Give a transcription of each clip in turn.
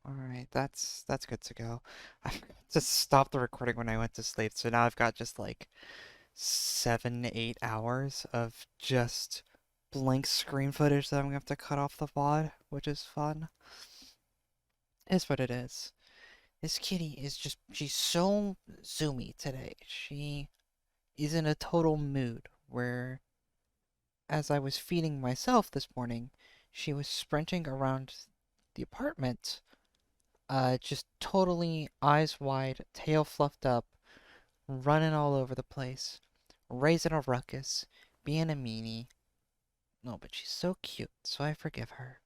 Alright, that's good to go. I just stopped the recording when I went to sleep, so now I've got just like 7, 8 hours of just blank screen footage that I'm gonna have to cut off the VOD, which is fun. Is what it is. This kitty is just, she's so zoomy today. She is in a total mood where, as I was feeding myself this morning, she was sprinting around the apartment, just totally eyes wide, tail fluffed up, running all over the place, raising a ruckus, being a meanie. No, but she's so cute, so I forgive her.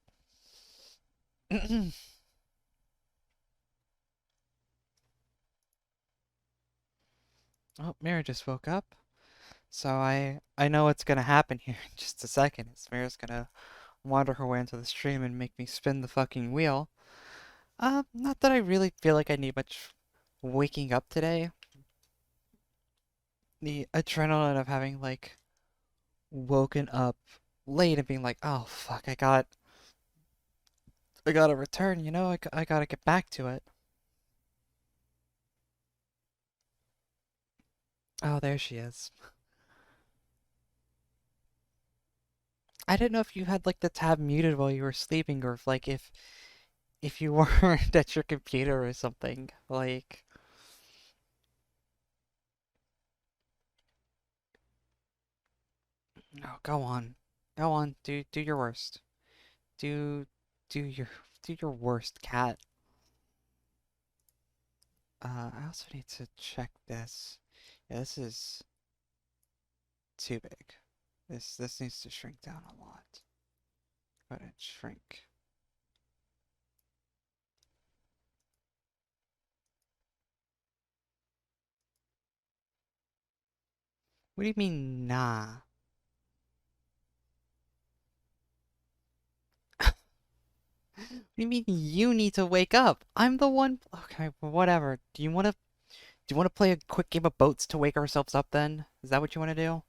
Oh, Mira just woke up. So I know what's gonna happen here in just a second. Is Mira's gonna wander her way into the stream and make me spin the fucking wheel. Not that I really feel like I need much waking up today. The adrenaline of having like woken up late and being like, oh fuck, I gotta return, you know, I gotta get back to it. Oh, there she is. I didn't know if you had like the tab muted while you were sleeping, or if if you weren't at your computer or something. Like, oh, go on, do your worst. Do do your do your worst, cat. I also need to check this. Yeah, this is too big. This needs to shrink down a lot. Go ahead and shrink. What do you mean, nah? What do you mean you need to wake up? I'm the one. Okay, well, whatever. Do you want to play a quick game of boats to wake ourselves up then? Is that what you want to do?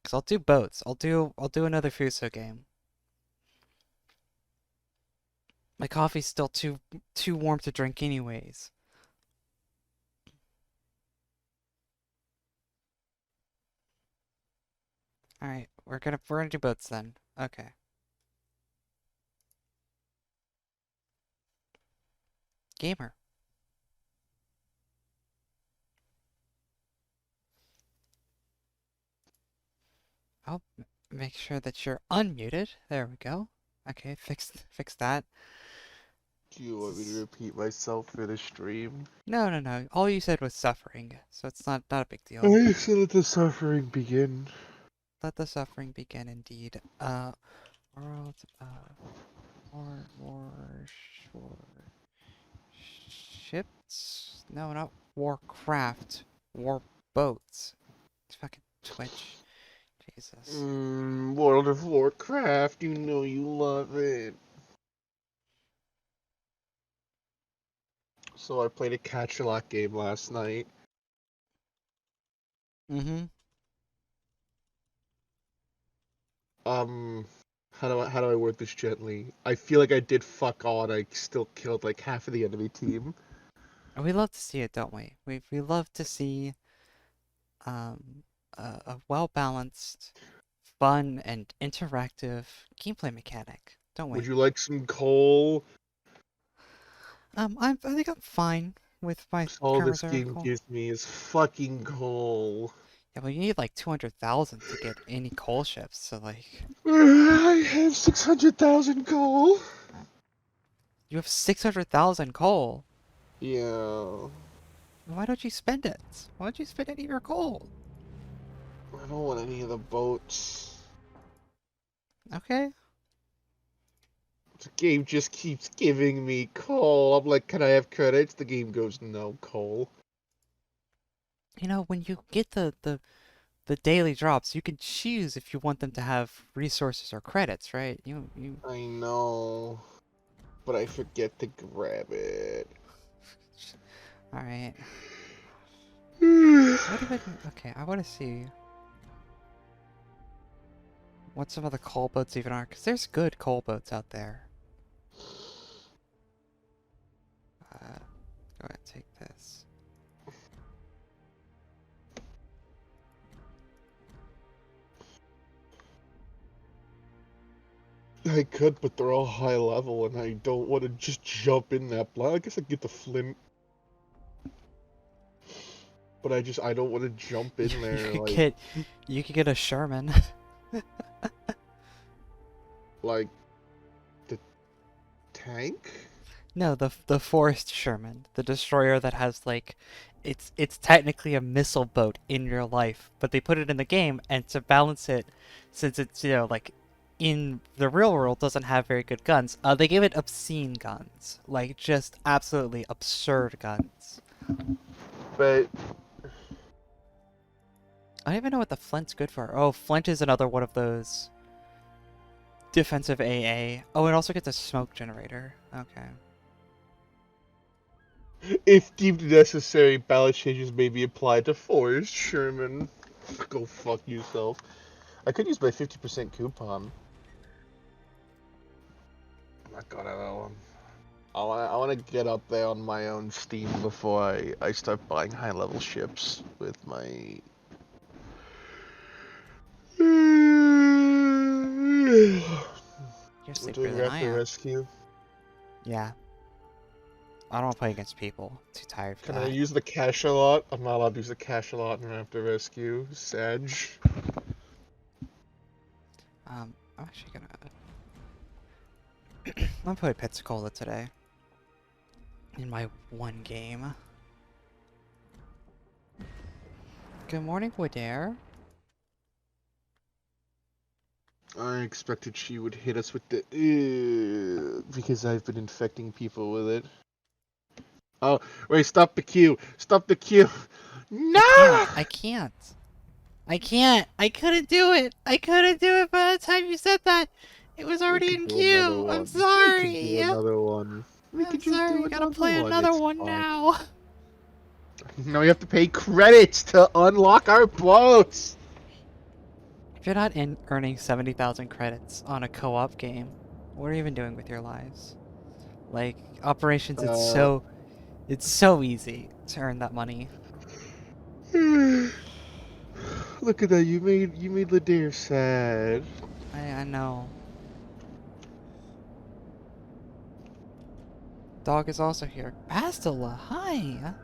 Cause I'll do boats. I'll do another Fuso game. My coffee's still too warm to drink anyways. All right, we're gonna do boats then. Okay. Gamer. I'll make sure that you're unmuted. There we go. Okay, fix that. Do you want me to repeat myself for the stream? No. All you said was suffering, so it's not a big deal. I said let the suffering begin. Let the suffering begin indeed. World war ships? No, not Warcraft. War boats. It's fucking Twitch. Jesus. World of Warcraft, you know you love it. So I played a catch-a-lot game last night. Mm-hmm. Um, how do I word this gently? I feel like I did fuck all and I still killed like half of the enemy team. We love to see it, don't we? We love to see um a well-balanced, fun, and interactive gameplay mechanic, don't Would we? you like some coal? I think I'm fine with my All current this reserve game coal. gives me is fucking coal. Yeah, but you need like 200,000 to get any coal ships, so like I have 600,000 coal. you have 600,000 coal. Yeah. Why don't you spend it? Why don't you spend any of your coal? I don't want any of the boats. Okay. The game just keeps giving me coal. I'm like, can I have credits? The game goes, no, coal. You know, when you get the daily drops, you can choose if you want them to have resources or credits, right? You I know, but I forget to grab it. All right. I What even? Okay, I want to see what some of the coal boats even are, because there's good coal boats out there. Go ahead, take this. I could, but they're all high level, and I don't want to just jump in that blind. I guess I get the flint. But I don't want to jump in there, You could get a Sherman. like, the tank? No, the Forest Sherman, the destroyer that has like, it's technically a missile boat in real life, but they put it in the game, and to balance it, since it's like, in the real world doesn't have very good guns, they gave it obscene guns, like just absolutely absurd guns. But I don't even know what the Flint's good for. Oh, Flint is another one of those defensive AA. Oh, it also gets a smoke generator. Okay. if deemed necessary, ballot changes may be applied to Forrest Sherman. Go fuck yourself. I could use my 50% coupon. I'm not gonna though. I want to get up there on my own steam before I start buying high level ships with my. You're We're sleeper doing than I Raptor am. Rescue. Yeah. I don't want to play against people. Too tired for Can that. I use the cash a lot? I'm not allowed to use the cash a lot in Raptor Rescue. Sag. I'm actually gonna... I'm gonna play Pensacola today. In my one game. Good morning, Woodare. I expected she would hit us with the because I've been infecting people with it. Oh, wait, stop the queue. Stop the queue. No! I can't. I couldn't do it. I couldn't do it by the time you said that. It was already in queue. I'm sorry. We could do another one. We I'm could just sorry. do You gotta another play one. another It's one fine. now. No, you have to pay credits to unlock our boats. If you're not earning 70,000 credits on a co-op game, what are you even doing with your lives? Like, operations, it's so easy to earn that money. Look at that, you made Ladair sad. I know. Dog is also here. Bastila, hi!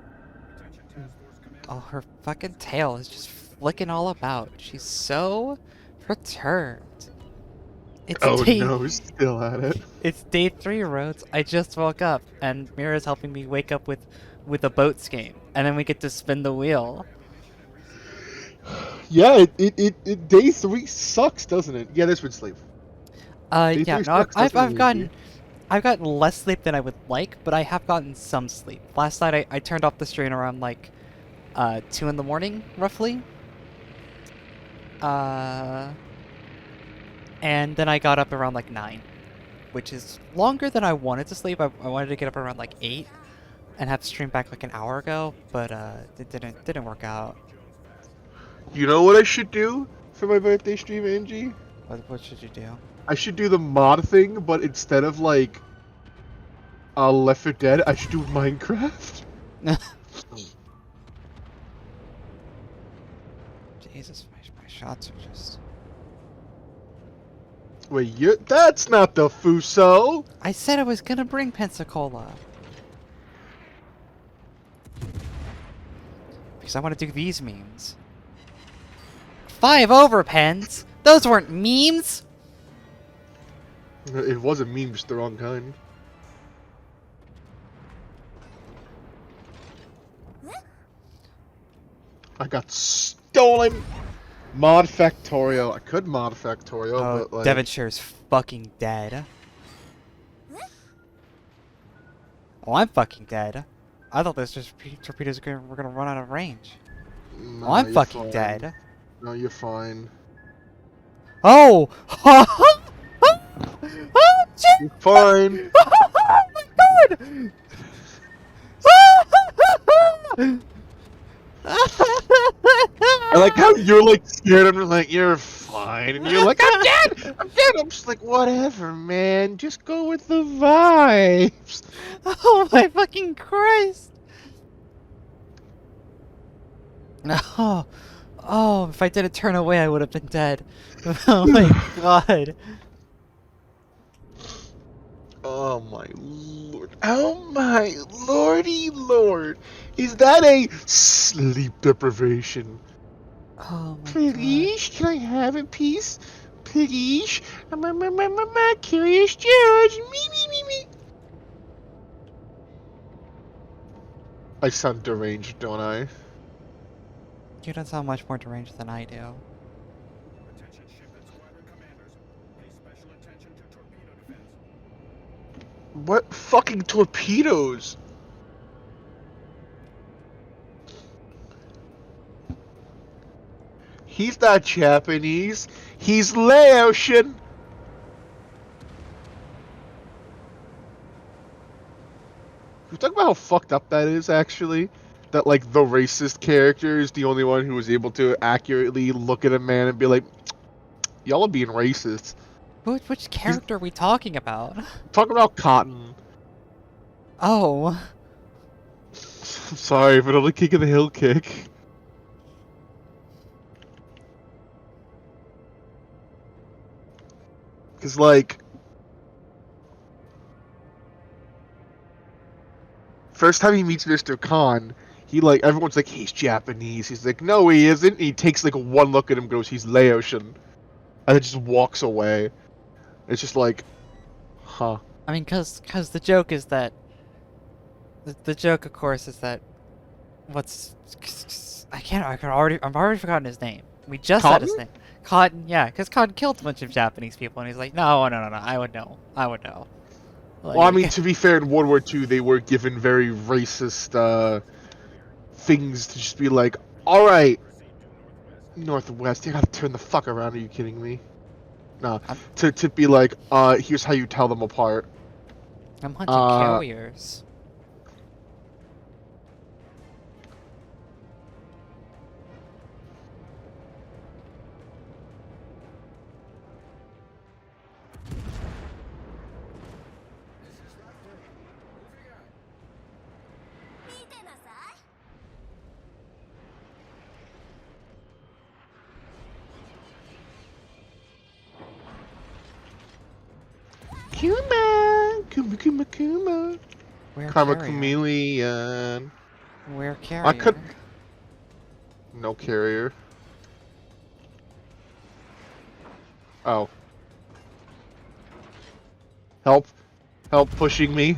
Oh, her fucking tail is just flicking all about. She's so perturbed. It's Oh day no, still at it. It's day 3, Rhodes. I just woke up, and Mira's helping me wake up with a boats game, and then we get to spin the wheel. Yeah, it day 3 sucks, doesn't it? Yeah, this would sleep. Day Yeah, 3 no, sucks, doesn't it, I've gotten less sleep than I would like, but I have gotten some sleep. Last night I turned off the stream around like 2 in the morning, roughly. And then I got up around like 9, which is longer than I wanted to sleep. I wanted to get up around like 8 and have stream back like an hour ago, but it didn't work out. You know what I should do for my birthday stream, Angie? What should you do? I should do the mod thing, but instead of like Left 4 Dead, I should do Minecraft. Jesus, my shots are just... Wait, that's not the Fuso! I said I was gonna bring Pensacola. Because I want to do these memes. 5 over, Pens! Those weren't memes! It was a meme, just the wrong kind. I got stolen! Mod Factorio. I could mod Factorio, but like... Devonshire's fucking dead. Oh, I'm fucking dead. I thought those torpedoes were gonna run out of range. No, Oh, I'm fucking fine. dead. No, you're fine. Oh! Oh, shit! You're fine! Oh my god! I like how you're like scared. I'm like, you're fine, and you're like, I'm dead. I'm dead. I'm just like, whatever, man. Just go with the vibes. Oh my fucking Christ! Oh, oh, if I didn't turn away, I would have been dead. Oh my god. Oh my lord. Oh my lordy lord. Is that a sleep deprivation? Oh my god. Please, can I have a piece? Please? Curious George. Me. I sound deranged, don't I? You don't sound much more deranged than I do. Attention ship and squadron commanders. Pay special attention to torpedo defense. What fucking torpedoes? He's not Japanese. He's Laotian. We talk about how fucked up that is, actually. That, like, the racist character is the only one who was able to accurately look at a man and be like, y'all are being racist. Which He's character are we talking about? talking about Cotton. Oh. I'm sorry, but only kick of the hill kick. Because, like, first time he meets Mr. Khan, he, like, everyone's like, he's Japanese. He's like, no, he isn't. And he takes, like, one look at him and goes, he's Laotian. And then just walks away. It's just like, huh. I mean, cause the joke is that the joke, of course, is that I've already forgotten his name. We just said his Cotton? name. Cotton, yeah, because Cotton killed a bunch of Japanese people, and he's like, no, I would know. Well, I mean, Like, to be fair, in World War II, they were given very racist things to just be like, alright, Proceed due northwest. Northwest, you gotta turn the fuck around, are you kidding me? Nah, I'm, to be like, here's how you tell them apart. I'm hunting Uh, carriers. This is Raptor. Moving out. Kuma. We're Karma carrier. Chameleon. We're I could. carrier. No carrier. Oh. Help. Help pushing me.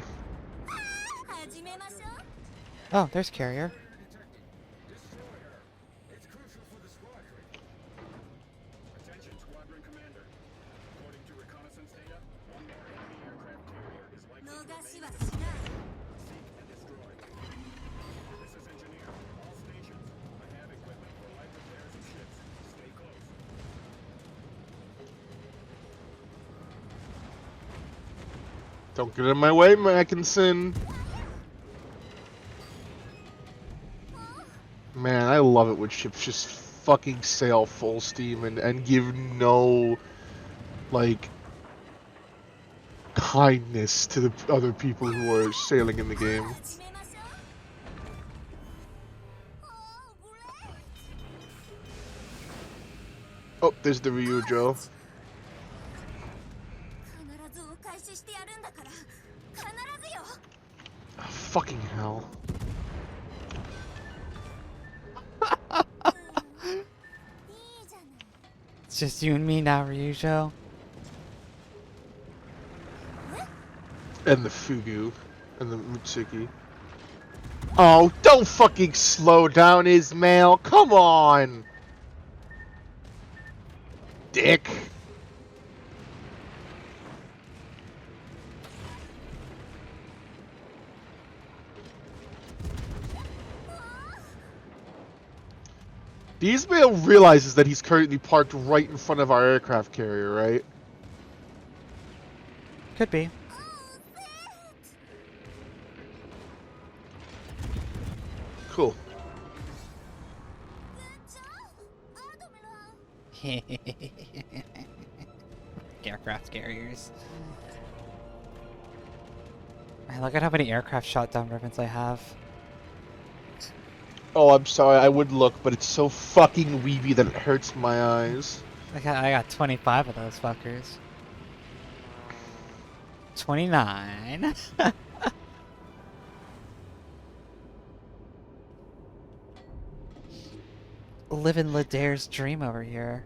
Oh, there's carrier. Detected. Destroyer. It's crucial for the squadron. Attention squadron commander. According to reconnaissance data, one more enemy aircraft carrier is likely to remain. Seek and destroy. This is engineer. All stations. I have equipment for light repairs of ships. Stay close. Don't get in my way, Mackinson. Man, I love it when ships just fucking sail full steam and give no, like, kindness to the other people who are sailing in the game. Oh, there's the Ryujo. Oh, fucking hell. It's just you and me now, Ryujo. And the Fugu. And the Mutsuki. Oh, don't fucking slow down, Ismail. Come on. Dick. The Ismail realizes that he's currently parked right in front of our aircraft carrier, right? Could be. Cool. Aircraft carriers. Man, look at how many aircraft shot down ribbons I have. Oh, I'm sorry. I would look, but it's so fucking weeby that it hurts my eyes. I got 25 of those fuckers. 29. Living Ladair's dream over here.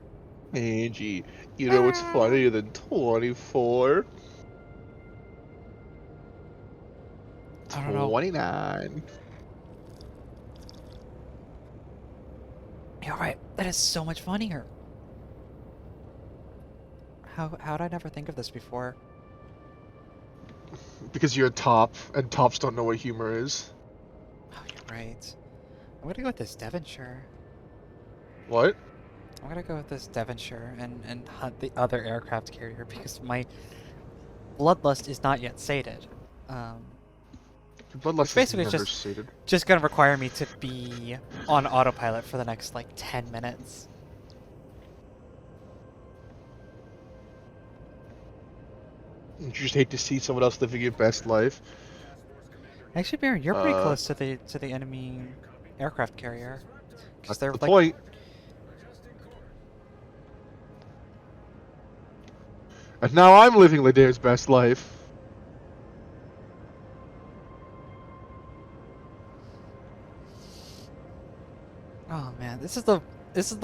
Angie, you know what's funnier than 24? I don't know. 29. You're right. That is so much funnier. How'd I never think of this before? Because you're a top, and tops don't know what humor is. Oh, you're right. I'm gonna go with this Devonshire. What? I'm gonna go with this Devonshire and hunt the other aircraft carrier because my bloodlust is not yet sated. Bloodlust basically is is never sated. Just gonna require me to be on autopilot for the next like 10 minutes. You just hate to see someone else living your best life. Actually, Baron, you're pretty Uh, close to the enemy aircraft carrier. Because That's they're the like point. And now I'm living Ladair's best life. oh man, this is the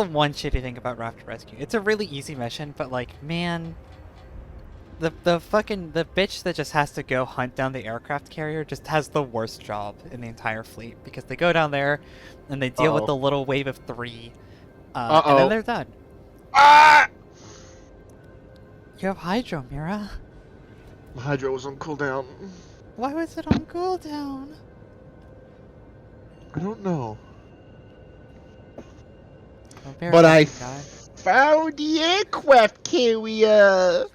one shitty thing about Raft Rescue. It's a really easy mission, but like man, the bitch that just has to go hunt down the aircraft carrier just has the worst job in the entire fleet because they go down there and they deal with the little wave of 3, and then they're done. Ah! You have Hydro, Mira. The Hydro was on cooldown. Why was it on cooldown? I don't know. Well, Baron, But I fucking died. found the aircraft carrier!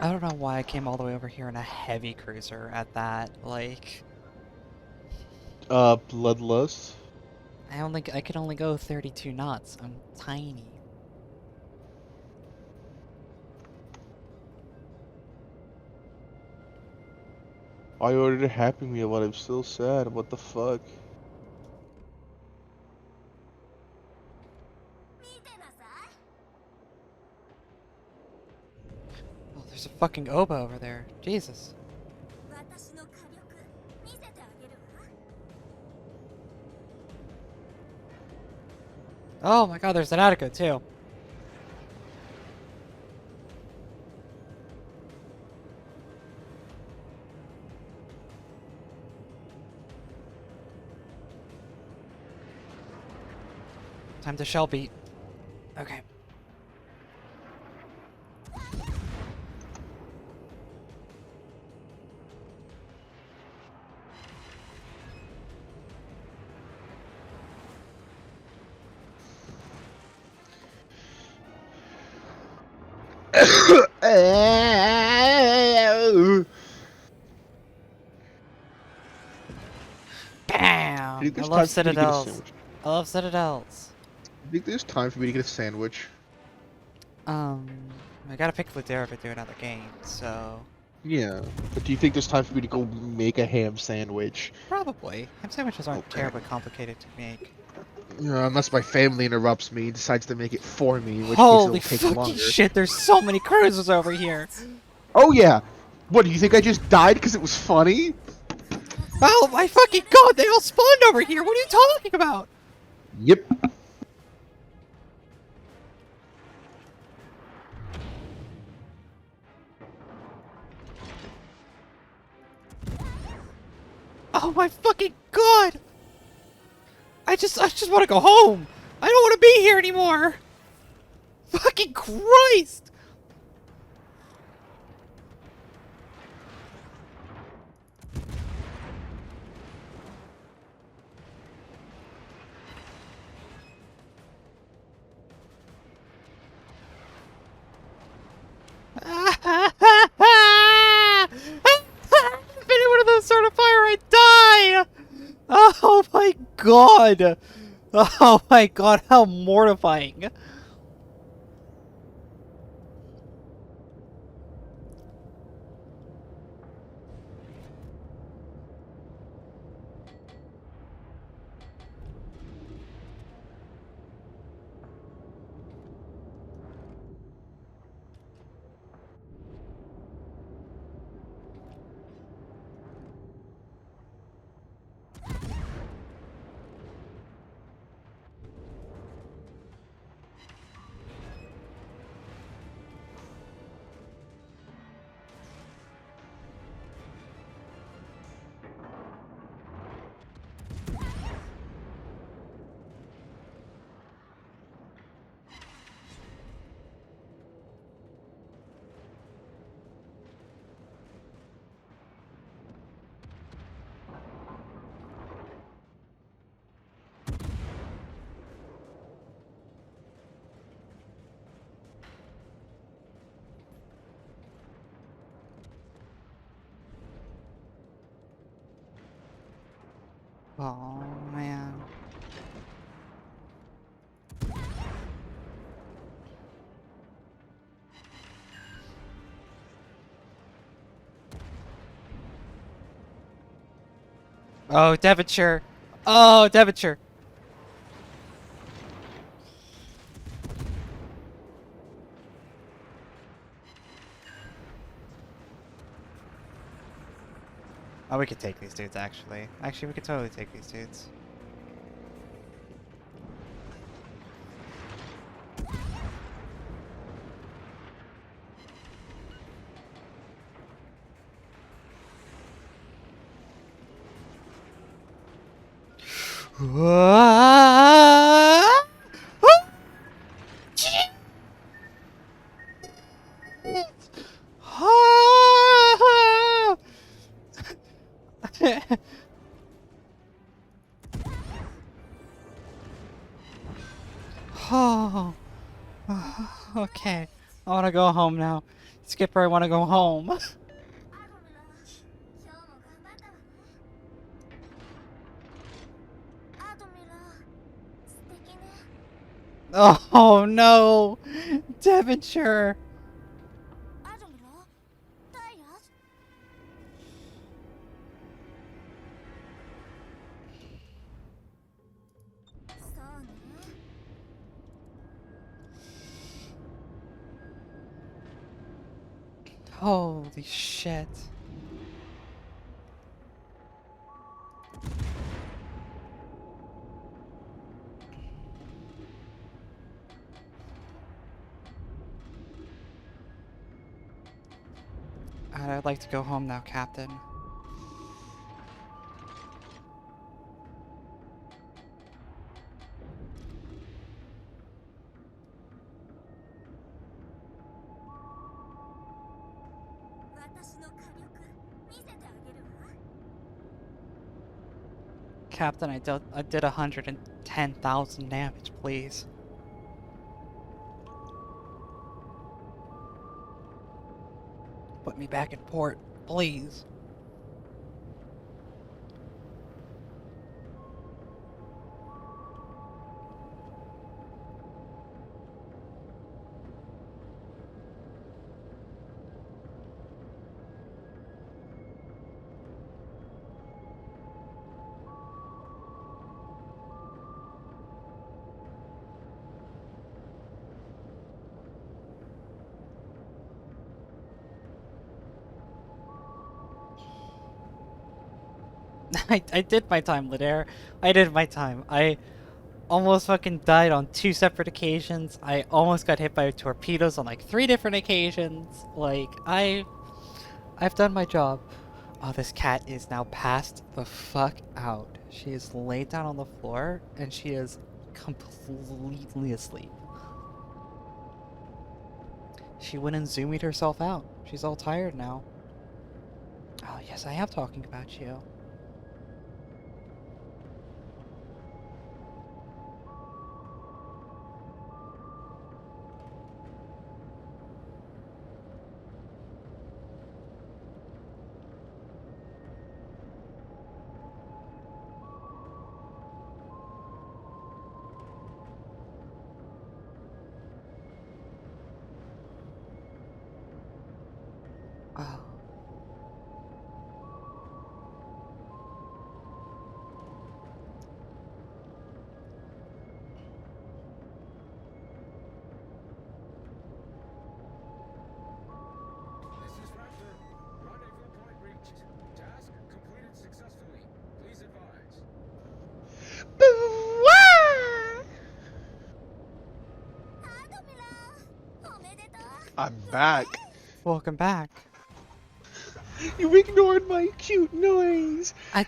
I don't know why I came all the way over here in a heavy cruiser at that. Like, Bloodlust. I could only go 32 knots. I'm tiny. I ordered a Happy Meal, but I'm still sad. What the fuck? Oh, there's a fucking Oba over there. Jesus. Oh my god, there's an Attica too. Time to shell beat. Okay. Bam! I love citadels. I love citadels. I think there's time for me to get a sandwich. I gotta pick Ladera if I do another game, so... Yeah, but do you think there's time for me to go make a ham sandwich? Probably. Ham sandwiches aren't terribly complicated to make. Unless my family interrupts me and decides to make it for me, in which Holy case it'll take fucking longer. shit, there's so many cruisers over here! Oh yeah! What, do you think I just died because it was funny? Oh my fucking god, they all spawned over here! What are you talking about? Yep. Oh my fucking god! I just want to go home! I don't want to be here anymore! Fucking Christ! If any one of those start a fire, I die! Oh my god! Oh my god, how mortifying. Oh man. Oh, Devonshire. Oh, Devonshire. Oh, we could take these dudes, actually. Actually, we could totally take these dudes. Oh, okay. I want to go home now. Skipper, I want to go home. Oh no! Devonshire! Holy shit. I'd like to go home now, Captain. Captain, I did 110,000 damage, please. Put me back in port, please. I did my time, Lidair. I did my time. I almost fucking died on 2 separate occasions. I almost got hit by torpedoes on like 3 different occasions. Like, I've done my job. Oh, this cat is now passed the fuck out. She is laid down on the floor and she is completely asleep. She went and zoomied herself out. She's all tired now. Oh, yes, I am talking about you. I'm back. Welcome back. You ignored my cute noise. I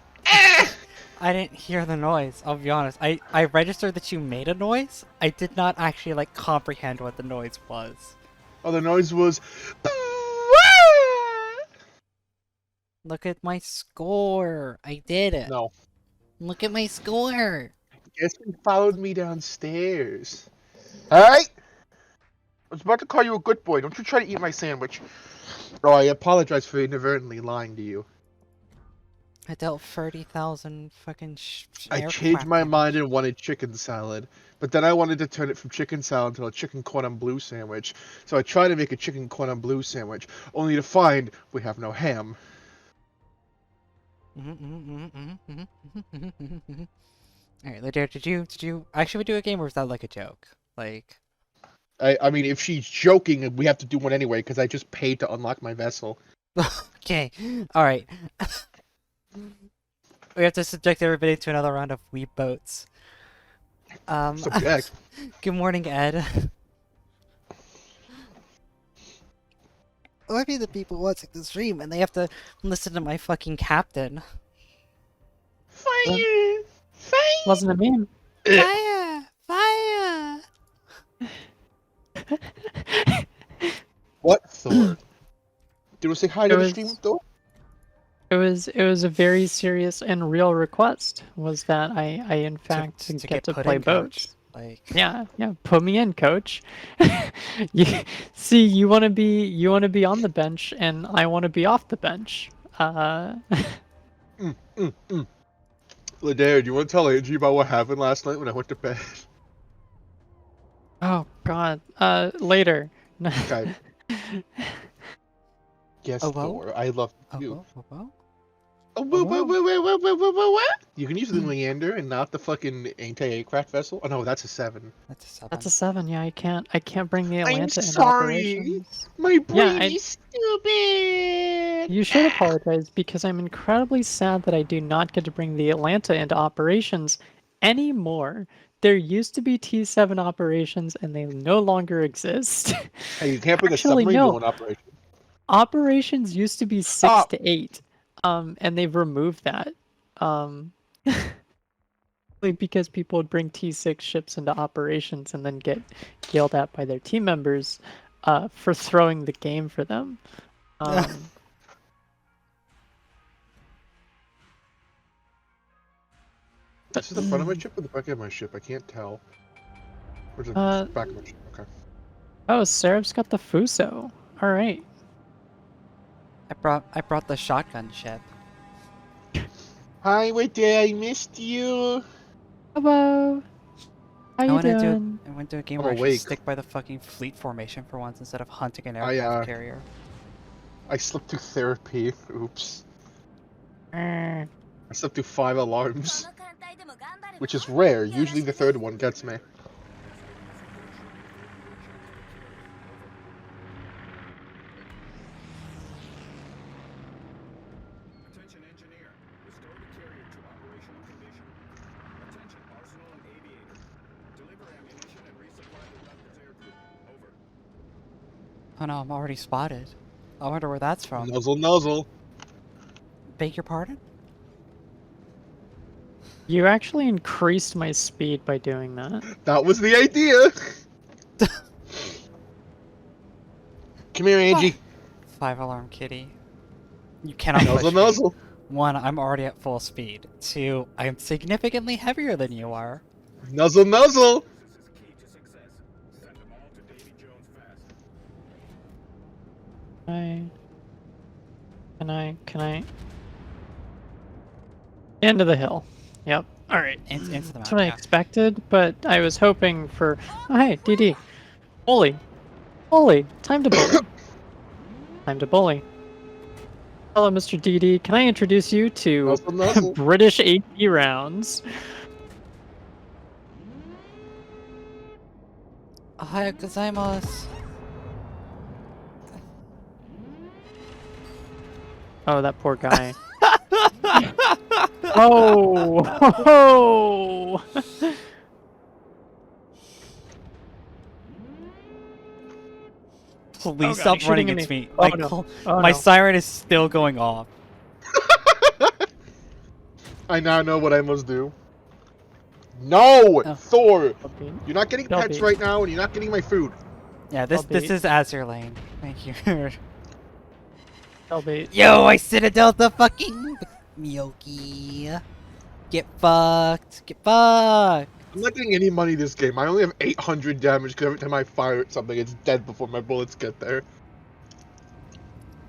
I didn't hear the noise, I'll be honest. I registered that you made a noise. I did not actually like comprehend what the noise was. Oh, the noise was. Look at my score. I did it. No. Look at my score. Guess who followed me downstairs? Alright? I was about to call you a good boy. Don't you try to eat my sandwich. Oh, I apologize for inadvertently lying to you. I dealt 30,000 fucking I aircraft changed my damage. mind and wanted chicken salad. But then I wanted to turn it from chicken salad to a chicken cordon bleu sandwich. So I tried to make a chicken cordon bleu sandwich, only to find we have no ham. Alright, Lydia, did you actually do a game or was that like a joke? Like, I mean, if she's joking, we have to do one anyway, because I just paid to unlock my vessel. okay, alright. We have to subject everybody to another round of Weeb Boats. Subject. Good morning, Ed. Let me the people watching the stream and they have to listen to my fucking captain. Fire! Fire! Wasn't a meme. Fire! Fire! What, Thor? Do you want to say hi to It the was- stream, Thor? It was a very serious and real request. Was that I in fact to get to put play in, coach. boats. Like, Yeah, put me in, coach. You want to be on the bench, and I want to be off the bench. Ladare, do you want to tell Angie about what happened last night when I went to bed? Oh God. Later. Okay. Yes, Oh, well? Thor, I love oh, you. oh. Oh, what? You can use the Leander and not the fucking anti-aircraft vessel. Oh no, that's a 7. That's a 7. That's a 7. Yeah, I can't bring the Atlanta into sorry. operations. My brain I- is stupid. You should apologize because I'm incredibly sad that I do not get to bring the Atlanta into operations anymore. There used to be T7 operations and they no longer exist. Hey, you can't bring Actually, a submarine no. to an operation. Operations used to be 6 Stop. to 8. And they've removed that. Because people would bring T6 ships into operations and then get yelled at by their team members for throwing the game for them. This is the front of my ship or the back of my ship? I can't tell. Where's the back of my ship? Okay. Oh, Seraph's got the Fuso. All right. I brought the shotgun ship. Hi, wait there. I missed you. Hello. How you doing? I went to a game I'm where I actually awake. stick by the fucking fleet formation for once instead of hunting an I, aircraft carrier. I slept through therapy. Oops. Eh. I slept through 5 alarms, which is rare. Usually the third one gets me. Attention engineer. Restore the carrier to operational condition. Attention arsenal and aviator. Deliver ammunition and resupply the Raptor's air crew. Over. Oh no, I'm already spotted. I wonder where that's from. Nuzzle, nuzzle. Beg your pardon? You actually increased my speed by doing that. That was the idea. Come here, Angie. 5-alarm kitty. You cannot push Nuzzle, me. nuzzle. 1, I'm already at full speed. 2, I'm significantly heavier than you are. Nuzzle, nuzzle. This is key to success. Send them all to Davy Jones fast. Can I? End of the hill. Yep. All right. Into the That's map, what I yeah. expected, but I was hoping for. Oh, hey, DD. Bully. Time to bully. Time to bully. Hello, Mr. DD. Can I introduce you to Nuzzle, nuzzle. British AP rounds? Ohayou gozaimasu. Oh, that poor guy. Oh! Oh! Please God, stop he's running shooting into at me. me. Oh, My, no. Oh, my no. siren is still going off. I now know what I must do. No! Oh. Thor! Shelby. You're not getting Shelby. pets right now, and you're not getting my food. Yeah, this Shelby. is Azure Lane. Thank you. Shelby. Yo, I Citadel the fucking Miyoki. Get fucked. Get fucked. I'm not getting any money this game. I only have 800 damage because every time I fire at something, it's dead before my bullets get there.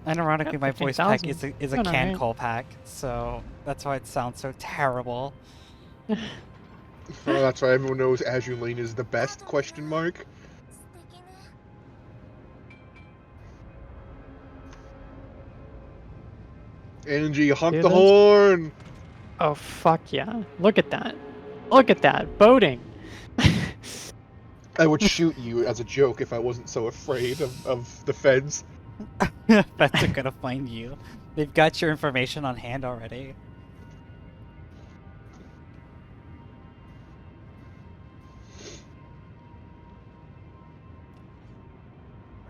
Ironically, Got my voice pack 15,000. is a Doing can alright. call pack, so that's why it sounds so terrible. Oh, that's why everyone knows Azure Lane is the best, question mark. Angie, honk Do the this? horn! Oh, fuck yeah. Look at that. Look at that. Boating. I would shoot you as a joke if I wasn't so afraid of the feds. Vets are gonna find you. They've got your information on hand already.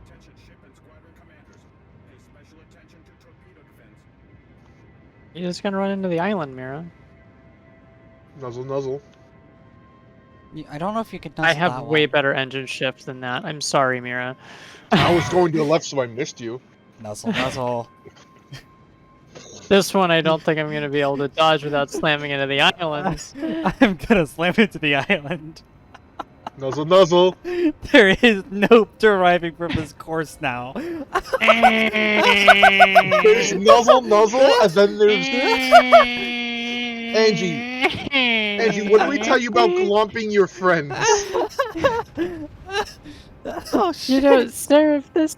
Attention ship and squadron commanders. Pay special attention to torpedo defense. You're just gonna run into the island, Mira. Nuzzle, nuzzle. I don't know if you could I nuzzle have that way one. better engine shift than that. I'm sorry, Mira. I was going to the left, so I missed you. Nuzzle, nuzzle. This one I don't think I'm gonna be able to dodge without slamming into the islands. I'm gonna slam into the island. Nuzzle, nuzzle. There is no deriving from this course now. There's nuzzle, nuzzle, and then there's Angie. Angie, what do we tell you about glomping your friends? Oh shit! You know, Seraph, this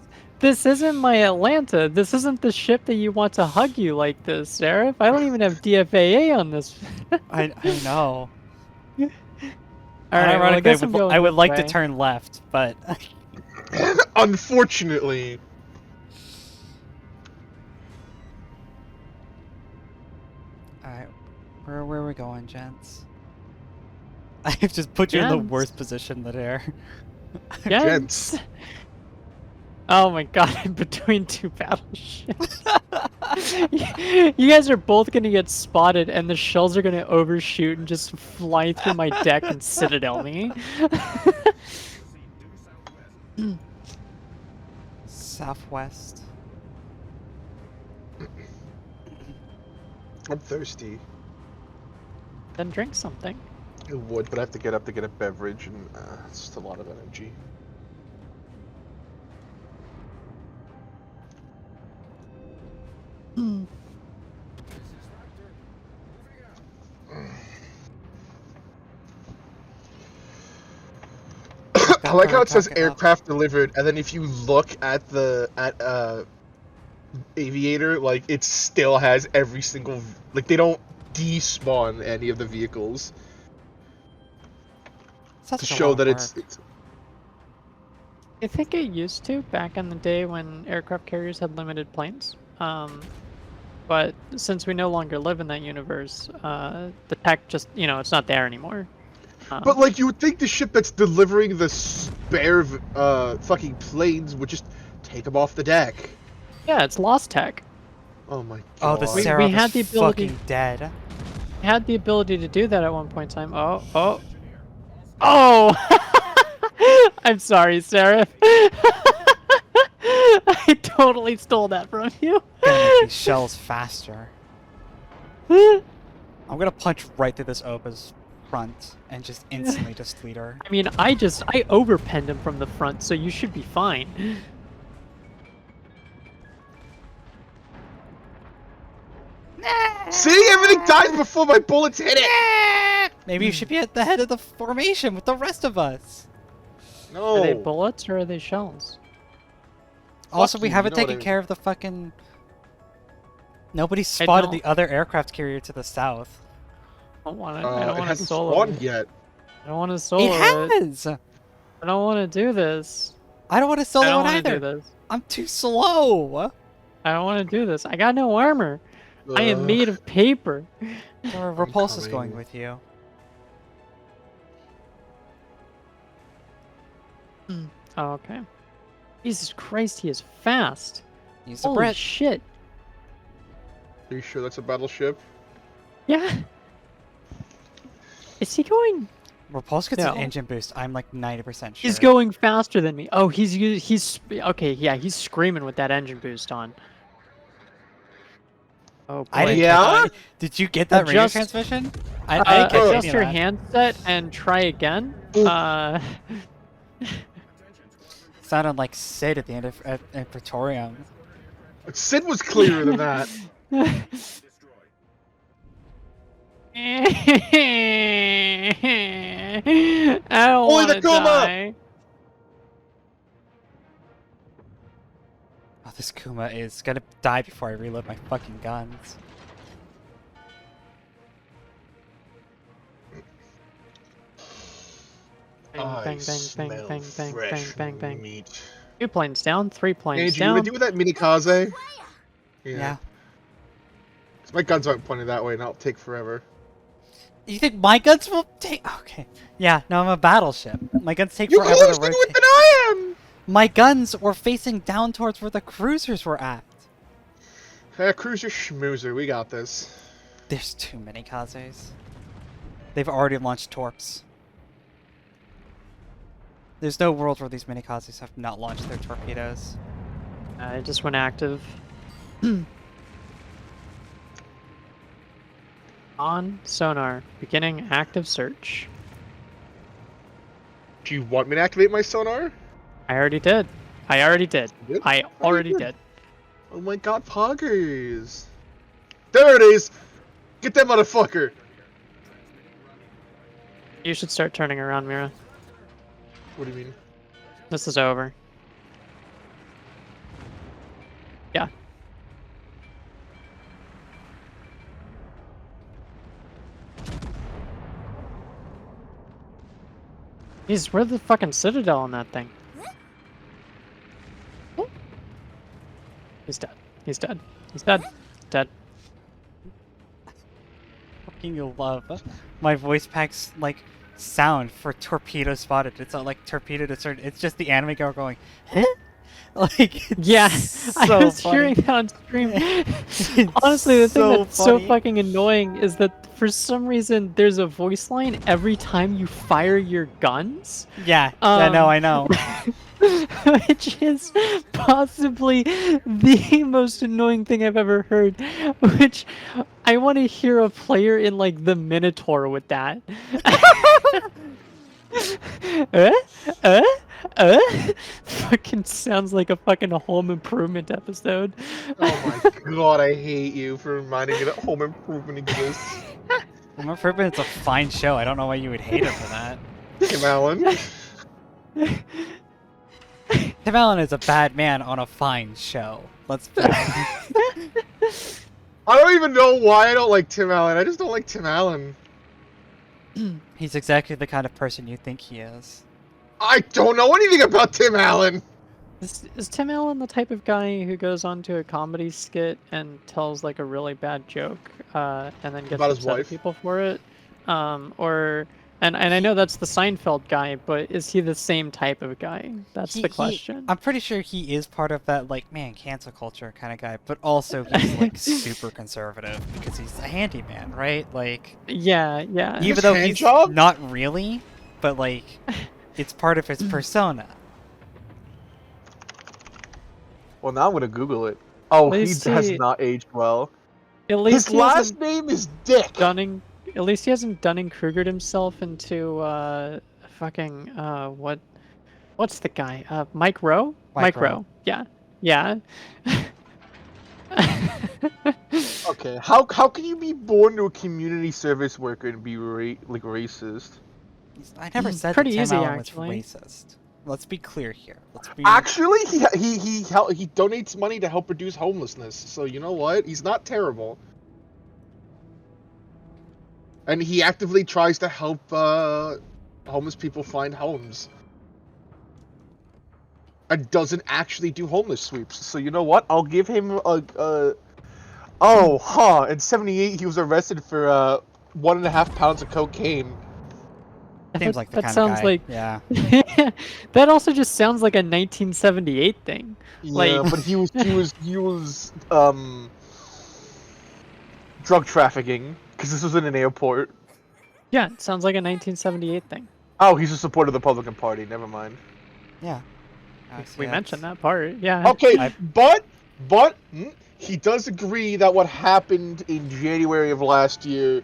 isn't my Atlanta. This isn't the ship that you want to hug you like this, Seraph. I don't even have DFAA on this. I know. All right, well, I Ironically, guess I'm going I would this like to way. turn left, but Unfortunately. alright, where are we going, gents? I've just put you in the Gents. worst position in the air. Gents. Oh my god, I'm between two battleships. You guys are both gonna get spotted and the shells are gonna overshoot and just fly through my deck and citadel me. Southwest. I'm thirsty. Then drink something. I would, but I have to get up to get a beverage, and it's just a lot of energy. I like how it says aircraft delivered, and then if you look at the Aviator, like it still has every single like they don't despawn any of the vehicles to show that it's I think it used to back in the day when aircraft carriers had limited planes. But since we no longer live in that universe, the tech just, it's not there anymore. But like you would think the ship that's delivering the spare fucking planes would just take them off the deck. Yeah, it's lost tech. Oh my god. Oh, the We Seraph had the is ability- fucking dead. Had the ability to do that at one point in time. Oh! I'm sorry, Sarah. I totally stole that from you. Gonna make these shells faster. I'm gonna punch right through this Opa's front and just instantly delete her. I mean, I overpenned him from the front, so you should be fine. See, everything dies before my bullets hit it. Maybe you should be at the head of the formation with the rest of us. No. Are they bullets or are they shells? Also, we you, haven't you know what taken I mean. care of the fucking... Nobody spotted don't- the other aircraft carrier to the south. I don't want to. I It don't want to hasn't solo. spawned it. yet. I don't want to solo It it. has! I don't want to do this. I don't want to I solo don't it want to do either. this. I'm too slow. I don't want to do this. I got no armor. I am Ugh. made of paper. Or Repulse is coming. going with you. Oh, okay. Jesus Christ, he is fast. He's a Holy Brit. shit. Are you sure that's a battleship? Yeah. Is he going? Repulse gets No. an engine boost. I'm like 90% sure. He's going faster than me. Oh, he's okay. Yeah, he's screaming with that engine boost on. Oh boy. I didn't Yeah? catch it. Did you get that radio Adjust- transmission? I didn't catch any Adjust of your that. handset and try again. Sounded like Sid at the end of Praetorium. Sid was clearer than that. I don't Oi, want the to Kuma! die. Oh, this Kuma is gonna die before I reload my fucking guns. Bang, bang, bang, bang, bang, bang, bang, bang, bang. Meat. 2 planes down, 3 planes Andrew, you down. would do with that minikaze? Yeah. 'Cause my guns aren't pointed that way, and I'll take forever. You think my guns will take? Okay. Yeah. No, I'm a battleship. My guns take You're forever closer to to rotate. it than I am! My guns were facing down towards where the cruisers were at. Cruiser schmoozer, we got this. There's too many Kazes. They've already launched torps. There's no world where these minikazes have not launched their torpedoes. I just went active. On sonar, beginning active search. Do you want me to activate my sonar? I already did. I already did. You did? I already did. Oh my god, poggers. There it is! Get that motherfucker! You should start turning around, Mira. What do you mean? This is over. Yeah. Jeez, where's the fucking citadel on that thing? He's dead. He's dead. He's dead. Dead. Fucking love my voice pack's like sound for torpedo spotted. It's not like torpedo to certain. It's just the anime girl going, huh? Like it's Yeah, I so was funny. hearing that on stream. It's Honestly, the thing so that's so funny. fucking annoying is that for some reason there's a voice line every time you fire your guns. Yeah, I know, Um, I know. Which is possibly the most annoying thing I've ever heard. Which I want to hear a player in like the Minotaur with that. Fucking sounds like a fucking Home Improvement episode. Oh my god, I hate you for reminding me that Home Improvement exists. Home Improvement is a fine show. I don't know why you would hate it for that. Tim Allen. Tim Allen is a bad man on a fine show. Let's put it. I don't even know why I don't like Tim Allen. I just don't like Tim Allen. He's exactly the kind of person you think he is. I don't know anything about Tim Allen. Is Tim Allen the type of guy who goes onto a comedy skit and tells like a really bad joke, and then gets About his upset at wife? people for it? And I know that's the Seinfeld guy, but is he the same type of guy? That's the question. I'm pretty sure he is part of that, like, man, cancel culture kind of guy, but also he's, like, super conservative because he's a handyman, right? Like, Yeah. even though hand he's job? not really, but, like, it's part of his persona. Well, now I'm gonna Google it. Oh, he least has he- not aged well. At least His he last hasn't name is Dick. At least he hasn't Dunning-Krugered himself into fucking what's the guy? Mike Rowe? Mike Rowe. Rowe. Yeah. Okay, how can you be born to a community service worker and be racist? I never said Pretty that Tim easy, Allen actually. was racist. Let's be clear here. Let's be... Actually, he donates money to help reduce homelessness. So you know what? He's not terrible. And he actively tries to help homeless people find homes. And doesn't actually do homeless sweeps. So you know what? I'll give him a in '78 he was arrested for 1.5 pounds of cocaine. Seems like the that kind sounds of guy. like Yeah. that also just sounds like a 1978 thing. Yeah, Like- but he was drug trafficking because this was in an airport. Yeah, it sounds like a 1978 thing. Oh, he's a supporter of the Republican Party. Never mind. Yeah. We mentioned that part. Yeah. Okay, but he does agree that what happened in January of last year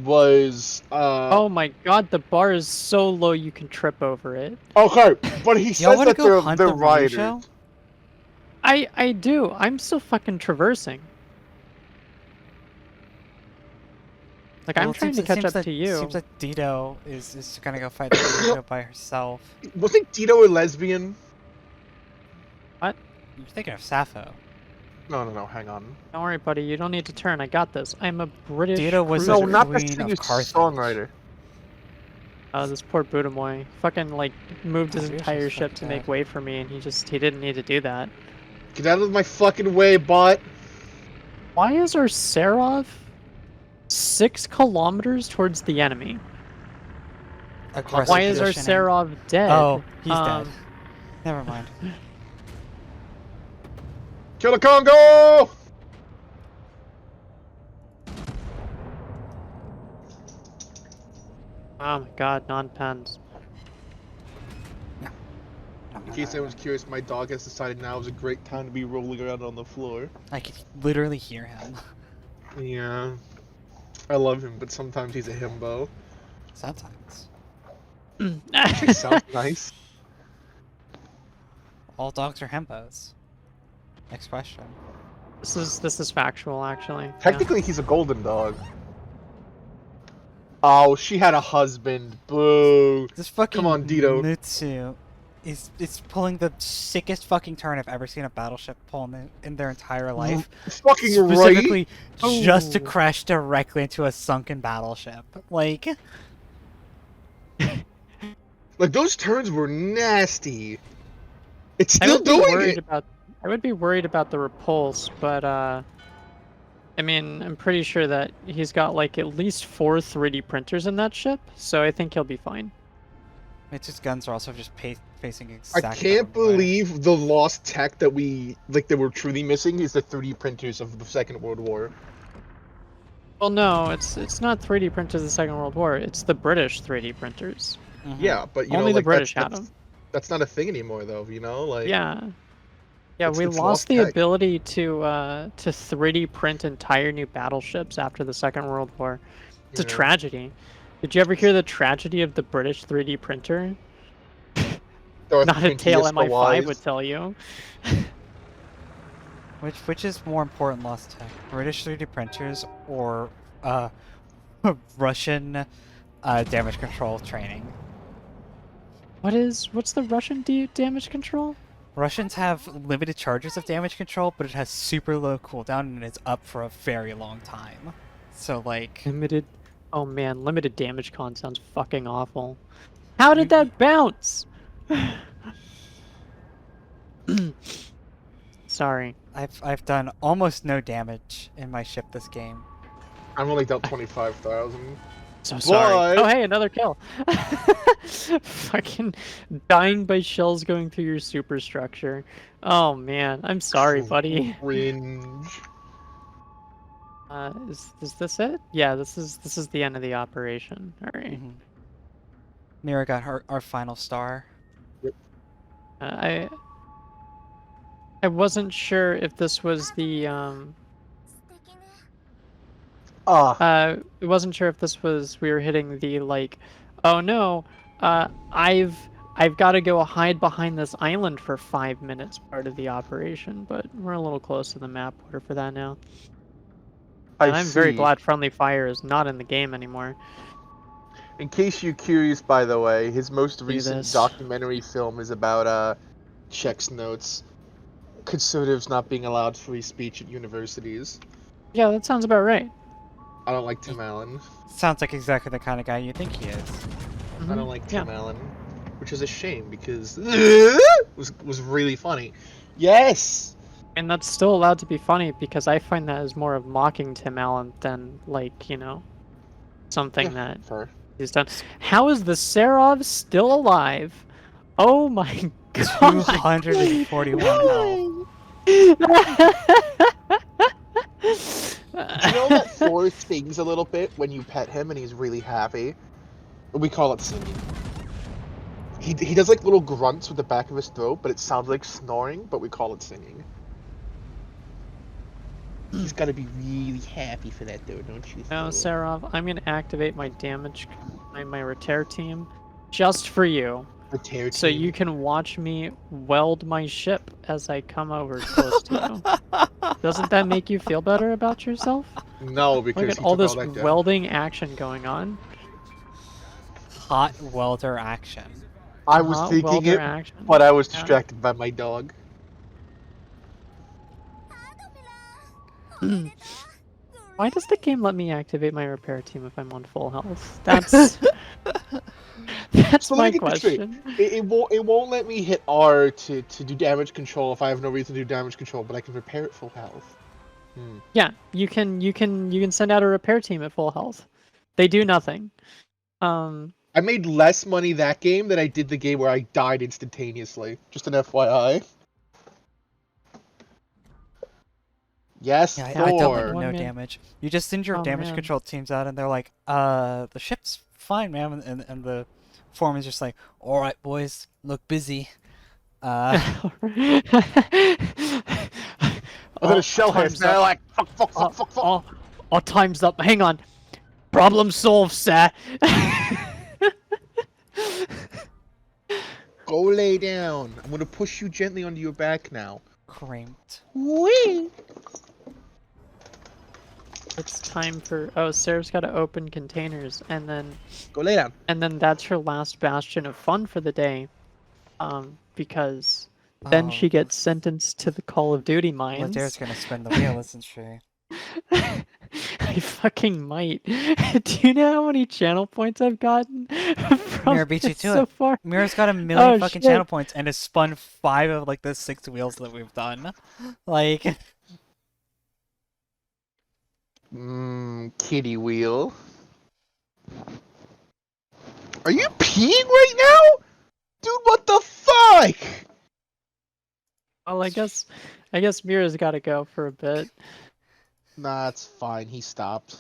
was Oh my god, the bar is so low you can trip over it. okay, but he Y'all says want to that go hunt they're the rioters. show? I do. I'm still fucking traversing. Like Well, I'm it trying seems- to it catch seems up that- to you. Seems like Dito is gonna go fight the show by herself. Wasn't Dito a lesbian? You're thinking of Sappho. No, hang on. Don't worry, buddy. You don't need to turn. I got this. I'm a British. Dito was cruiser. a No, not the queen of Carthage. singer-songwriter. This poor Budamoy fucking like moved his Oh, yours entire is ship fucking to make bad. way for me, and he didn't need to do that. Get out of my fucking way, bot. Why is our Serov 6 kilometers towards the enemy? Aggressive Why is our positioning. Serov dead? Oh, he's Um, dead. Never mind. Kill the Congo! Oh my god, non-pens. In case anyone's curious, my dog has decided now is a great time to be rolling around on the floor. I could literally hear him. Yeah. I love him, but sometimes he's a himbo. Sometimes. It sounds nice. All dogs are himbos. Next question. This is factual, actually. Yeah. Technically, he's a golden dog. Oh, she had a husband. Boo. This fucking Come on, Dito. Mutsu is pulling the sickest fucking turn I've ever seen a battleship pull in their entire life. Fucking right. Specifically, just to Oh. crash directly into a sunken battleship. Like, Like, those turns were nasty. It's I still would be doing worried it. I would be worried about the repulse, but I mean, I'm pretty sure that he's got like at least 4 3D printers in that ship, so I think he'll be fine. Mitsu's guns are also just facing I exactly. can't believe the lost tech that that we're truly missing is the 3D printers of the Second World War. Well, no, it's not 3D printers of the Second World War. It's the British 3D printers. Yeah, but you know, Only the like, British had them. That's not a thing anymore, though. You know, like Yeah. Yeah, It's- we it's lost lost the tech. ability to 3D print entire new battleships after the Second World War. It's a Yeah. tragedy. Did you ever hear the tragedy of the British 3D printer? Darth Not a Prince tale Yisco MI5 Wise. would tell you. Which is more important lost tech? British 3D printers or Russian damage control training? What's the Russian damage control? Russians have limited charges of damage control, but it has super low cooldown and it's up for a very long time. So like, Limited. Oh man, limited damage con sounds fucking awful. How did that bounce? Sorry. I've done almost no damage in my ship this game. I'm only down 25,000. So sorry. But- Oh hey, another kill. Fucking dying by shells going through your superstructure. Oh man, I'm sorry, buddy. Cringe. Is this it? Yeah, this is the end of the operation. All right. Mira got our final star. I wasn't sure if this was the it wasn't sure if this was we were hitting the like, oh no, I've got to go hide behind this island for 5 minutes part of the operation, but we're a little close to the map order for that now. And I'm very see. glad friendly fire is not in the game anymore. In case you're curious, by the way, his most recent this. documentary film is about Czech's notes. Conservatives not being allowed free speech at universities. Yeah, that sounds about right. I don't like Tim Allen. Sounds like exactly the kind of guy you think he is. I don't like Yeah. Tim Allen, which is a shame because was really funny. Yes. And that's still allowed to be funny because I find that as more of mocking Tim Allen than like, you know, something Yeah, that fair. He's done. How is the Serov still alive? Oh my god! 241 health. Do you know that Thor sings a little bit when you pet him and he's really happy? We call it singing. He does like little grunts with the back of his throat, but it sounds like snoring, but we call it singing. He's gotta be really happy for that though, don't you? No, Thor? Serov, I'm gonna activate my my repair team just for you. The tear So team. you can watch me weld my ship as I come over close to you. Doesn't that make you feel better about yourself? No, because Look at he all took this that down. welding action going on. Hot welder action. I was thinking welder it, action. but I was Yeah. distracted by my dog. Why does the game let me activate my repair team if I'm on full health? That's that's So let my me get this straight. question. It won't let me hit R to do damage control if I have no reason to do damage control, but I can repair at full health. Yeah, you can send out a repair team at full health. They do nothing. I made less money that game than I did the game where I died instantaneously. Just an FYI. Yes, Yeah, I Thor. don't like One no man. damage. You just send your Oh, damage man. control teams out, and they're like, the ship's fine, man. And the foreman's just like, all right, boys, look busy. And then a shell hits, and they're like, fuck. Oh, time's up. Hang on. Problem solved, sir. Go lay down. I'm gonna push you gently onto your back now. Cramped. Whee! It's time for Sarah's got to open containers, and then Go lay down. that's her last bastion of fun for the day, because then she gets sentenced to the Call of Duty mines. Ladera's gonna spin the wheel, isn't she? I fucking might. Do you know how many channel points I've gotten from Mira beat you this to so it. far? Mira's got a million Oh, fucking shit. channel points and has spun 5 of like the 6 wheels that we've done. Like, Kitty wheel. Are you peeing right now? Dude, what the fuck? Well, I guess Mira's got to go for a bit. Nah, it's fine. He stopped.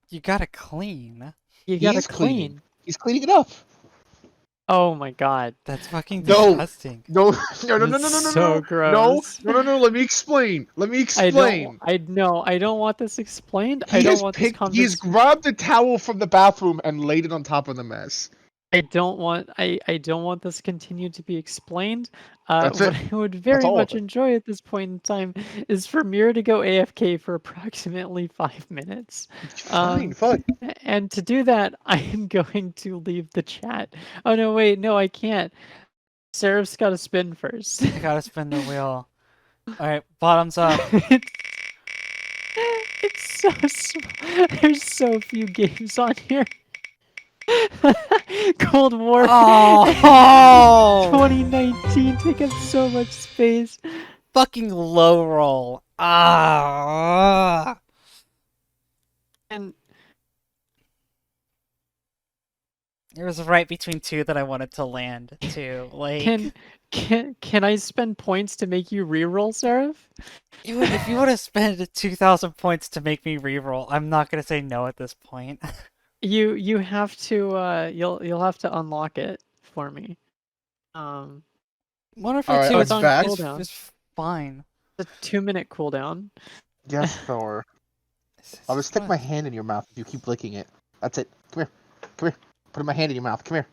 you gotta clean. You He gotta is cleaning. clean. He's cleaning it up. Oh my god. That's fucking No. disgusting. No, no. That's so gross. No. Let me explain. I don't want this explained. I don't want this He has grabbed a towel from the bathroom and laid it on top of the mess. I don't want this continued to be explained. That's what it. I would very all of much it. enjoy at this point in time is for Mira to go AFK for approximately 5 minutes. Fine, fine. And to do that, I am going to leave the chat. Oh no, wait, no, I can't. Seraph's got to spin first. I gotta spin the wheel. Alright, bottoms up. It's so small. There's so few games on here. Cold War Oh! 2019 take up so much space. Fucking low roll. Ah! And It was right between 2 that I wanted to land, too. Like, can I spend points to make you reroll, Seraph? if you would have spent 2,000 points to make me reroll, I'm not gonna say no at this point. You have to you'll have to unlock it for me. Modern Warfare Alright, 2 I'm is on back. it's fine. It's a 2-minute cooldown. Yes, Thor. I'm gonna stick my hand in your mouth if you keep licking it. That's it. Come here. Come here. Put my hand in your mouth. Come here.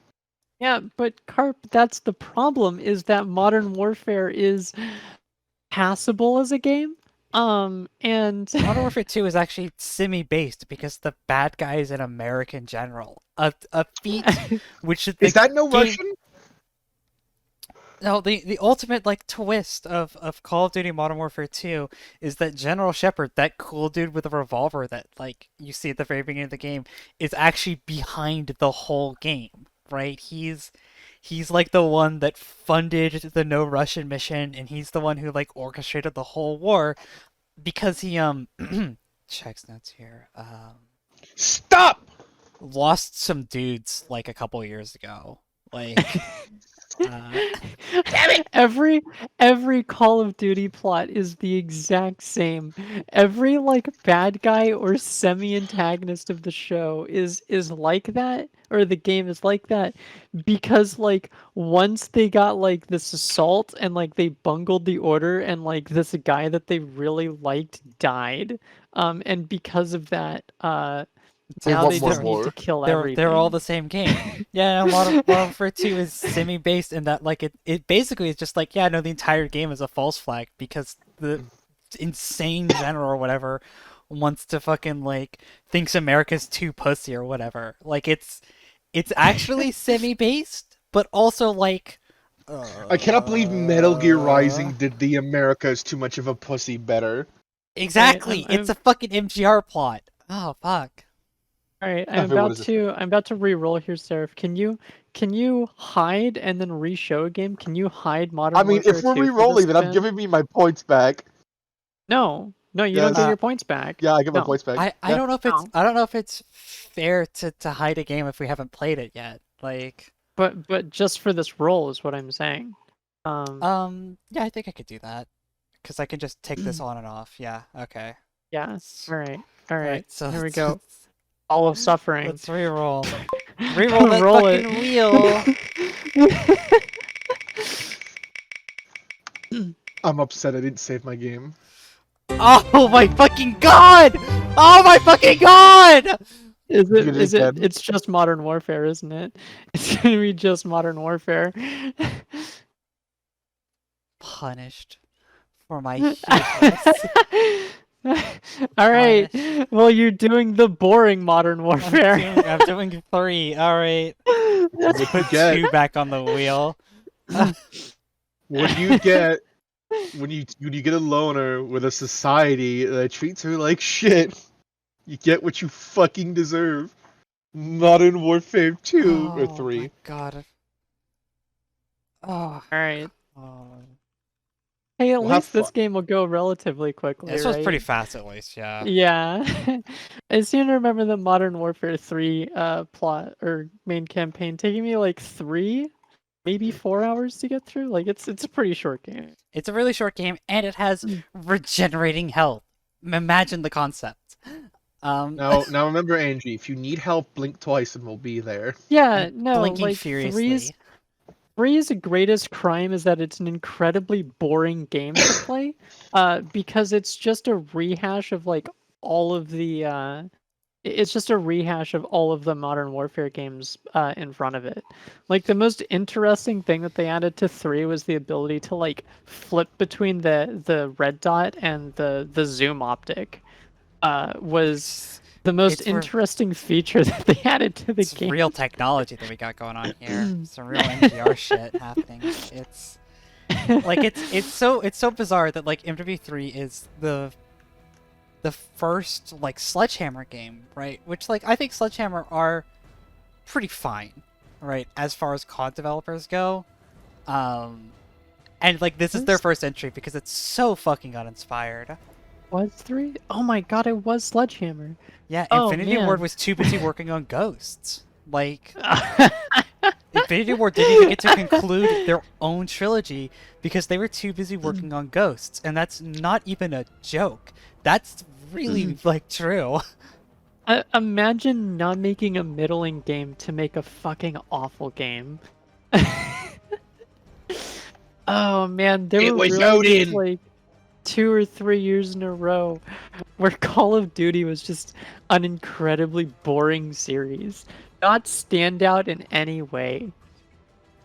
Yeah, but Carp, that's the problem, is that Modern Warfare is passable as a game. And Modern Warfare 2 is actually semi-based because the bad guy is an American general. A feat which Is that no game... Russian? No, the ultimate like twist of Call of Duty Modern Warfare 2 is that General Shepard, that cool dude with a revolver that like you see at the very beginning of the game, is actually behind the whole game, right? He's like the one that funded the No Russian mission, and he's the one who like orchestrated the whole war because he checks notes here. Stop! lost some dudes like a couple years ago. Like, uh, Every Call of Duty plot is the exact same. Every like bad guy or semi-antagonist of the show is like that, or the game is like that, because like once they got like this assault and like they bungled the order and like this guy that they really liked died, and because of that, They now want they more just need to lore. kill they're all everything. the same game. Yeah, and Modern Warfare 2 is semi-based in that like it basically is just like, yeah, no, the entire game is a false flag because the insane general or whatever wants to fucking like thinks America's too pussy or whatever. Like it's actually semi-based, but also like I cannot believe Metal Gear uh Rising did the America is too much of a pussy better. Alright, exactly. It's a fucking MGR plot. Oh fuck. Alright, I mean, what is this? I'm about to re-roll here, Seraph. Can you hide and then re-show a game? Can you hide I Modern mean, Warfare if we're 2 for this re-rolling, then I'm spin? giving me my points back. No, you don't get Yes. your points back. Yeah, I get my No, points back. I Yeah. don't know if it's no. I don't know if it's fair to hide a game if we haven't played it yet. Like, But just for this roll is what I'm saying. yeah, I think I could do that because I can just take this on and off. Yeah, okay. Yeah. All right. All All right. right, so Here we go. All of suffering. let's re-roll. Re-roll that Roll fucking it. wheel. I'm upset I didn't save my game. Oh my fucking god! Oh my fucking god! Is It it? is Is it? dead. It's just Modern Warfare, isn't it? It's gonna be just Modern Warfare. Punished for my hubris. All right. Well, you're doing the boring Modern Warfare. I'm doing 3. All right. Let's What you put get? 2 back on the wheel. What do you get when you get a loner with a society that treats her like shit? You get what you fucking deserve. Modern Warfare 2 or Oh 3. my god. Oh, All right. God. Hey, at We'll have least this fun. game will go relatively quickly, This was right? pretty fast at least, yeah. Yeah. I seem to remember the Modern Warfare 3 plot or main campaign taking me like 3, maybe 4 hours to get through. Like it's a pretty short game. It's a really short game and it has regenerating health. Imagine the concept. Now remember, Angie, if you need help, blink twice and we'll be there. Yeah, no, blinking like furiously. Three's greatest crime is that it's an incredibly boring game to play, because it's just a rehash of like all of the it's just a rehash of all of the Modern Warfare games in front of it. Like the most interesting thing that they added to 3 was the ability to like flip between the red dot and the zoom optic. Was the most It's for- interesting feature that they added to the It's game. real technology that we got going on here. Some real MGR shit happening. It's like it's so bizarre that like MW3 is the first like Sledgehammer game, right? Which like I think Sledgehammer are pretty fine, right, as far as COD developers go. And like this is their first entry because it's so fucking uninspired. Was 3? Oh my god, it was Sledgehammer. Yeah, Oh, Infinity Ward man. was too busy working on Ghosts. Like Infinity Ward didn't even get to conclude their own trilogy because they were too busy working on Ghosts, and that's not even a joke. That's really like true. Imagine not making a middling game to make a fucking awful game. Oh man, there It were was really just, Odin. like 2 or 3 years in a row where Call of Duty was just an incredibly boring series. Not stand out in any way.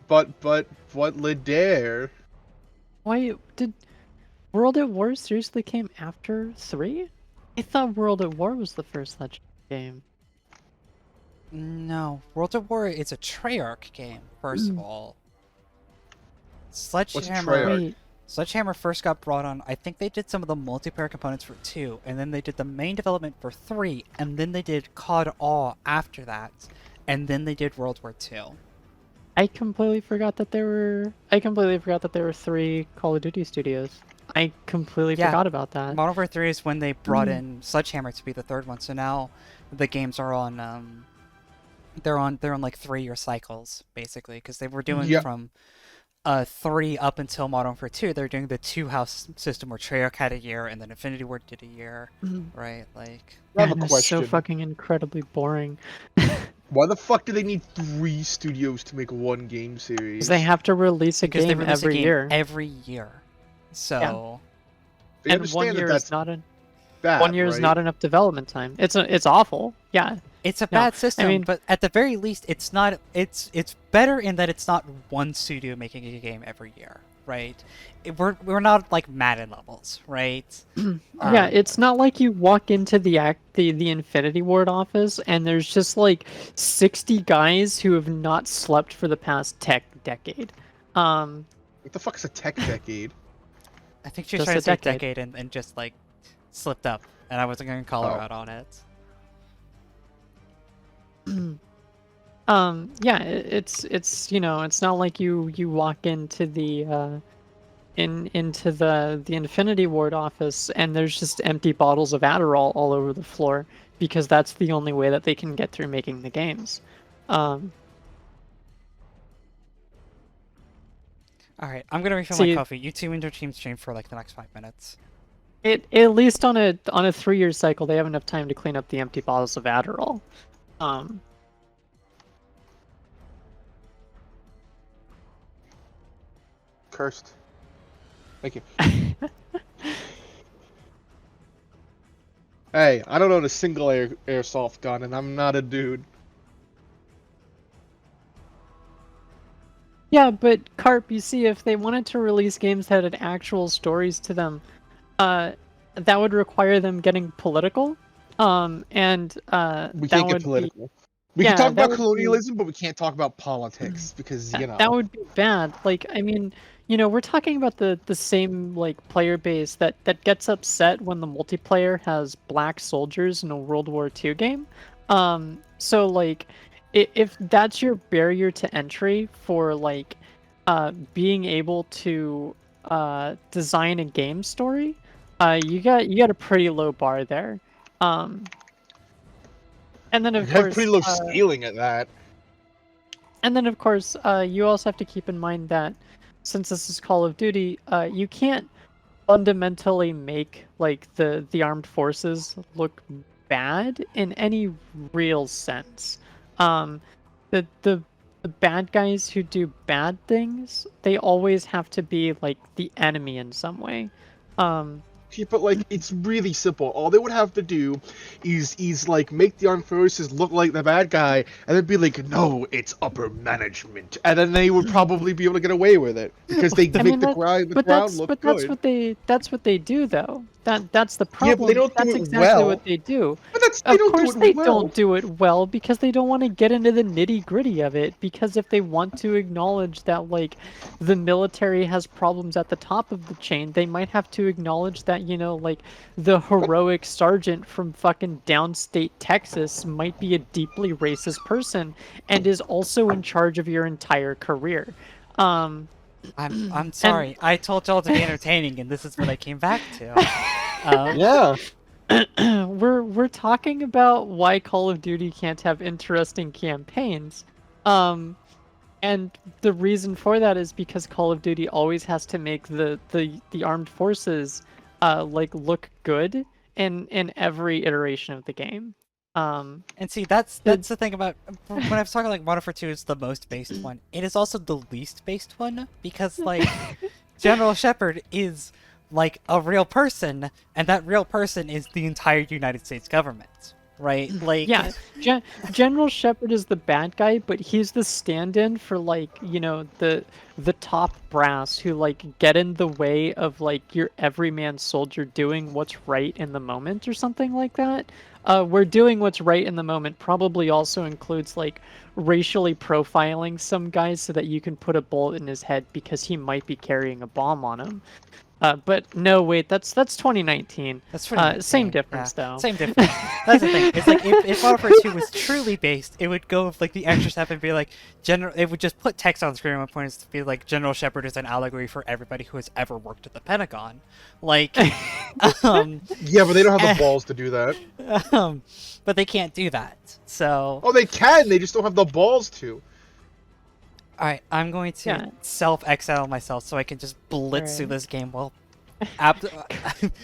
But what Ledare? Why did World at War seriously came after 3? I thought World at War was the first Legend game. No, World of War is a Treyarch game, first of all. Sledgehammer Treyarch? Wait, Sledgehammer first got brought on, I think they did some of the multiplayer components for 2, and then they did the main development for 3, and then they did COD All after that, and then they did World War 2. I completely forgot that there were 3 Call of Duty studios. I completely Yeah. forgot about that. Modern Warfare 3 is when they brought in Sledgehammer to be the third one, so now the games are on they're on like 3-year cycles basically because they were doing Yeah. from 3 up until Modern Warfare 2. They're doing the 2 house system where Treyarch had a year and then Infinity Ward did a year, right? Like, I have a And it's question. so fucking incredibly boring. Why the fuck do they need 3 studios to make one game series? Because they have to release a because they game release every a game year. every year. So They And understand 1 year that that's is not an bad, 1 year is right? not enough development time. It's awful. Yeah. it's a No, bad system, mean- but at the very least, it's not. It's better in that it's not one studio making a game every year, right? We're not like Madden levels, right? Yeah, it's not like you walk into the Infinity Ward office and there's just like 60 guys who have not slept for the past decade. What the fuck is a tech decade? I think she Just tried a to say decade. decade and just like slipped up, and I wasn't gonna call her Oh. out on it. Yeah, it's it's not like you walk into the into the Infinity Ward office and there's just empty bottles of Adderall all over the floor because that's the only way that they can get through making the games. All right, I'm gonna refill See- my coffee. You two enter team stream for like the next 5 minutes. At least on a 3-year cycle, they have enough time to clean up the empty bottles of Adderall. Cursed. Thank you. Hey, I don't own a single airsoft gun, and I'm not a dude. Yeah, but Carp, you see, if they wanted to release games that had actual stories to them, that would require them getting political. We That can't get would be political. We yeah, can talk that about would be- colonialism, but we can't talk about politics because you know. that would be bad. Like, I mean, we're talking about the same like player base that gets upset when the multiplayer has black soldiers in a World War II game. So like, if that's your barrier to entry for like, being able to design a game story, you got a pretty low bar there. And then We of have course, pretty low ceiling at that. and then, of course, you also have to keep in mind that since this is Call of Duty, you can't fundamentally make like the armed forces look bad in any real sense. The bad guys who do bad things, they always have to be like the enemy in some way. Yeah, but like it's really simple. All they would have to do is like make the armed forces look like the bad guy, and then be like, "No, it's upper management," and then they would probably be able to get away with it because they I make mean, the ground look that's good. that's what they do though. That's the problem. Yeah, but they don't do That's it exactly well. what they do. But they Of don't course do they it well. don't do it well because they don't want to get into the nitty-gritty of it, because if they want to acknowledge that like the military has problems at the top of the chain, they might have to acknowledge that, like the heroic sergeant from fucking downstate Texas might be a deeply racist person and is also in charge of your entire career. I'm sorry. I told y'all to be entertaining, and this is what I came back to. Yeah. We're talking about why Call of Duty can't have interesting campaigns. And the reason for that is because Call of Duty always has to make the armed forces like look good in every iteration of the game. And see, that's the thing about when I was talking like Modern Warfare 2 is the most based one. It is also the least based one because like General Shepard is like a real person, and that real person is the entire United States government, right? Like Yeah, General Shepard is the bad guy, but he's the stand-in for like, the top brass who like get in the way of like your everyman soldier doing what's right in the moment or something like that. Where doing what's right in the moment probably also includes like racially profiling some guys so that you can put a bullet in his head because he might be carrying a bomb on him. But no, wait, that's 2019. That's pretty Same insane. difference Yeah, though. same difference. That's the thing. It's like if Modern Warfare 2 was truly based, it would go with like the extra step and be like general. It would just put text on screen at one point to be like General Shepard is an allegory for everybody who has ever worked at the Pentagon. Like, Yeah, but they don't have the balls to do that. but they can't do that. So, Oh, they can. They just don't have the balls to. all right, I'm going to Yeah. self-exile myself so I can just blitz through Alright. this game while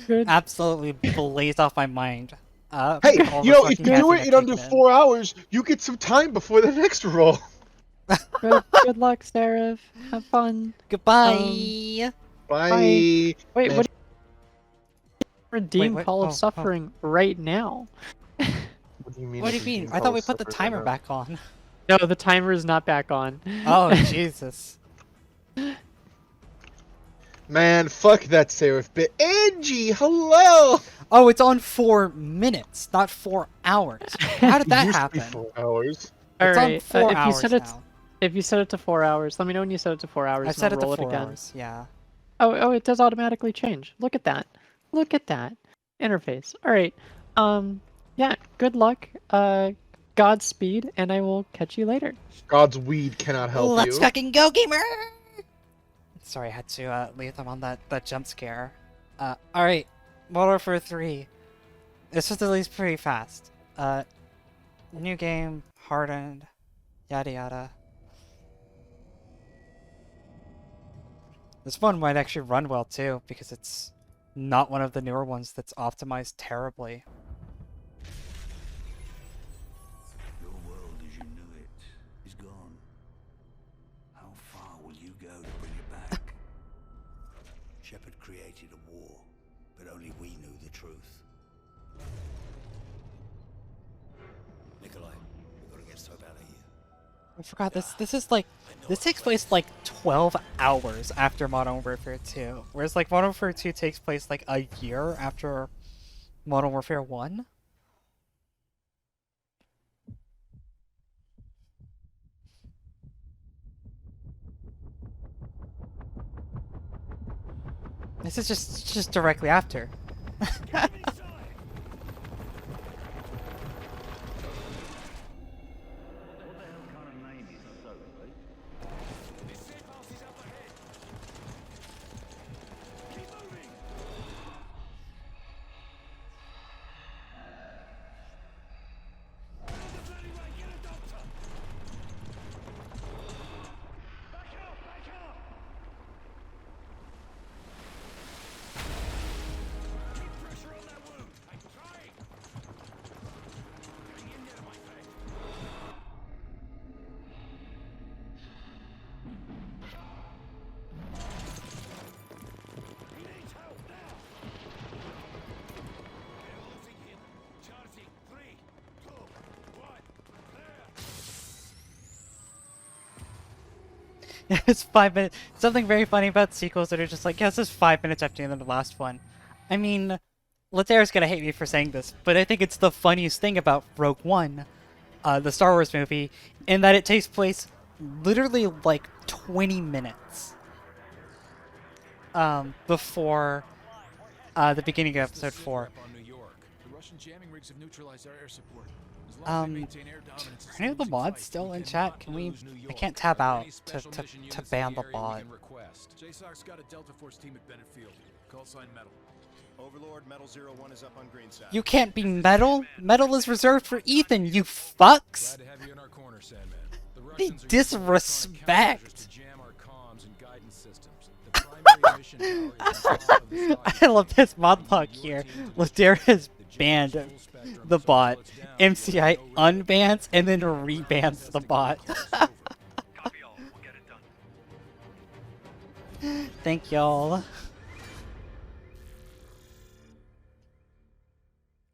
Good. absolutely blaze off my mind. Hey, all you the know, if fucking you do caffeine it I've in under taken 4 hours, you get some time before the next roll. Good luck, Seraph. Have fun. Goodbye. Bye. Wait, Man. what? Redeem what? Call of Oh, Suffering right now. What do you mean? What do if you we mean? do I call thought we it put the separate timer right now? back on. No, the timer is not back on. Oh, Jesus. Man, fuck that Seraph bit. Angie, hello! Oh, it's on 4 minutes, not 4 hours. How did It that used to be happen? 4 hours. It's Alright, on 4 if you hours set it, now. if you set it to 4 hours, let me know when you set it to 4 hours. I and set I'll it to roll 4 again. hours, yeah. Oh, it does automatically change. Look at that. Look at that interface. All right. Yeah. Good luck. Godspeed, and I will catch you later. God's weed cannot help Let's you. fucking go, gamer! Sorry, I had to leave them on that jump scare. Alright. Modern Warfare 3. This was at least pretty fast. New game, hardened, yada yada. This one might actually run well too, because it's not one of the newer ones that's optimized terribly. Your world as you knew it is gone. How far will you go to bring it back? Shepard created a war, but only we knew the truth. Nikolai, we've got to get Soap out of here. I forgot this is like this takes place like 12 hours after Modern Warfare 2, whereas like Modern Warfare 2 takes place like a year after Modern Warfare 1. This is just directly after. It's 5 minutes. Something very funny about sequels that are just like, yeah, this is 5 minutes after the end of the last one. I mean, Latera's gonna hate me for saying this, but I think it's the funniest thing about Rogue One, the Star Wars movie, in that it takes place literally like 20 minutes before the beginning of episode 4. Are any of the mods still in chat? Can we? I can't tab out to ban the bot. JSOC's got a Delta Force team at Bennett Field. Call sign Metal. Overlord, Metal 01 is up on green side. You can't be Metal. Metal is reserved for Ethan. You fucks. Glad to have you in our corner, Sandman. The The Russians are disrespect. to jam our comms and guidance systems. The primary mission tower is on top of the I love this mod block here. Ladera has banned the bot. MCI unbans and then rebans the bot. Thank y'all.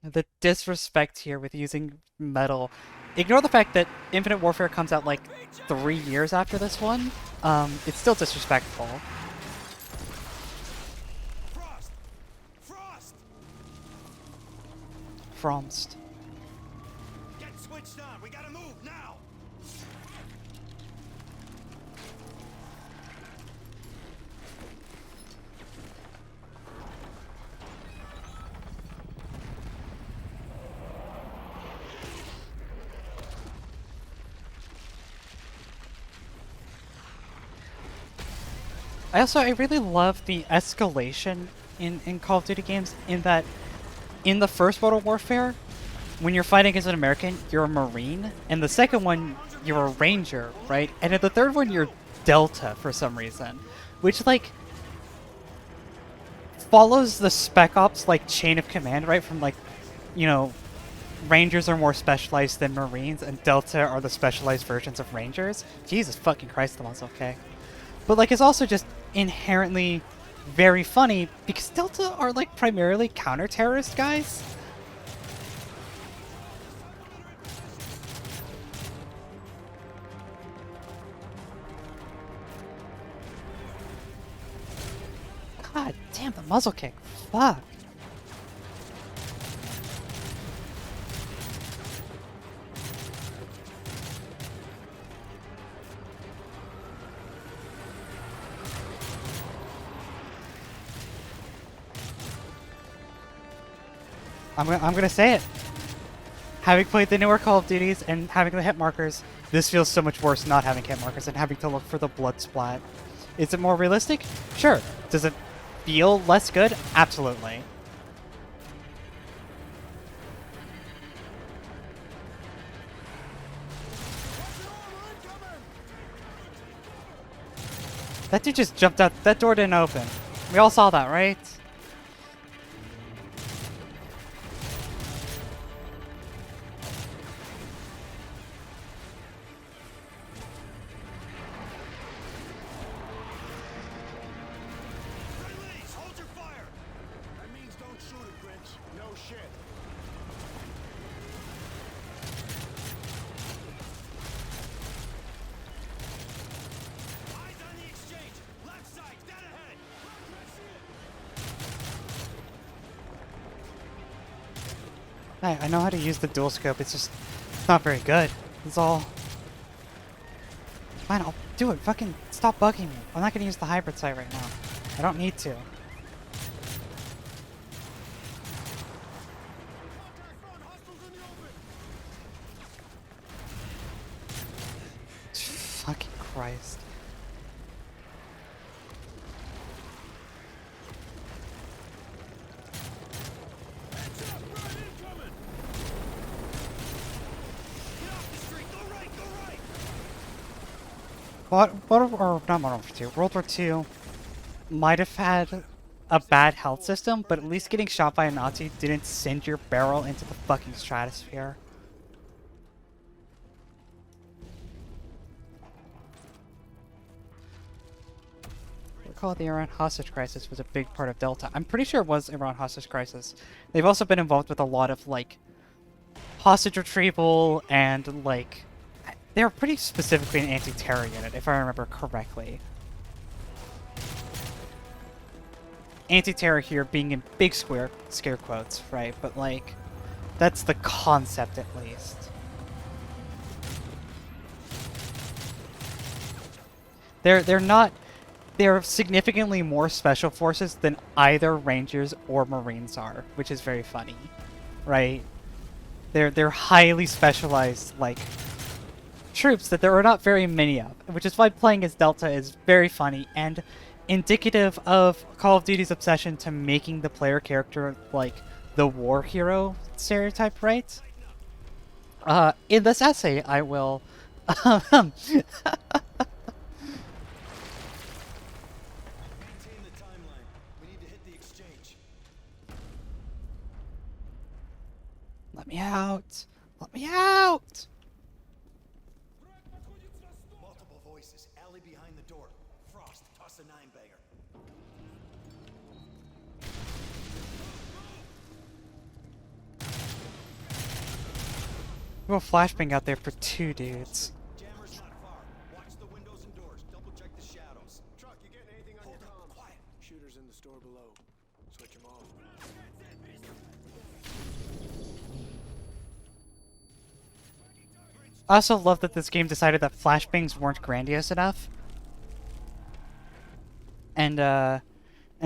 The disrespect here with using metal. Ignore the fact that Infinite Warfare comes out like 3 years after this one. It's still disrespectful. Frost! Frost! Fromst. Get switched on. We gotta move now. I really love the escalation in Call of Duty games in that in the first Modern Warfare, when you're fighting against an American, you're a Marine, and the second one, you're a Ranger, right? And in the third one, you're Delta for some reason, which like follows the Spec Ops like chain of command, right? From like, you know, Rangers are more specialized than Marines, and Delta are the specialized versions of Rangers. Jesus fucking Christ, the muscle, okay. But like, it's also just inherently very funny because Delta are like primarily counter-terrorist guys. God damn, the muzzle kick. Fuck. I'm gonna say it. Having played the newer Call of Duties and having the hit markers, this feels so much worse not having hit markers and having to look for the blood splat. Is it more realistic? Sure. Does it feel less good? Absolutely. That dude just jumped out. That door didn't open. We all saw that, right? Friendlies, hold your fire! That means don't shoot him, Grinch. No shit. Eyes on the exchange! Left side, dead ahead! I know how to use the dual scope. It's just not very good. It's all. Fine, I'll do it. Fucking stop bugging me. I'm not gonna use the hybrid sight right now. I don't need to. Fucking Christ. Or not Modern Warfare 2, World War II might have had a bad health system, but at least getting shot by a Nazi didn't send your barrel into the fucking stratosphere. I recall the Iran hostage crisis was a big part of Delta. I'm pretty sure it was Iran hostage crisis. They've also been involved with a lot of like hostage retrieval and like they're pretty specifically an anti-terror unit, if I remember correctly. Anti-terror here being in big scare quotes, right? But like, that's the concept at least. They're significantly more special forces than either Rangers or Marines are, which is very funny, right? They're highly specialized, like, troops that there are not very many of, which is why playing as Delta is very funny and indicative of Call of Duty's obsession to making the player character like the war hero stereotype, right? In this essay, I will Maintain the timeline. We need to hit the exchange. let me out. Let me out. Multiple voices. Alley behind the door. Frost, toss a 9-bagger. We have a flashbang out there for 2 dudes. Jammer's not far. Watch the windows and doors. Double check the shadows. Truck, you getting anything on your comm? Quiet. Shooters in the store below. Switch them off. I also love that this game decided that flashbangs weren't grandiose enough. And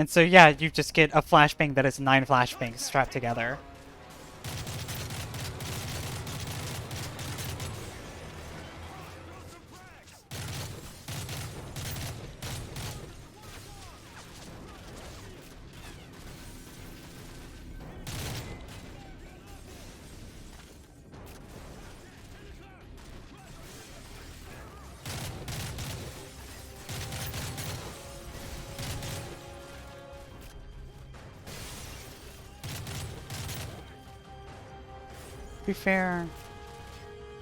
so yeah, you just get a flashbang that is 9 flashbangs strapped together. be fair,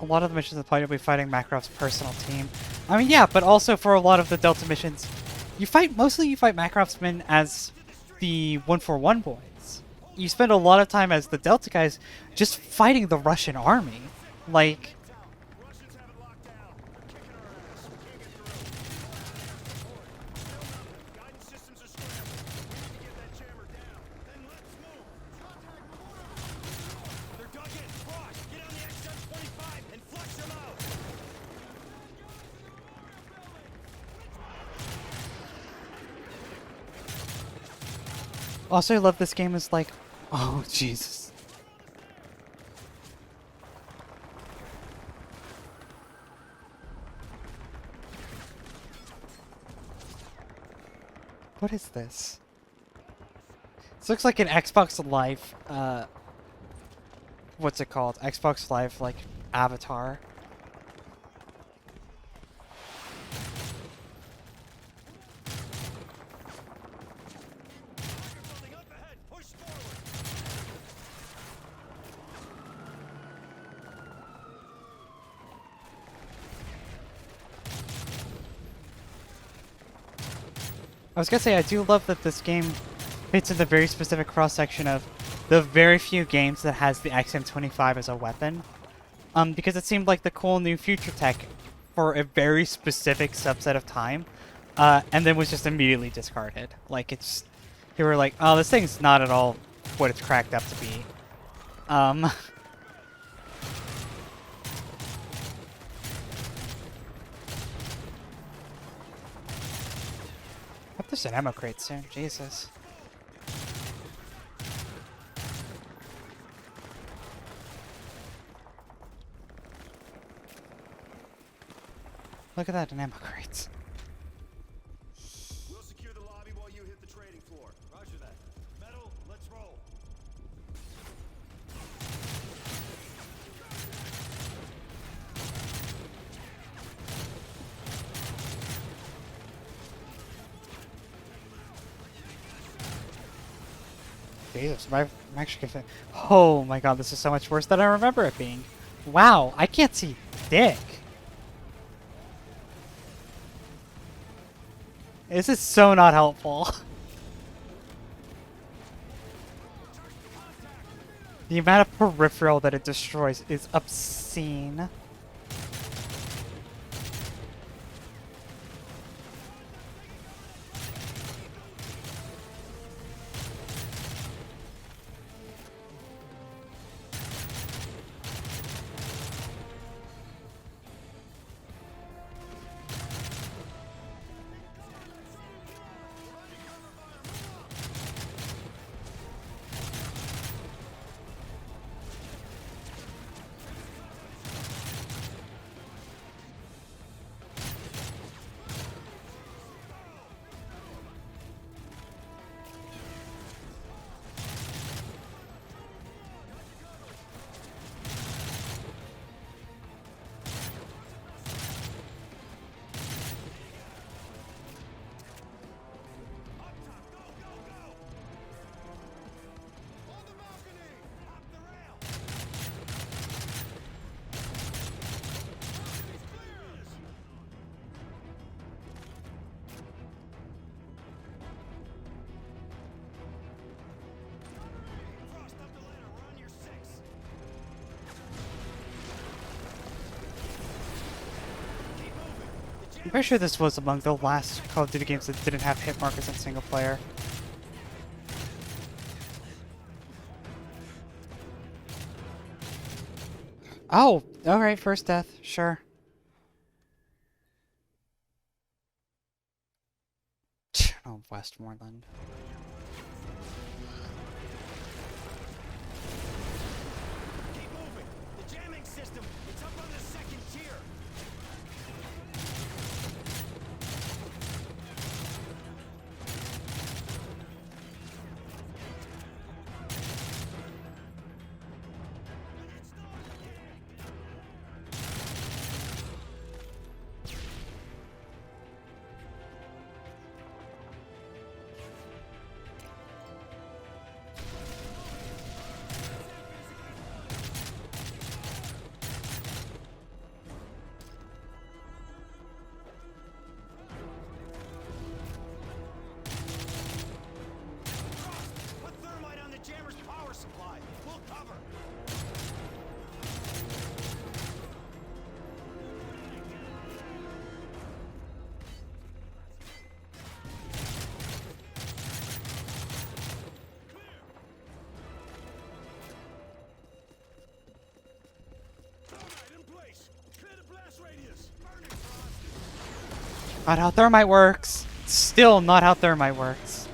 a lot of the missions in the fight you'll be fighting Makarov's personal team. I mean, yeah, but also for a lot of the Delta missions, you fight Makarov's men as the 141 boys. You spend a lot of time as the Delta guys just fighting the Russian army. Like, Russians have it locked down. They're kicking our ass. We can't get through. Still nothing. Guidance systems are scrambled. We need to get that jammer down. Then let's move. They're dug in. Frost, get on the XM-25 and flush them out. also I love this game is like, oh Jesus. What is this? This looks like an Xbox Live, what's it called? Xbox Live, like, avatar. Building up ahead. Push forward. I was gonna say, I do love that this game fits in the very specific cross-section of the very few games that has the XM25 as a weapon. Because it seemed like the cool new future tech for a very specific subset of time, and then was just immediately discarded. Like, it's... They were like, oh, this thing's not at all what it's cracked up to be. Hope there's an ammo crate soon. Jesus. Look at that, an ammo crate. We'll secure the lobby while you hit the trading floor. Roger that. Metal, let's roll. Jesus, I'm actually confused. Oh my god, this is so much worse than I remember it being. Wow, I can't see dick. This is so not helpful. The amount of peripheral that it destroys is obscene. I'm pretty sure this was among the last Call of Duty games that didn't have hit markers in single player. Oh, alright, first death, sure. Oh, Westmoreland. Keep moving. The jamming system, it's up on the second tier. Not how thermite works. Still not how thermite works.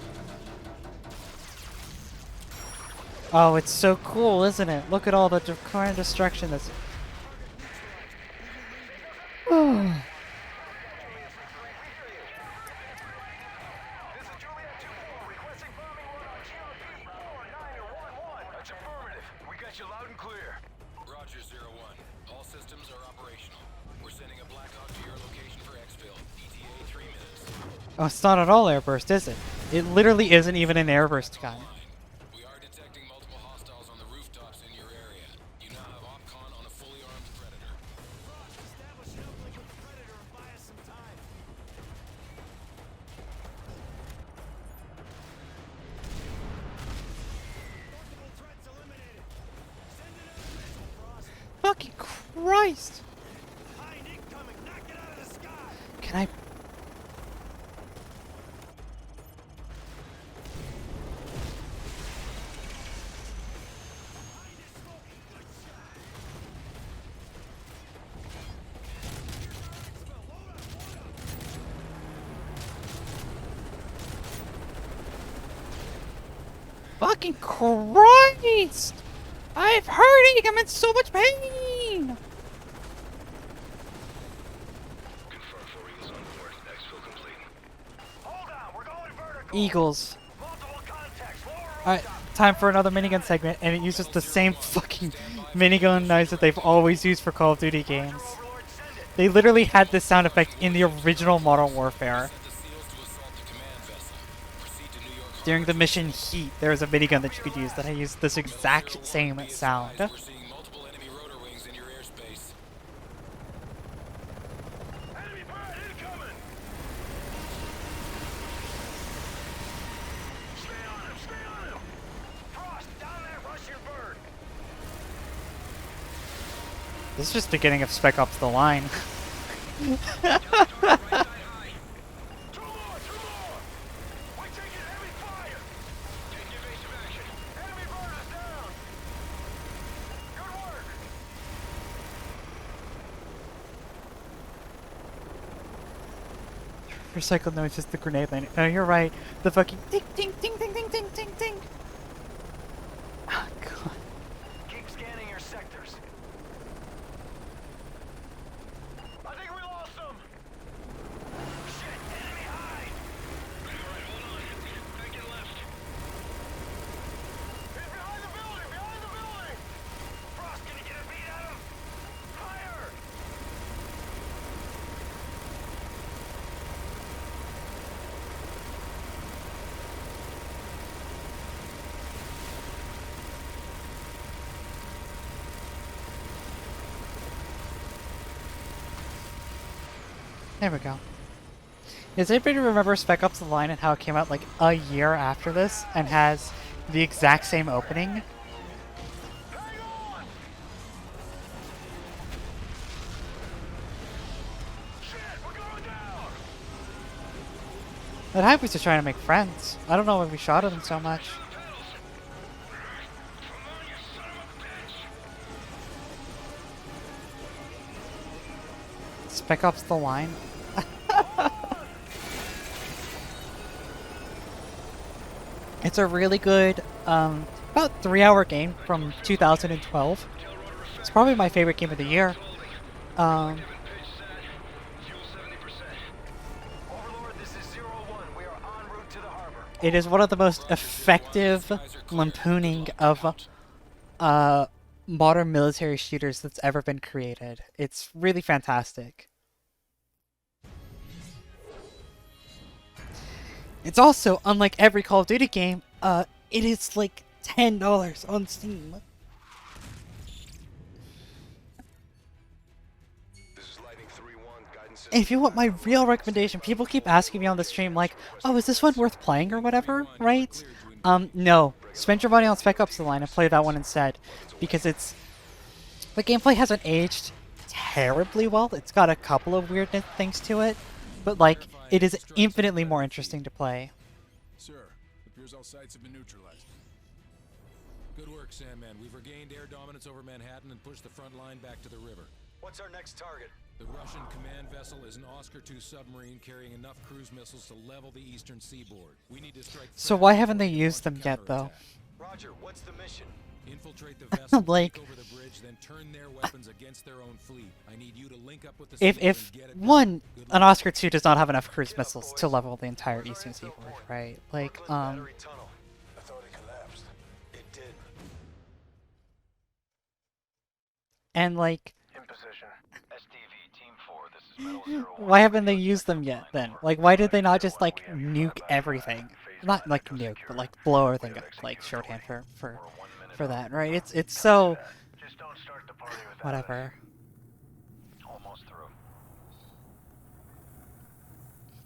Oh, it's so cool, isn't it? Look at all the current destruction that's... Roger, 01. All systems are operational. We're sending a Black Hawk to your location for exfil. ETA 3 minutes. Oh, it's not at all airburst, is it? It literally isn't even an airburst gun. We are detecting multiple hostiles on the rooftops in your area. You now have OpCon on a fully armed Predator. Frost, establish an uplink with the Predator and buy us some time. Multiple threats eliminated. Send another missile, Frost. Fucking Christ! Behind incoming. Knock it out of the sky. Can I... Behind is smoking. Good shot. Here's our exfil. Load up. Fucking Christ! I'm hurting! I'm in so much pain! Confirm 4 Eagles on board. Exfil complete. Hold on. We're going vertical. Eagles. Multiple contacts. Lower Alright, time for another minigun segment, and it uses the same fucking minigun knives that they've always used for Call of Duty games. Overlord, send it. They literally had this sound effect in the original Modern Warfare. Set the seals to assault the command vessel. Proceed to New York Harbor. During the mission Heat, there was a minigun that you could use that I used this exact same sound. We're seeing multiple enemy rotor wings in your airspace. Enemy bird incoming. Stay on him. Stay on him. Frost, down there. Rush your bird. This is just the beginning of Spec Ops The Line. Two more. Two more. We're taking heavy fire. Take evasive action. Enemy bird is down. Good work. Recycled noise is the grenade lane. Oh, you're right. The fucking ding ding ding ding ding ding ding ding. Oh, God. Keep scanning your sectors. I think we lost them. Shit, enemy hide. Alright, hold on. Back and left. He's behind the building. Behind the building. Frost, can you get a beat at him? Fire. There we go. Does anybody remember Spec Ops The Line and how it came out like a year after this and has the exact same opening? Hang on. Shit, we're going down. That hype was just trying to make friends. I don't know why we shot at him so much. Spec Ops The Line. It's a really good, about 3-hour game from 2012. It's probably my favorite game of the year. Overlord, this is 01. We are en route to the harbor. It is one of the most effective lampooning of modern military shooters that's ever been created. It's really fantastic. It's also, unlike every Call of Duty game, it is like $10 on Steam. This is Lightning 3-1. Guidance And if you want my real recommendation, people keep asking me on the stream like, oh, is this one worth playing or whatever, right? No. Spend your money on Spec Ops The Line and play that one instead. Because it's... the gameplay hasn't aged terribly well. It's got a couple of weird things to it. But, like, it is infinitely more interesting to play. Sir, appears all sites have been neutralized. Good work, Sandman. We've regained air dominance over Manhattan and pushed the front line back to the river. What's our next target? The Russian command vessel is an Oscar II submarine carrying enough cruise missiles to level the eastern seaboard. We need to strike. So first why haven't before they can used launch a them yet, though? counterattack. Roger, what's the mission? Infiltrate the vessel, Like- take over the bridge, then turn their weapons against their own fleet. I need you to link up with the If SEALs and get it done. one, Good an luck. Oscar II does not have enough cruise missiles to level the entire eastern seaboard, right? Like, Battery tunnel. I thought it collapsed. It did. and like, In position. SDV Team 4, this is Metal 01. why haven't they used them yet then? Like, why did they not just like nuke everything? Not like nuke, but like blow everything up, like shorthand for that, right? It's so Just don't start the party without whatever. Almost through.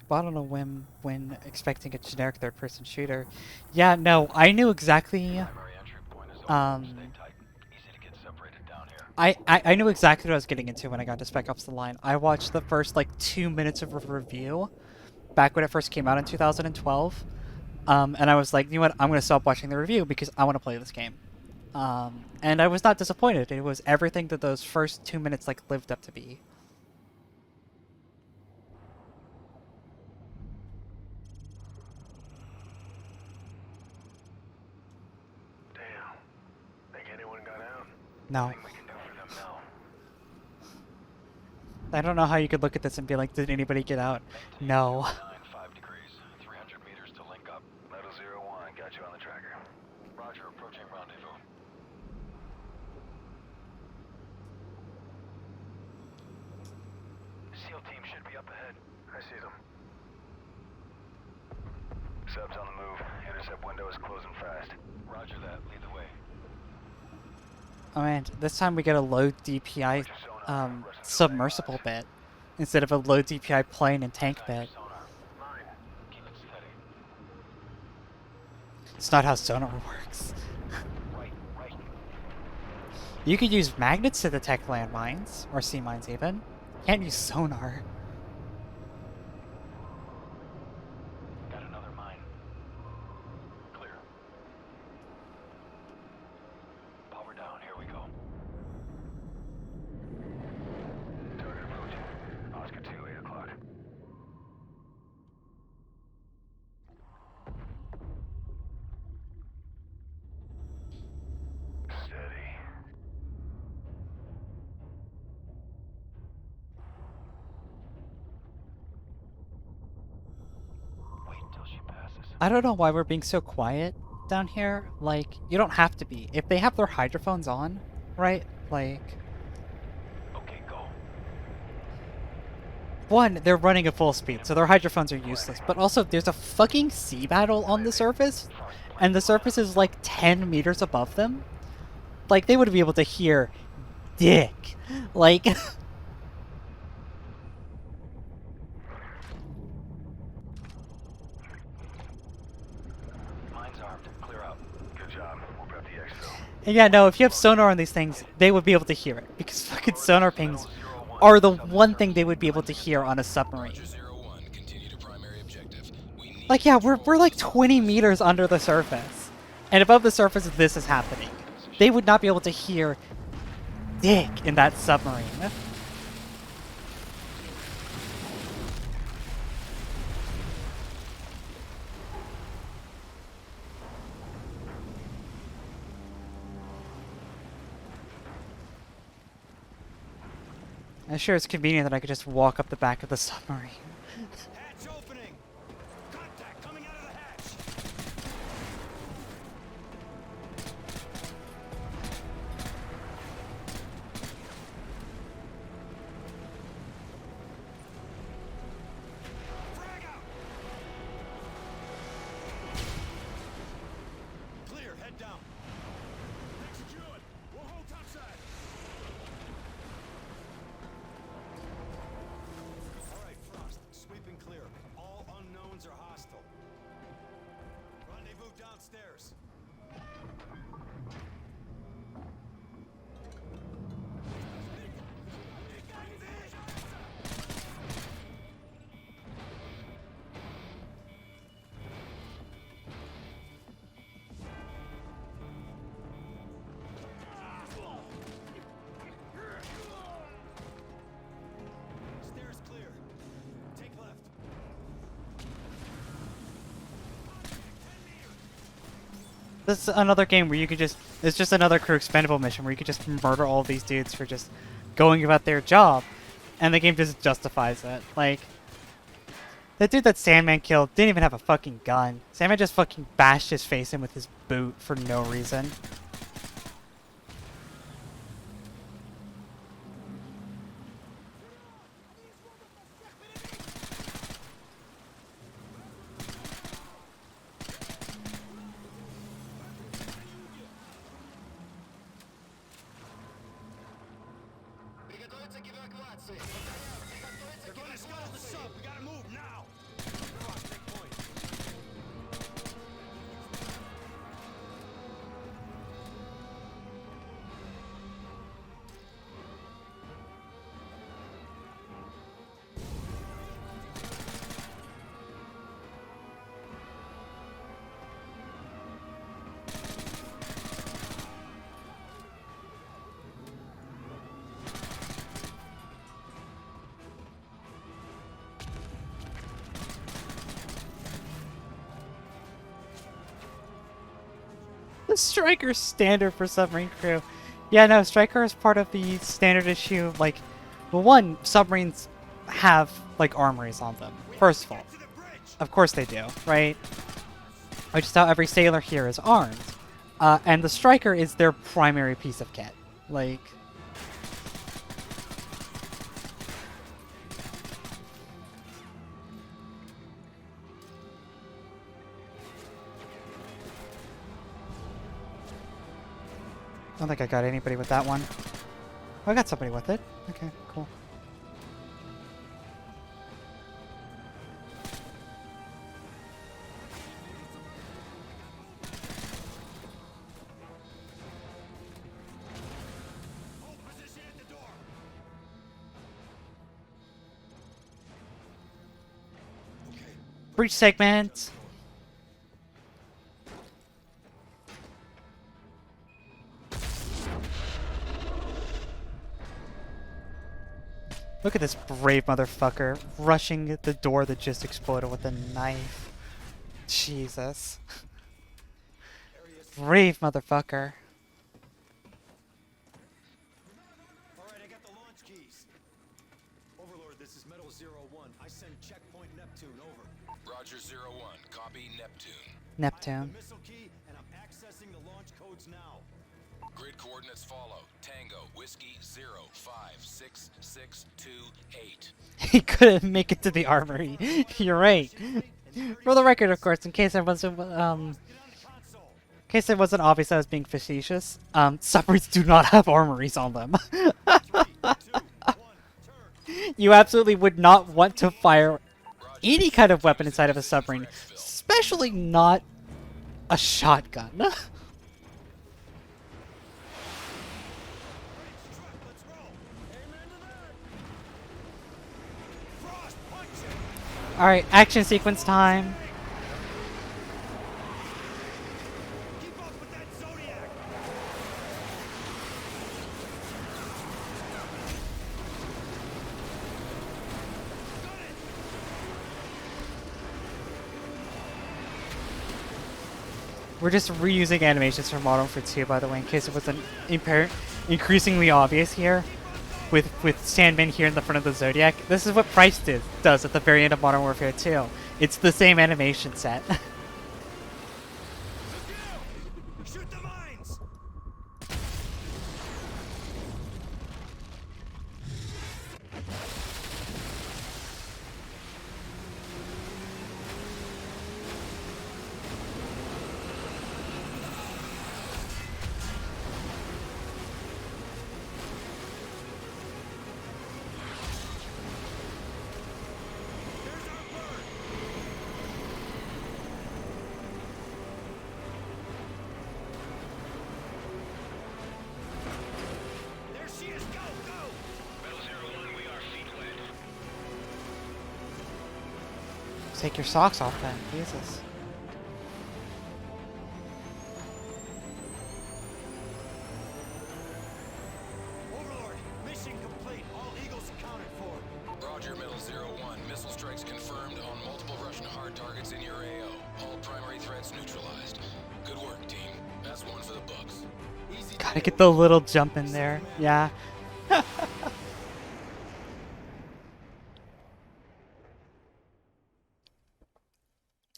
Well, I don't know when expecting a generic third-person shooter. Yeah, no, I knew exactly. Primary entry point is open. Um, Stay tight. Easy to get separated down here. I knew exactly what I was getting into when I got to Spec Ops: The Line. I watched the first like 2 minutes of a review back when it first came out in 2012. And I was like, you know what? I'm gonna stop watching the review because I want to play this game. And I was not disappointed. It was everything that those first 2 minutes like lived up to be. Damn. Think anyone got out? No, We can do for them now. I don't know how you could look at this and be like, did anybody get out? No. 5 degrees. 300 meters to link up. Metal 01, got you on the tracker. Roger, approaching rendezvous. SEAL team should be up ahead. I see them. Subs on the move. Intercept window is closing fast. Roger that. Lead the way. Oh man, this time we get a low DPI submersible bit instead of a low DPI plane and tank bit. Sonar. Mine. Keep it steady. It's not how sonar works. Right, right. You could use magnets to detect landmines, or sea mines even. Can't use sonar. Got another mine. Clear. Power down. Here we go. Target approaching. Oscar 2, 8 o'clock. Steady. Wait until she passes. I don't know why we're being so quiet down here. Like, you don't have to be. If they have their hydrophones on, right? Like, Okay, go. one, they're running at full speed, so their hydrophones are useless. But also, there's a fucking sea battle on the surface, and the surface is like 10 meters above them. Like, they would be able to hear dick. Like, Mine's armed. Clear out. Good job. We'll prep the exfil. and yeah, no, if you have sonar on these things, they would be able to hear it. Because fucking sonar pings are the one thing they would be able to hear on a submarine. Roger 01, continue to primary objective. We need Like, yeah, we're control like of this 20 meters under the surface. And above the surface, this is happening. They would not be able to hear dick in that submarine. I'm sure it's convenient that I could just walk up the back of the submarine. Hatch opening! Contact coming out of the hatch! Frag out! Clear, head down. Execute! We'll hold topside. All right, Frost. Sweep and clear. All unknowns are hostile. Rendezvous downstairs. This is another game where you could just, it's just another crew expendable mission where you could just murder all these dudes for just going about their job, and the game just justifies it. Like, the dude that Sandman killed didn't even have a fucking gun. Sandman just fucking bashed his face in with his boot for no reason. They're gonna scuttle the sub. We gotta move now. Take point. The Striker's standard for submarine crew. Yeah, no, Striker is part of the standard issue. Like, well, one, submarines have, like, armories on them, first of all. Of course they do, right? Which is how every sailor here is armed. And the Striker is their primary piece of kit. Like... I don't think I got anybody with that one. Oh, I got somebody with it. Okay, cool. Hold position at the door. Okay. Breach segment! Look at this brave motherfucker rushing the door that just exploded with a knife. Jesus. Brave motherfucker. All right, I got the launch keys. Overlord, this is Metal 01. I send checkpoint Neptune over. Roger 01. Copy Neptune. I have Neptune. the missile key, and I'm accessing the launch codes now. Grid coordinates follow. Tango, Whiskey, 056628. He couldn't make it to the armory. You're right. For the record, of course, in case I wasn't, Get on the console. in case it wasn't obvious I was being facetious, submarines do not have armories on them. 3, 2, 1, turn. You absolutely would not want to fire any kind of weapon inside of a submarine, especially not a shotgun. Struck, let's roll. Amen to that. Frost, punch it. Alright, action sequence time. Keep up with that Zodiac. Got it. We're just reusing animations from Modern Warfare 2, by the way, in case it wasn't increasingly obvious here. With Sandman here in the front of the Zodiac. This is what Price does at the very end of Modern Warfare 2. It's the same animation set. Shoot the mines. There's our bird. There she is. Go, go. Metal 01, we are feet wet. Take your socks off then, Jesus. Overlord, mission complete. All Eagles accounted for. Roger, Metal 01. Missile strikes confirmed on multiple Russian hard targets in your AO. All primary threats neutralized. Good work, team. That's one for the books. Easy Gotta get the little jump in there. Yeah.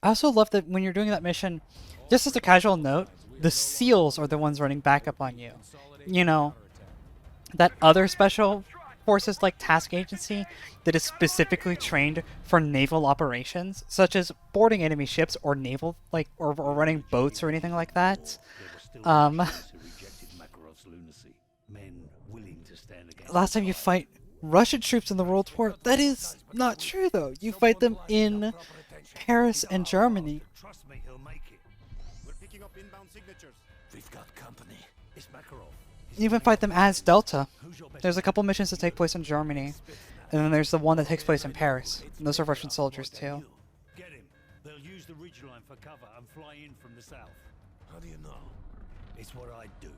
I also love that when you're doing that mission, just as a casual note, the SEALs are the ones running backup on you. You know, that other special forces like task agency that is specifically trained for naval operations, such as boarding enemy ships or naval, like, or running boats or anything like that. Last time you fight Russian troops in the World War, that is not true though. You fight them in Paris and Germany. Trust me, he'll make it. We're picking up inbound signatures. We've got company. It's Makarov. You even fight them as Delta. There's a couple missions that take place in Germany, and then there's the one that takes place in Paris. And those are Russian soldiers too. Get him. They'll use the ridgeline for cover and fly in from the south. How do you know? It's what I do.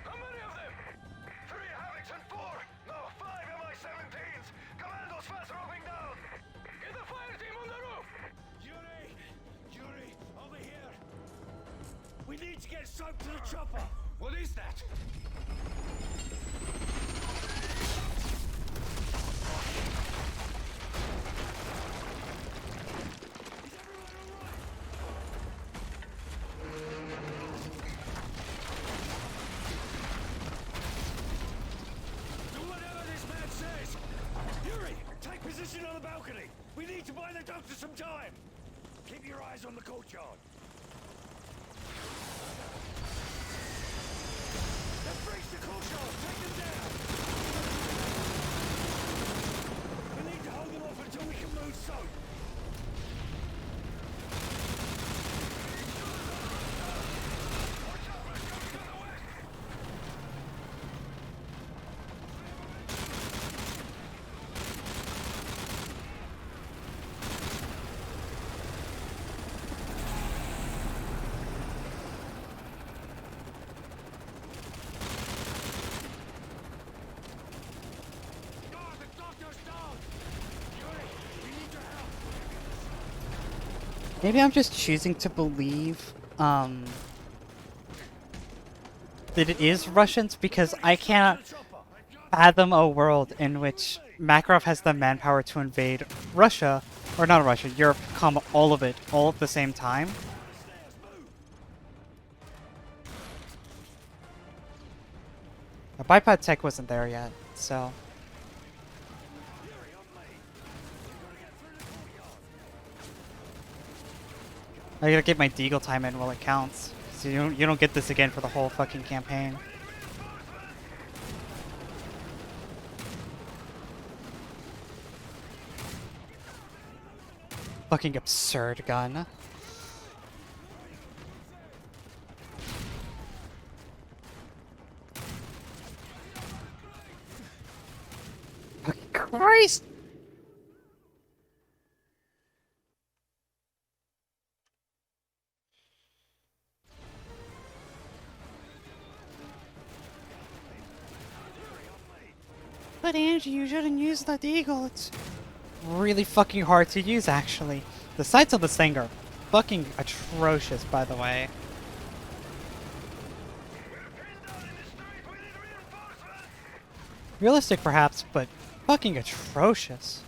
How many of them? 3 Havocs and 4. No, 5 Mi-17s. Commandos fast roping down. Get the fire team on the roof. Yuri, over here. We need to get soap to the chopper. What is that? Do whatever this man says. Yuri, take position on the balcony. We need to buy the doctor some time. Keep your eyes on the courtyard. They've breached the courtyard. Take them down. We need to hold them off until we can move soap. The doctor's down. Yuri, we need your help. Maybe I'm just choosing to believe that it is Russians because I cannot fathom a world in which Makarov has the manpower to invade Russia, or not Russia, Europe, comma, all of it, all at the same time. The bipod tech wasn't there yet, so... I gotta get my Deagle time in while it counts. So you don't get this again for the whole fucking campaign. Fucking absurd gun. Fucking Christ! But Angie, you shouldn't use the Deagle. It's really fucking hard to use, actually. The sights on this thing are fucking atrocious, by the way. Realistic, perhaps, but fucking atrocious.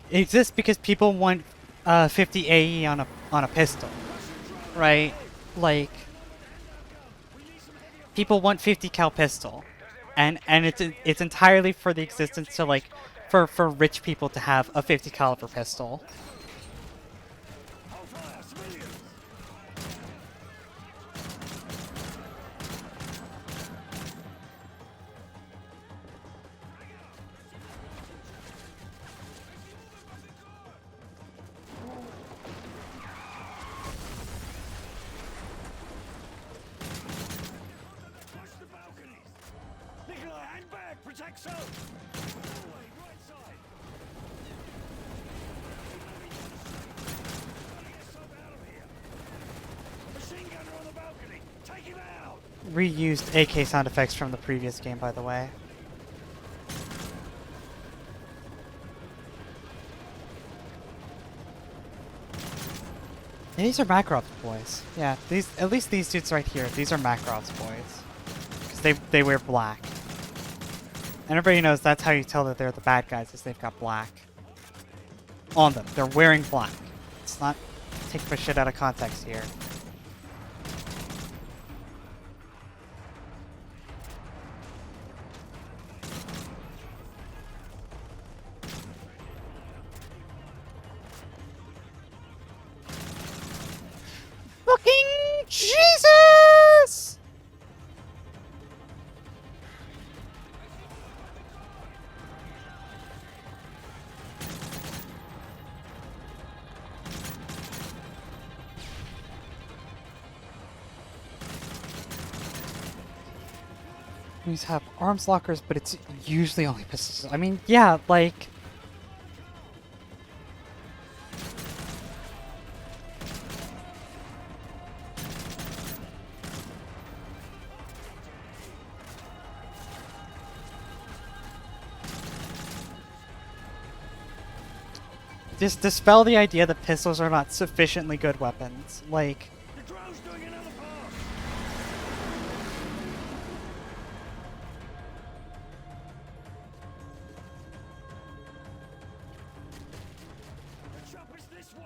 It exists because people want 50 AE on a pistol, right? Like, people want 50 cal pistol, and it's entirely for the existence to, like, for rich people to have a 50 caliber pistol. reused AK sound effects from the previous game, by the way. Yeah, these are Makarov's boys. Yeah, at least these dudes right here. These are Makarov's boys. Because they wear black. And everybody knows that's how you tell that they're the bad guys, is they've got black on them. They're wearing black. It's not take my shit out of context here. Fucking Jesus! These have arms lockers, but it's usually only pistols. I mean, yeah, like... Just dispel the idea that pistols are not sufficiently good weapons. Like... The drone's doing another pass. The chopper's this way.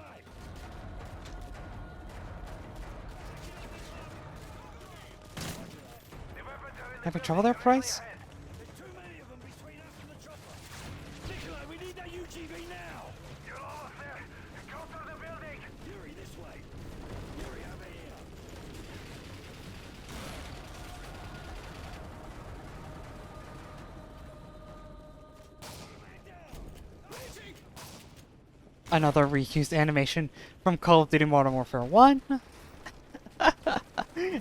Having trouble there, Price? There's too many of them between us and the chopper. Nikolai, we need that UGV now. You're almost there. Go through the building. Yuri, this way. Yuri, over here. Man down. Reaching. Another reused animation from Call of Duty Modern Warfare 1.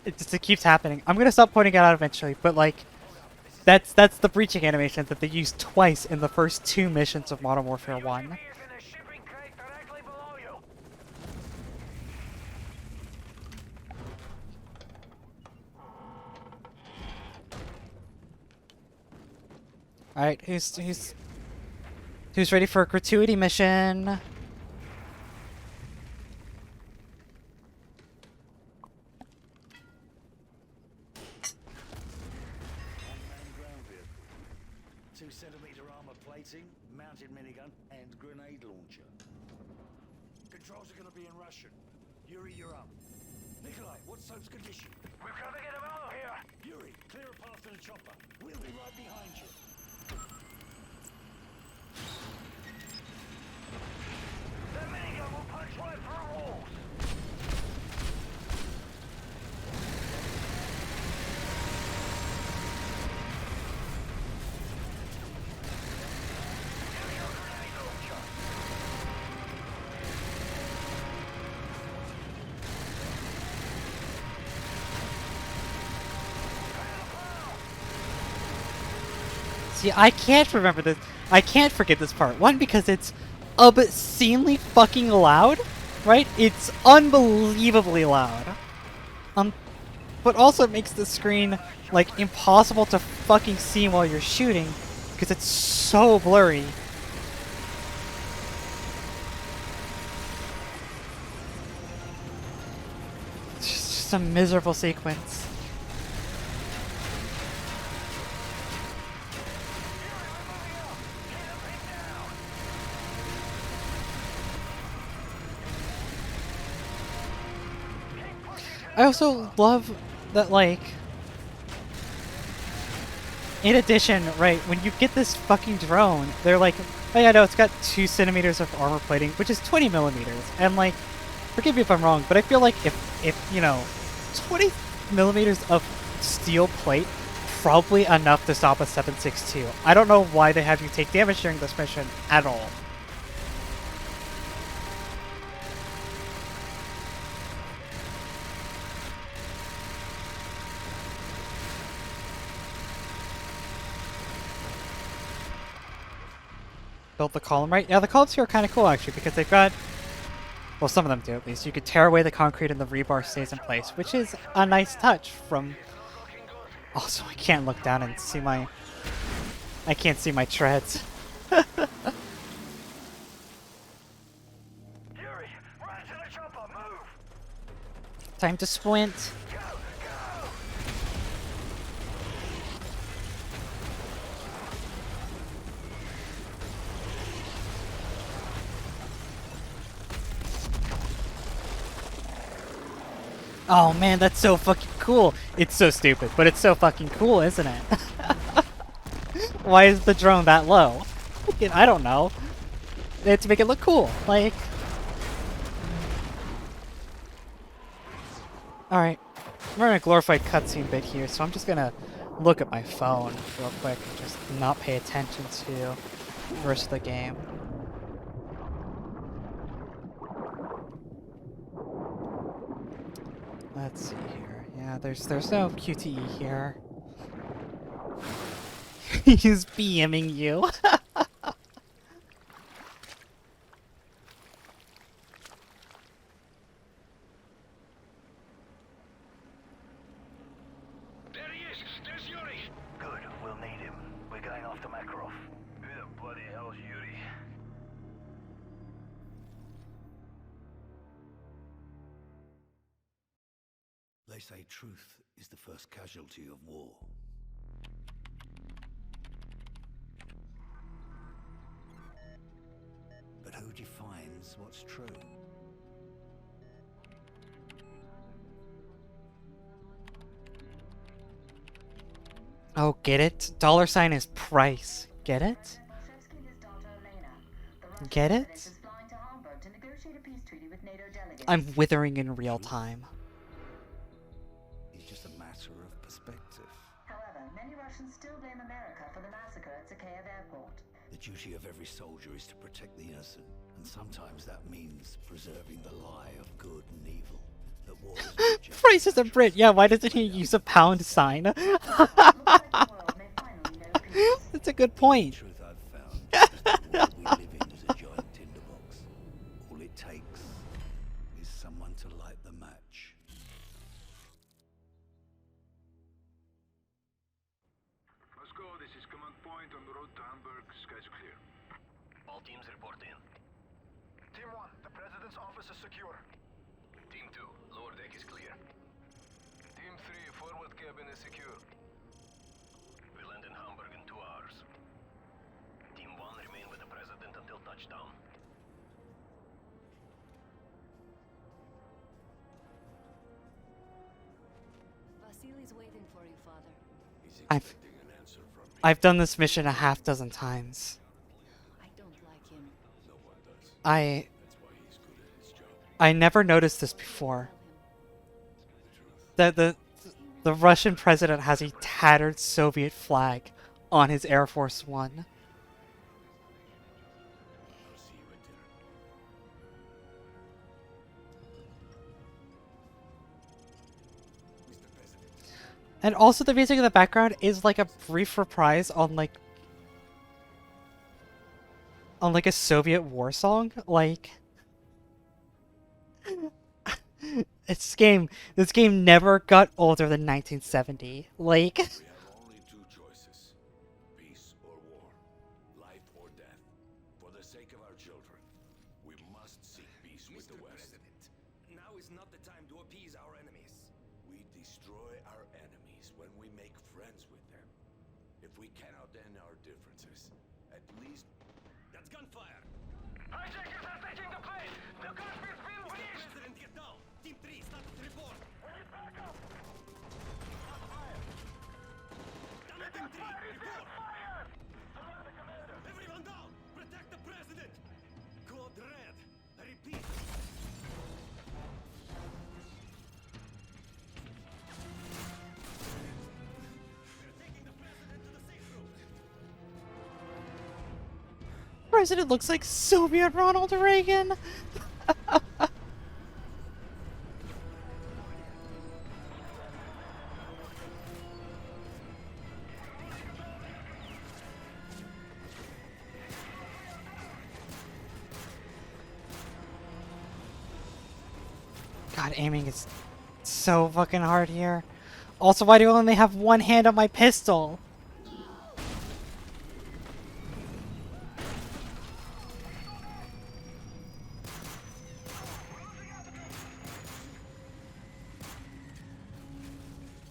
It keeps happening. I'm gonna stop pointing it out eventually, but like, that's the breaching animation that they used twice in the first 2 missions of Modern Warfare 1. Alright, who's ready for a gratuity mission? Unmanned ground vehicle. 2-centimeter armor plating, mounted minigun, and grenade launcher. Controls are going to be in Russian. Yuri, you're up. Nikolai, what's Soap's condition? We've got to get him out of here. Yuri, clear a path to the chopper. We'll be right behind you. The minigun will punch right through walls. See, I can't remember this. I can't forget this part. One, because it's obscenely fucking loud, right? It's unbelievably loud. But also it makes the screen, like, impossible to fucking see while you're shooting, because it's so blurry. It's just a miserable sequence. I also love that, like, in addition, right, when you get this fucking drone, they're like, oh yeah, no, it's got 2 centimeters of armor plating, which is 20 millimeters. And, like, forgive me if I'm wrong, but I feel like if you know, 20 millimeters of steel plate, probably enough to stop a 7.62. I don't know why they have you take damage during this mission at all. Build the column right. Yeah, the columns here are kind of cool actually because they've got, well, some of them do at least. You could tear away the concrete and the rebar stays in place, which is a nice touch from Also, I can't look down and see my... I can't see my treads. Yuri, run to the chopper, move! Time to squint. Go, go! Oh man, that's so fucking cool. It's so stupid, but it's so fucking cool, isn't it? Why is the drone that low? I don't know. They had to make it look cool. Like... Alright. We're in a glorified cutscene bit here, so I'm just gonna look at my phone real quick and just not pay attention to the rest of the game. Let's see here. Yeah, there's no QTE here. He's BMing you. There he is! There's Yuri! Good, we'll need him. We're going after Makarov. Who the bloody hell's Yuri? They say truth is the first casualty of war. But who defines what's true? Oh, get it? Dollar sign is price. Get it? Get it? I'm withering in real time. It's just a matter of perspective. However, many Russians still blame America for the massacre at Zakhaev Airport. The duty of every soldier is to protect the innocent, and sometimes that means preserving the lie of good and evil. That war is not just Price is a Brit. Yeah, why doesn't he use a pound sign? Looks like the world may finally know peace. That's a good point. truth I've found is that the world we live in is a giant tinderbox. All it takes is someone to light the match. Moscow, this is command point on the road to Hamburg. Skies are clear. All teams report in. Team 1, the president's office is secure. Team 2, lower deck is clear. Team 3, forward cabin is secure. We land in Hamburg in 2 hours. Team 1 remain with the president until touchdown. Vasily's waiting for you, Father. I've done this mission a half dozen times. I don't like him. I never noticed this before. The Russian president has a tattered Soviet flag on his Air Force One. And also the music in the background is like a brief reprise on like a Soviet war song. Like this game never got older than 1970. Like We have only 2 choices. Peace or war. Life or death. For the sake of our children, we must seek peace with the West. Now is not the time to appease our enemies. We destroy our enemies when we make friends with them. If we cannot end our differences, at least... That's gunfire! Hijackers are taking the plane! The cockpit's been breached! President, get down! Team 3, status report! We need backup! Down Team 3, report! Fire! Alert the commander! Everyone down! Protect the president! Code red! I repeat! We're taking the president to the safe room! president looks like Soviet Ronald Reagan. God, aiming is so fucking hard here. Also, why do I only have one hand on my pistol?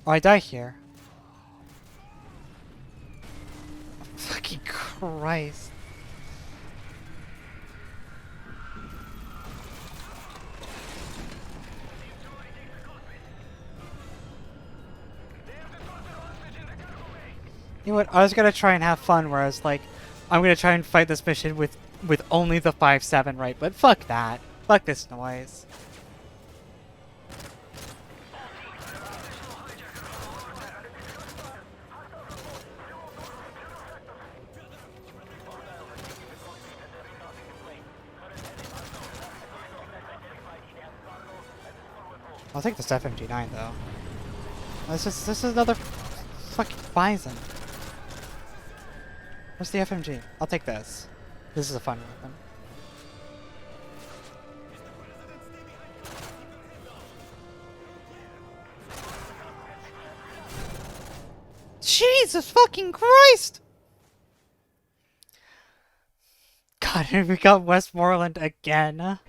Oh, I die here. Fucking Christ. You know what? I was gonna try and have fun where I was like, I'm gonna try and fight this mission with only the 5-7 right, but fuck that. Fuck this noise. I'll take this FMG9 though. This is another fucking Bison. Where's the FMG? I'll take this. This is a fun weapon. Jesus fucking Christ! God, we got Westmoreland again.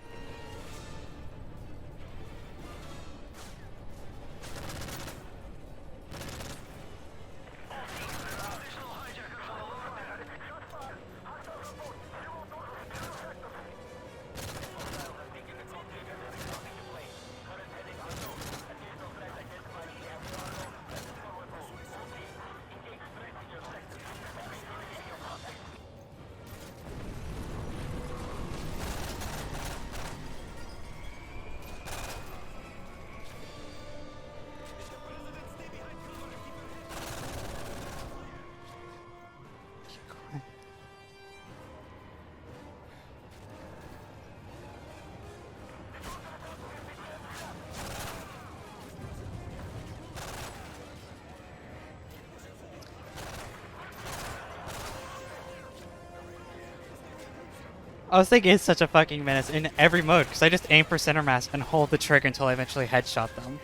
I was thinking it's such a fucking menace in every mode, because I just aim for center mass and hold the trigger until I eventually headshot them.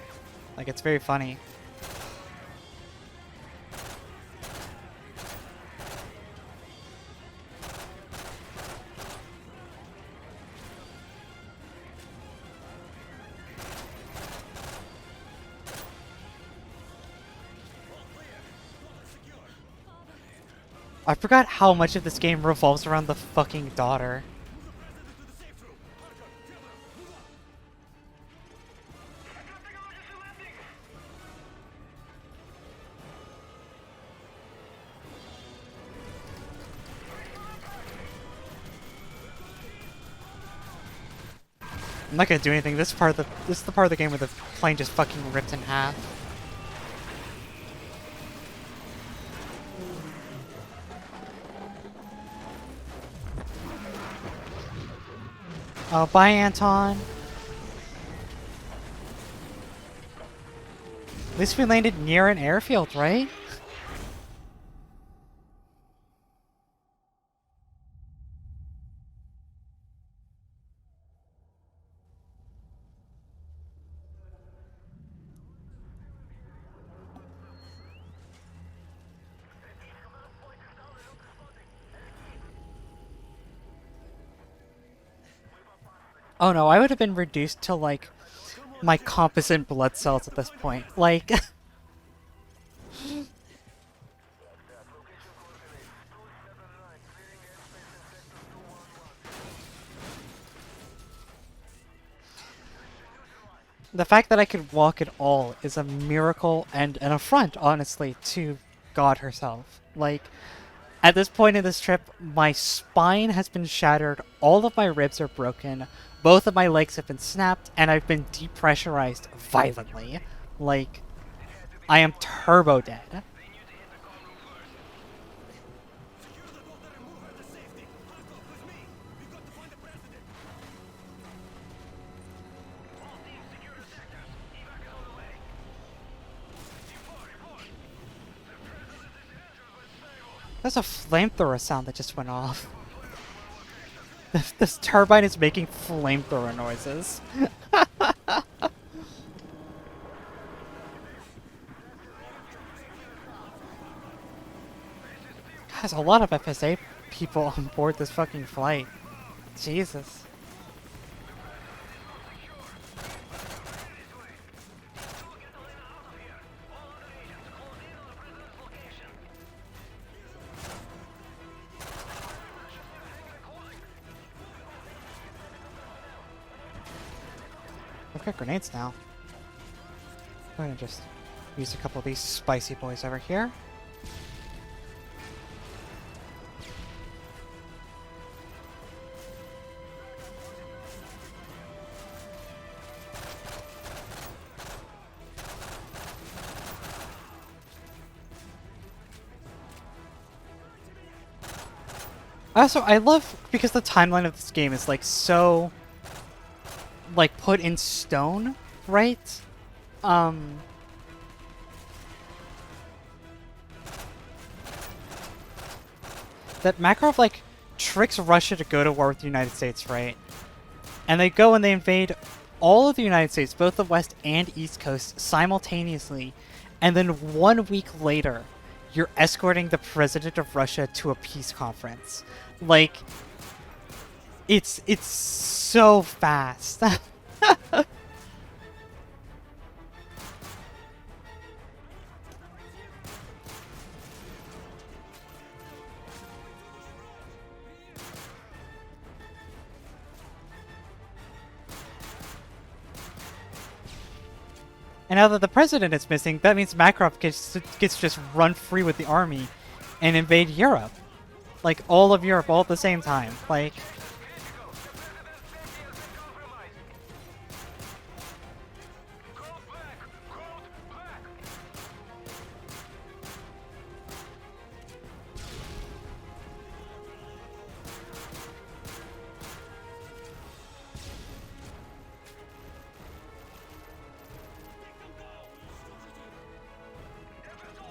Like, it's very funny. I forgot how much of this game revolves around the fucking daughter. I'm not gonna do anything. This is the part of the game where the plane just fucking ripped in half. Oh, bye, Anton. At least we landed near an airfield, right? Oh no, I would have been reduced to, like, my composite blood cells at this point. Like... The fact that I could walk at all is a miracle and an affront, honestly, to God herself. Like, at this point in this trip, my spine has been shattered, all of my ribs are broken, both of my legs have been snapped, and I've been depressurized violently. Like, I am turbo dead. There's a flamethrower sound that just went off. This turbine is making flamethrower noises. There's a lot of FSA people on board this fucking flight. Jesus. I've got grenades now. I'm gonna just use a couple of these spicy boys over here. Also, I love because the timeline of this game is like so like put in stone, right? That Makarov like tricks Russia to go to war with the United States, right? And they go and they invade all of the United States, both the West and East Coast, simultaneously. And then 1 week later, you're escorting the president of Russia to a peace conference. Like, it's so fast. And now that the president is missing, that means Makarov gets to just run free with the army and invade Europe. Like, all of Europe all at the same time. Like...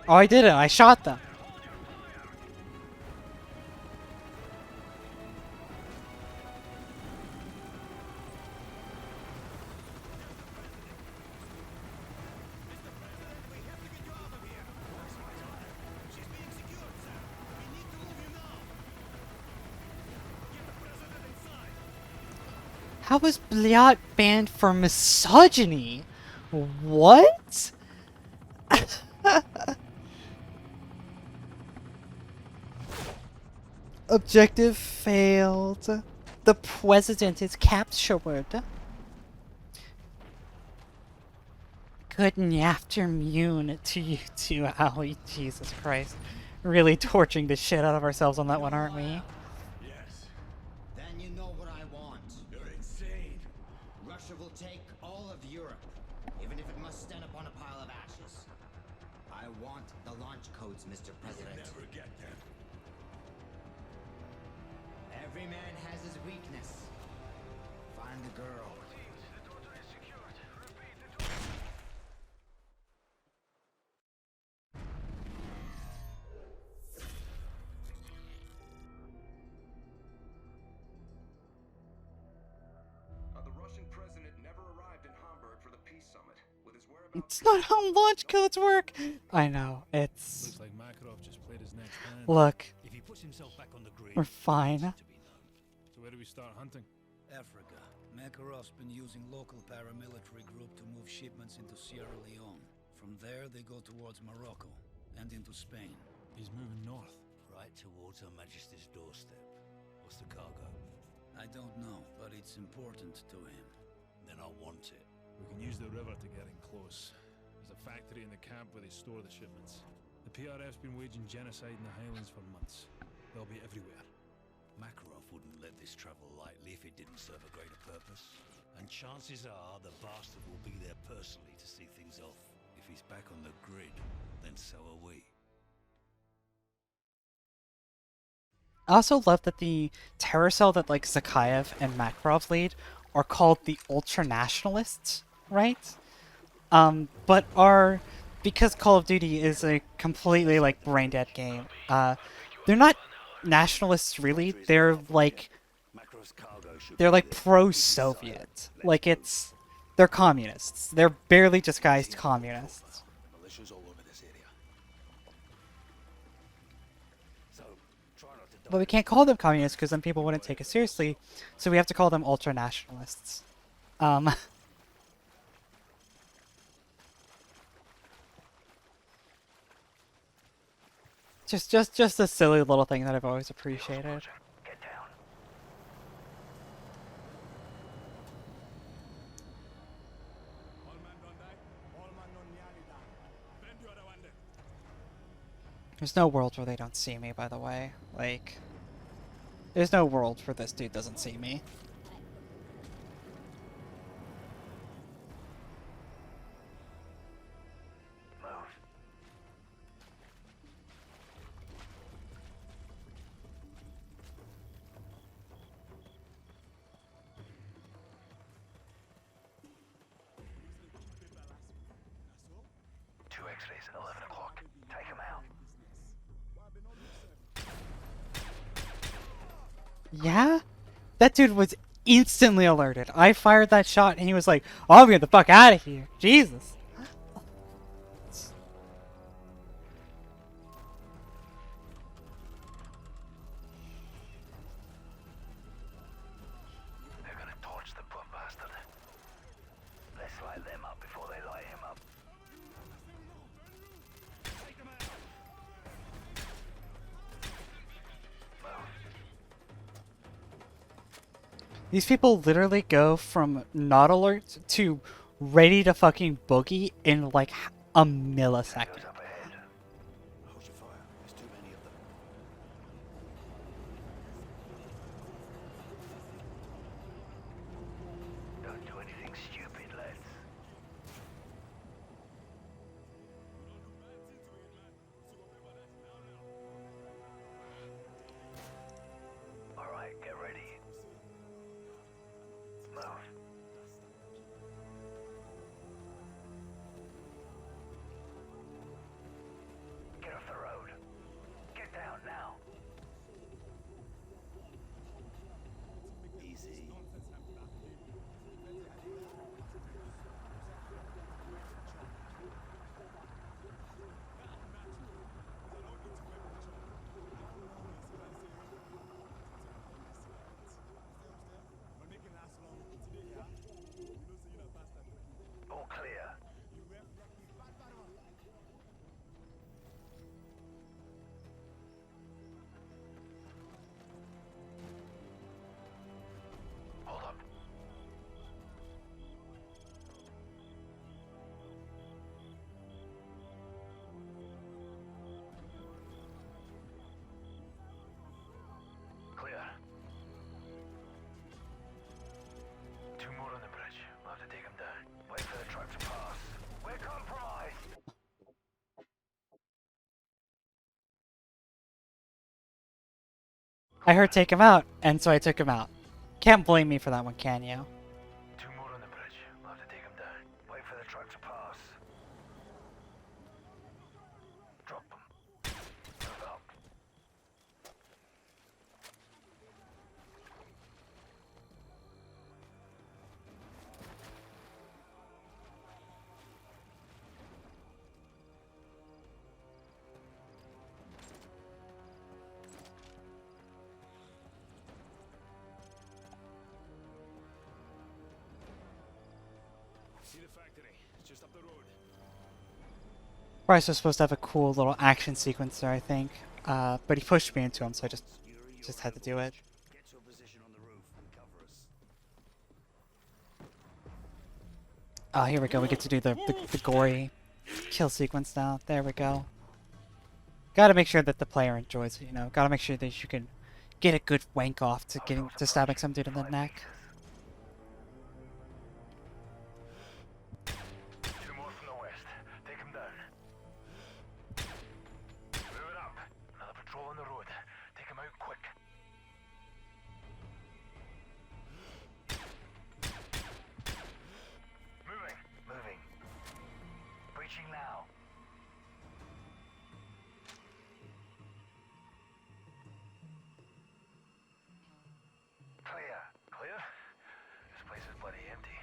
Oh, I did it. I shot them. How was Bliat banned for misogyny? What? Objective failed. The president is captured. Good afternoon to you too, Allie. Jesus Christ. Really torching the shit out of ourselves on that one, aren't we? Yes. Then you know what I want. You're insane. Russia will take all of Europe, even if it must stand upon a pile of ashes. I want the launch codes, Mr. President. You'll never get them. Every man has his weakness. Find the girl. The Russian president never arrived in Hamburg for the peace summit. With his whereabouts... It's not how launch codes work. I know. It's... Looks like Makarov just played his next hand. Look, If he puts himself back on the grid, we're fine. to be known. So where do we start hunting? Africa. Makarov's been using local paramilitary group to move shipments into Sierra Leone. From there, they go towards Morocco and into Spain. He's moving north. Right towards Her Majesty's doorstep. What's the cargo? I don't know, but it's important to him. Then I want it. We can use the river to get in close. There's a factory in the camp where they store the shipments. The PRF's been waging genocide in the Highlands for months. They'll be everywhere. Makarov wouldn't let this travel lightly if it didn't serve a greater purpose. And chances are the bastard will be there personally to see things off. If he's back on the grid, then so are we. I also love that the terror cell that like Zakayev and Makarov lead are called the Ultranationalists, right? But are, because Call of Duty is a completely like brain dead game, they're not nationalists really. They're like pro-Soviet. Like they're communists. They're barely disguised communists. Militias all over this area. So, But we can't call them communists because then people wouldn't take us seriously. So we have to call them ultra-nationalists. Just a silly little thing that I've always appreciated. Get down. There's no world where they don't see me, by the way. Like, there's no world where this dude doesn't see me. Two X-rays, 11 o'clock. Take him out. Yeah? That dude was instantly alerted. I fired that shot and he was like, oh, I'm getting the fuck out of here. Jesus. They're gonna torch the poor bastard. Let's light them up before they light him up. Take him out. These people literally go from not alert to ready to fucking boogie in like a millisecond. Up ahead. Hold your fire. There's too many of them. Don't do anything stupid, lads. Alright, get ready. Move. Get off the road. Get down now. Easy. All clear. Hold up. Clear. Two more on the bridge. We'll have to take them down. Wait for the truck to pass. We're compromised. I heard take him out, and so I took him out. Can't blame me for that one, can you? Two more on the bridge. We'll have to take them down. Wait for the truck to pass. Drop them. Move up. See the factory. It's just up the road. Bryce was supposed to have a cool little action sequence there, I think. But he pushed me into him, so I just had to do it. Get to a position on the roof and cover us. Oh, here we go. We get to do the gory kill sequence now. There we go. Gotta make sure that the player enjoys it, you know. Gotta make sure that you can get a good wank off to stabbing some dude in the neck. Two more from the west. Take them down. Move it up. Another patrol on the road. Take them out quick. Moving. Moving. Breaching now. Clear. Clear? This place is bloody empty.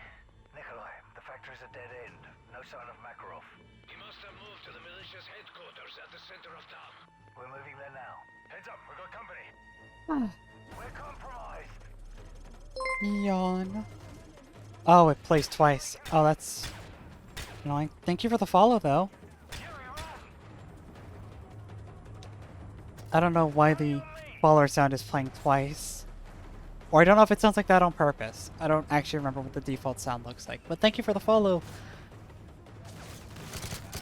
Nikolai, the factory's a dead end. No sign of Makarov. He must have moved to the militia's headquarters at the center of town. We're moving there now. Heads up, we got company. We're compromised. Yawn. Oh, it plays twice. Oh, that's annoying. Thank you for the follow, though. I don't know why the follower sound is playing twice. Or I don't know if it sounds like that on purpose. I don't actually remember what the default sound looks like. But thank you for the follow.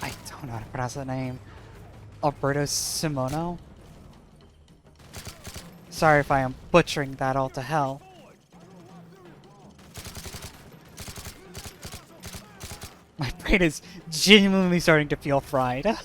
I don't know how to pronounce that name. Alberto Simono? Sorry if I am butchering that all to hell. My brain is genuinely starting to feel fried.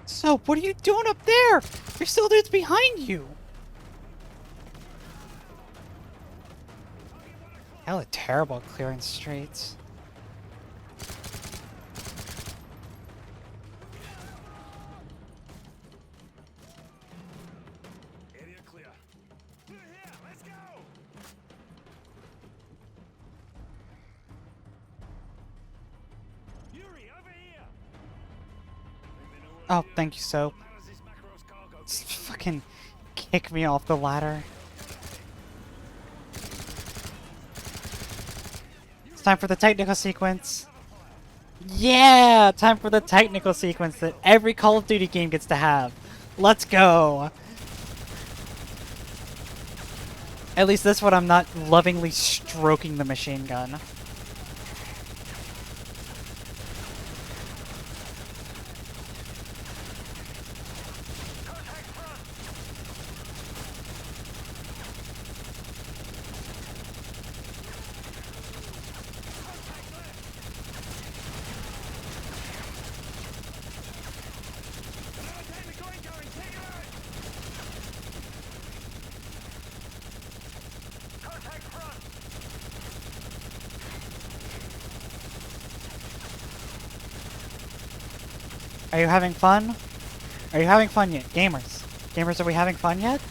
So, what are you doing up there? There's still dudes behind you. Hella terrible at clearing streets. Area clear. Through here, let's go! Yuri, over here! Oh, thank you, Soap. Just fucking kick me off the ladder. It's time for the technical sequence. Yeah! Time for the technical sequence that every Call of Duty game gets to have. Let's go! At least this one I'm not lovingly stroking the machine gun. Are you having fun? Are you having fun yet? Gamers. Gamers, are we having fun yet?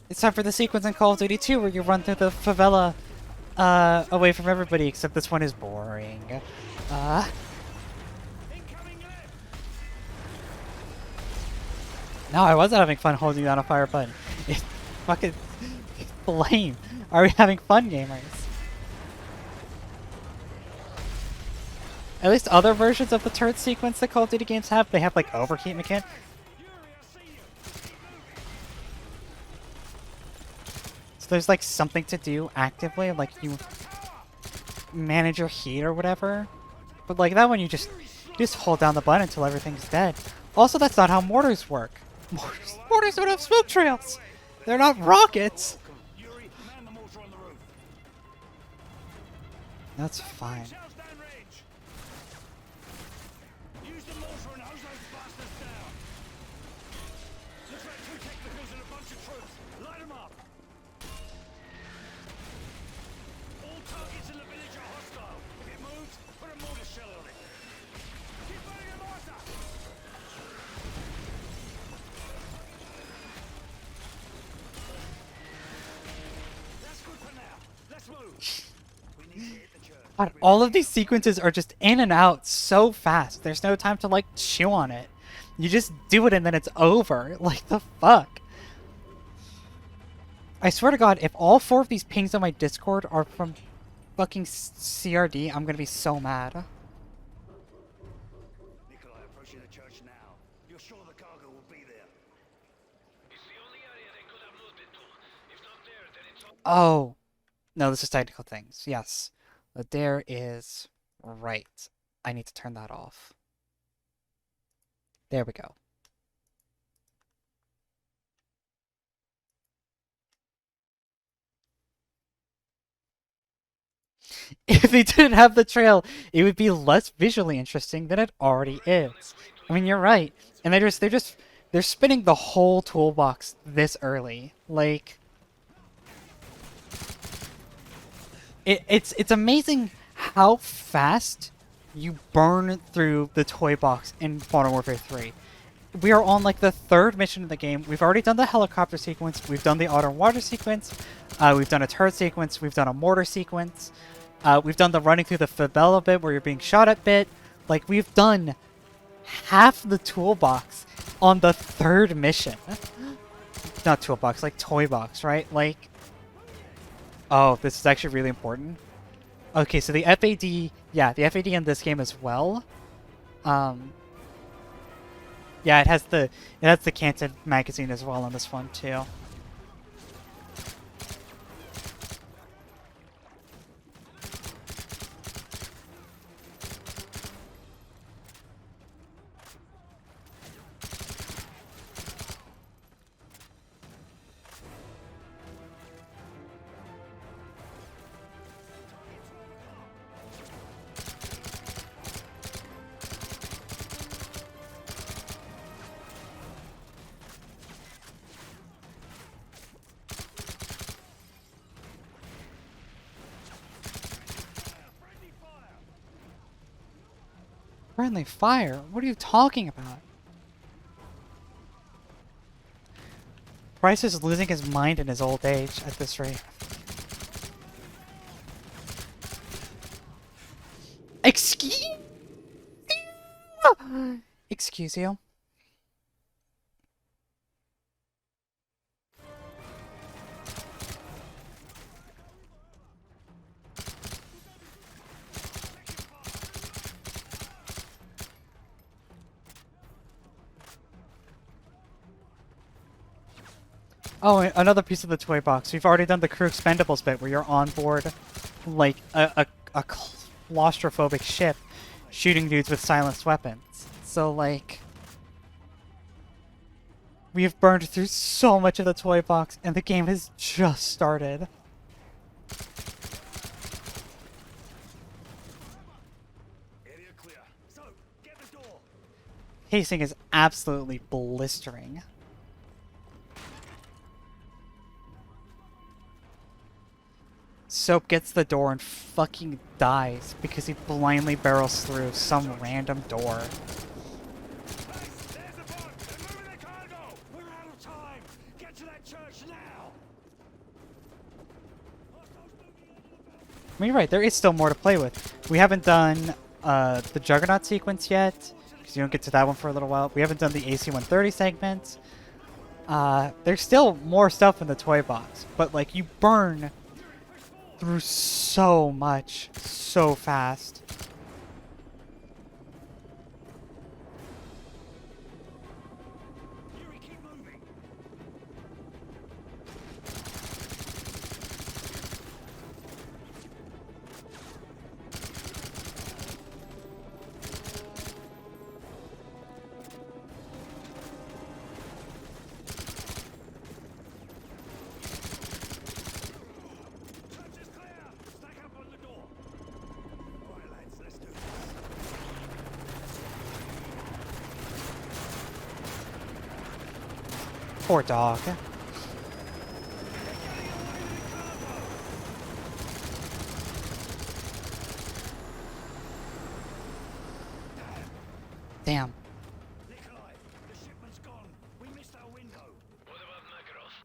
It's time for the sequence in Call of Duty 2 where you run through the favela away from everybody, except this one is boring. No, I wasn't having fun holding down a fire button. It's fucking lame. Are we having fun, gamers? At least other versions of the turret sequence that Call of Duty games have, they have like overheat mechanic. So there's like something to do actively, like you manage your heat or whatever. But like that one, you just hold down the button until everything's dead. Also, that's not how mortars work. Mortars don't have smoke trails. They're not rockets. That's fine. God, all of these sequences are just in and out so fast. There's no time to like chew on it. You just do it and then it's over. Like the fuck? I swear to God, if all 4 of these pings on my Discord are from fucking CRD, I'm gonna be so mad. Nikolai, approaching the church now. You're sure the cargo will be there? It's the only area they could have moved it to. If not there, Oh, no, this is technical things. Yes. The dare is right. I need to turn that off. There we go. If they didn't have the trail, it would be less visually interesting than it already is. I mean, you're right. And they're spinning the whole toolbox this early. Like it's amazing how fast you burn through the toy box in Modern Warfare 3. We are on like the third mission in the game. We've already done the helicopter sequence. We've done the auto water sequence. We've done a turret sequence. We've done a mortar sequence. We've done the running through the Fabella bit where you're being shot at bit. Like, we've done half the toolbox on the third mission. Not toolbox, like toy box, right? Like, oh, this is actually really important. Okay, so the FAD, yeah, the FAD in this game as well. Yeah, it has the Canton magazine as well on this one too. Friendly fire? What are you talking about? Price is losing his mind in his old age at this rate. Excuse you? Oh, and another piece of the toy box. We've already done the crew expendables bit where you're on board like a claustrophobic ship shooting dudes with silenced weapons. So, like, we have burned through so much of the toy box and the game has just started. Area clear. So, get the door. Pacing is absolutely blistering. Soap gets the door and fucking dies because he blindly barrels through some random door. There's the boat. They're moving their cargo. We're out of time. Get to that church now. I mean, you're right, there is still more to play with. We haven't done the Juggernaut sequence yet, because you don't get to that one for a little while. We haven't done the AC-130 segment. There's still more stuff in the toy box, but, like, you burn through so much so fast. Poor dog. Damn.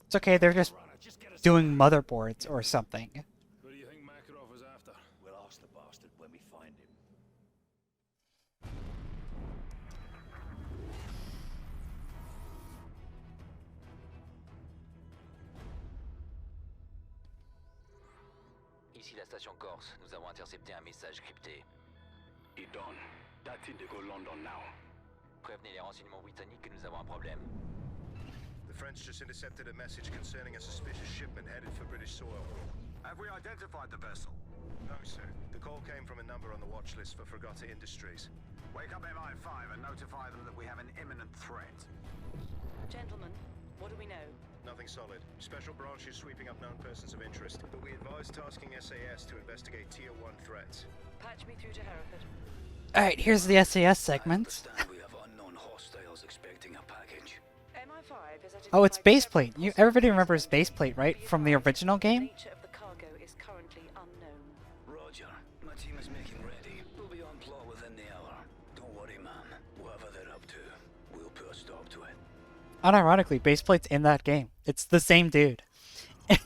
It's okay, they're just doing motherboards or something. Who do you think Makarov is after? We'll ask the bastard when we find him. Ici la station Corse, nous avons intercepté un message crypté. Idon, that's it to go London now. Prévenez les renseignements britanniques que nous avons un problème. The French just intercepted a message concerning a suspicious shipment headed for British soil. Have we identified the vessel? No, sir. The call came from a number on the watch list for Fregata Industries. Wake up MI5 and notify them that we have an imminent threat. Gentlemen, what do we know? Nothing solid. Special branch is sweeping up known persons of interest, but we advise tasking SAS to investigate Tier 1 threats. Patch me through to Hereford. Alright, here's the SAS segment. We have unknown hostiles expecting a package. MI5 has Oh, it's identified baseplate. Everybody remembers baseplate, right? From the original game? nature of the cargo is currently unknown. Roger. My team is making ready. We'll be on plot within the hour. Don't worry, man. Whatever they're up to, we'll put a stop to it. Unironically, baseplate's in that game. It's the same dude.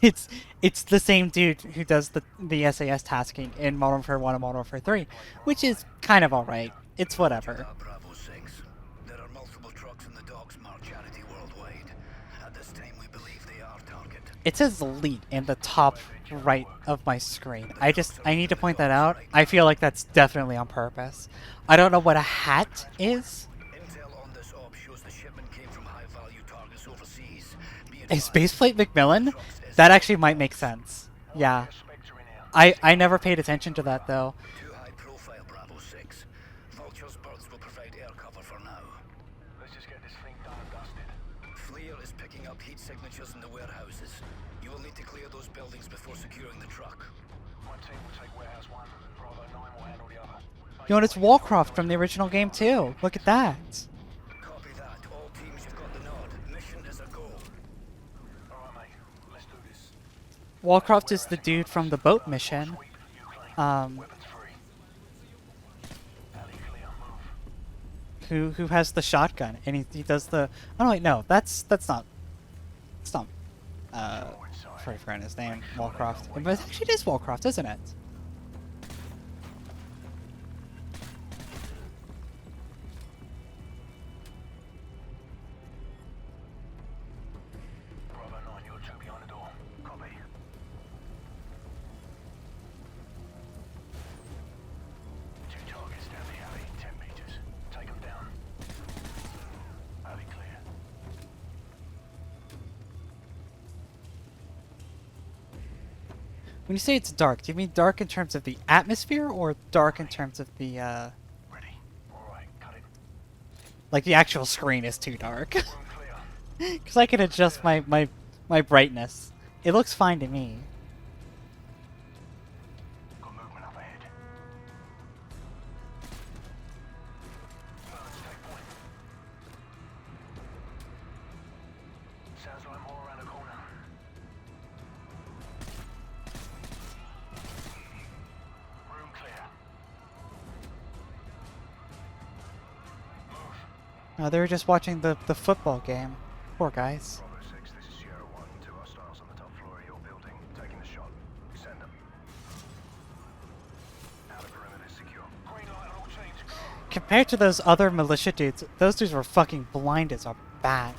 It's the same dude who does the SAS tasking in Modern Warfare 1 and Modern Warfare 3, which is kind of alright. It's whatever. Bravo 6. There are multiple trucks in the docks marked Charity worldwide. At this time, we believe they are target. It says elite in the top right of my screen. I need to point that out. I feel like that's definitely on purpose. I don't know what a hat is. Intel on this op shows the shipment came from high-value targets overseas. Is baseplate Macmillan? That actually might make sense. Yeah. I never paid attention to that though. Too high profile, Bravo 6. Vulture's birds will provide air cover for now. Let's just get this thing done and dusted. FLIR is picking up heat signatures in the warehouses. You will need to clear those buildings before securing the truck. My team will take warehouse 1. Bravo 9 will handle the other. You know, it's Warcraft from the original game too. Look at that. Copy that. All teams, you've got the nod. Mission is a go. Alright, mate. Let's do this. Warcraft is the dude from the boat mission. Who has the shotgun and he does the oh wait no that's not I forgot his name. Warcraft, but actually it is Warcraft, isn't it? Bravo 9, you're two behind the door. Copy. Two targets down the alley, 10 meters. Take them down. Alley clear. When you say it's dark, do you mean dark in terms of the atmosphere or dark in terms of the Ready. Alright, cut it. like the actual screen is too dark? Because I can adjust my brightness. It looks fine to me. Got movement up ahead. Let's take point. Sounds like more around the corner. Room clear. Move. They were just watching the football game. Poor guys. Bravo 6, this is Sierra 1. Two hostiles on the top floor of your building. Taking the shot. Send them. Outer perimeter secure. Green light on all teams. Go. Compared to those other militia dudes, those dudes were fucking blind as a bat.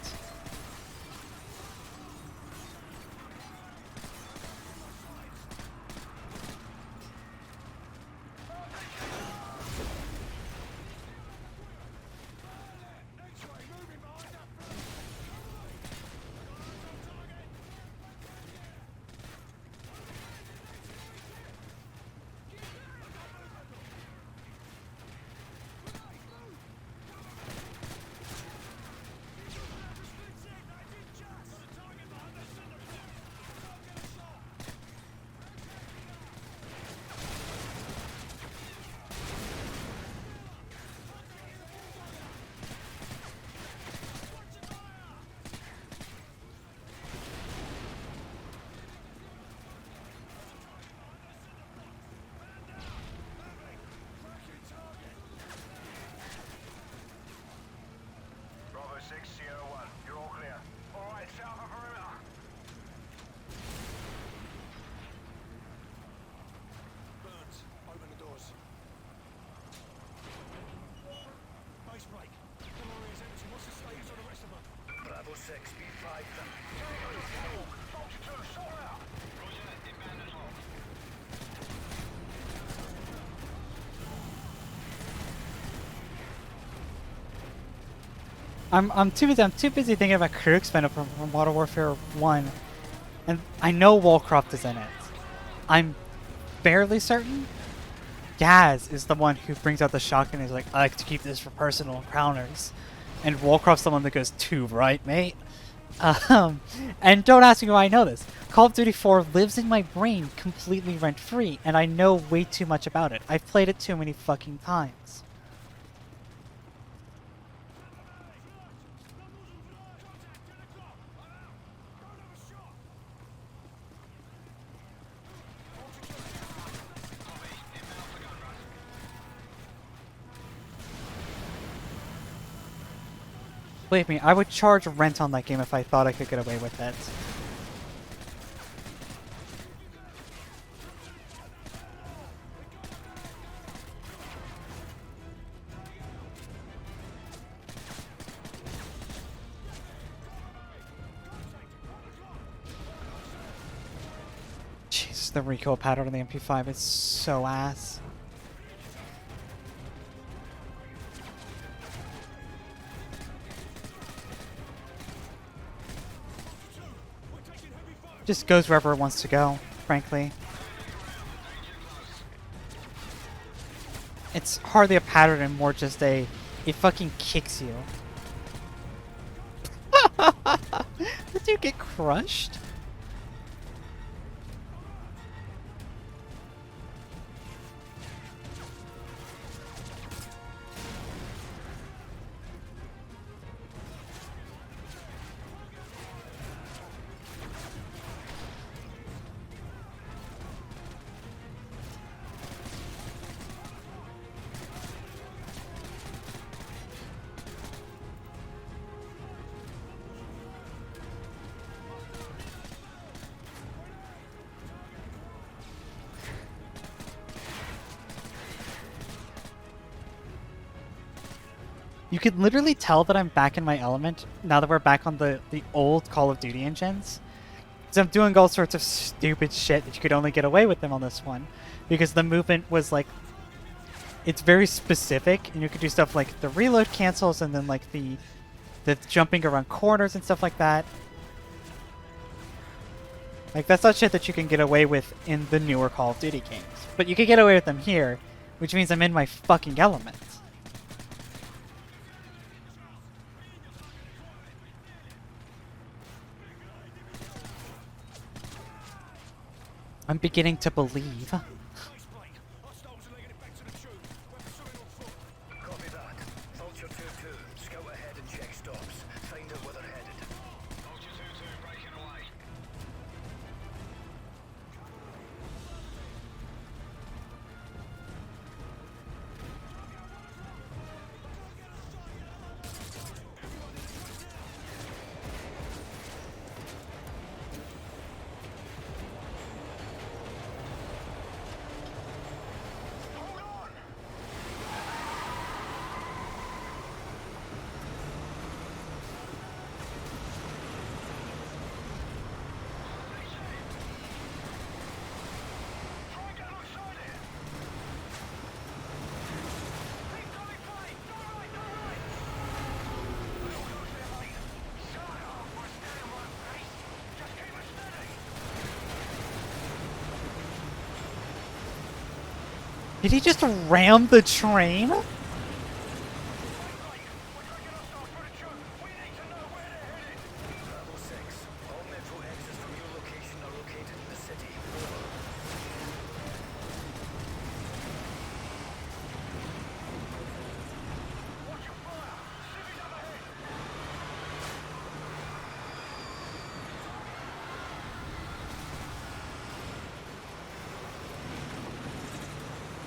I'm too busy thinking about crew expendable from Modern Warfare 1, and I know Wallcroft is in it. I'm fairly certain Gaz is the one who brings out the shotgun and is like, I like to keep this for personal encounters. And Wallcroft's the one that goes, too right, mate? And don't ask me why I know this. Call of Duty 4 lives in my brain completely rent-free, and I know way too much about it. I've played it too many fucking times. Believe me, I would charge rent on that game if I thought I could get away with it. Jesus, the recoil pattern on the MP5 is so ass. Just goes wherever it wants to go, frankly. It's hardly a pattern and more just it fucking kicks you. Did you get crushed? You could literally tell that I'm back in my element now that we're back on the old Call of Duty engines. So I'm doing all sorts of stupid shit that you could only get away with them on this one. Because the movement was like... It's very specific, and you could do stuff like the reload cancels and then like the jumping around corners and stuff like that. Like, that's not shit that you can get away with in the newer Call of Duty games. But you can get away with them here, which means I'm in my fucking element. I'm beginning to believe. Copy that. Vulture 2-2. Scout ahead and check stops. Find out where they're headed. Vulture 2-2 breaking away. Did he just ram the train? Level 6. All metro exits from your location are located in the city. Watch your fire. Civvies up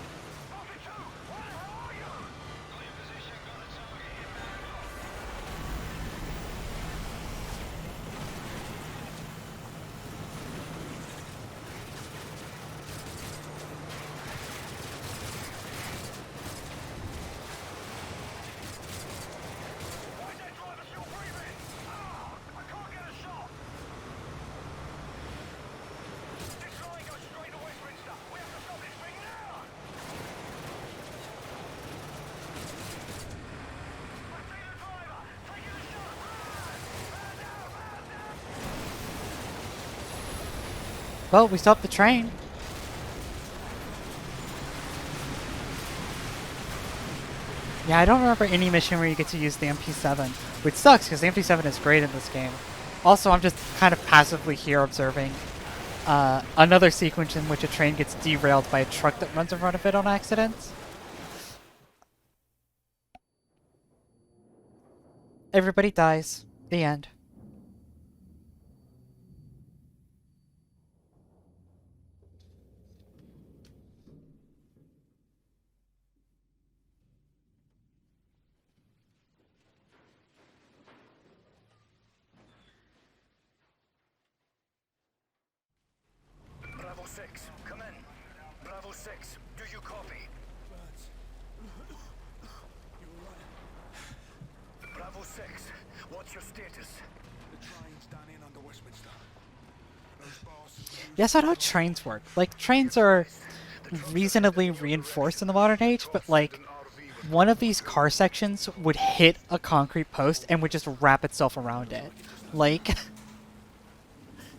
ahead. Vulture 2, where are you? Well, we stopped the train. Yeah, I don't remember any mission where you get to use the MP7, which sucks because the MP7 is great in this game. Also, I'm just kind of passively here observing another sequence in which a train gets derailed by a truck that runs in front of it on accident. Everybody dies. The end. Bravo 6, come in. Bravo 6, do you copy? Bravo 6, what's your status? The train's done in under Westminster. Yes, I know how trains work. Like, trains are reasonably reinforced in the modern age, but like, one of these car sections would hit a concrete post and would just wrap itself around it. Like,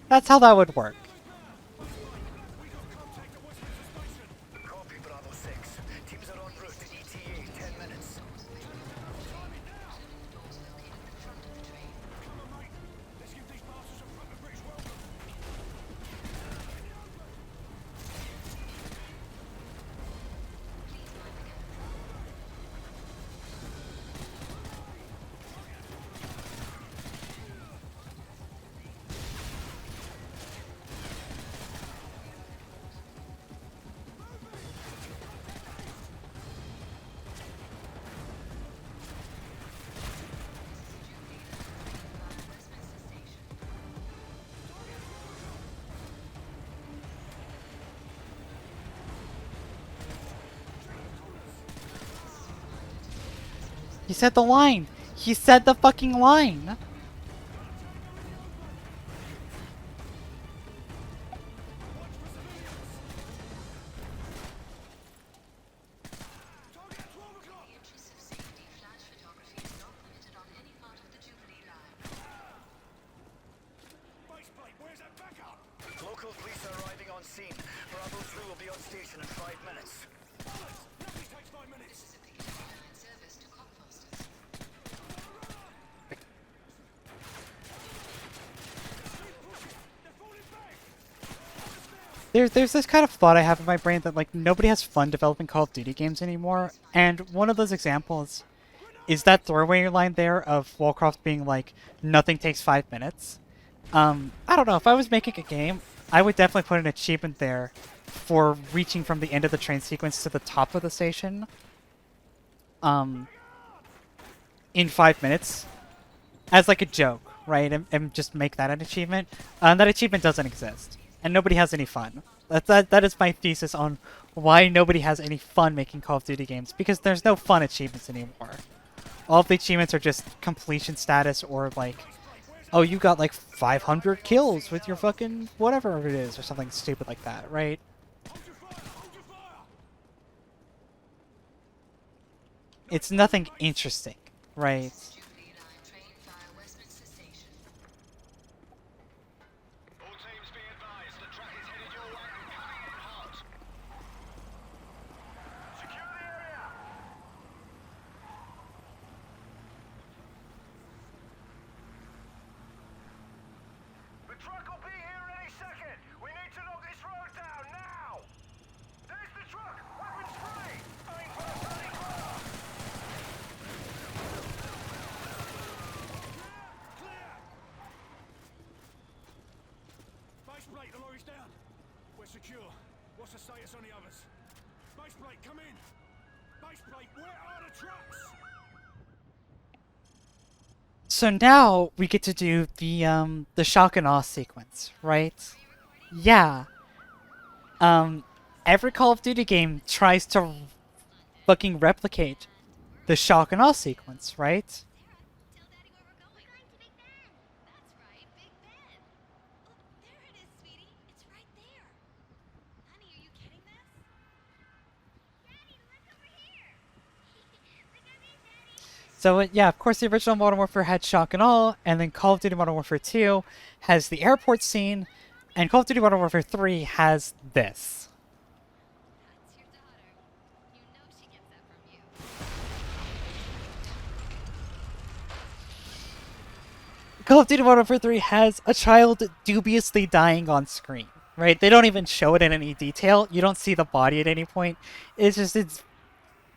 that's how that would work. Copy, Bravo 6. Teams are en route to ETA, 10 minutes. He said the line! He said the fucking line! Local police are arriving on scene. Bravo 2 will be on station in 5 minutes. Takes 5 minutes. There's this kind of thought I have in my brain that like nobody has fun developing Call of Duty games anymore, and one of those examples is that throwaway line there of Wallcroft being like, nothing takes 5 minutes. I don't know, if I was making a game, I would definitely put an achievement there for reaching from the end of the train sequence to the top of the station in 5 minutes as like a joke, right? And just make that an achievement. That achievement doesn't exist, and nobody has any fun. That is my thesis on why nobody has any fun making Call of Duty games, because there's no fun achievements anymore. All of the achievements are just completion status, or like, oh, you got like 500 kills with your fucking whatever it is, or something stupid like that, right? It's nothing interesting, right? The truck will be here any second. We need to knock this road down now. There's the truck. Weapons free. Aim for the bloody car. Base plate, the lorry's down. We're secure. What's the status on the others? Base plate, come in. Base plate, where are the trucks? So now we get to do the shock and awe sequence, right? Yeah. Every Call of Duty game tries to fucking replicate the shock and awe sequence, right? So yeah, of course the original Modern Warfare had shock and awe, and then Call of Duty Modern Warfare 2 has the airport scene, And Call of Duty Modern Warfare 3 has this. Call of Duty Modern Warfare 3 has a child dubiously dying on screen, right? They don't even show it in any detail. You don't see the body at any point.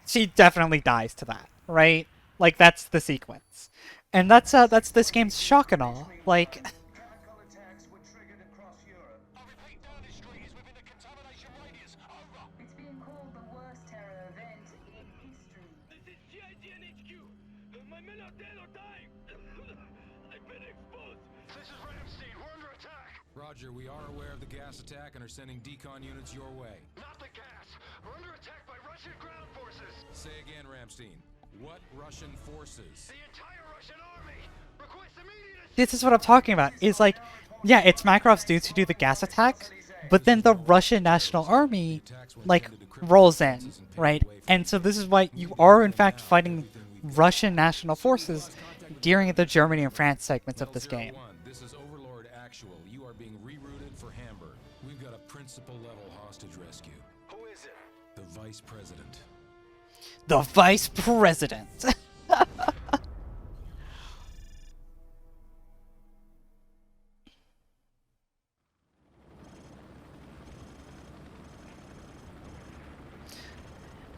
She definitely dies to that, right? Like, that's the sequence. And that's this game's shock and awe. Like, Chemical attacks were triggered across Europe. I repeat, Downing Street is within the contamination radius. Over. It's being called the worst terror event in history. This is GIGN HQ. My men are dead or dying. I've been exposed. This is Ramstein. We're under attack. Roger, we are aware of the gas attack and are sending decon units your way. Not the gas. We're under attack by Russian ground forces. Say again, Ramstein. What Russian forces? The entire Russian army. Request immediate. this is what I'm talking about. Is like, yeah, it's Makarov's dudes who do the gas attack, but then the Russian National Army, like, rolls in, right? And so this is why you are, in fact, fighting Russian national forces during the Germany and France segments of this game. This is Overlord Actual. You are being rerouted for Hamburg. We've got a principal-level hostage rescue. Who is it? The Vice President. The Vice President!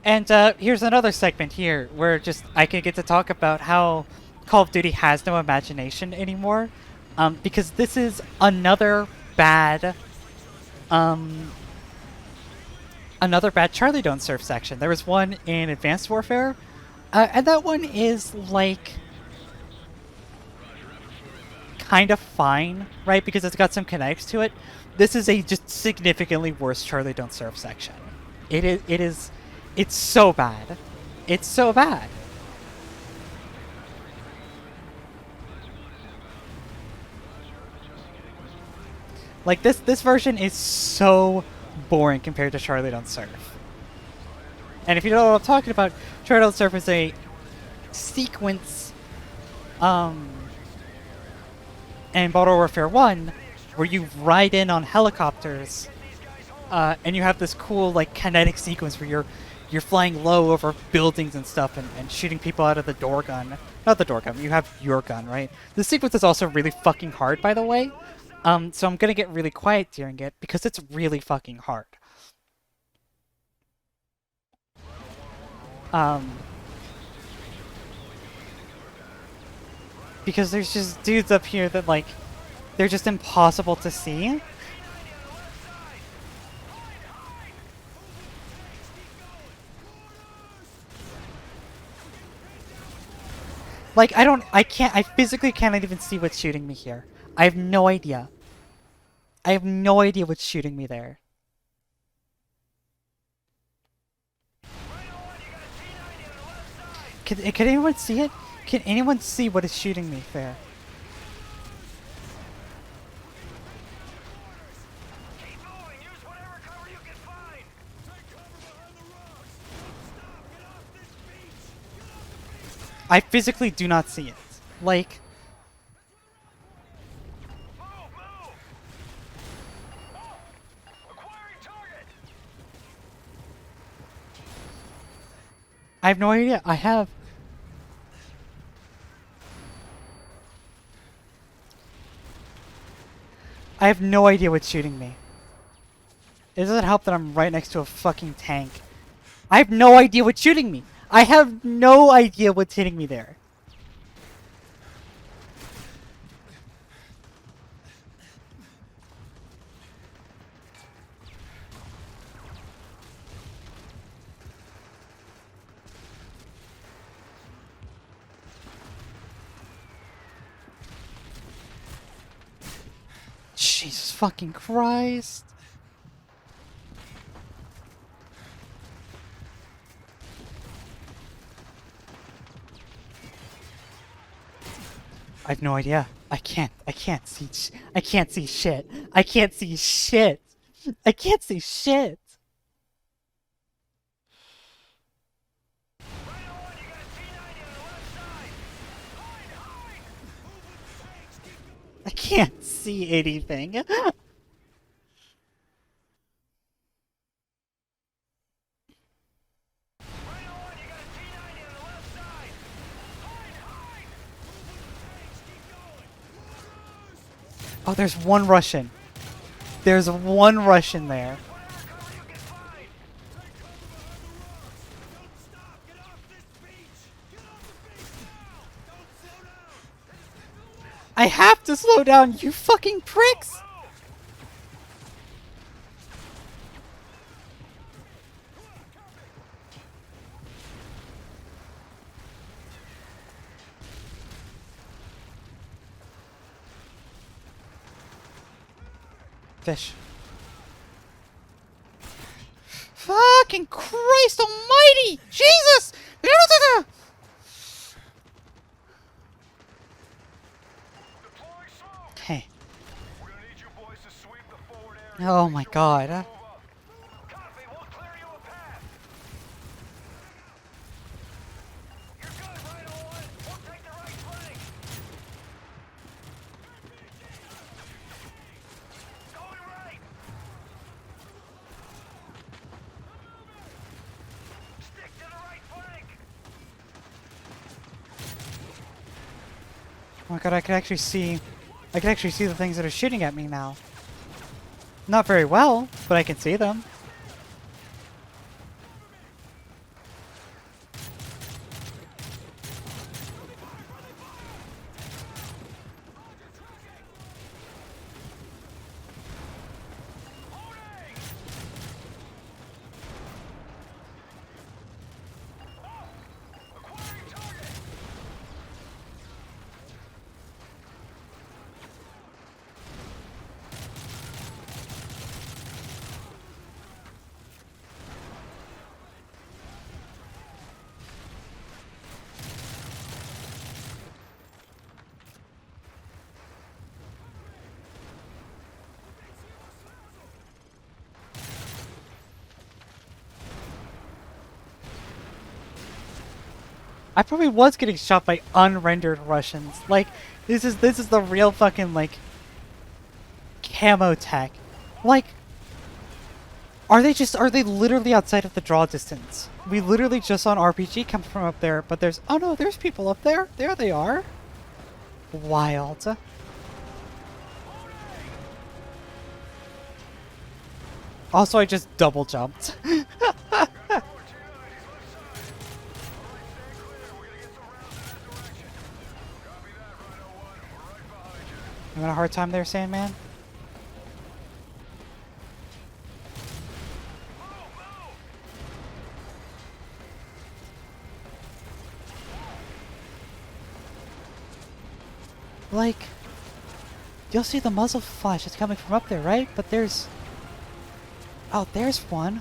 And here's another segment here where just I could get to talk about how Call of Duty has no imagination anymore, because this is another bad Charlie Don't Surf section. There was one in Advanced Warfare, and that one is like kind of fine, right? Because it's got some kinetics to it. This is a just significantly worse Charlie Don't Surf section. It's so bad. It's so bad. Like, this version is so boring compared to Charlie Don't Surf. And if you don't know what I'm talking about, Charlie Don't Surf is a sequence in Modern Warfare 1 where you ride in on helicopters and you have this cool, like, kinetic sequence where you're flying low over buildings and stuff and shooting people out of the door gun. Not the door gun, you have your gun, right? The sequence is also really fucking hard, by the way. So I'm gonna get really quiet during it because it's really fucking hard. Because there's just dudes up here that, like, they're just impossible to see. Like, I physically cannot even see what's shooting me here. I have no idea. I have no idea what's shooting me there. Can anyone see it? Can anyone see what is shooting me there? I physically do not see it. Like, I have no idea. I have no idea what's shooting me. It doesn't help that I'm right next to a fucking tank. I have no idea what's shooting me. I have no idea what's hitting me there. Jesus fucking Christ. I have no idea. I can't see shit. I can't see shit. I can't see shit. I can't see anything. Oh, there's one Russian. There's one Russian there. I have to slow down, you fucking pricks! Fish. Fucking Christ almighty! Jesus! Hey. Oh my god. Oh my god, I can actually see the things that are shooting at me now. Not very well, but I can see them. I probably was getting shot by unrendered Russians. Like, this is the real fucking, like, camo tech. Like, are they literally outside of the draw distance? We literally just saw an RPG come from up there, but there's, oh no, there's people up there. There they are. Wild. Also, I just double jumped. Having a hard time there, Sandman? Like, you'll see the muzzle flash. It's coming from up there, right? But there's... Oh, there's one.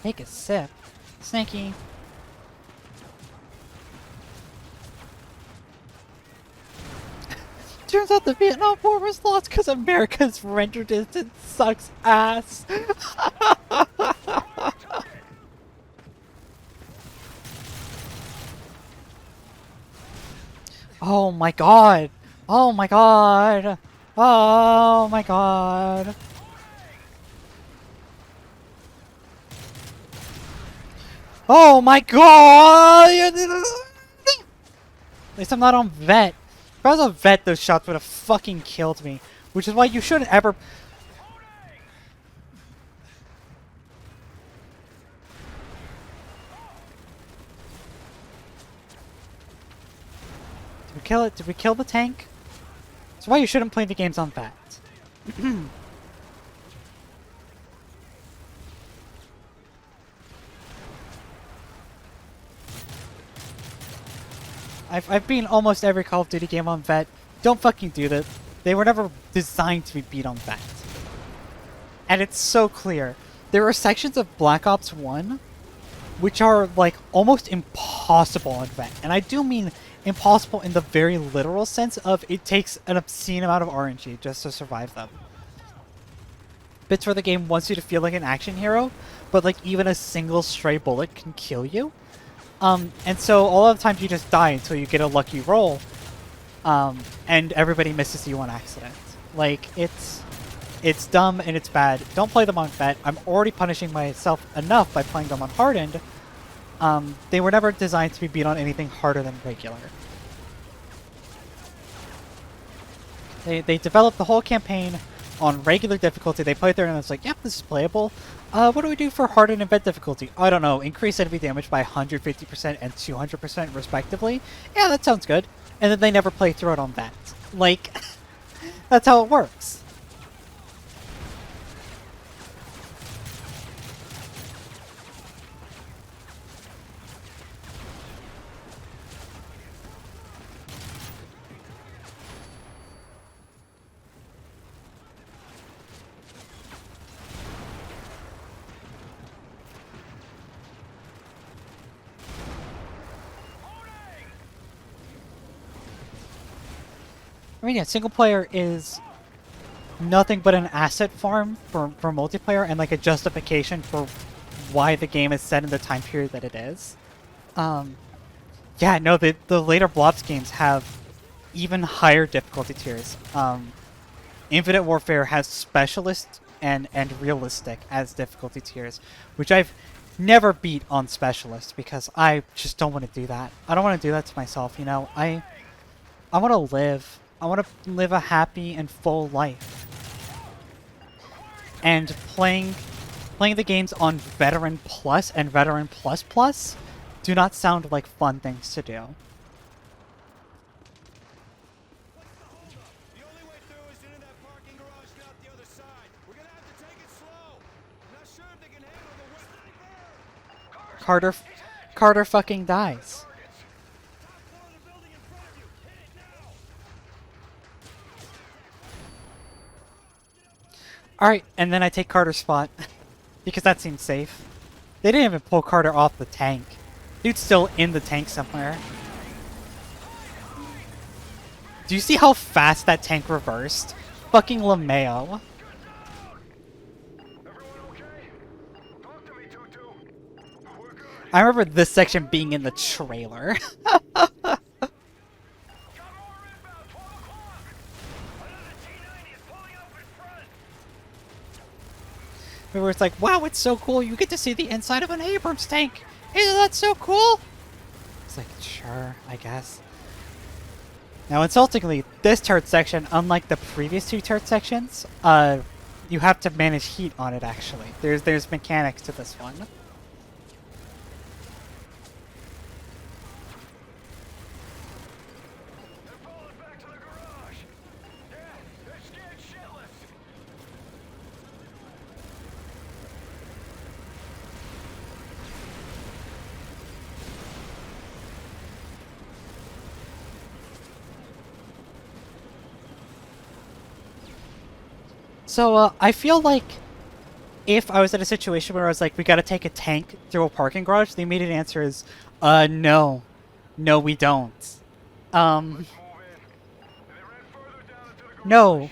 Take a sip. Snaky. Turns out the Vietnam War was lost because America's render distance sucks ass. Oh my god. Oh my god. Oh my god. Oh my god! At least I'm not on vet. If I was on vet, those shots would have fucking killed me. Which is why you shouldn't ever... Did we kill it? Did we kill the tank? That's why you shouldn't play the games on vet. I've beaten almost every Call of Duty game on vet. Don't fucking do that. They were never designed to be beat on vet. And it's so clear. There are sections of Black Ops 1 which are like almost impossible in Vent. And I do mean impossible in the very literal sense of it takes an obscene amount of RNG just to survive them. Bits where the game wants you to feel like an action hero, but like even a single stray bullet can kill you. And so a lot of times you just die until you get a lucky roll, and everybody misses you on accident. Like, it's dumb and it's bad. Don't play them on Vet. I'm already punishing myself enough by playing them on Hardened. They were never designed to be beat on anything harder than regular. They developed the whole campaign on regular difficulty. They played there and it's like, yep, this is playable. What do we do for Hardened and Vet difficulty? I don't know. Increase enemy damage by 150% and 200% respectively. Yeah, that sounds good. And then they never play through it on Vet. Like, that's how it works. I mean, yeah, single player is nothing but an asset farm for multiplayer and like a justification for why the game is set in the time period that it is. Yeah, no, the later Blobs games have even higher difficulty tiers. Infinite Warfare has Specialist and Realistic as difficulty tiers, which I've never beat on Specialist because I just don't want to do that. I don't want to do that to myself, you know? I want to live. I want to live a happy and full life. And playing the games on Veteran Plus and Veteran Plus Plus do not sound like fun things to do. Carter fucking dies. Alright, and then I take Carter's spot. Because that seems safe. They didn't even pull Carter off the tank. Dude's still in the tank somewhere. Do you see how fast that tank reversed? Fucking LeMayo. I remember this section being in the trailer. Where it's like, wow, it's so cool. You get to see the inside of an Abrams tank. Isn't that so cool? It's like, sure, I guess. Now, insultingly, this turret section, unlike the previous two turret sections, you have to manage heat on it, actually. There's mechanics to this one. So, I feel like if I was in a situation where I was like, we gotta take a tank through a parking garage, the immediate answer is, no. No, we don't. No.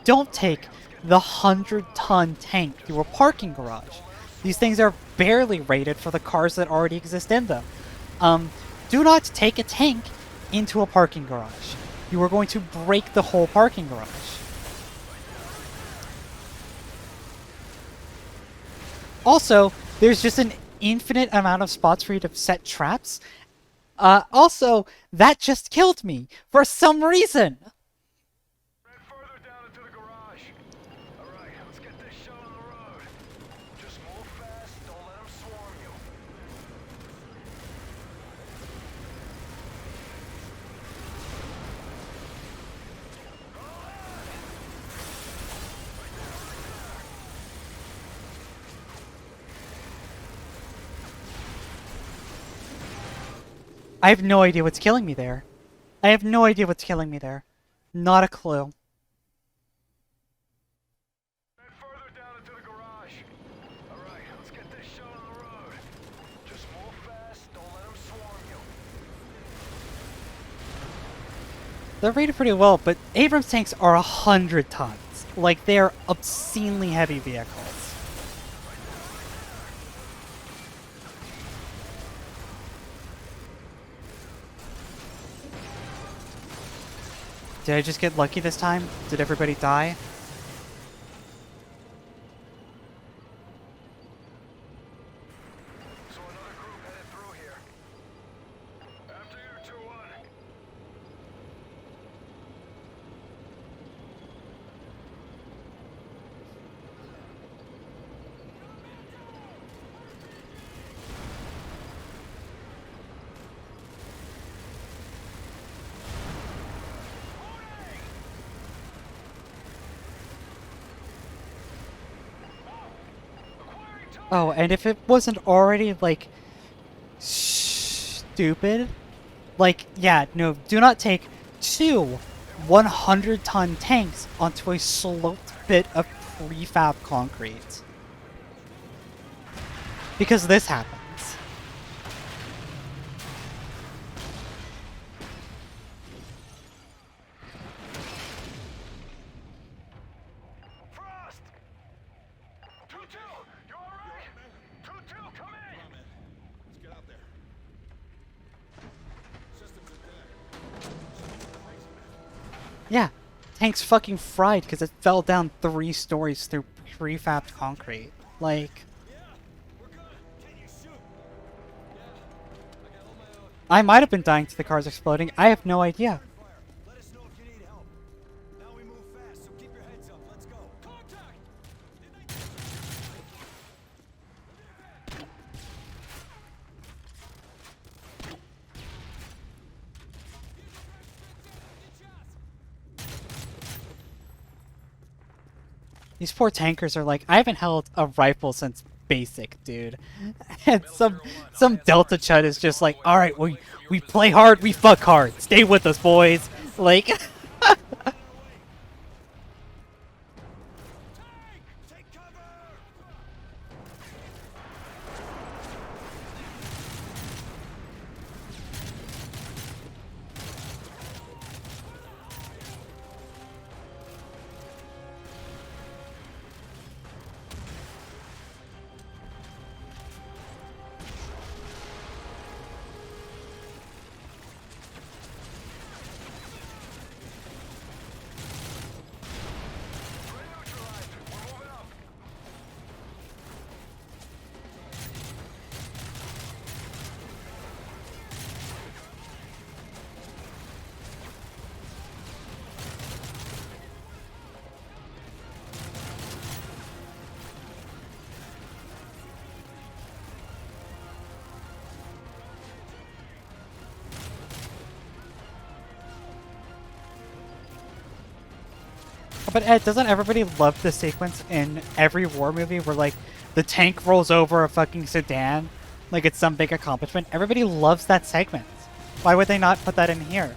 Don't take the 100-ton tank through a parking garage. These things are barely rated for the cars that already exist in them. Do not take a tank into a parking garage. You are going to break the whole parking garage. Also, there's just an infinite amount of spots for you to set traps. Also, that just killed me for some reason. I have no idea what's killing me there. I have no idea what's killing me there. Not a clue. They're rated pretty well, but Abrams tanks are 100 tons. Like, they're obscenely heavy vehicles. Did I just get lucky this time? Did everybody die? So another group headed through here. After you, 2-1. Oh, and if it wasn't already, like, stupid, like, yeah, no, do not take two 100-ton tanks onto a sloped bit of prefab concrete. Because this happens. Frost! 2-2, you alright? 2-2, come in! Let's get out there. Systems are dead. Yeah, tank's fucking fried because it fell down 3 stories through prefabbed concrete. Like, I might have been dying to the cars exploding. I have no idea. Let us know if you need help. Now we move fast, so keep your heads up. Let's go. Contact! These poor tankers are like, I haven't held a rifle since basic, dude. And some Delta Chud is just like, alright, we play hard, we fuck hard. Stay with us, boys. Like, but Ed, doesn't everybody love the sequence in every war movie where, like, the tank rolls over a fucking sedan? Like, it's some big accomplishment. Everybody loves that segment. Why would they not put that in here?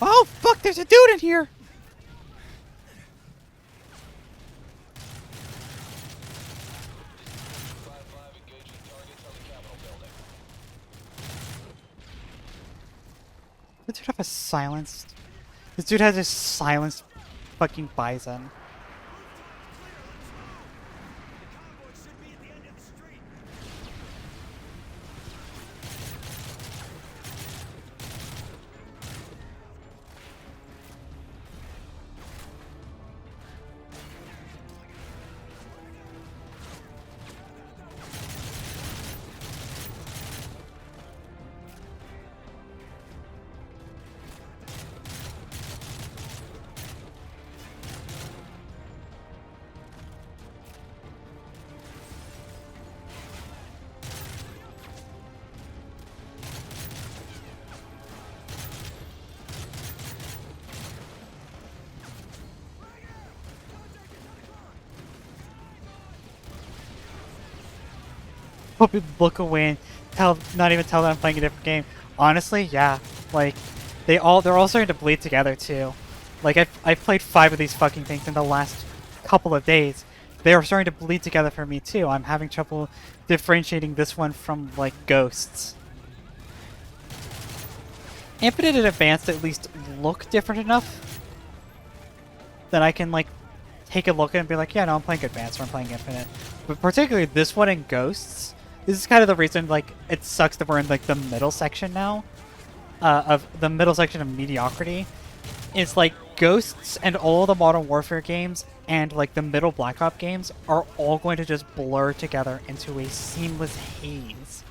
Oh, fuck, there's a dude in here! Does this dude have a silenced? This dude has a silenced fucking bison. hope you look away and not even tell that I'm playing a different game. Honestly, yeah. Like, they're all starting to bleed together too. Like, I've played 5 of these fucking things in the last couple of days. They are starting to bleed together for me too. I'm having trouble differentiating this one from, like, Ghosts. Infinite and Advanced at least look different enough that I can, like, take a look at it and be like, yeah, no, I'm playing Advanced or I'm playing Infinite. But particularly this one in Ghosts, this is kind of the reason, like, it sucks that we're in, like, the middle section now. Of the middle section of mediocrity. It's like Ghosts and all the Modern Warfare games and, like, the middle Black Ops games are all going to just blur together into a seamless haze.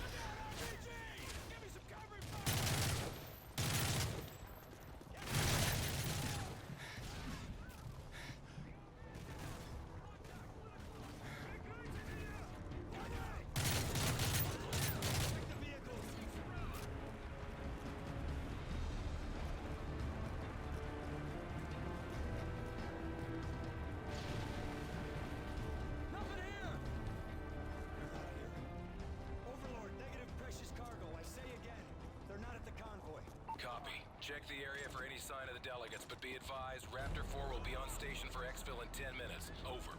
Check the area for any sign of the delegates, but be advised, Raptor 4 will be on station for exfil in 10 minutes. Over.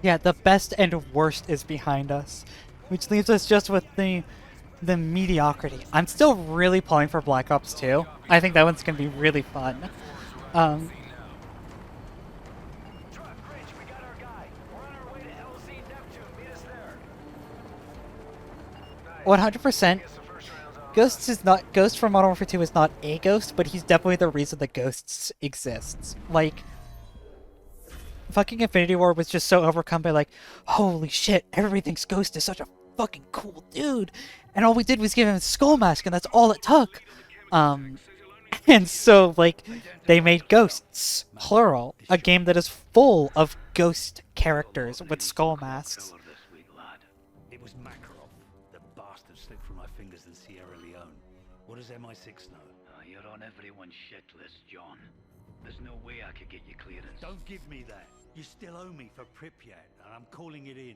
Yeah, the best and worst is behind us, which leaves us just with the mediocrity. I'm still really pulling for Black Ops 2. I think that one's gonna be really fun. 100%. Ghost from Modern Warfare 2 is not a ghost, but he's definitely the reason that Ghosts exists. Like, fucking Infinity War was just so overcome by, like, holy shit, everybody thinks Ghost is such a fucking cool dude, and all we did was give him a skull mask, and that's all it took. And so, like, they made Ghosts, plural, a game that is full of ghost characters with skull masks. It was Makarov. The bastard slipped through my fingers in Sierra Leone. What does MI6 know? You're on everyone's shit list, John. There's no way I could get you clearance. Don't give me that. You still owe me for Pripyat, and I'm calling it in.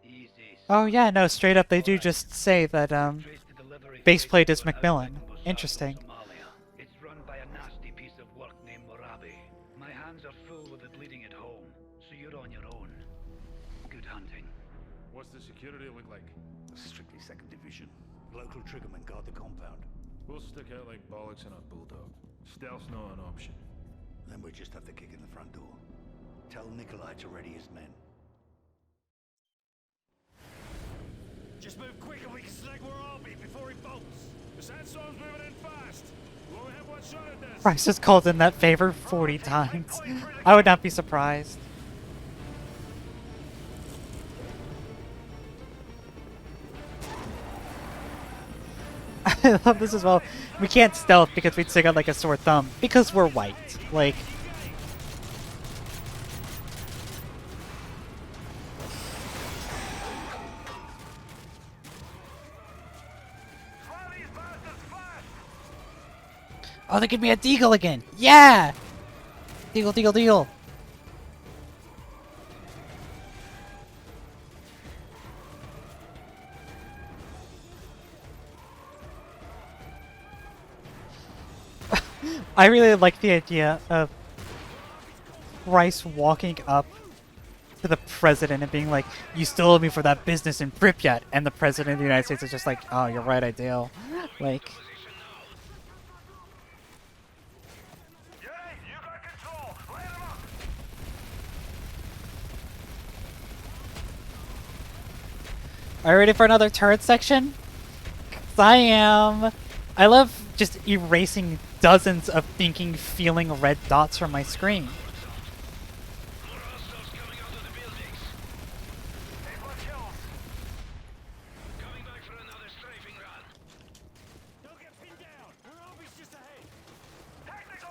Easy. Oh yeah, no, straight up, they do just say that, baseplate is Macmillan. Interesting. It's run by a nasty piece of work named Morabi. My hands are full with it bleeding at home, so you're on your own. Good hunting. What's the security look like? Strictly 2nd Division. Local triggermen guard the compound. We'll stick out like bollocks in a bulldog. Stealth's not an option. Then we just have to kick in the front door. Tell Nikolai to ready his men. Just move quick and we can select where I'll be before he bolts. The sandstorm's moving in fast. We'll only have one shot at this. Price has called in that favor 40 times. I would not be surprised. I love this as well. We can't stealth because we'd stick out like a sore thumb. Because we're white. Like... Oh, they give me a deagle again! Yeah! Deagle, deagle, deagle! I really like the idea of Rice walking up to the president and being like, you still owe me for that business in Pripyat, and the president of the United States is just like, oh, you're right, I do. Like... Are you ready for another turret section? 'Cause I am. I love just erasing dozens of thinking, feeling red dots from my screen. Don't get pinned down! We're always just ahead! Tactical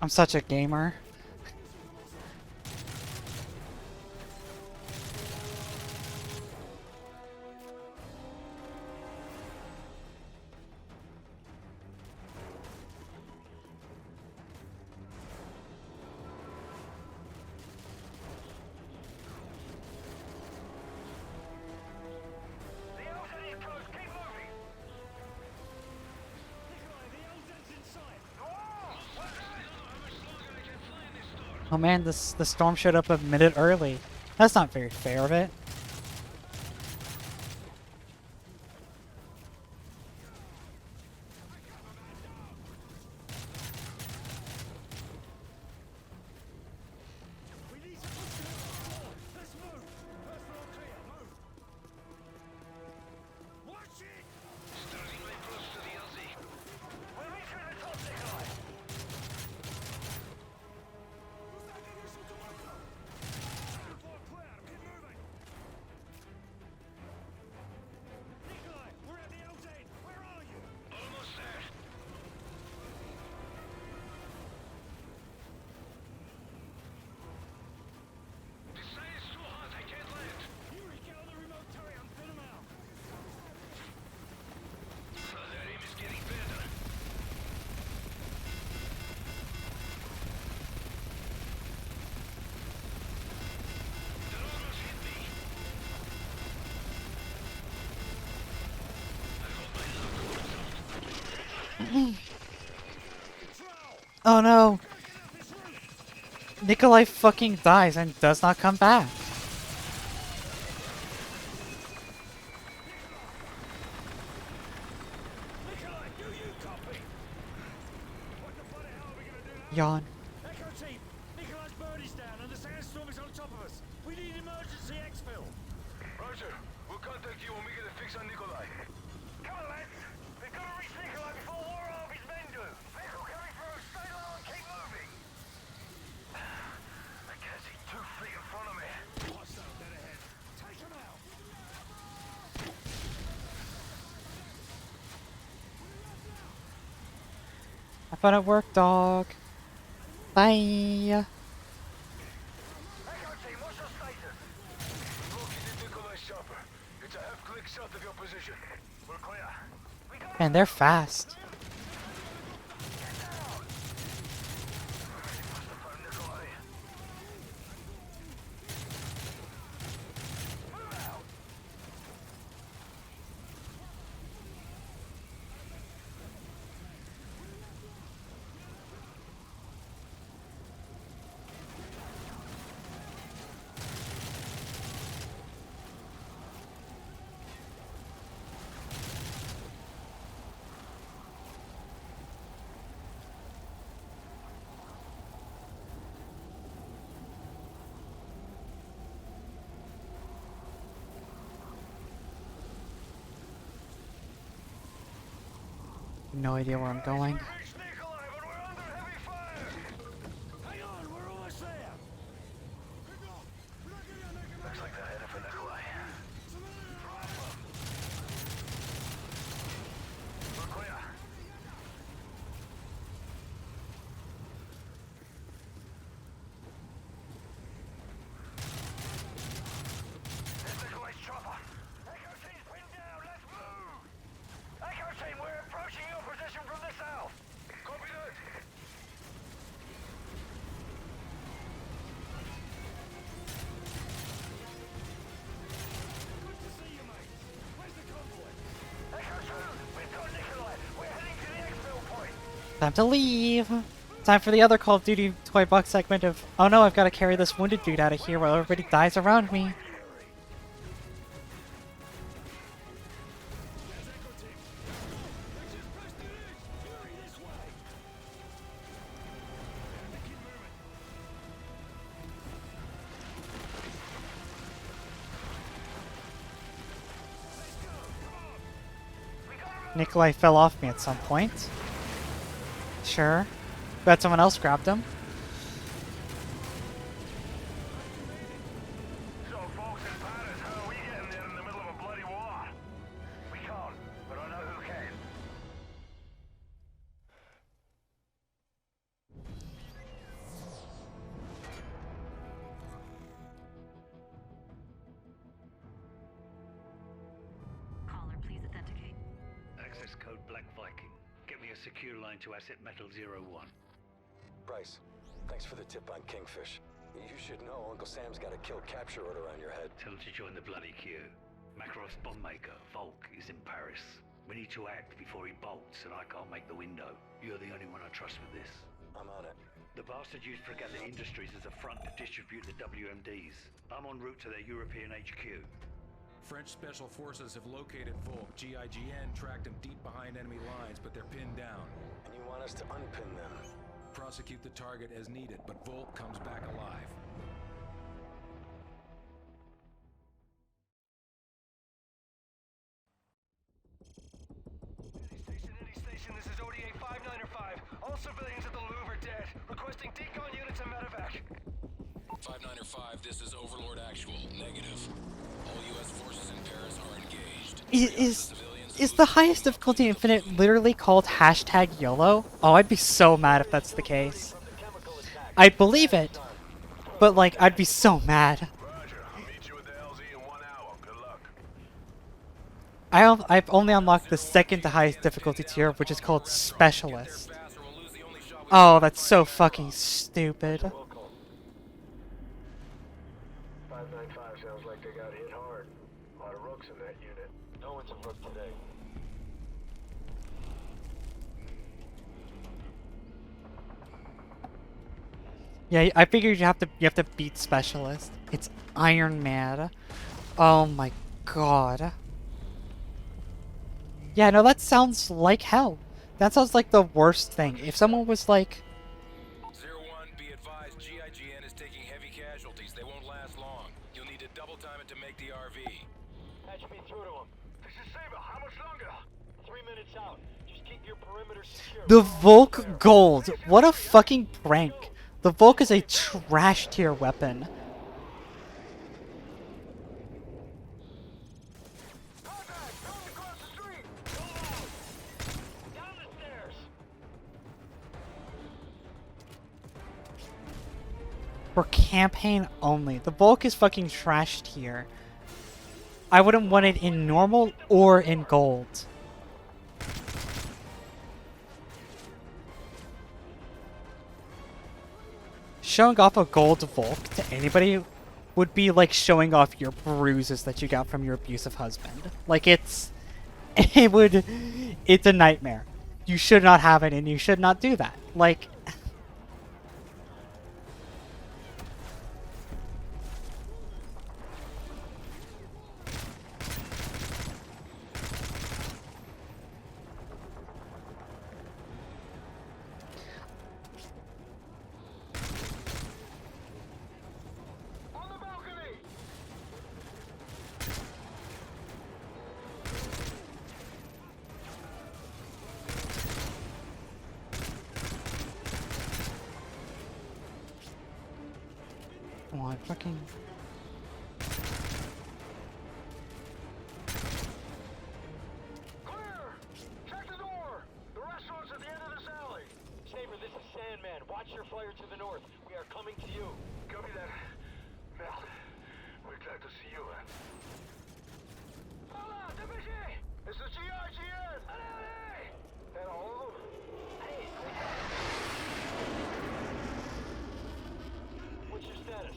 I'm such a gamer. The Elton is close. Keep moving. Oh man, the storm showed up a minute early. That's not very fair of it. Oh no! Nikolai fucking dies and does not come back. Yawn. Echo team, Nikolai's bird is down and the sandstorm is on top of us. We need emergency exfil. Roger. We'll contact you when we get a fix on Nikolai. Come on, lads. We've got to reach Nikolai before War Harvey's men do. Vehicle coming through. Stay low and keep moving. I can't see 2 feet in front of me. Hostile dead ahead. Take him out. I thought it worked, dog. Bye. Echo team, what's your status? Located Nikolai's chopper. It's a half-click south of your position. We're clear. We got Man, they're fast. No idea where I'm going. Hang on, we're almost there. Looks like they're headed for Nikolai. We're clear. There's Nikolai's chopper. Echo team's pinned down. Let's move. Echo team, we're approaching your position from the south. Copy that. Good to see you, mate. Where's the convoy? Echo 2, we've got Nikolai. We're heading to the exfil point. Time to leave. Time for the other Call of Duty toy box segment of, oh no, I've got to carry this wounded dude out of here while everybody dies around me. Nikolai fell off me at some point. Sure. Bet someone else grabbed him. So, folks in Paris, how are we getting there in the middle of a bloody war? We can't, but I know who can. Black Viking. Get me a secure line to Asset Metal 01. Bryce, thanks for the tip on Kingfish. You should know Uncle Sam's got a kill capture order on your head. Tell him to join the bloody queue. Makarov's bomb maker, Volk, is in Paris. We need to act before he bolts, and I can't make the window. You're the only one I trust with this. I'm on it. The bastard used Fregatta Industries as a front to distribute the WMDs. I'm en route to their European HQ. French Special Forces have located Volk. GIGN tracked him deep behind enemy lines, but they're pinned down. And you want us to unpin them? Prosecute the target as needed, but Volk comes back alive. Station, this is ODA 595. All civilians at the Louvre are dead. Requesting decon units and medevac. 595, this is Overlord Actual. Negative. All U.S. forces in Paris are engaged. Is the highest difficulty infinite literally called hashtag YOLO? Oh, I'd be so mad if that's the case. I'd believe it, but like, I'd be so mad. I've only unlocked the second to highest difficulty tier, which is called Specialist. Oh, that's so fucking stupid. 595 sounds like they got hit hard. A lot of rooks in that unit. No one's a rook today. Yeah, I figured you have to beat Specialist. It's Iron Man. Oh my god. Yeah, no, that sounds like hell. That sounds like the worst thing. If someone was like... 01, be advised, GIGN is taking heavy casualties. They won't last long. You'll need to double time it to make the RV. Patch me through to him. This is Saber. How much longer? 3 minutes out. Just keep your perimeter secure. The Volk Gold. What a fucking prank. The Volk is a trash tier weapon. For campaign only. The Volk is fucking trash tier. I wouldn't want it in normal or in gold. Showing off a gold Volk to anybody would be like showing off your bruises that you got from your abusive husband. Like it's a nightmare. You should not have it and you should not do that. Like oh, I fucking... Clear! Check the door! The restaurant's at the end of this alley. Saber, this is Sandman. Watch your flare to the north. We are coming to you. Copy that. Mel, we're glad to see you, man. Hola, DPG! It's the GIGN! Allez! And all of them? What's your status?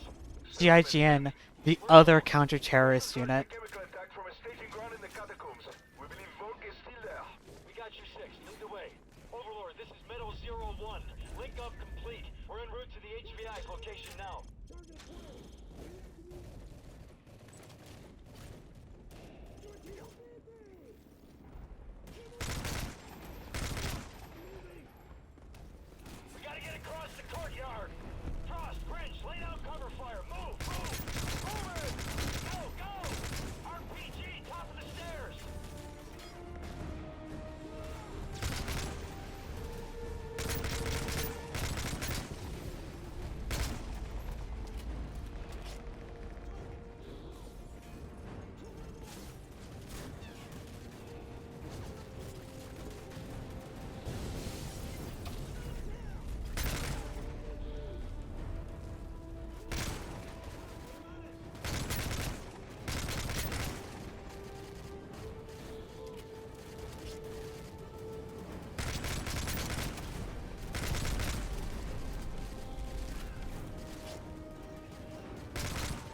GIGN, the other counter-terrorist unit. Chemical attack from a staging ground in the catacombs. We believe Volk is still there. We got you 6. Lead the way. Overlord, this is Metal 01. Link up complete. We're en route to the HVI's location now. We gotta get across the courtyard. Frost, Grinch, lay down cover fire. Move, move, move it. Go, go.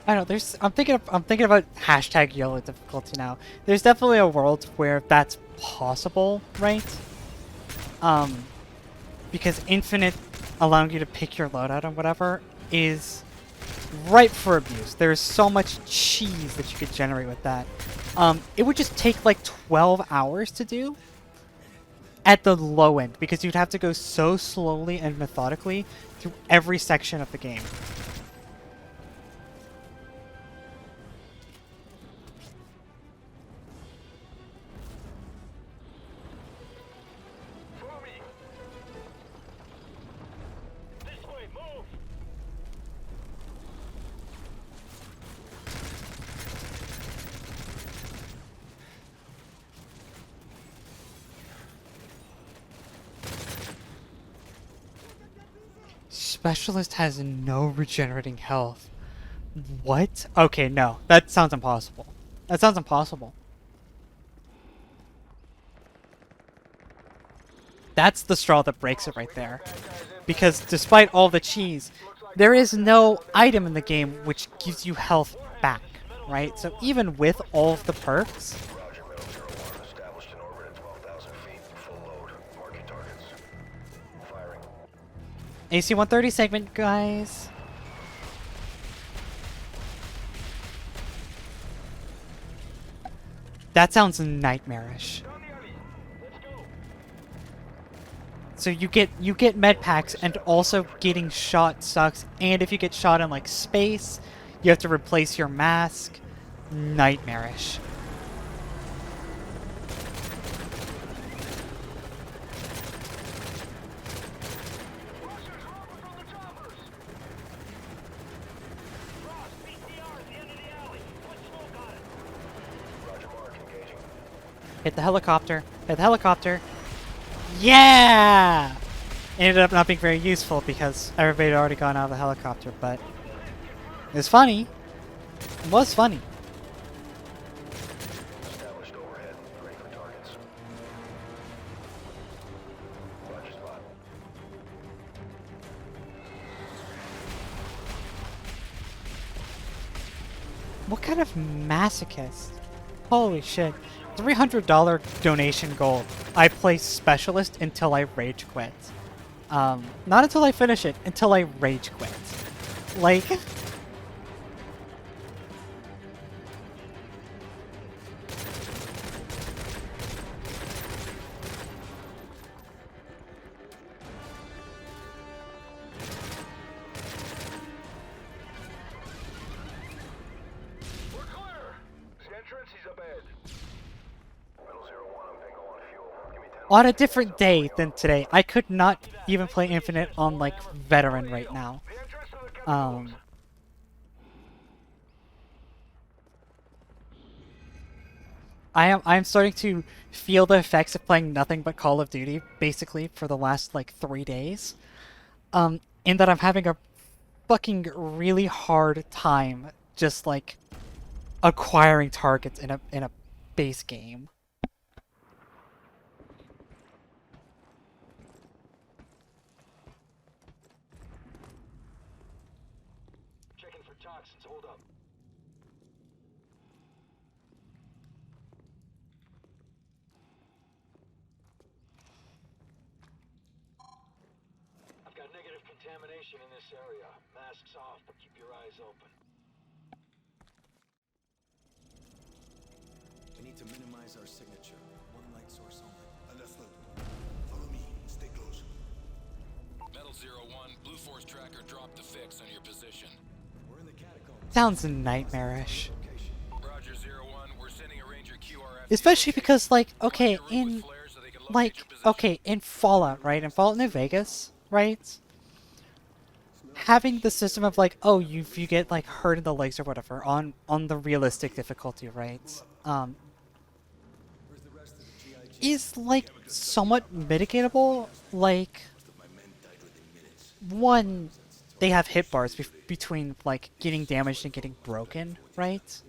I don't know, I'm thinking about hashtag YOLO difficulty now. There's definitely a world where that's possible, right? Because infinite allowing you to pick your loadout and whatever is ripe for abuse. There's so much cheese that you could generate with that. It would just take like 12 hours to do at the low end because you'd have to go so slowly and methodically through every section of the game. Follow me. This way, move. Specialist has no regenerating health. What? Okay, no. That sounds impossible. That sounds impossible. That's the straw that breaks it right there. Because despite all the cheese, there is no item in the game which gives you health back, right? So even with all of the perks, Roger, Metal 01. Established in orbit at 12,000 feet. Full load. Marking targets. Firing. AC-130 segment, guys. That sounds nightmarish. So you get med packs, and also getting shot sucks. And if you get shot in like space, you have to replace your mask. Nightmarish. Hit the helicopter. Hit the helicopter. Yeah! Ended up not being very useful because everybody had already gone out of the helicopter, but it was funny. It was funny. Established overhead. Ready for targets. Roger spot. What kind of masochist? Holy shit. $300 donation goal. I play Specialist until I rage quit. Not until I finish it, until I rage quit. Like... We're clear. The entrance is up ahead. Metal 01. I'm bingo on fuel. Give me 10. On a different day than today, I could not even play Infinite on, like, Veteran right now. I'm starting to feel the effects of playing nothing but Call of Duty, basically, for the last, like, 3 days. In that I'm having a fucking really hard time just, like, acquiring targets in a base game. Checking for toxins. Hold up. I've got negative contamination in this area. Masks off, but keep your eyes open. We need to minimize our signature. One light source only. Understood. Follow me. Stay close. Metal 01, Blue Force tracker dropped the fix on your position. We're in the catacombs. Sounds nightmarish. Roger 01, we're sending a Ranger QRF. Especially because, like, okay, in Fallout, right? In Fallout New Vegas, right? Having the system of, like, oh, if you get, like, hurt in the legs or whatever on the realistic difficulty, right? Is, like, somewhat mitigatable. Like, one, they have hit bars between, like, getting damaged and getting broken, right?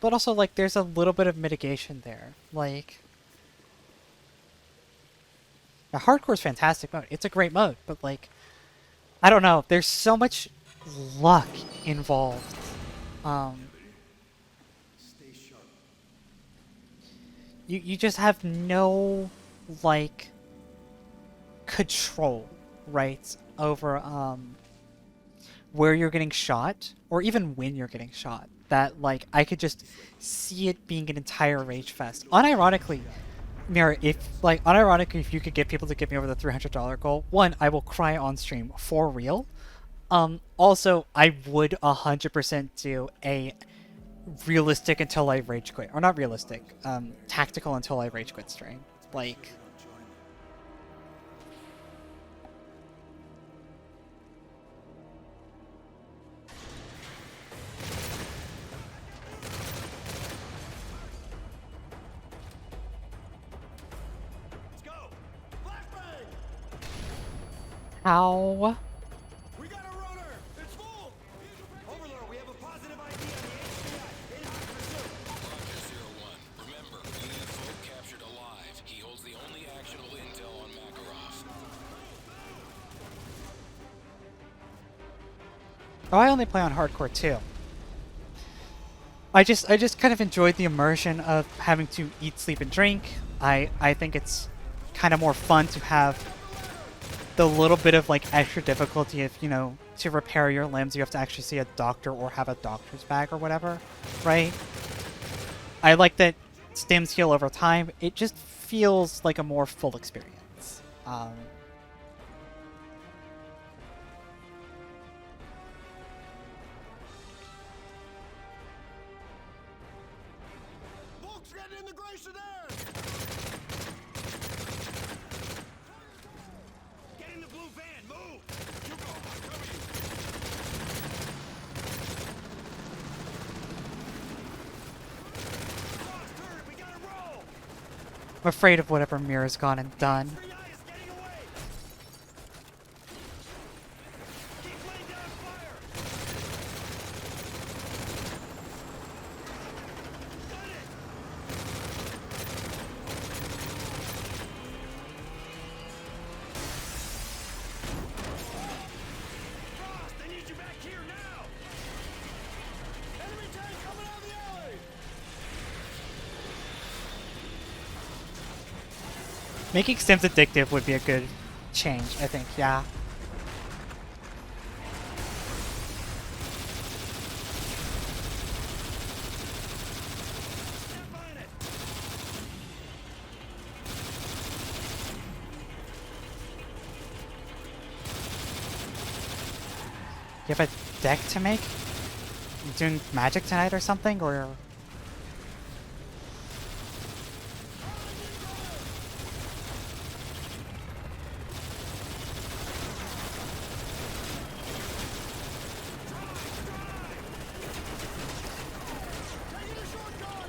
But also, like, there's a little bit of mitigation there. Like, now, hardcore's fantastic mode. It's a great mode, but, like, I don't know. There's so much luck involved. You just have no like control, right, over where you're getting shot or even when you're getting shot. That like I could just see it being an entire rage fest. Unironically, Mira, unironically, if you could get people to give me over the $300 goal, one, I will cry on stream for real. Also, I would 100% do a realistic until I rage quit, or not realistic, tactical until I rage quit stream. Like, how? We got a runner! It's full! Overlord, we have a positive ID on the HCI. In hot pursuit. Roger, 01. Remember, unit folk captured alive. He holds the only actionable intel on Makarov. Oh, I only play on hardcore too. I just kind of enjoyed the immersion of having to eat, sleep, and drink. I think it's kind of more fun to have the little bit of like extra difficulty if, you know, to repair your limbs you have to actually see a doctor or have a doctor's bag or whatever, right? I like that stims heal over time. It just feels like a more full experience. Volkswagen in the Glacier there! Get in the blue van, move! You go, I'll cover you. Cross turret, we gotta roll! I'm afraid of whatever Mira's gone and done. HCI is getting away! Keep laying down fire! Done it! Frost, I need you back here now! Enemy tank coming out of the alley! Making stims addictive would be a good change, I think, yeah. Step on it! You have a deck to make? You doing magic tonight or something, or? Taking a shortcut!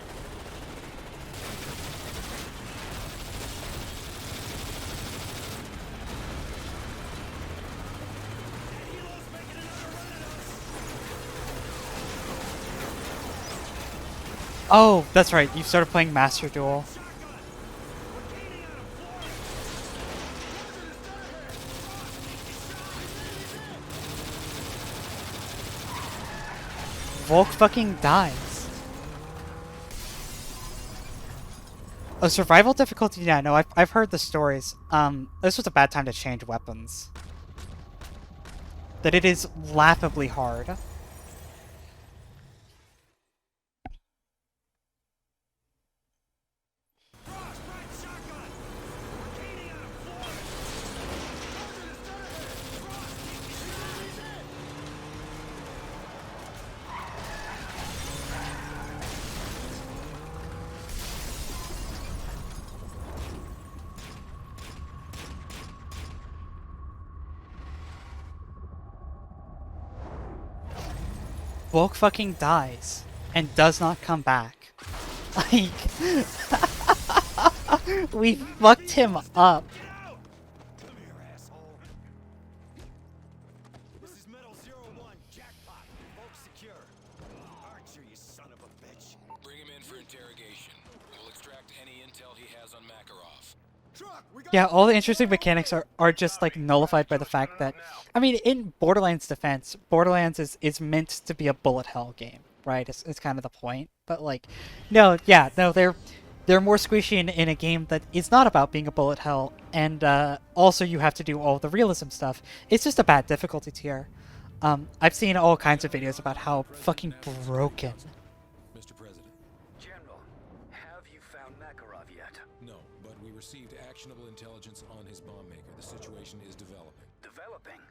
Helo's making another run at us! Oh, that's right. You started playing Master Duel. Shotgun! We're gaining on him, Flores! Volk fucking dies. Oh, survival difficulty? Yeah, no, I've heard the stories. This was a bad time to change weapons. That it is laughably hard. Frost, right shotgun! We're gaining on him, Flores! Sergeant is dead ahead! Frost, he's in! Volk fucking dies and does not come back. Like, we fucked him up. Get out! Come here, asshole! This is Metal 01, jackpot. Folks secure. Archer, you son of a bitch. Bring him in for interrogation. We'll extract any intel he has on Makarov. Truck, Yeah, all the interesting mechanics are just like nullified by the fact that, I mean, in Borderlands' defense, Borderlands is meant to be a bullet hell game, right? It's kind of the point. But like, no, yeah, no, they're more squishy in a game that is not about being a bullet hell, and also you have to do all the realism stuff. It's just a bad difficulty tier. I've seen all kinds of videos about how fucking broken. Mr. President. General, have you found Makarov yet? No, but we received actionable intelligence on his bomb maker. The situation is developing. Developing?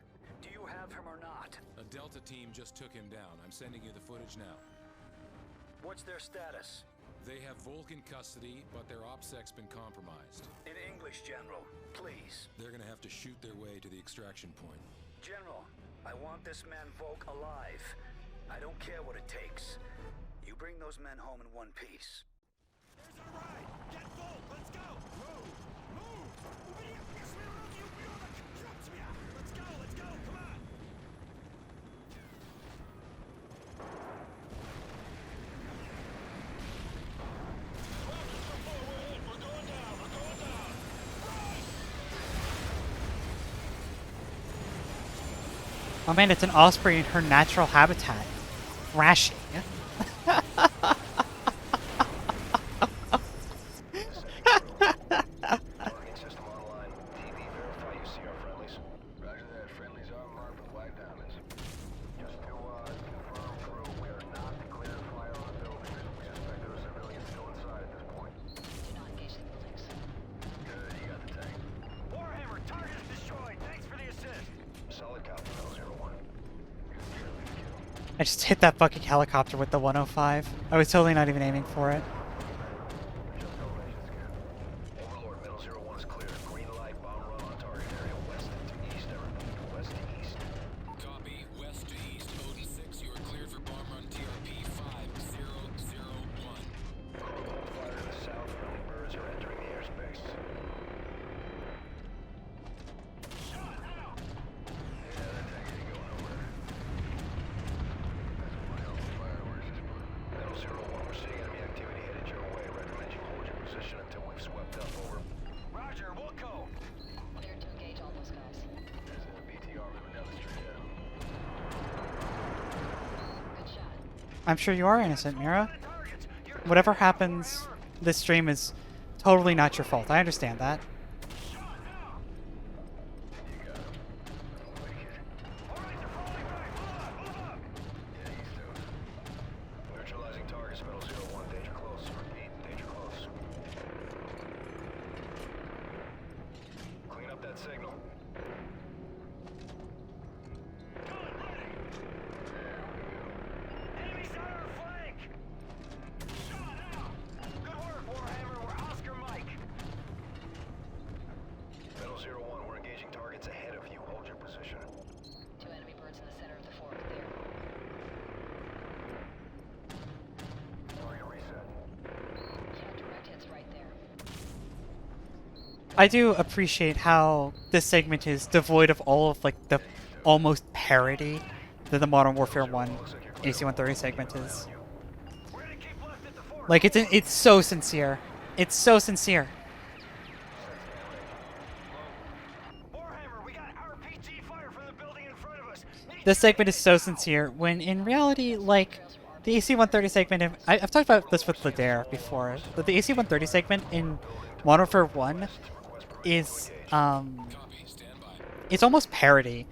Do you have him or not? A Delta team just took him down. I'm sending you the footage now. What's their status? They have Volk in custody, but their OPSEC's been compromised. In English, General, please. They're gonna have to shoot their way to the extraction point. General, I want this man Volk alive. I don't care what it takes. You bring those men home in one piece. There's our ride! Get Volk! Let's go! Move! Move! Let's go! Let's go! Come on! Oh man, it's an osprey in her natural habitat. Thrashing. Target system online. TV, verify you see our friendlies. Roger that. Friendlies are marked with white diamonds. Just to confirm, crew, we are not declaring fire on the buildings. We suspect there are civilians still inside at this point. Do not engage the buildings. Good, you got the tank. Warhammer, target is destroyed. Thanks for the assist. Solid copy, 001. I just hit that fucking helicopter with the 105. I was totally not even aiming for it. Overlord, middle 01 is clear. Green light, bomb run on target area. West to east, everyone. West to east. Copy. West to east. Odin 6, you are cleared for bomb run TRP 5001. Fire to the south. Friendly birds are entering the airspace. Shot out! Yeah, that tank ain't going nowhere. That's one hell of a fire. Where's this one? Middle 01, we're seeing enemy activity headed your way. Recommend you hold your position until we've swept up. Over. Roger, we'll go. Cleared to engage all those guys. There's a BTR moving down the street, yeah. Good shot. I'm sure you are innocent, Mira. Whatever happens, this stream is totally not your fault. I understand that. Neutralizing targets, middle 01, danger close. Repeat, danger close. Clean up that signal. Enemies on our flank! Shot out! Good work, Warhammer. We're Oscar Mike. Middle 01, we're engaging targets ahead of you. Hold your position. Two enemy birds in the center of the fork. There. Target reset. Yeah, direct hits right there. I do appreciate how this segment is devoid of all of like the almost parody that the Modern Warfare 1 AC-130 segment is. Like it's so sincere. It's so sincere. Warhammer, we got RPG fire from the building in front of us. This segment is so sincere when in reality, like, the AC-130 segment, I've talked about this with Ladare before, but the AC-130 segment in Modern Warfare 1 is, it's almost parody.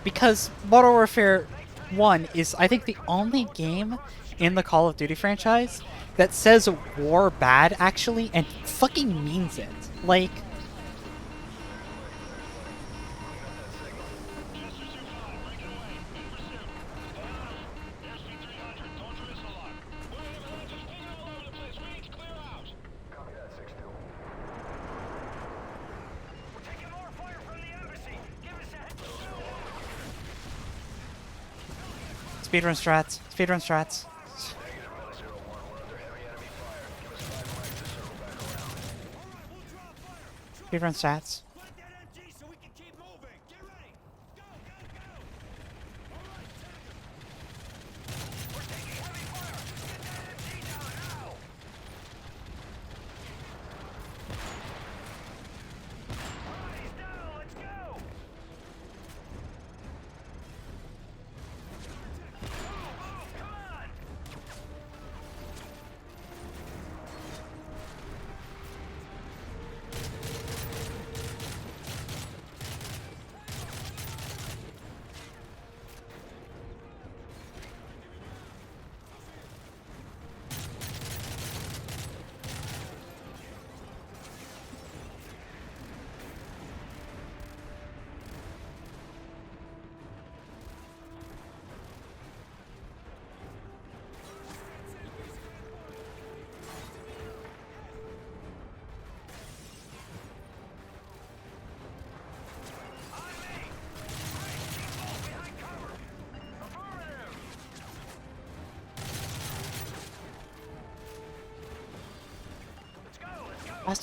Because Modern Warfare 1 is, I think, the only game in the Call of Duty franchise that says war bad, actually, and fucking means it. Like... Speedrun strats. Speedrun strats. Speedrun stats.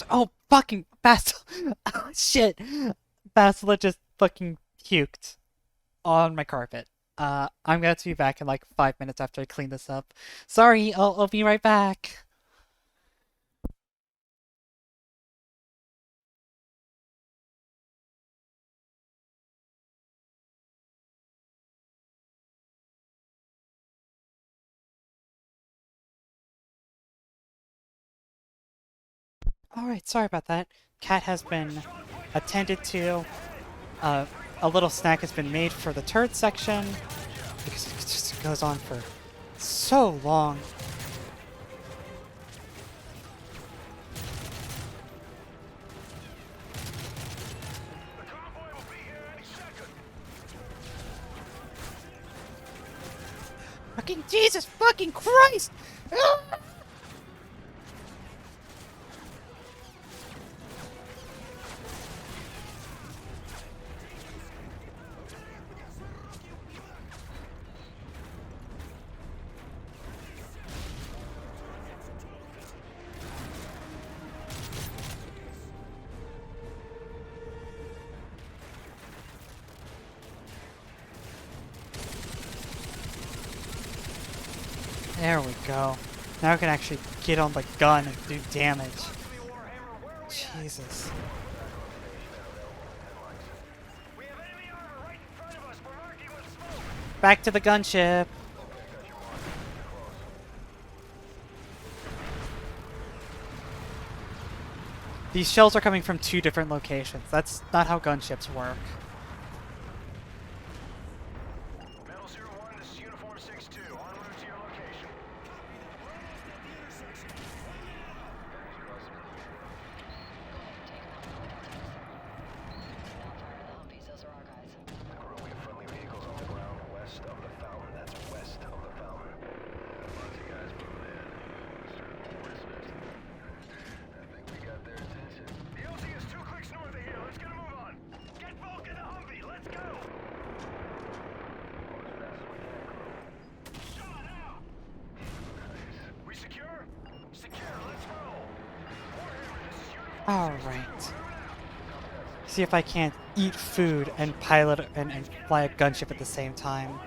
Oh, fucking Bastila. Oh, shit. Bastila just fucking puked on my carpet. I'm gonna have to be back in like 5 minutes after I clean this up. Sorry, I'll be right back. Alright, sorry about that. Cat has been attended to. A little snack has been made for the turd section because it just goes on for so long. Fucking Jesus fucking Christ! Ah! There we go. Now I can actually get on the gun and do damage. Jesus. Back to the gunship. These shells are coming from 2 different locations. That's not how gunships work. Alright. See if I can't eat food and pilot and fly a gunship at the same time.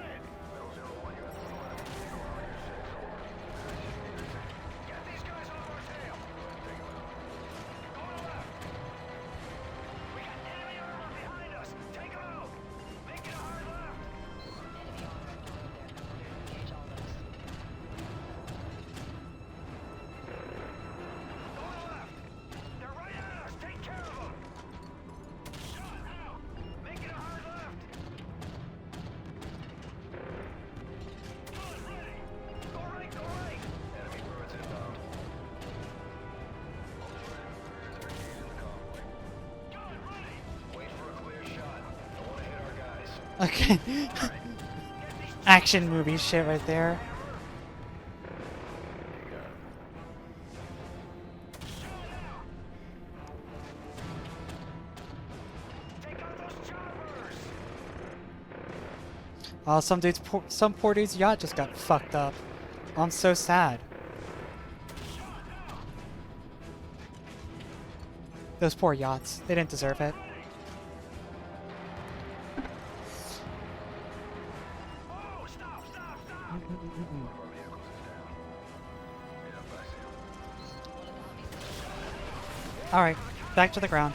Okay. Action movie shit right there. Oh, some poor dude's yacht just got fucked up. I'm so sad. Those poor yachts. They didn't deserve it. Alright, back to the ground.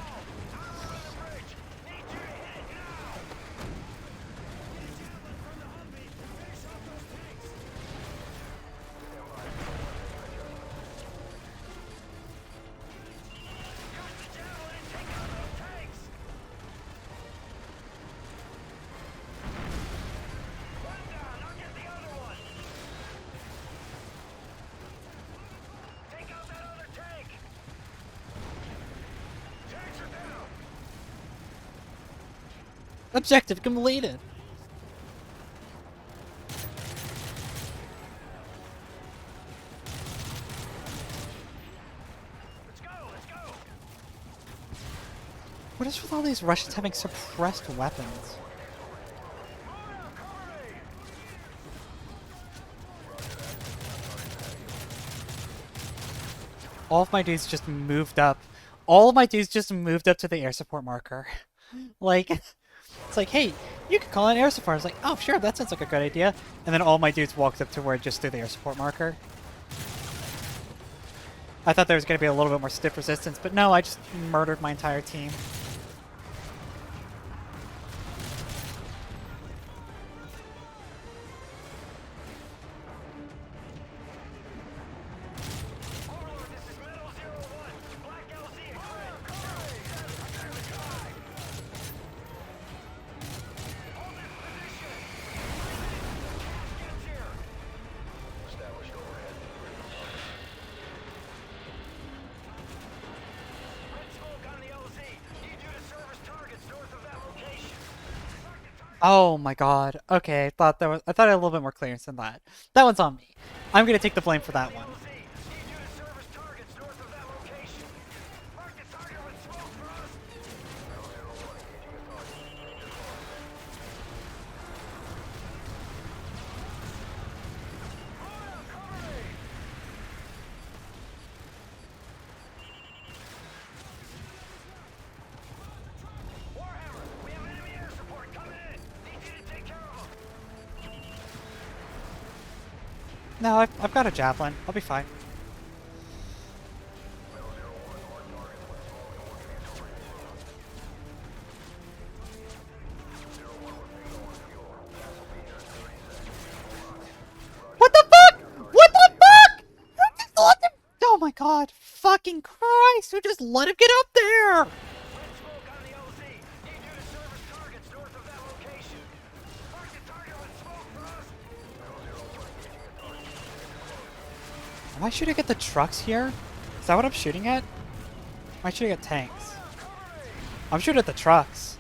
Objective completed! What is with all these Russians having suppressed weapons? all of my dudes just moved up. All of my dudes just moved up to the air support marker. Like, it's like, hey, you could call in air support. I was like, oh, sure, that sounds like a good idea. And then all my dudes walked up to where it just did the air support marker. I thought there was going to be a little bit more stiff resistance, but no, I just murdered my entire team. Oh my god. Okay, I thought I had a little bit more clearance than that. That one's on me. I'm gonna take the blame for that one. No, I've got a javelin. I'll be fine. What the fuck? What the fuck? Who just let him? Oh my god. Fucking Christ. Who just let him get up there? Am I shooting at the trucks here? Is that what I'm shooting at? Am I shooting at tanks? I'm shooting at the trucks.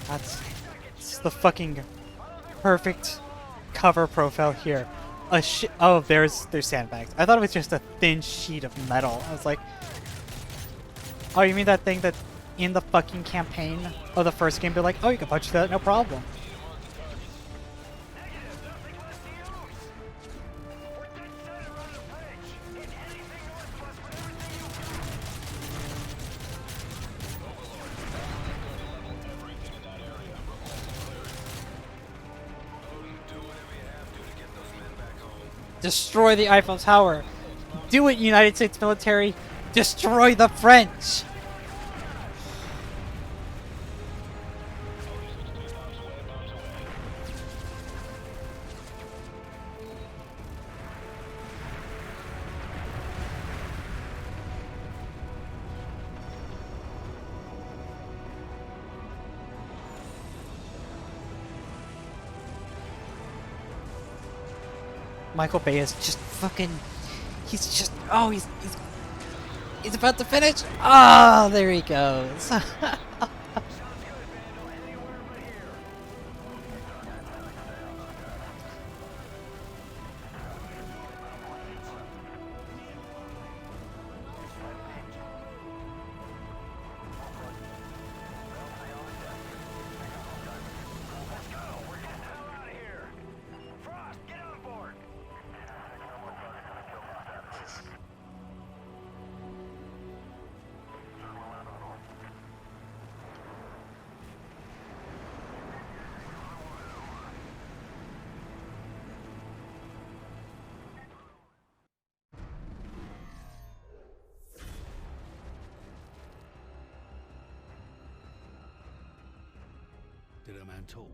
That's the fucking perfect cover profile here. Oh, there's sandbags. I thought it was just a thin sheet of metal. I was like, oh, you mean that thing that in the fucking campaign of the first game, they're like, oh, you can punch that, no problem. Destroy the Eiffel Tower. Do it, United States military. Destroy the French. Michael Bay is just fucking. He's just. Oh, he's about to finish. Ah, oh, there he goes. Did a man talk?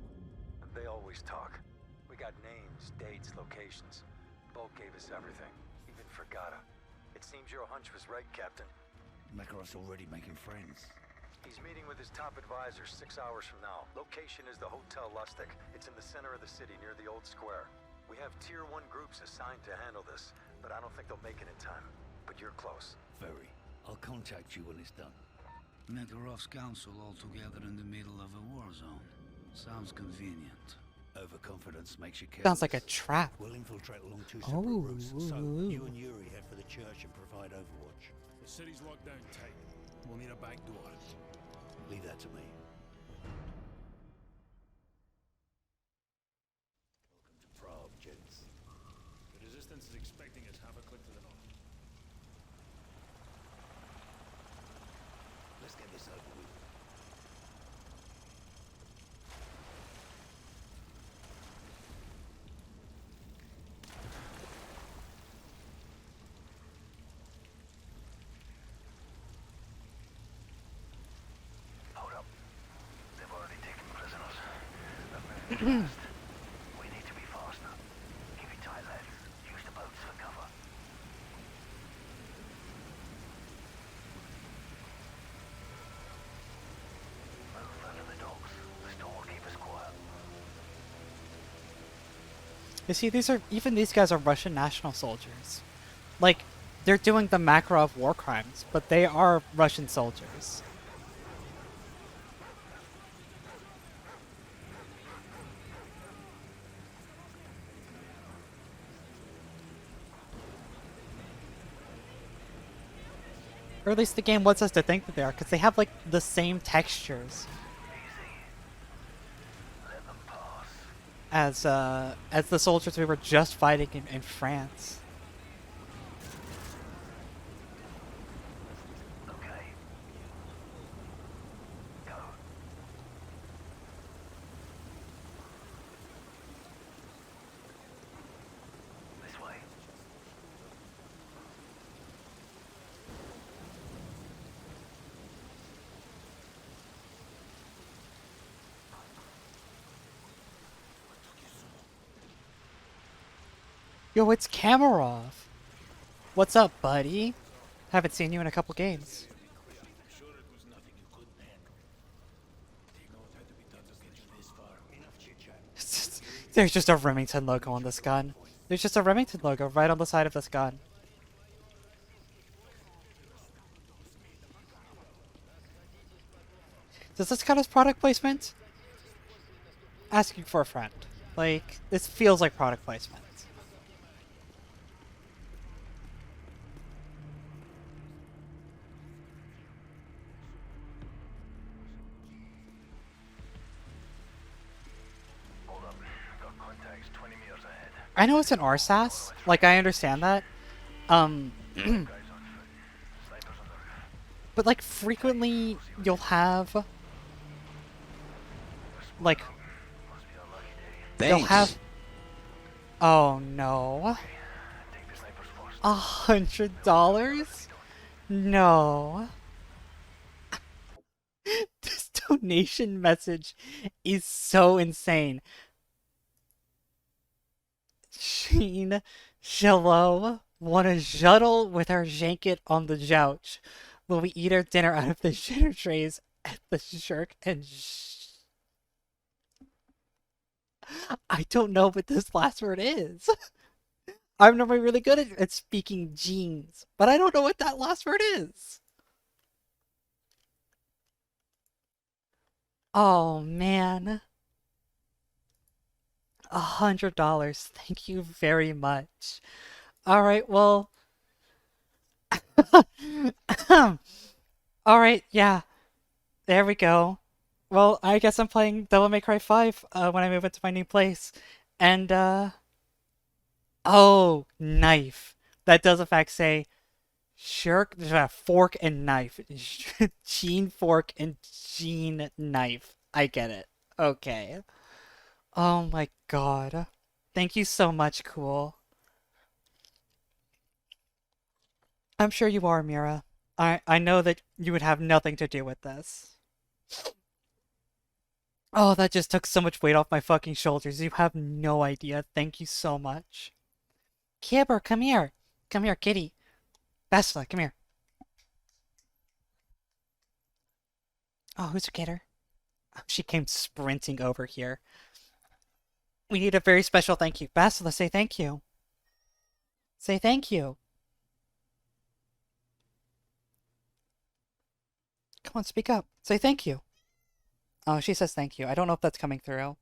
They always talk. We got names, dates, locations. Bolt gave us everything, even Fragata. It seems your hunch was right, Captain. Makarov's already making friends. He's meeting with his top advisor 6 hours from now. Location is the Hotel Lustig. It's in the center of the city near the old square. We have Tier 1 groups assigned to handle this, but I don't think they'll make it in time. But you're close. Very. I'll contact you when it's done. Makarov's council all together in the middle of a war zone. Sounds convenient. Overconfidence makes you careless. Sounds like a trap. We'll infiltrate along two separate routes. So, you and Yuri head for the church and provide overwatch. The city's locked down tight. We'll need a back door. Leave that to me. Welcome to Prague, gents. The resistance is expecting us half a click to the north. Let's get this over with. Hold up. They've already taken prisoners. They're moving fast. We need to be faster. Keep it tight, lads. Use the boats for cover. Move under the docks. The storm will keep us quiet. You see, these guys are Russian national soldiers. Like, they're doing the Makarov war crimes, but they are Russian soldiers. Or at least the game wants us to think that they are, because they have, like, the same textures as the soldiers we were just fighting in France. Okay. Go. This way. Yo, it's Kamarov! What's up, buddy? Haven't seen you in a couple games. Sure it was nothing you couldn't handle. They know what had to be done to get you this far. Enough chit-chat. There's just a Remington logo on this gun. There's just a Remington logo right on the side of this gun. Does this count as product placement? Asking for a friend. Like, this feels like product placement. Hold up. Got contacts 20 meters ahead. I know it's an RSAS. Like, I understand that. Guys on foot. Snipers on the roof. But, like, frequently you'll have... Like... Must be a lucky day. You'll have... Oh, no. Take the snipers first. $100? No. This donation message is so insane. Sheen, Shallow, wanna zhuddle with our janket on the jouch. Will we eat our dinner out of the shitter trays at the shirk and I don't know what this last word is. I'm normally really good at speaking jeans, but I don't know what that last word is. Oh, man. $100. Thank you very much. Alright, well... Alright, yeah. There we go. Well, I guess I'm playing Devil May Cry 5 when I move into my new place. And, oh, knife. That does in fact say shirk, fork and knife. Gene fork and Gene knife. I get it. Okay. Oh my god. Thank you so much, Cool. I'm sure you are, Mira. I know that you would have nothing to do with this. Oh, that just took so much weight off my fucking shoulders. You have no idea. Thank you so much. Kibber, come here. Come here, kitty. Bastila, come here. Oh, who's a kidder? Oh, she came sprinting over here. We need a very special thank you. Bastila, say thank you. Say thank you. Come on, speak up. Say thank you. Oh, she says thank you. I don't know if that's coming through.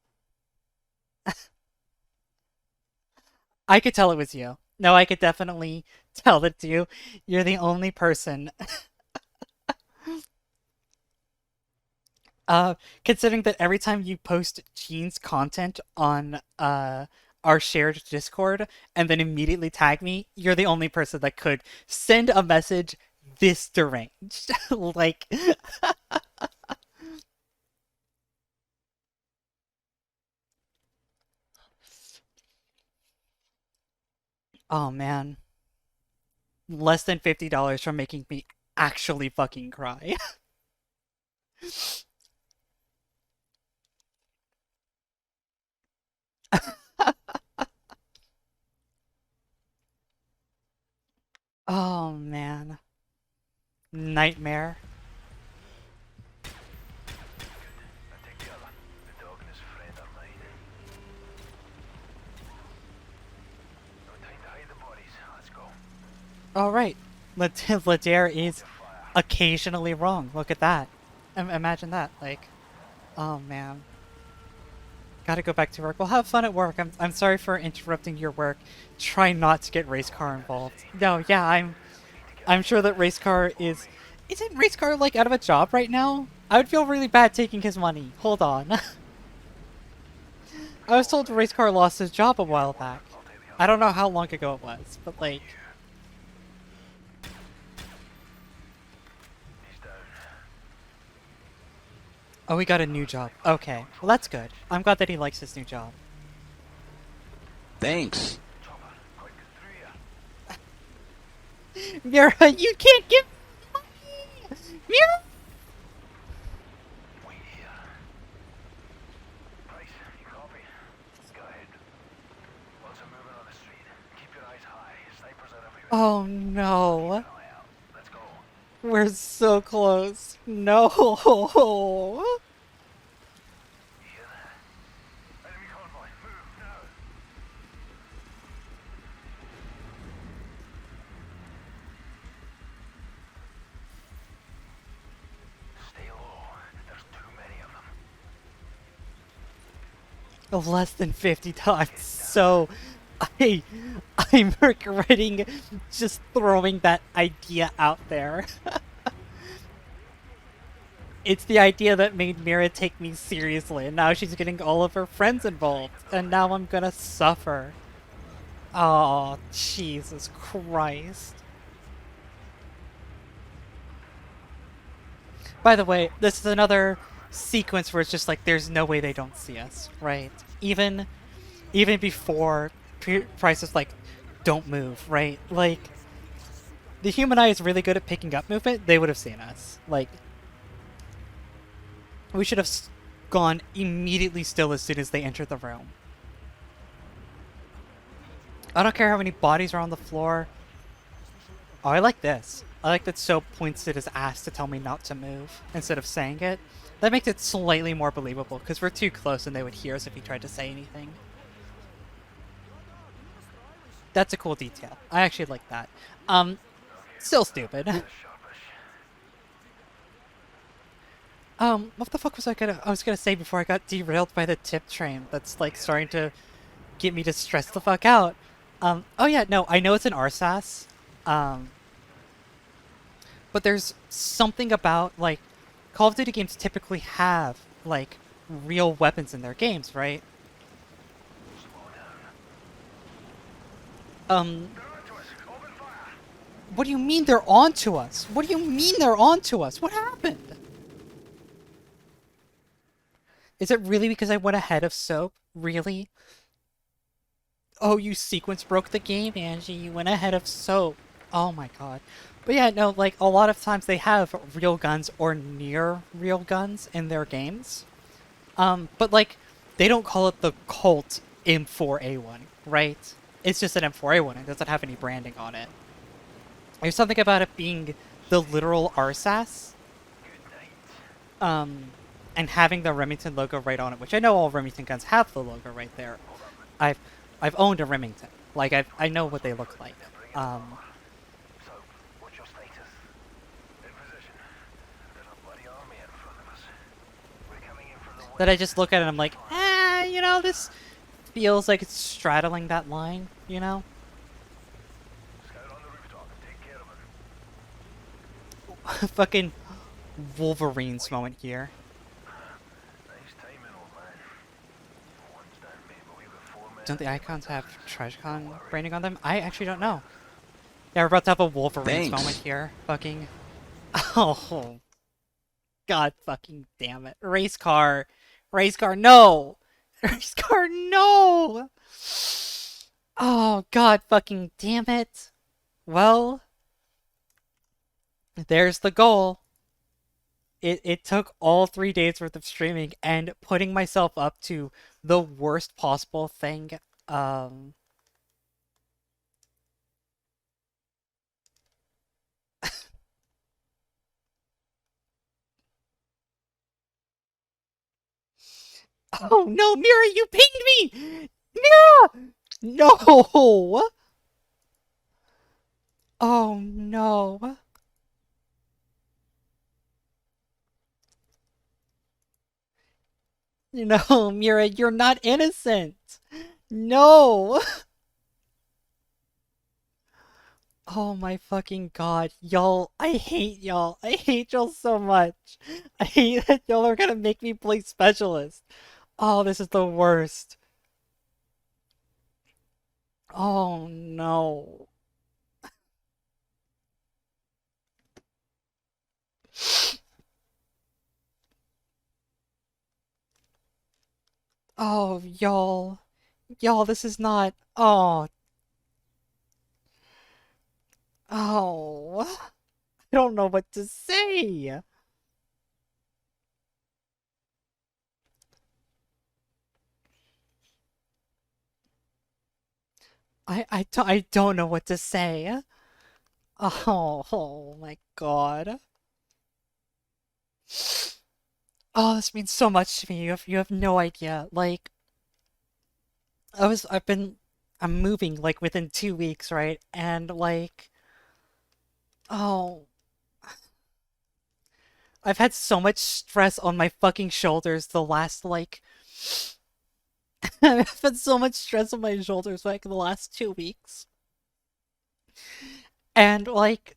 I could tell it was you. No, I could definitely tell it's you. You're the only person. Considering that every time you post Jean's content on our shared Discord and then immediately tag me, you're the only person that could send a message this deranged. Like oh man. Less than $50 from making me actually fucking cry. Oh man. Nightmare. Alright. Ladair is occasionally wrong. Look at that. Imagine that. Like, oh man. Gotta go back to work. Well, have fun at work. I'm sorry for interrupting your work. Try not to get race car involved. No, yeah, I'm sure that race car is... Isn't race car, like, out of a job right now? I would feel really bad taking his money. Hold on. I was told race car lost his job a while back. I don't know how long ago it was, but, like... Oh, he got a new job. Okay. Well, that's good. I'm glad that he likes his new job. Thanks. Mira, you can't give money! Mira! Oh no. We're so close. No. Less than $50. So I'm regretting just throwing that idea out there. It's the idea that made Mira take me seriously, and now she's getting all of her friends involved, and now I'm gonna suffer. Oh, Jesus Christ. By the way, this is another sequence where it's just like, there's no way they don't see us, right? Even before Price is like, don't move, right? Like, the human eye is really good at picking up movement. They would have seen us. Like, we should have gone immediately still as soon as they entered the room. I don't care how many bodies are on the floor. Oh, I like this. I like that Soap points at his ass to tell me not to move instead of saying it. That makes it slightly more believable, because we're too close and they would hear us if he tried to say anything. That's a cool detail. I actually like that. Still stupid. What the fuck was I gonna say before I got derailed by the tip train that's, like, starting to get me to stress the fuck out? Oh yeah, no, I know it's an RSAS, but there's something about, like, Call of Duty games typically have, like, real weapons in their games, right? What do you mean they're on to us? What do you mean they're on to us? What happened? Is it really because I went ahead of Soap? Really? Oh, you sequence broke the game, Angie. You went ahead of Soap. Oh my god. But yeah, no, like, a lot of times they have real guns or near real guns in their games. But, like, they don't call it the Colt M4A1, right? It's just an M4A1. It doesn't have any branding on it. There's something about it being the literal RSAS. And having the Remington logo right on it, which I know all Remington guns have the logo right there. I've owned a Remington. Like, I know what they look like. that I just look at it and I'm like, you know, this feels like it's straddling that line, you know? Fucking Wolverine's moment here. Don't the icons have TreasureCon branding on them? I actually don't know. Yeah, we're about to have a Wolverine's moment here. Fucking... Oh. God fucking damn it. Race car. Race car, no! Race car, no! Oh, God fucking damn it. Well, there's the goal. It took all 3 days worth of streaming and putting myself up to the worst possible thing. Oh no, Mira, you pinged me! Mira! No! Oh no. No, Mira, you're not innocent. No. Oh my fucking god. Y'all, I hate y'all. I hate y'all so much. I hate that y'all are gonna make me play specialist. Oh, this is the worst. Oh no. Oh, y'all. Y'all, this is not... Oh. Oh. I don't know what to say. I don't know what to say. Oh my god. Oh, this means so much to me. You have no idea. Like, I'm moving like within 2 weeks, right? And like, oh, I've had so much stress on my fucking shoulders the last like, I've had so much stress on my shoulders like the last 2 weeks. And like,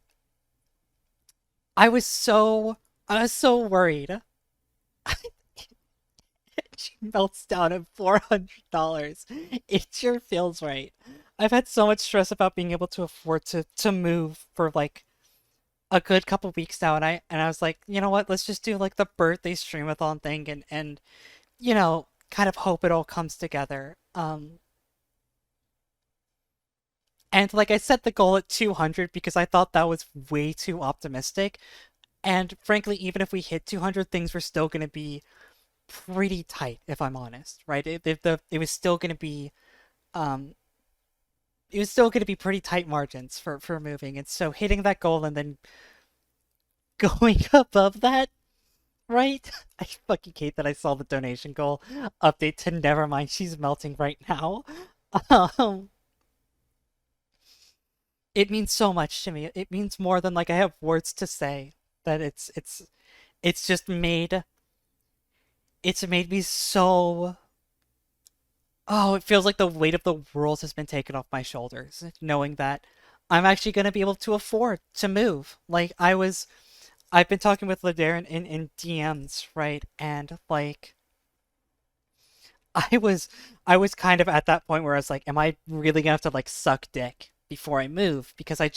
I was so worried. She melts down at $400. It sure feels right. I've had so much stress about being able to afford to move for like a good couple weeks now, and I was like, you know what, let's just do like the birthday streamathon thing and you know, kind of hope it all comes together. And like I set the goal at 200 because I thought that was way too optimistic. And frankly, even if we hit 200, things were still going to be pretty tight, if I'm honest, right? It was still going to be, um, it was still going to be pretty tight margins for moving. And so hitting that goal and then going above that, right? I fucking hate that I saw the donation goal update to never mind, she's melting right now. Um, it means so much to me. It means more than like I have words to say. That it's just made me so... Oh, it feels like the weight of the world has been taken off my shoulders, knowing that I'm actually going to be able to afford to move. Like, I've been talking with Ladarian in DMs, right? And, like, I was kind of at that point where I was like, am I really going to have to, like, suck dick before I move? Because I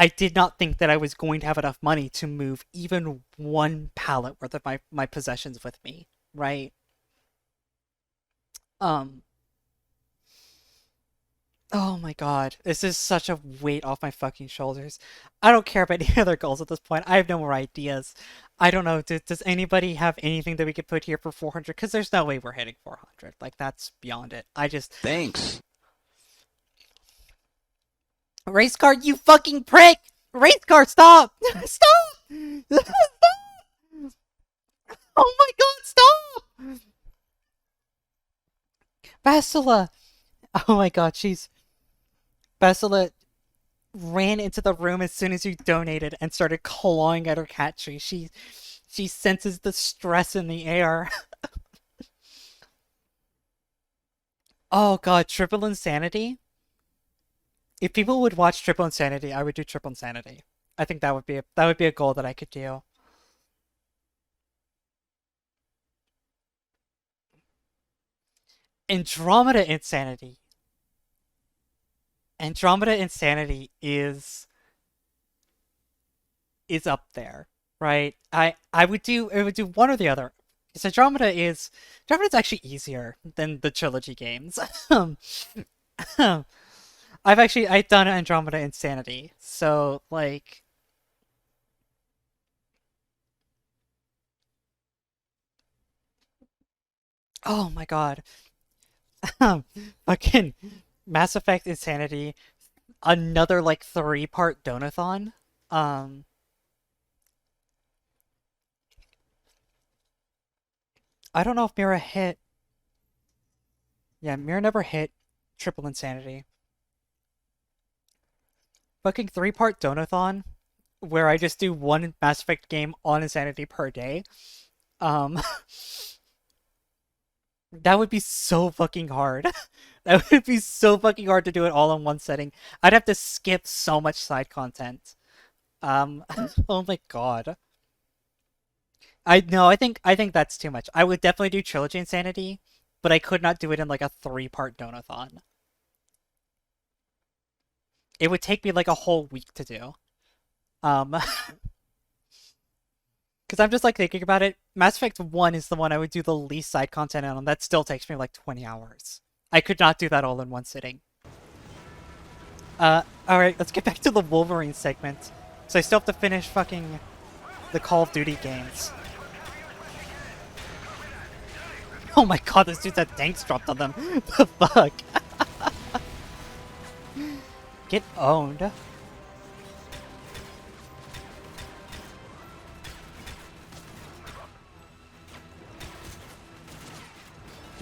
did not think that I was going to have enough money to move even one pallet worth of my possessions with me, right? Oh my god, this is such a weight off my fucking shoulders. I don't care about any other goals at this point. I have no more ideas. I don't know, does anybody have anything that we could put here for 400? Because there's no way we're hitting 400. Like, that's beyond it. Thanks. Race car, you fucking prick! Race car, stop! Stop! Stop! Oh my god, stop! Bastila! Oh my god, Bastila ran into the room as soon as you donated and started clawing at her cat tree. She senses the stress in the air. Oh god, Triple Insanity? If people would watch Triple Insanity, I would do Triple Insanity. I think that would be a goal that I could do. Andromeda Insanity. Andromeda Insanity is up there, right? I would do one or the other. Because Andromeda's actually easier than the trilogy games. I've done Andromeda Insanity, so like oh my god. Fucking Mass Effect Insanity, another like 3-part donathon. Um I don't know if Mira hit. Yeah, Mira never hit Triple Insanity. Fucking 3-part donathon where I just do one Mass Effect game on Insanity per day. Um That would be so fucking hard. That would be so fucking hard to do it all in one setting. I'd have to skip so much side content. Oh my god. I think that's too much. I would definitely do Trilogy Insanity, but I could not do it in like a 3-part donathon. It would take me like a whole week to do. Because I'm just like thinking about it. Mass Effect 1 is the one I would do the least side content on. That still takes me like 20 hours. I could not do that all in one sitting. Alright, let's get back to the Wolverine segment. So I still have to finish fucking the Call of Duty games. Oh my god, this dude's had tanks dropped on them. The fuck? Get owned.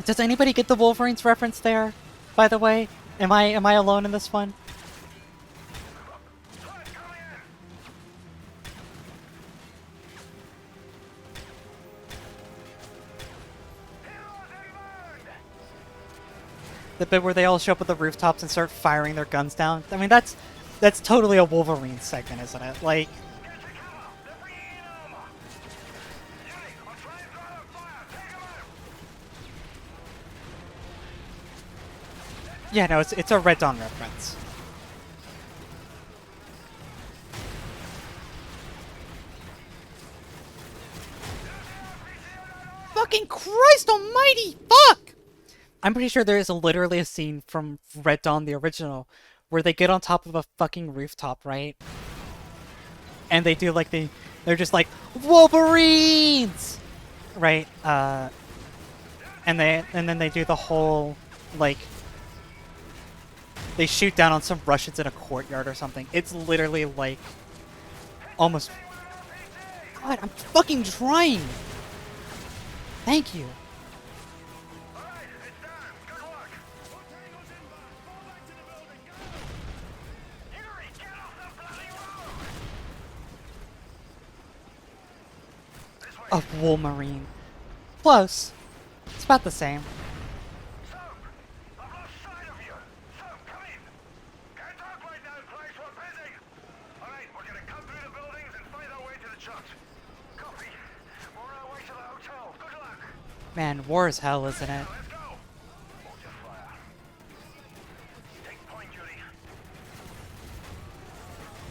Does anybody get the Wolverines reference there? By the way, am I alone in this one? The bit where they all show up at the rooftops and start firing their guns down. I mean, that's totally a Wolverine segment, isn't it? Like. Yeah, no, it's a Red Dawn reference. Fucking Christ almighty! Fuck! I'm pretty sure there is literally a scene from Red Dawn, the original, where they get on top of a fucking rooftop, right? And they do like they're just like, Wolverines! Right? And then they do the whole, like, they shoot down on some Russians in a courtyard or something. It's literally like almost. God, I'm fucking trying. Thank you. A Wolverine. Close. It's about the same. Man, war is hell, isn't it?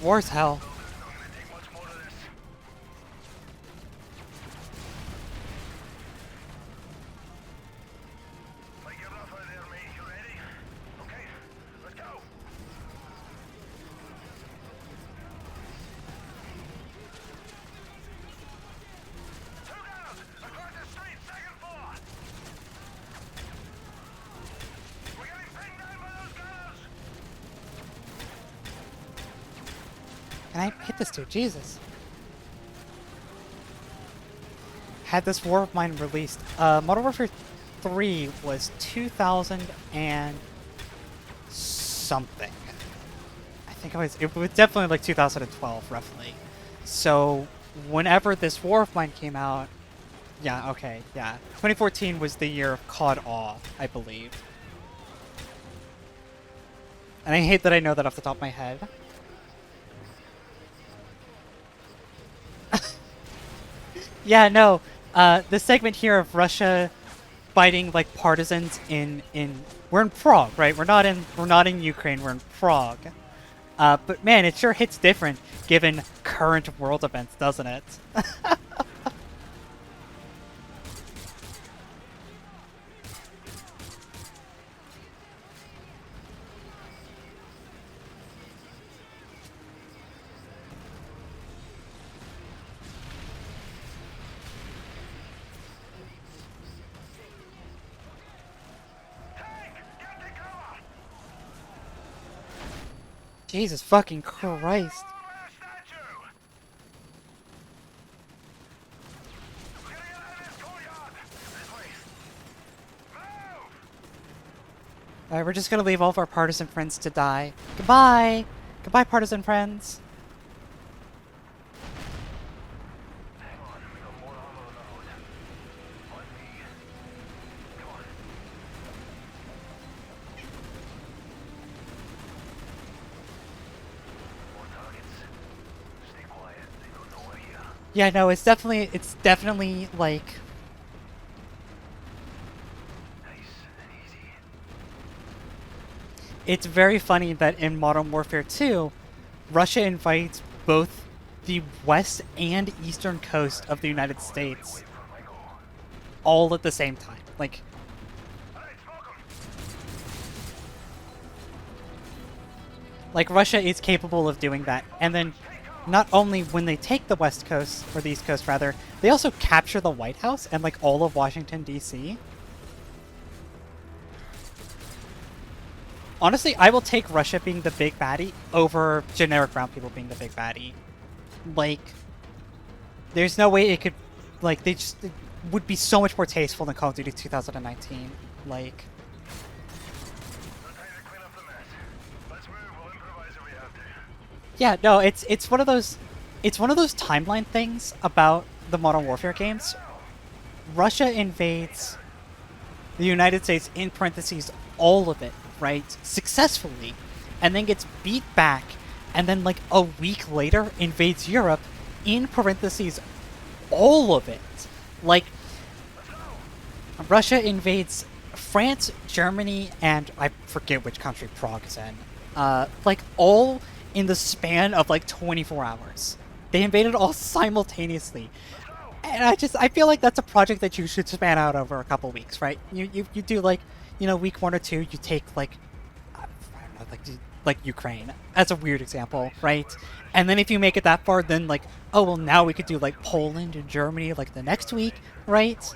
War's hell. Can I hit this dude? Jesus. Had this War of Mine released, Modern Warfare 3 was 2000 and something. I think it was definitely like 2012, roughly. So, whenever this War of Mine came out, yeah, okay, yeah. 2014 was the year of COD Awe, I believe. And I hate that I know that off the top of my head. Yeah, no. The segment here of Russia fighting like partisans in we're in Prague, right? We're not in Ukraine, we're in Prague. But man, it sure hits different given current world events, doesn't it? Jesus fucking Christ. Alright, we're just gonna leave all of our partisan friends to die. Goodbye! Goodbye, partisan friends. Yeah, no, it's definitely like it's very funny that in Modern Warfare 2, Russia invites both the west and eastern coast of the United States all at the same time. Like Russia is capable of doing that. And then not only when they take the west coast, or the east coast rather, they also capture the White House and like all of Washington, D.C. Honestly, I will take Russia being the big baddie over generic brown people being the big baddie. Like, there's no way it could, like, it would be so much more tasteful than Call of Duty 2019. Like, yeah, no, it's one of those timeline things about the Modern Warfare games. Russia invades the United States, in parentheses, all of it, right, successfully, and then gets beat back, and then like a week later invades Europe, in parentheses, all of it. Like, Russia invades France, Germany, and I forget which country Prague is in. Like, all in the span of like 24 hours. They invaded all simultaneously. And I feel like that's a project that you should span out over a couple weeks, right? You do like, you know, week 1 or 2, you take like, I don't know, like Ukraine as a weird example, right? And then if you make it that far, then like, oh well, now we could do like Poland and Germany like the next week, right?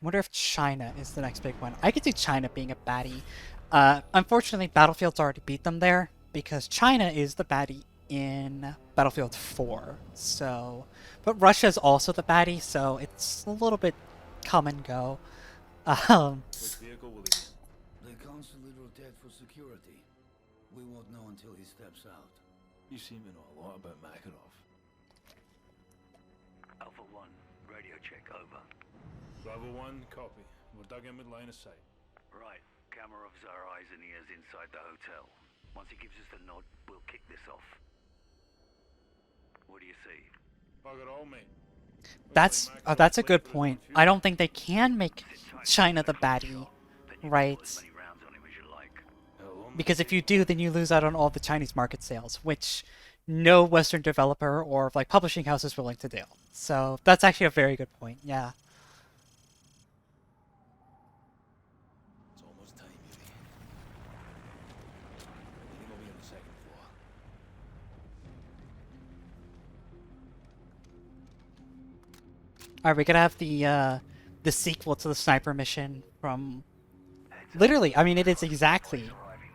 Wonder if China is the next big one. I could see China being a baddie. Unfortunately, Battlefield's already beat them there, because China is the baddie in Battlefield 4. So, but Russia's also the baddie, so it's a little bit come and go. Which vehicle will he be? The consulate rotate for security. We won't know until he steps out. You seem to know a lot about Makarov. Alpha 1, radio check over. Bravo 1, copy. We're dug in with line of sight. Right. Kamarov's our eyes and ears inside the hotel. Once he gives us the nod, we'll kick this off. What do you see? Bugger all, mate. That's a good point. I don't think they can make China the baddie, right? Because if you do, then you lose out on all the Chinese market sales, which no Western developer or like publishing house is willing to do. So that's actually a very good point. Yeah. It's almost time, Yuri. I think I'll be on the second floor. Alright, we're gonna have the sequel to the sniper mission from... Literally, I mean, it is exactly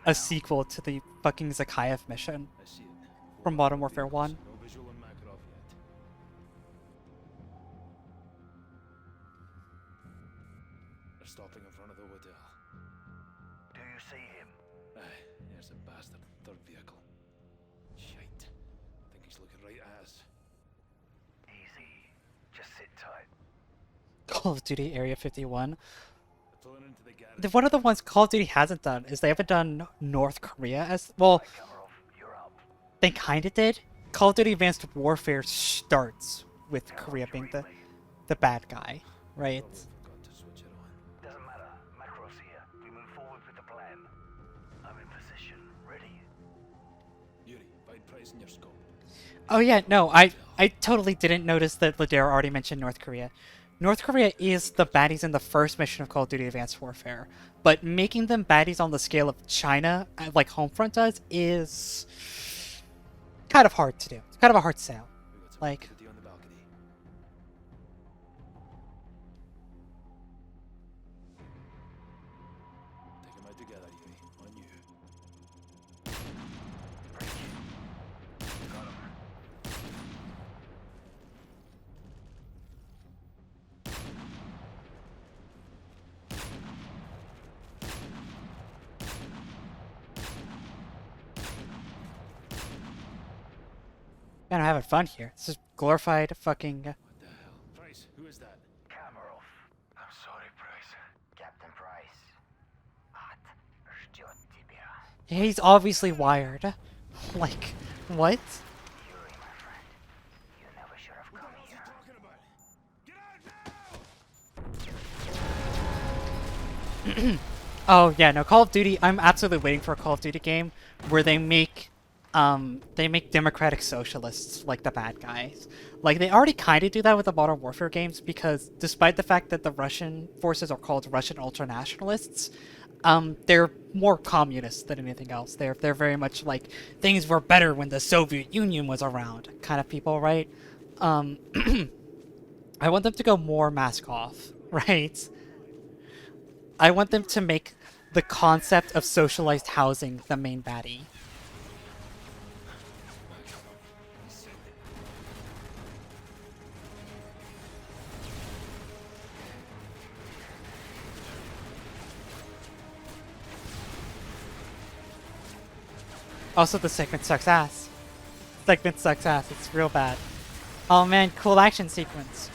a sequel to the fucking Zakhaev mission from Modern Warfare 1. No visual on Makarov yet. They're stopping in front of the hotel. Do you see him? Aye, there's a bastard. Third vehicle. Shite. Think he's looking right at us. Easy. Just sit tight. Call of Duty Area 51. Pulling into the garage. One of the ones Call of Duty hasn't done is they haven't done North Korea as well. They kind of did. Call of Duty Advanced Warfare starts with Korea being the bad guy, right? Forgot to switch it on. Doesn't matter. Macro's here. We move forward with the plan. I'm in position. Ready. Yuri, find Price in your scope. Oh yeah, no, I totally didn't notice that Ladera already mentioned North Korea. North Korea is the baddies in the first mission of Call of Duty Advanced Warfare, but making them baddies on the scale of China, like Homefront does, is kind of hard to do. It's kind of a hard sell. Like, Activity on the balcony. Take them out together, Yuri. On you. man, I'm having fun here. This is glorified fucking. What the hell? Price, who is that? Kamarov. I'm sorry, Price. Captain Price. Ад ждет тебя. He's obviously wired. Like, what? Yuri, my friend. You never should have come here. Talking about. Get out now! Oh yeah, no, Call of Duty. I'm absolutely waiting for a Call of Duty game where they make democratic socialists like the bad guys. Like, they already kind of do that with the Modern Warfare games, because despite the fact that the Russian forces are called Russian ultranationalists, they're more communist than anything else. They're very much like, things were better when the Soviet Union was around kind of people, right? I want them to go more mask off, right? I want them to make the concept of socialized housing the main baddie. Also, the segment sucks ass. Segment sucks ass. It's real bad. Oh man, cool action sequence.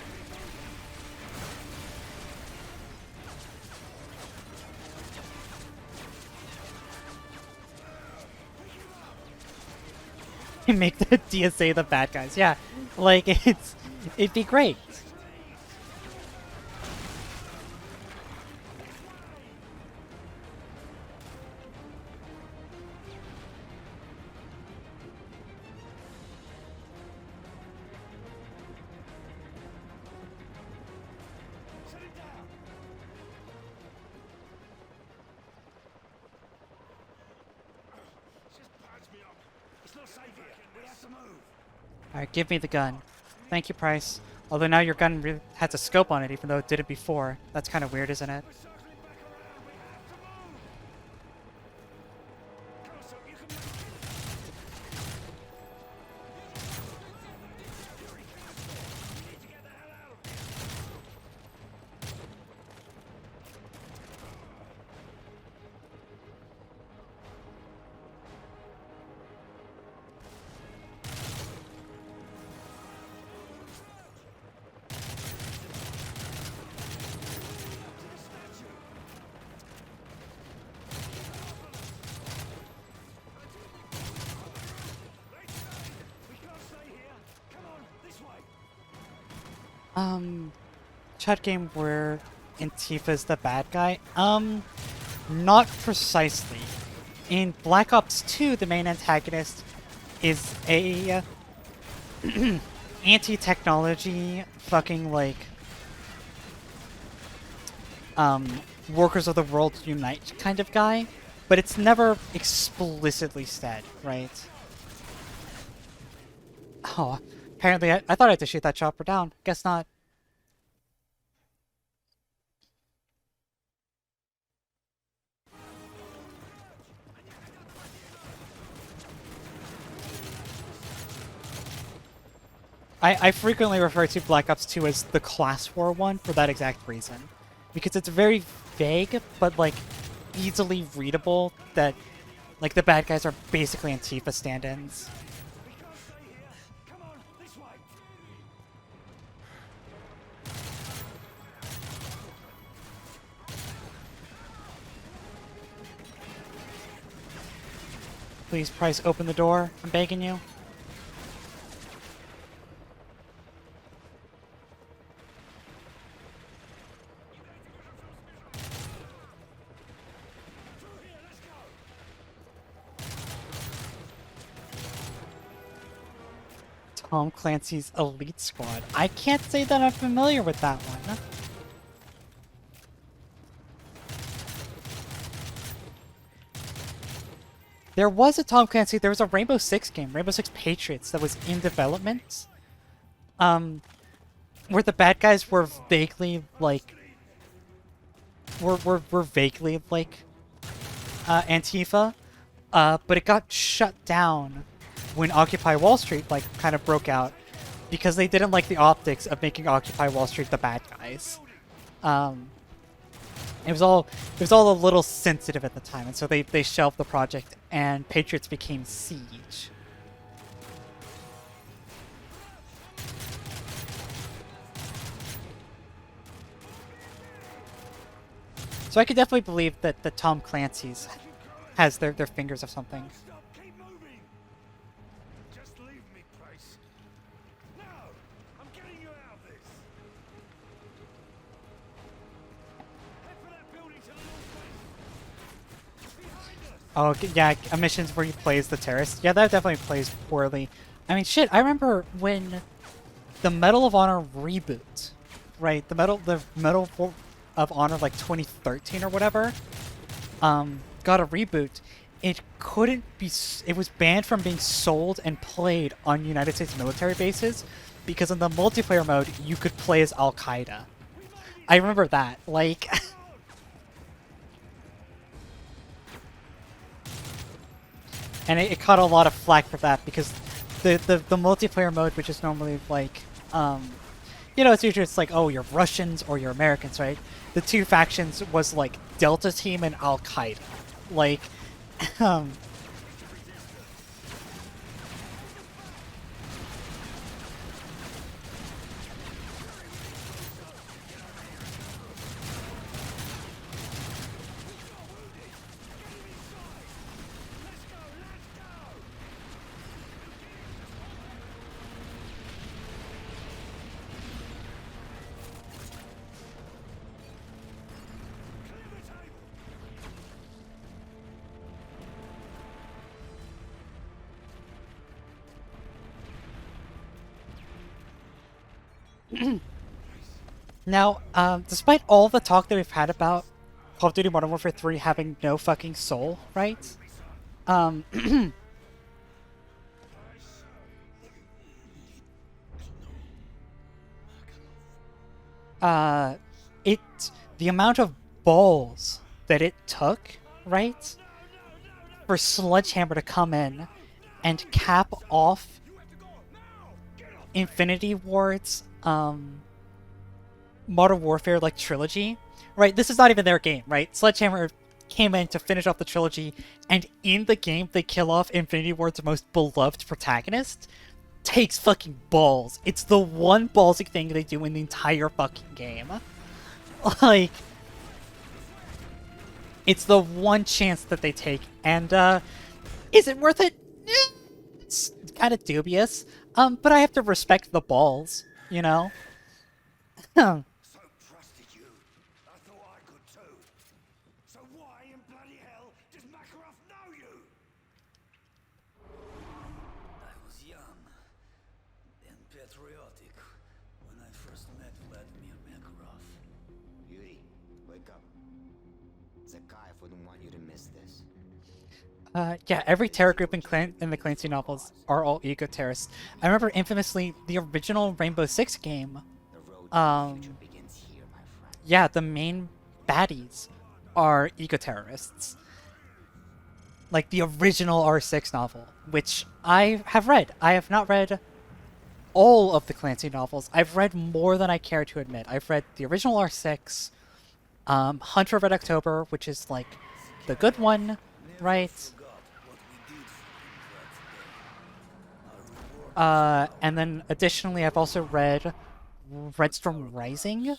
Make the DSA the bad guys. Yeah, like, it'd be great. Alright, give me the gun. Thank you, Price. Although now your gun really has a scope on it, even though it did it before. That's kind of weird, isn't it? Chat game where Antifa's the bad guy? Not precisely. In Black Ops 2, the main antagonist is a anti-technology fucking, like, Workers of the World Unite kind of guy, but it's never explicitly said, right? Oh, apparently I thought I had to shoot that chopper down. Guess not. I frequently refer to Black Ops 2 as the class war one for that exact reason. Because it's very vague, but, like, easily readable that, like, the bad guys are basically Antifa stand-ins. Please, Price, open the door. I'm begging you. Tom Clancy's Elite Squad. I can't say that I'm familiar with that one. There was a Tom Clancy, there was a Rainbow Six game, Rainbow Six Patriots, that was in development. Where the bad guys were vaguely, like... were vaguely, like... Antifa. But it got shut down when Occupy Wall Street, like, kind of broke out. Because they didn't like the optics of making Occupy Wall Street the bad guys. It was all a little sensitive at the time, and so they shelved the project, and Patriots became Siege. So I could definitely believe that the Tom Clancy's has their fingers of something. Oh, yeah, missions where he plays the terrorist. Yeah, that definitely plays poorly. I mean, shit, I remember when the Medal of Honor reboot, right? The Medal of Honor, like 2013 or whatever, got a reboot. It couldn't be... It was banned from being sold and played on United States military bases because in the multiplayer mode, you could play as Al-Qaeda. I remember that. Like... And it caught a lot of flack for that because the multiplayer mode, which is normally like, you know, it's usually like, oh, you're Russians or you're Americans, right? The two factions was like Delta Team and Al-Qaeda. Like, now, despite all the talk that we've had about Call of Duty Modern Warfare 3 having no fucking soul, right? The amount of balls that it took, right, for Sledgehammer to come in and cap off Infinity Ward's Modern Warfare like trilogy, right? This is not even their game, right? Sledgehammer came in to finish off the trilogy, and in the game they kill off Infinity Ward's most beloved protagonist. Takes fucking balls. It's the one ballsy thing they do in the entire fucking game. Like, it's the one chance that they take, and is it worth it? It's kind of dubious. But I have to respect the balls, you know? So trusted you. I thought I could too. So why in bloody hell does Makarov know you? I was young and patriotic when I first met Vladimir Makarov. Yuri, wake up. Zakayev wouldn't want you to miss this. Yeah, every terror group in the Clancy novels are all eco-terrorists. I remember infamously the original Rainbow Six game. Yeah, the main baddies are eco-terrorists. Like the original R6 novel, which I have read. I have not read all of the Clancy novels. I've read more than I care to admit. I've read the original R6, Hunter of Red October, which is like the good one, right? And then additionally, I've also read Red Storm Rising.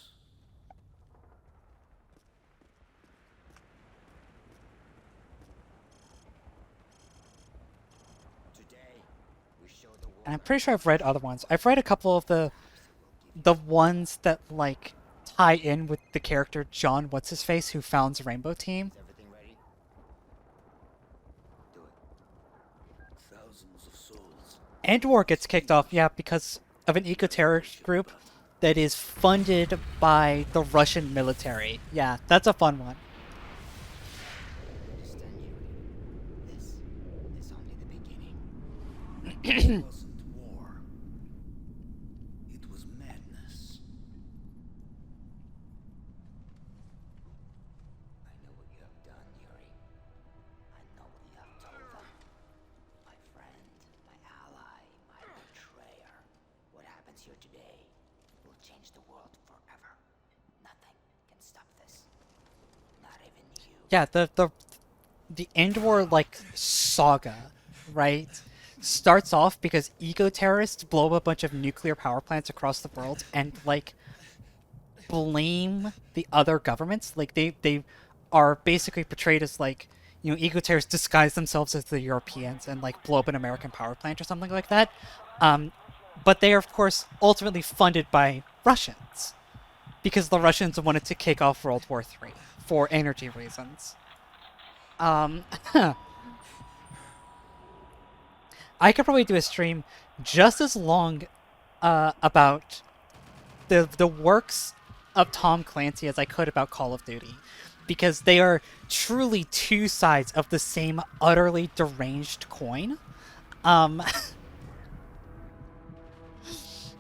And I'm pretty sure I've read other ones. I've read a couple of the ones that like tie in with the character John What's His Face who founds Rainbow Team. Is everything ready? Do it. Thousands of souls. Andor gets kicked off, yeah, because of an eco-terrorist group that is funded by the Russian military. Yeah, that's a fun one. Understand, Yuri. This only the beginning. It wasn't war. It was madness. I know what you have done, Yuri. I know what you have told them. My friend, my ally, my betrayer. What happens here today will change the world forever. Nothing can stop this. Not even you. Yeah, the Andor like saga, right? Starts off because eco-terrorists blow up a bunch of nuclear power plants across the world and like blame the other governments. Like they are basically portrayed as like, you know, eco-terrorists disguise themselves as the Europeans and like blow up an American power plant or something like that. But they are of course ultimately funded by Russians because the Russians wanted to kick off World War III for energy reasons. I could probably do a stream just as long about the works of Tom Clancy as I could about Call of Duty, because they are truly two sides of the same utterly deranged coin.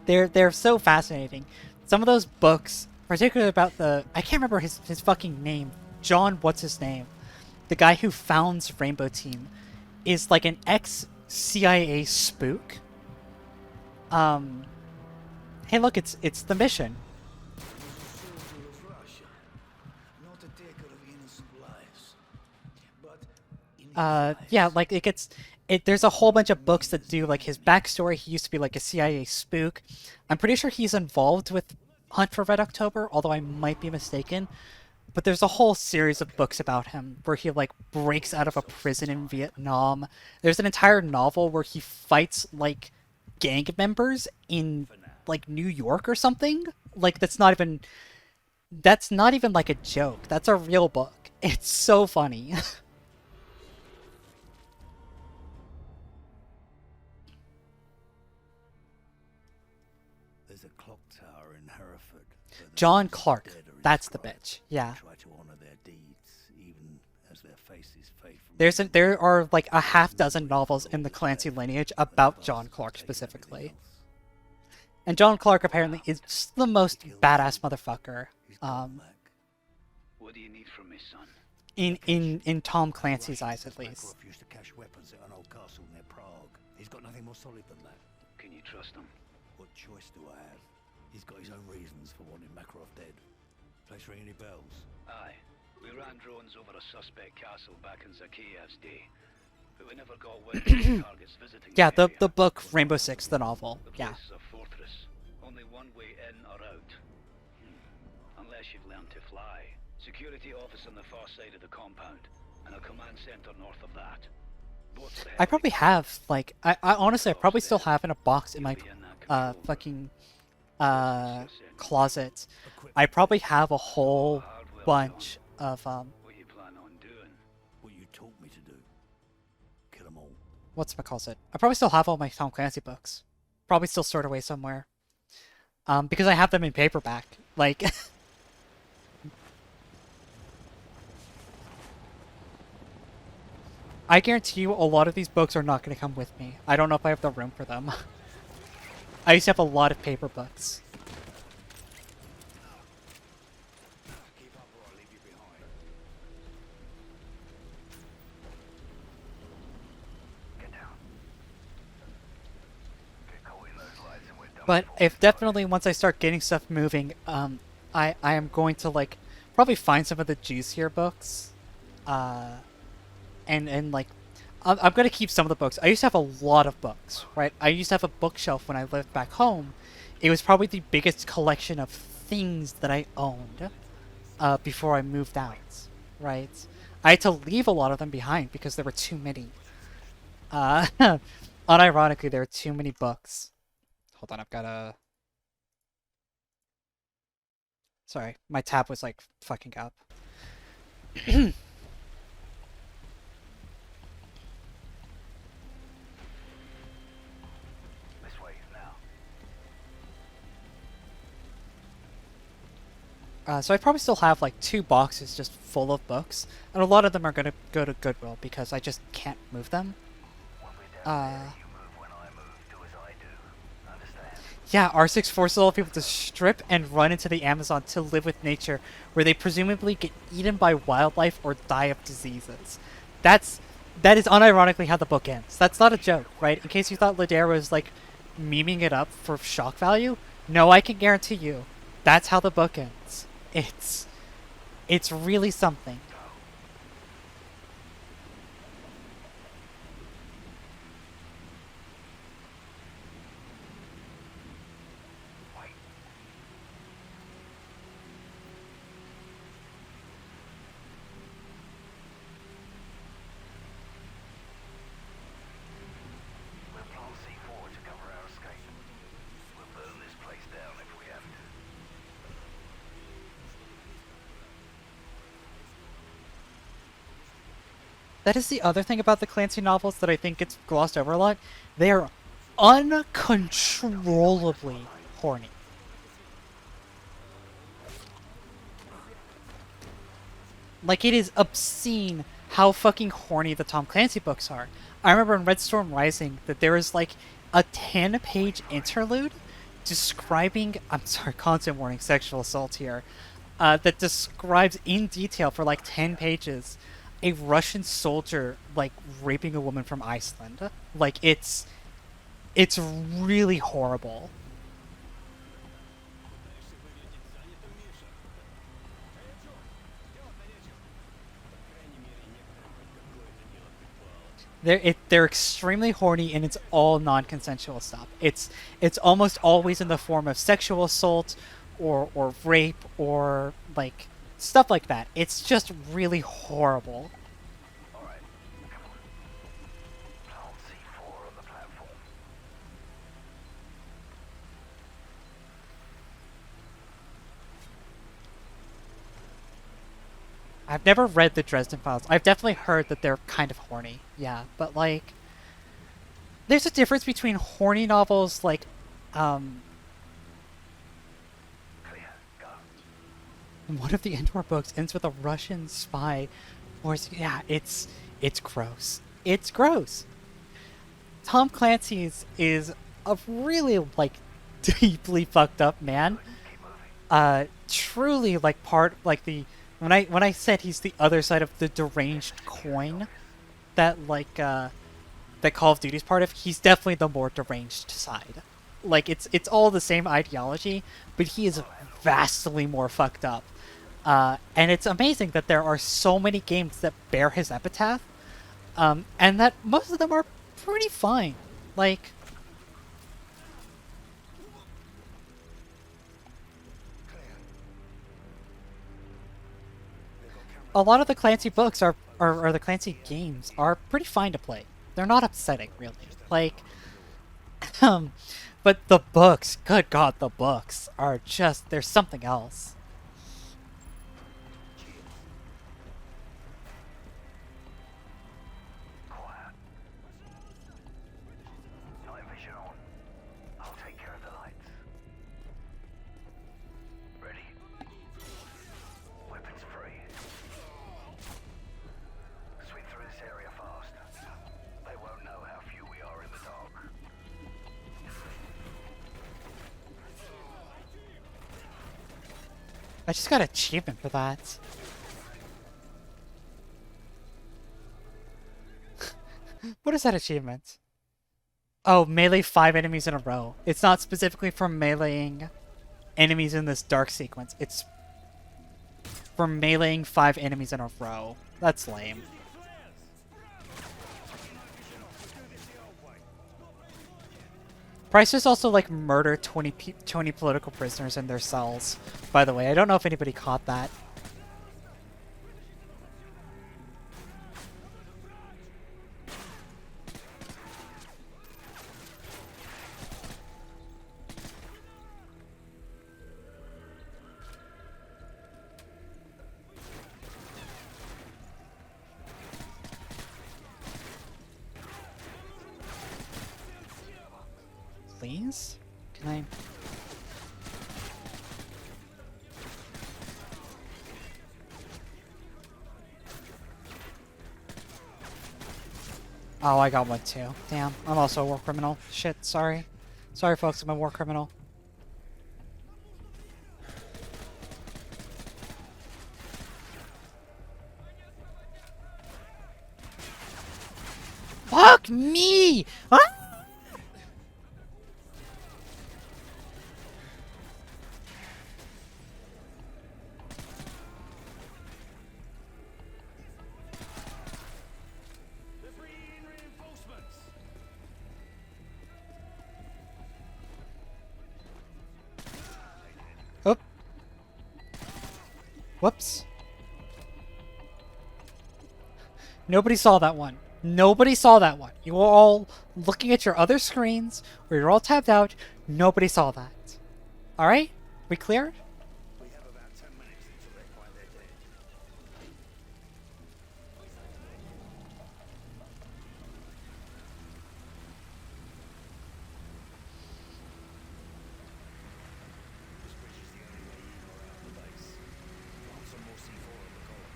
They're so fascinating. Some of those books, particularly about I can't remember his fucking name, John what's his name, the guy who founds Rainbow Team, is like an ex-CIA spook. Hey, look, it's the mission. Yeah, like there's a whole bunch of books that do like his backstory. He used to be like a CIA spook. I'm pretty sure he's involved with Hunt for Red October, although I might be mistaken. But there's a whole series of books about him where he like breaks out of a prison in Vietnam. There's an entire novel where he fights like gang members in like New York or something. Like that's not even like a joke. That's a real book. It's so funny. There's a clock tower in Hereford. John Clark. That's the bitch. Yeah. Try to honor their deeds, even as their faces fade from There are like a half dozen novels in the Clancy lineage about John Clark specifically. And John Clark apparently is just the most badass motherfucker. What do you need from me, son? In Tom Clancy's eyes, at least. used to cache weapons at an old castle near Prague. He's got nothing more solid than that. Can you trust him? What choice do I have? He's got his own reasons for wanting Makarov dead. Place ring any bells? Aye. We ran drones over a suspect castle back in Zakiyev's day, but we never got wind of the targets visiting. Yeah, the the book Rainbow Six, the novel. The Yeah. place is a fortress. Only one way in or out. Unless you've learned to fly. Security office on the far side of the compound, and a command center north of that. I probably have, like, I honestly, I probably still have in a box in my fucking closet. I probably have a whole bunch of What you plan on doing? What you taught me to do. Kill them all. whatchamacallit. I probably still have all my Tom Clancy books. Probably still stored away somewhere. Because I have them in paperback. Like I guarantee you a lot of these books are not going to come with me. I don't know if I have the room for them. I used to have a lot of paper books. But if definitely once I start getting stuff moving, I am going to like probably find some of the juicier books, and like I'm gonna keep some of the books. I used to have a lot of books, right? I used to have a bookshelf when I lived back home. It was probably the biggest collection of things that I owned before I moved out, right? I had to leave a lot of them behind because there were too many. unironically, there are too many books. Hold on, I've got a... Sorry, my tab was like fucking up. This way now. So I probably still have like 2 boxes just full of books, and a lot of them are gonna go to Goodwill because I just can't move them. Yeah, R6 forces all people to strip and run into the Amazon to live with nature, where they presumably get eaten by wildlife or die of diseases. That is unironically how the book ends. That's not a joke, right? In case you thought Ladera was like memeing it up for shock value, no, I can guarantee you, that's how the book ends. It's really something. That is the other thing about the Clancy novels that I think gets glossed over a lot. They are uncontrollably horny. Like, it is obscene how fucking horny the Tom Clancy books are. I remember in Red Storm Rising that there is like a 10-page interlude describing, I'm sorry, content warning, sexual assault here, that describes in detail for like 10 pages a Russian soldier like raping a woman from Iceland. Like, it's really horrible. They're extremely horny, and it's all non-consensual stuff. It's almost always in the form of sexual assault or rape or like stuff like that. It's just really horrible. I've never read the Dresden Files. I've definitely heard that they're kind of horny. Yeah, but like there's a difference between horny novels like one of the Endor books ends with a Russian spy yeah, it's gross. It's gross. Tom Clancy's is a really like deeply fucked up man. Truly like part like the when I said he's the other side of the deranged coin that like that Call of Duty's part of, he's definitely the more deranged side. Like it's all the same ideology, but he is vastly more fucked up. And it's amazing that there are so many games that bear his epitaph, and that most of them are pretty fine. Like, a lot of the Clancy books or the Clancy games are pretty fine to play. They're not upsetting, really. Like, but the books, good God, the books are just, there's something else. I just got an achievement for that. What is that achievement? Oh, melee 5 enemies in a row. It's not specifically for meleeing enemies in this dark sequence. It's for meleeing 5 enemies in a row. That's lame. Price is also like murder 20 political prisoners in their cells. By the way, I don't know if anybody caught that. please? Can I... Oh, I got one too. Damn, I'm also a war criminal. Shit, sorry. Sorry, folks, I'm a war criminal. Fuck me! Ah! Oop. Whoops. Nobody saw that one. Nobody saw that one. You were all looking at your other screens where you're all tapped out. Nobody saw that. Alright? We clear? We have about 10 minutes until they find their dead. This bridge is the only way in or out of the base. Want some more C4 on the column?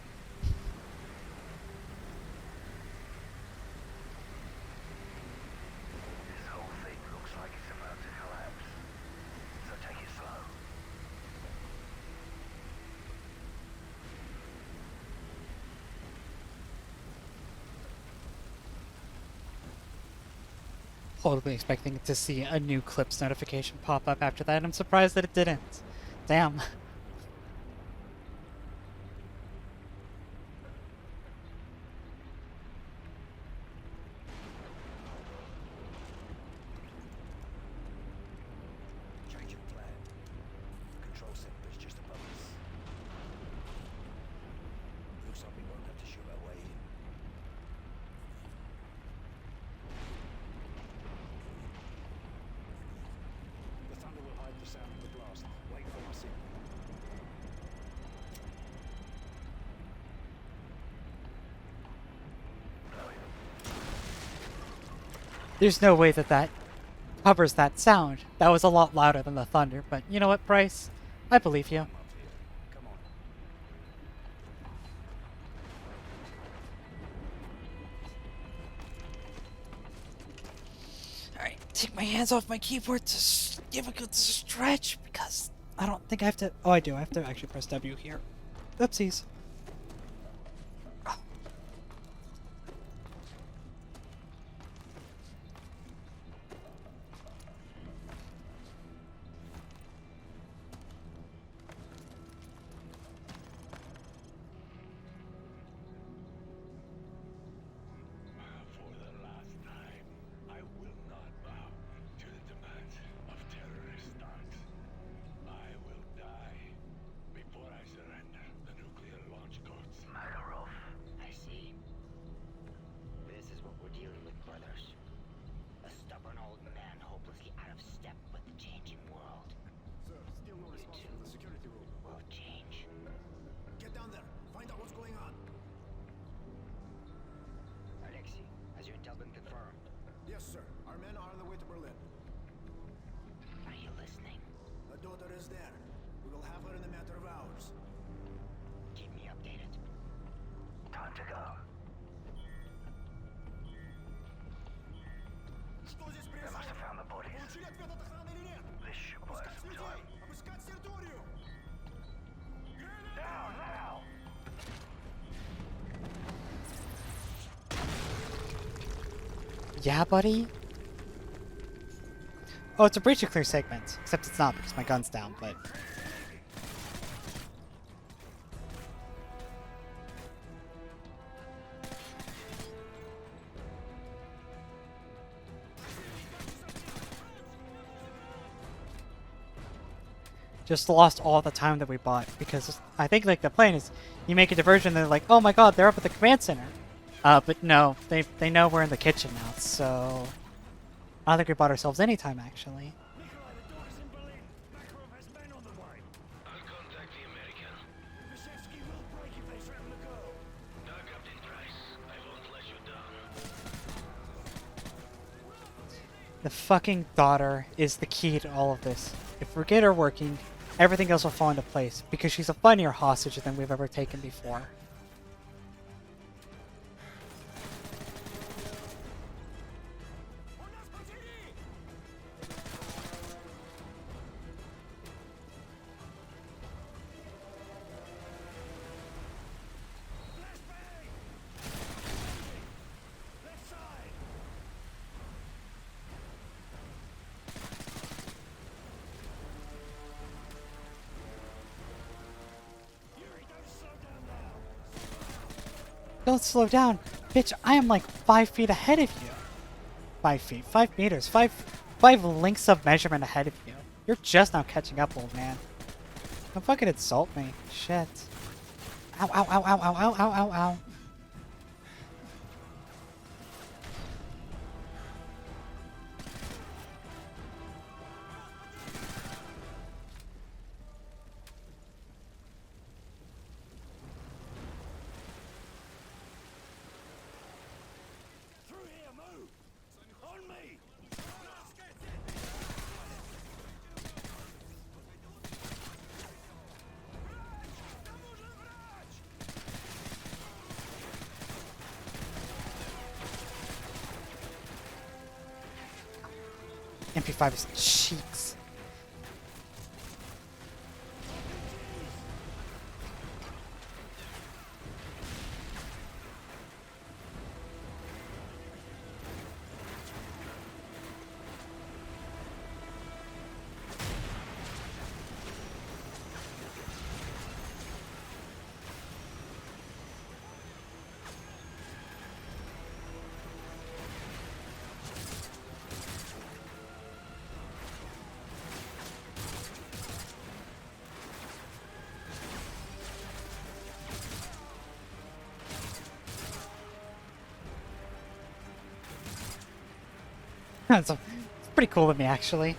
This whole thing looks like it's about to collapse. So take it slow. Totally expecting to see a new clips notification pop up after that, and I'm surprised that it didn't. Damn. Change of plan. Control center is just above us. Looks like we won't have to shoot our way in. The thunder will hide the sound of the blast. Wait for my signal. There's no way that that covers that sound. That was a lot louder than the thunder, but you know what, Bryce? I believe you. I'm up here. Come on. Alright, take my hands off my keyboard to give a good stretch, because I don't think I have to... Oh, I do. I have to actually press W here. Oopsies. For the last time, I will not bow to the demands of terrorist thugs. I will die before I surrender the nuclear launch codes. Makarov, I see. This is what we're dealing with, brothers. A stubborn old man hopelessly out of step with the changing world. Sir, still no response from the security room. Will change. Get down there. Find out what's going on. Alexei, has your intel been confirmed? Yes, sir. Our men are on the way to Berlin. Are you listening? The daughter is there. We will have her in a matter of hours. Keep me updated. Time to go. Что здесь They must have found the bodies. Получили ответ от охраны или нет? This should buy Обыскать some людей! time. Обыскать территорию! Now, now! Yeah, buddy? Oh, it's a breach of clear segment. Except it's not because my gun's down, but... Just lost all the time that we bought because I think like the plan is you make a diversion and they're like, oh my god, they're up at the command center. But no, they know we're in the kitchen now, so I don't think we bought ourselves any time actually. Nikolai, the daughter's in Berlin. Makarov has men on the way. I'll contact the American. Vyshevsky will break if they threaten the girl. No, Captain Price. I won't let you down. The fucking daughter is the key to all of this. If we get her working, everything else will fall into place, because she's a funnier hostage than we've ever taken before. Don't slow down. Bitch, I am like 5 feet ahead of you. 5 feet. 5 meters. 5 lengths of measurement ahead of you. You're just now catching up, old man. Don't fucking insult me. Shit. Ow, ow, ow, ow, ow, ow, ow, ow, ow. MP5's cheeks. It's pretty cool of me, actually.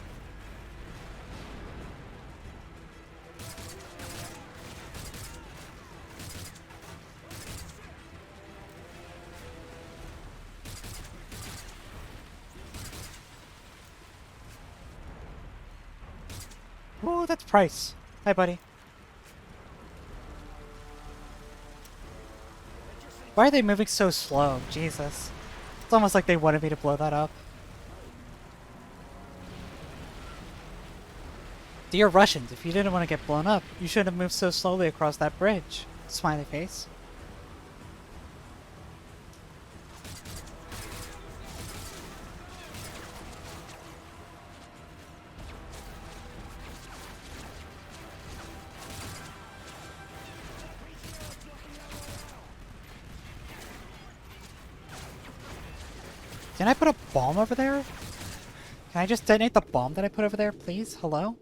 Oh, that's Price. Hi, buddy. Why are they moving so slow? Jesus. It's almost like they wanted me to blow that up. Dear Russians, if you didn't want to get blown up, you shouldn't have moved so slowly across that bridge. Smiley face. Can I put a bomb over there? Can I just detonate the bomb that I put over there, please? Hello?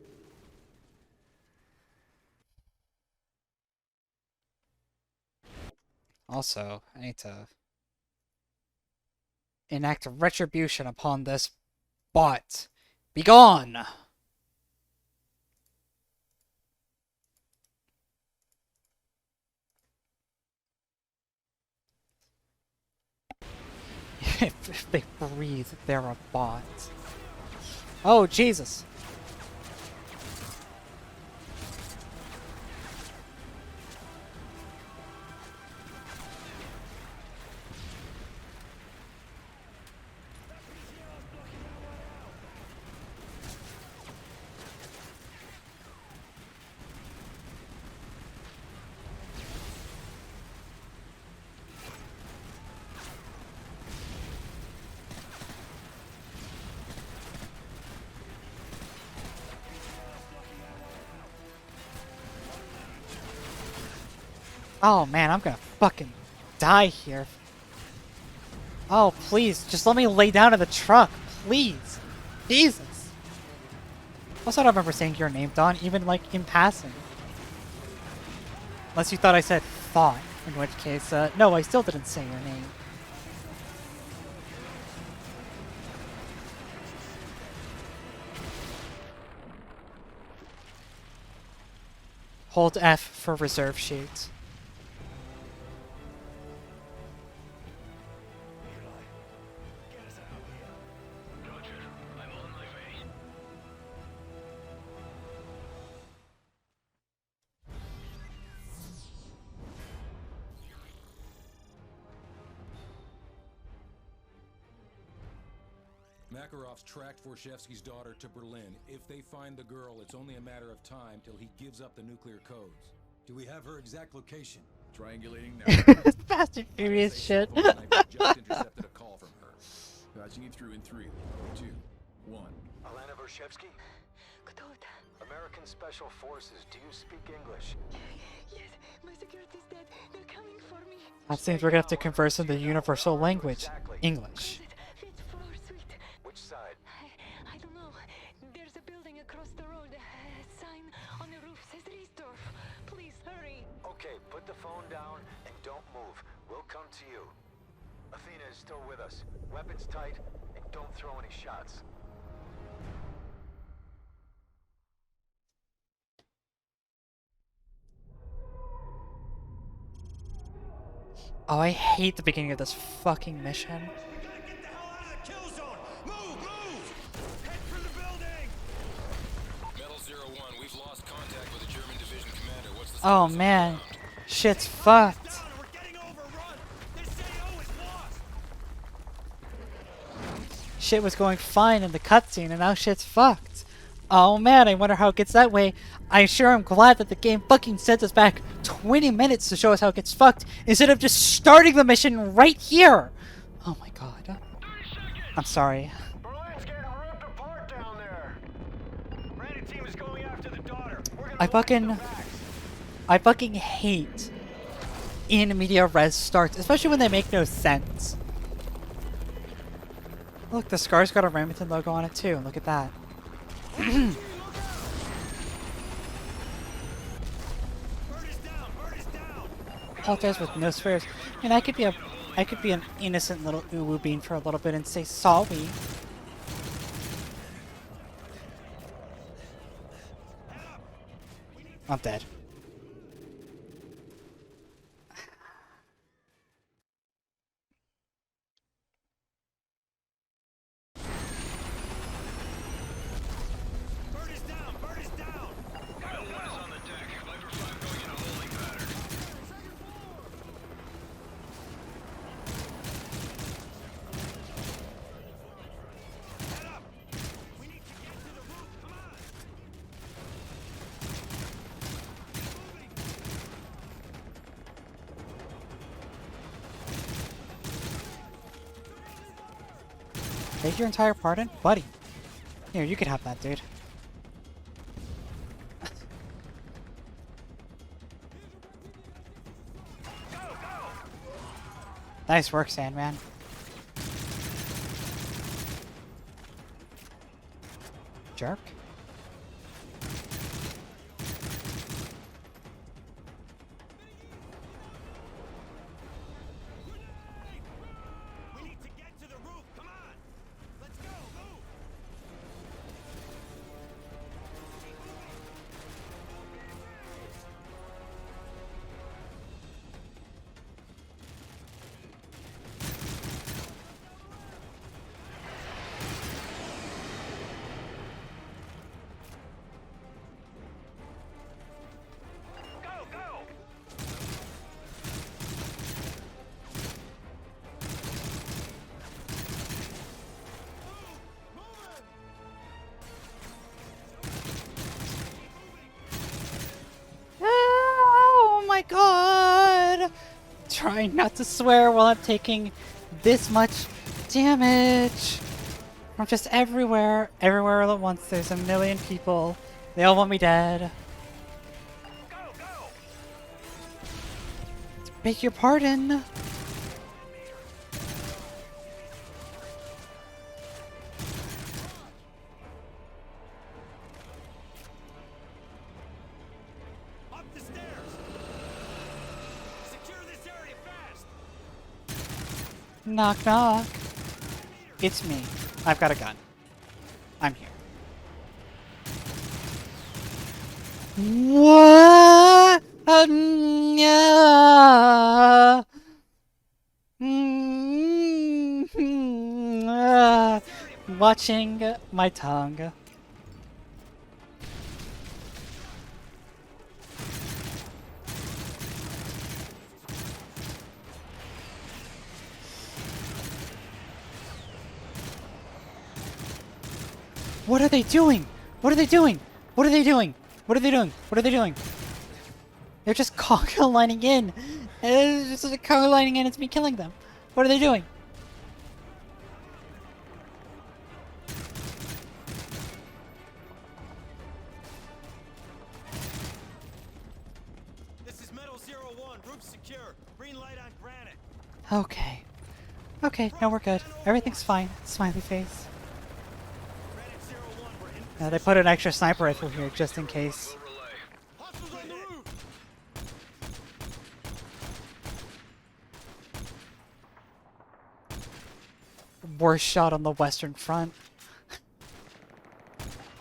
Also, I need to enact retribution upon this bot. Begone! if they breathe, they're a bot. Oh, Jesus! Oh man, I'm gonna fucking die here. Oh, please, just let me lay down in the truck, please. Jesus. Also, I don't remember saying your name, Dawn, even like in passing. Unless you thought I said thought, in which case, no, I still didn't say your name. Hold F for reserve sheet. Makarov's tracked Vorshevsky's daughter to Berlin. If they find the girl, it's only a matter of time till he gives up the nuclear codes. Do we have her exact location? Triangulating now. Fast and Furious shit. Just intercepted a call from her. Patching you through in 3, 2, 1. Alana Vorshevsky? American Special Forces, do you speak English? Yes, my security's dead. They're coming for me. That seems we're gonna have to converse in the universal language, English. Fifth floor suite. Which side? I don't know. There's a building across the road. A sign on the roof says Riesdorf. Please hurry. Okay, put the phone down and don't move. We'll come to you. Athena is still with us. Weapons tight, and don't throw any shots. Oh, I hate the beginning of this fucking mission. Metal 01, we've lost contact with the German division commander. What's the Oh man, shit's fucked. Shit was going fine in the cutscene, and now shit's fucked. Oh man, I wonder how it gets that way. I sure am glad that the game fucking sent us back 20 minutes to show us how it gets fucked, instead of just starting the mission right here. Oh my god. I'm sorry. Berlin's getting ripped apart down there. Brandon team is going after the daughter. I fucking hate in media res starts, especially when they make no sense. Look, the scar's got a Remington logo on it too. Look at that. Apologize with no swears. I mean, I could be an innocent little uwu bean for a little bit and say sorry. I'm dead. Take your entire pardon? Buddy. Here, you can have that, dude. Nice work, Sandman. Jerk. Oh my god! Trying not to swear while I'm taking this much damage from just everywhere. Everywhere all at once. There's a million people. They all want me dead. Beg your pardon. Knock knock. It's me. I've got a gun. I'm here. What? Watching my tongue. What are they doing? What are they doing? What are they doing? What are they doing? What are they doing? They're just conga lining in. It's just conga lining in. It's me killing them. What are they doing? This is Metal 01. Roof secure. Green light on Granite. Okay. Okay, now we're good. Everything's fine. Smiley face. They put an extra sniper rifle here just in case. Worst shot on the Western Front.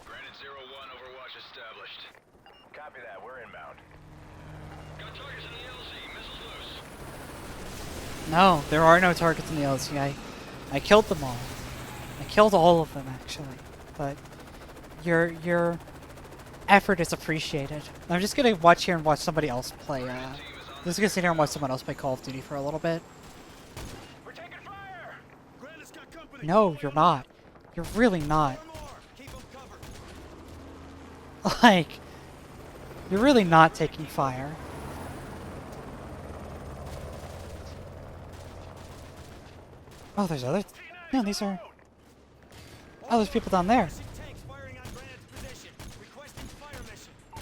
Granite 01, Overwatch established. Copy that, we're inbound. Got targets in the LZ, missiles loose. No, there are no targets in the LC. I killed them all. I killed all of them actually, but your effort is appreciated. I'm just gonna watch here and watch somebody else play. I'm just gonna sit here and watch someone else play Call of Duty for a little bit. We're taking fire! No, you're not. You're really not. Like, you're really not taking fire. Oh, there's other. No, these are. Oh, there's people down there.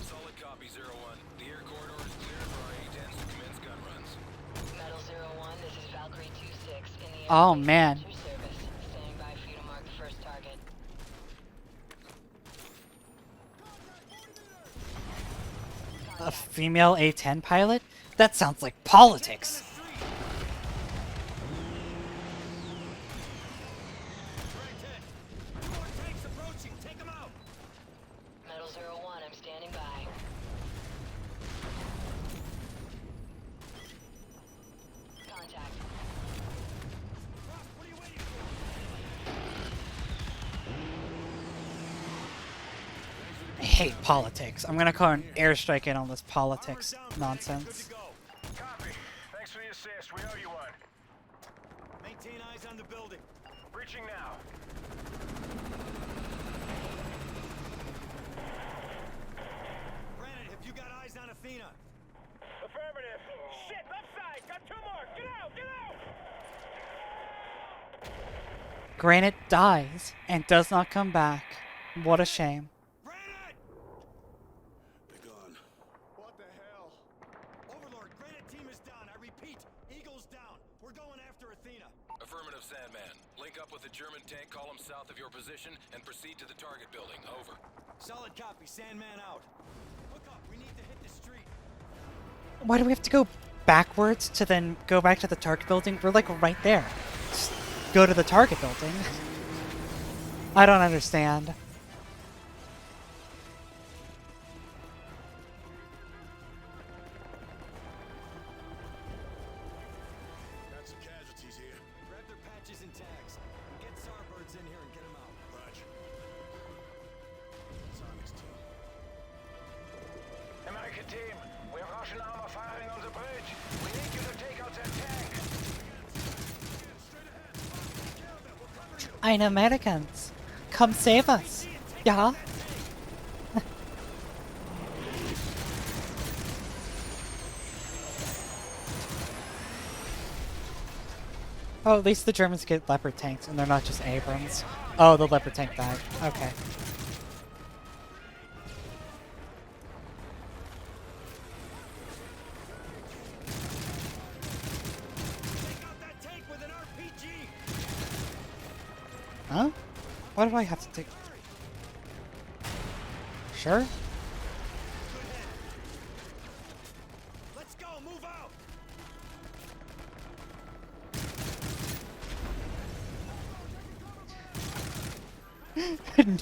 Solid copy, 01. The air corridor is clear for IA-10s to commence gun runs. Metal 01, this is Valkyrie 26 in the Oh man. service. Standing by for you to mark the first target. A female A-10 pilot? That sounds like politics. Metal 01, I'm standing by. Contact. I hate politics. I'm gonna call an airstrike in on this politics nonsense. Copy. Thanks for the assist. We owe you one. Maintain eyes on the building. Breaching now. Granite, have you got eyes on Athena? Affirmative. Shit, left side. Got two more. Get out. Get out. Granite dies and does not come back. What a shame. What the hell? Overlord, Granite team is down. I repeat, Eagle's down. We're going after Athena. Affirmative, Sandman. Link up with the German tank column south of your position and proceed to the target building. Over. Solid copy. Sandman out. Look up. We need to hit the street. Why do we have to go backwards to then go back to the target building? We're like right there. Just go to the target building. I don't understand. Got some casualties here. Grab their patches and tags. Get Starbirds in here and get them out. Roger. Sonic's team. American team, we have Russian armor firing on the bridge. We need you to take out that tank. Ein Americans. Come save us. Yeah? Oh, at least the Germans get Leopard tanks and they're not just Abrams. Oh, the Leopard tank died. Okay. Huh? Why do I have to take... Sure? Let's go. Move out.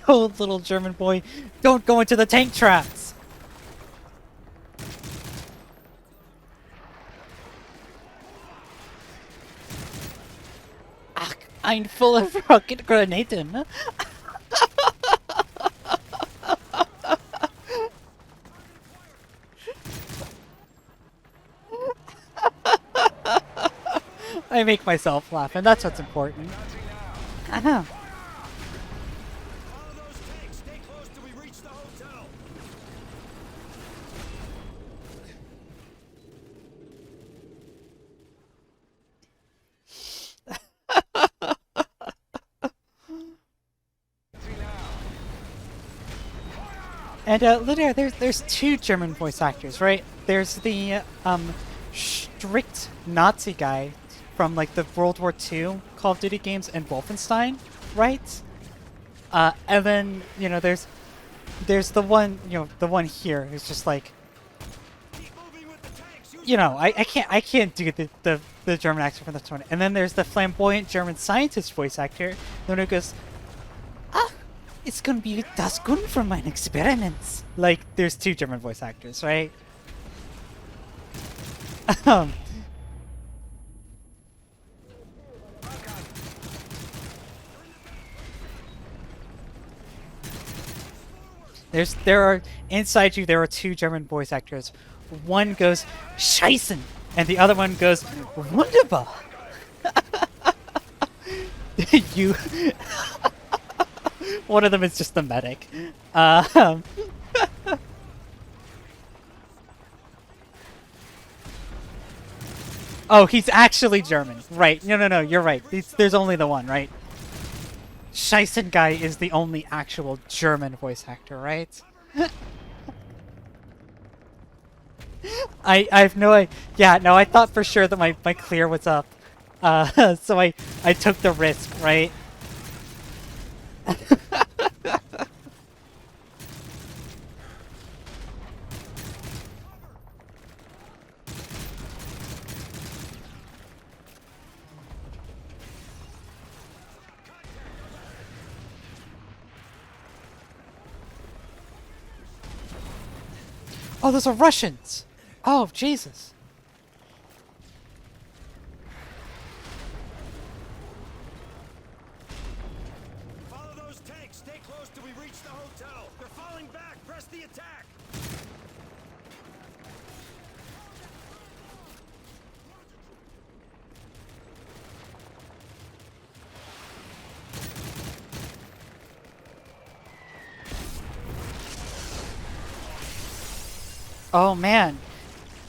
No, little German boy, don't go into the tank traps! Ach, ein full of rocket Granaten. I make myself laugh, and that's what's important. Uh-huh. And Lydia, there's two German voice actors, right? There's the strict Nazi guy from like the World War II Call of Duty games and Wolfenstein, right? And then there's the one the one here who's just like, I can't do the German accent for this one. And then there's the flamboyant German scientist voice actor, the one who goes, "Ah, it's gonna be das gut for my experiments." Like, there's two German voice actors, right? There are two German voice actors. One goes Scheißen, and the other one goes Wunderbar. You. One of them is just the medic. Oh, he's actually German. Right. No, you're right. There's only the one, right? Scheißen guy is the only actual German voice actor, right? I have no idea. Yeah, no, I thought for sure that my clear was up. So I took the risk, right? Oh, those are Russians! Oh, Jesus. Follow those tanks. Stay close till we reach the hotel. They're falling back. Press the attack. Oh, man.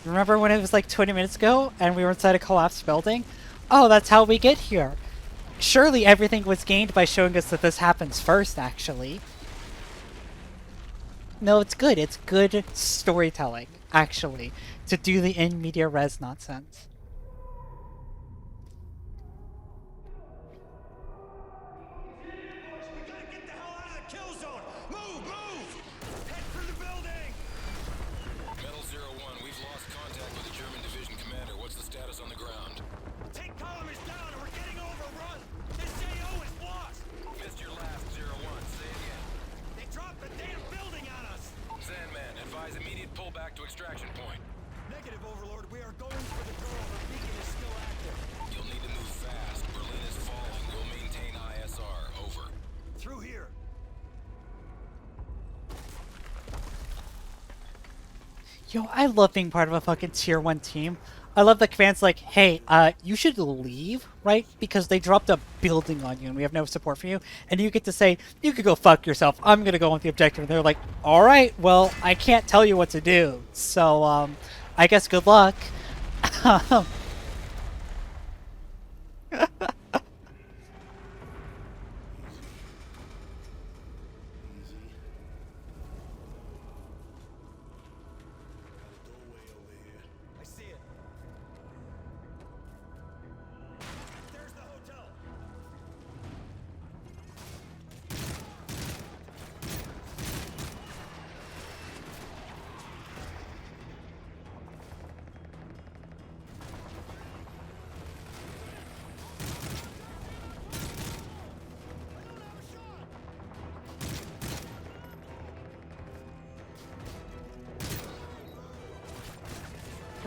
Remember when it was like 20 minutes ago and we were inside a collapsed building? Oh, that's how we get here. Surely everything was gained by showing us that this happens first, actually. No, it's good. It's good storytelling, actually, to do the in media res nonsense. To extraction point. Negative, Overlord. We are going for the girl. Her beacon is still active. You'll need to move fast. Berlin is falling. We'll maintain ISR. Over. Through here. Yo, I love being part of a fucking tier 1 team. I love the command's like, hey, you should leave, right? Because they dropped a building on you and we have no support for you. And you get to say, you could go fuck yourself. I'm going to go on the objective. And they're like, all right, well, I can't tell you what to do. So, I guess good luck.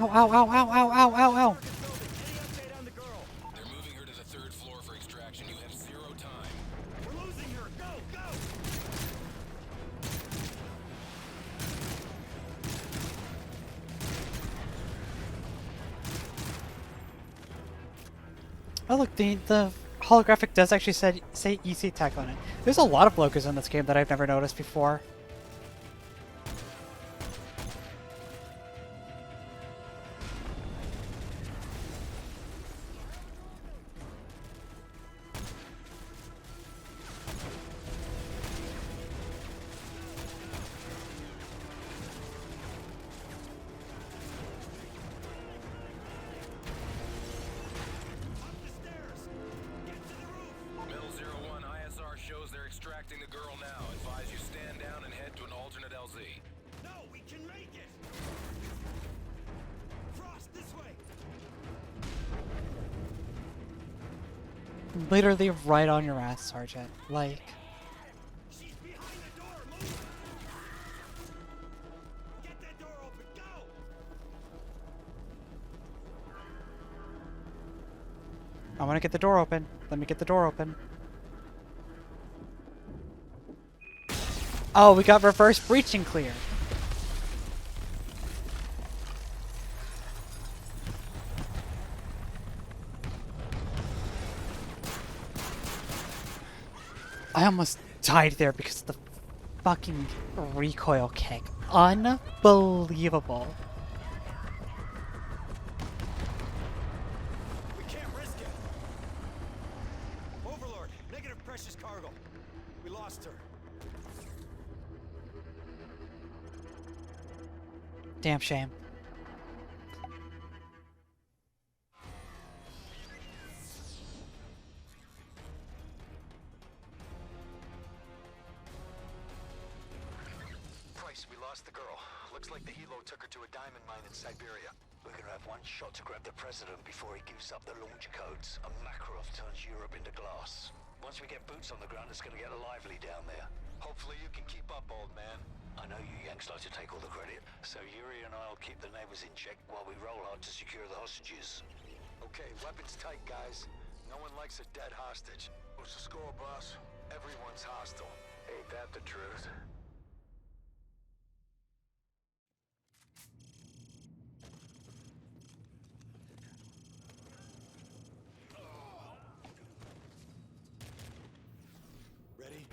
Ow, ow, ow, ow, ow, ow, ow, ow. They're moving her to the 3rd floor for extraction. You have 0 time. We're losing her. Go, go. Oh, look, the holographic does actually say EC Tech on it. There's a lot of logos in this game that I've never noticed before. literally right on your ass, Sergeant. Like... She's behind the door. Move! Get that door open. Go! I want to get the door open. Let me get the door open. Oh, we got reverse breaching clear. I almost died there because of the fucking recoil kick. Unbelievable. We can't risk it. Overlord, negative precious cargo. We lost her. Damn shame. Price, we lost the girl. Looks like the helo took her to a diamond mine in Siberia. We're gonna have one shot to grab the president before he gives up the launch codes, and Makarov turns Europe into glass. Once we get boots on the ground, it's gonna get lively down there. Hopefully you can keep up, old man. I know you Yanks like to take all the credit, so Yuri and I'll keep the neighbors in check while we roll hard to secure the hostages. Okay, weapons tight, guys. No one likes a dead hostage. What's the score, boss? Everyone's hostile. Ain't that the truth? Ready?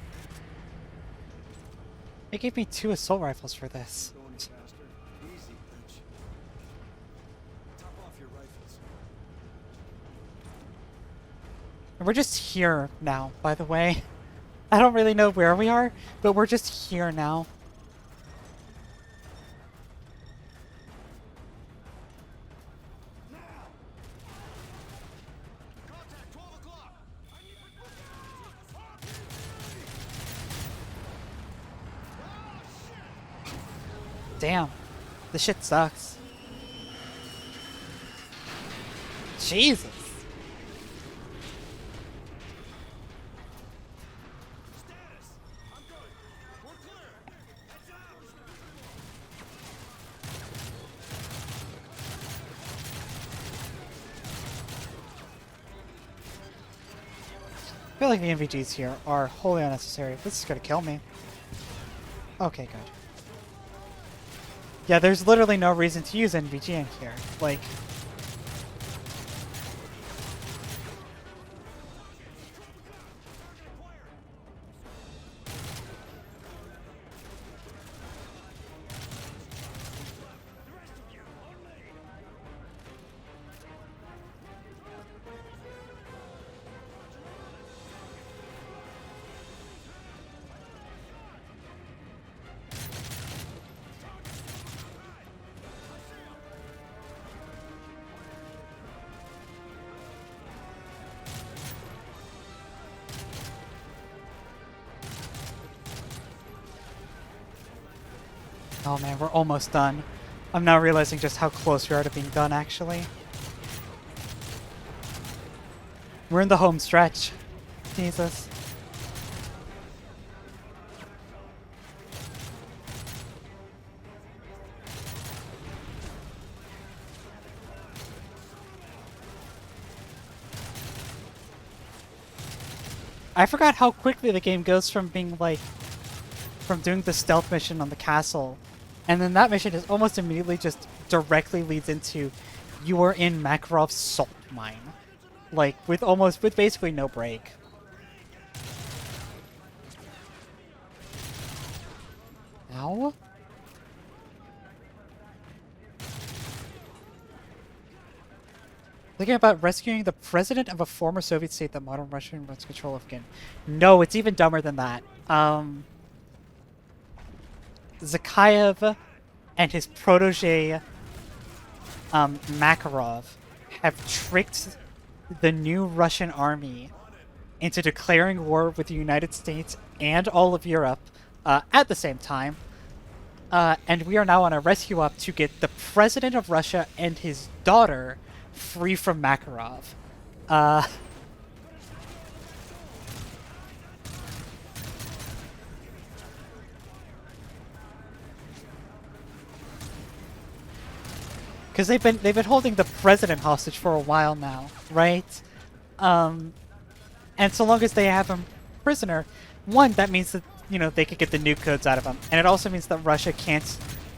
They gave me 2 assault rifles for this. Going faster. Easy, bitch. Top off your rifles. We're just here now, by the way. I don't really know where we are, but we're just here now. Contact 12 o'clock. Damn. This shit sucks. Jesus. Status. I'm good. We're clear. Heads out. I feel like the NVGs here are wholly unnecessary. This is gonna kill me. Okay, good. Yeah, there's literally no reason to use NVG in here. Like... Oh man, we're almost done. I'm now realizing just how close we are to being done, actually. We're in the home stretch. Jesus. I forgot how quickly the game goes from being like... from doing the stealth mission on the castle. And then that mission is almost immediately just directly leads into you are in Makarov's salt mine. Like, with basically no break. Ow? Thinking about rescuing the president of a former Soviet state that modern Russia wants control of again. No, it's even dumber than that. Zakhaev and his protege, Makarov, have tricked the new Russian army into declaring war with the United States and all of Europe at the same time. And we are now on a rescue op to get the president of Russia and his daughter free from Makarov. because they've been holding the president hostage for a while now, right? And so long as they have him prisoner, one, that means that, you know, they could get the nuke codes out of him, and it also means that Russia can't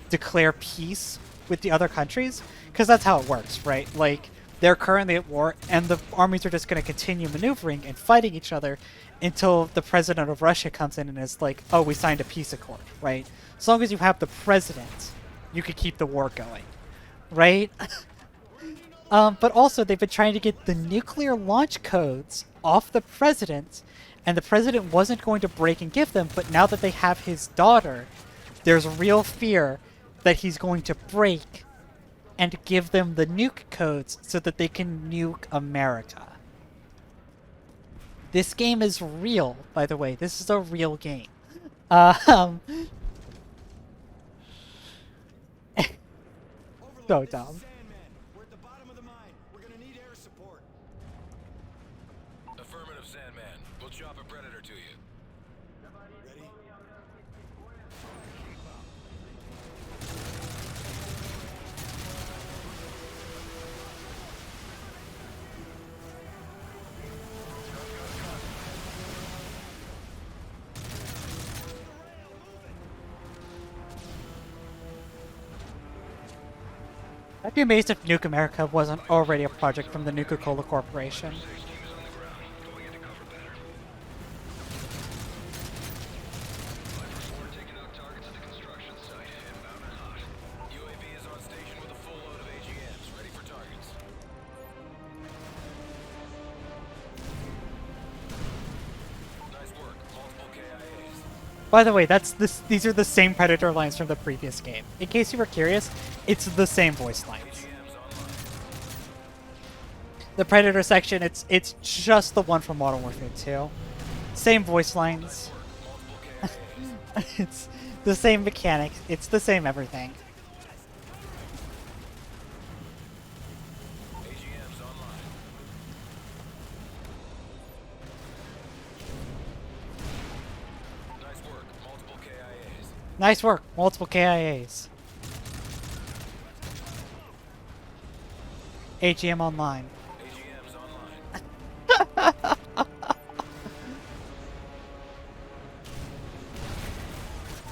declare peace with the other countries, because that's how it works, right? Like, they're currently at war, and the armies are just going to continue maneuvering and fighting each other until the president of Russia comes in and is like, oh, we signed a peace accord, right? As long as you have the president, you could keep the war going, right? But also, they've been trying to get the nuclear launch codes off the president, and the president wasn't going to break and give them, but now that they have his daughter, there's real fear that he's going to break and give them the nuke codes so that they can nuke America. This game is real, by the way. This is a real game. So dumb. Affirmative, Sandman. We'll chop a predator to you. Ready? I'd be amazed if Nuke America wasn't already a project from the Nuka-Cola Corporation. UAV is on station with a full load of AGMs, ready for targets. Nice work. Multiple KIAs. By the way, these are the same Predator lines from the previous game. In case you were curious, it's the same voice lines. The Predator section, it's just the one from Modern Warfare 2. Same voice lines. It's the same mechanics. It's the same everything. AGMs online. Nice work. Multiple KIAs. Nice work. Multiple KIAs. AGM online. AGMs online.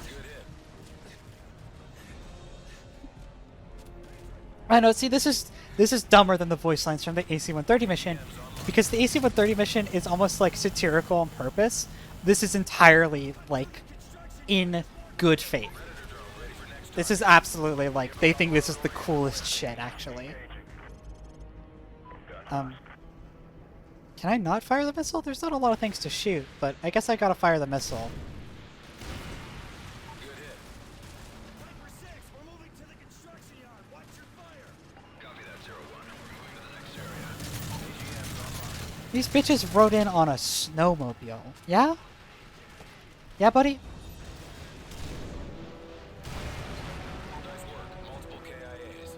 Good hit. I know, see, this is dumber than the voice lines from the AC-130 mission, because the AC-130 mission is almost like satirical on purpose. This is entirely, like, in good faith. This is absolutely, like, they think this is the coolest shit, actually. Can I not fire the missile? There's not a lot of things to shoot, but I guess I gotta fire the missile. Good hit. Viper 6, we're moving to the construction yard. Watch your fire. Copy that, 0-1. We're moving to the next area. AGMs online. These bitches rode in on a snowmobile. Yeah? Yeah, buddy? Nice work. Multiple KIAs.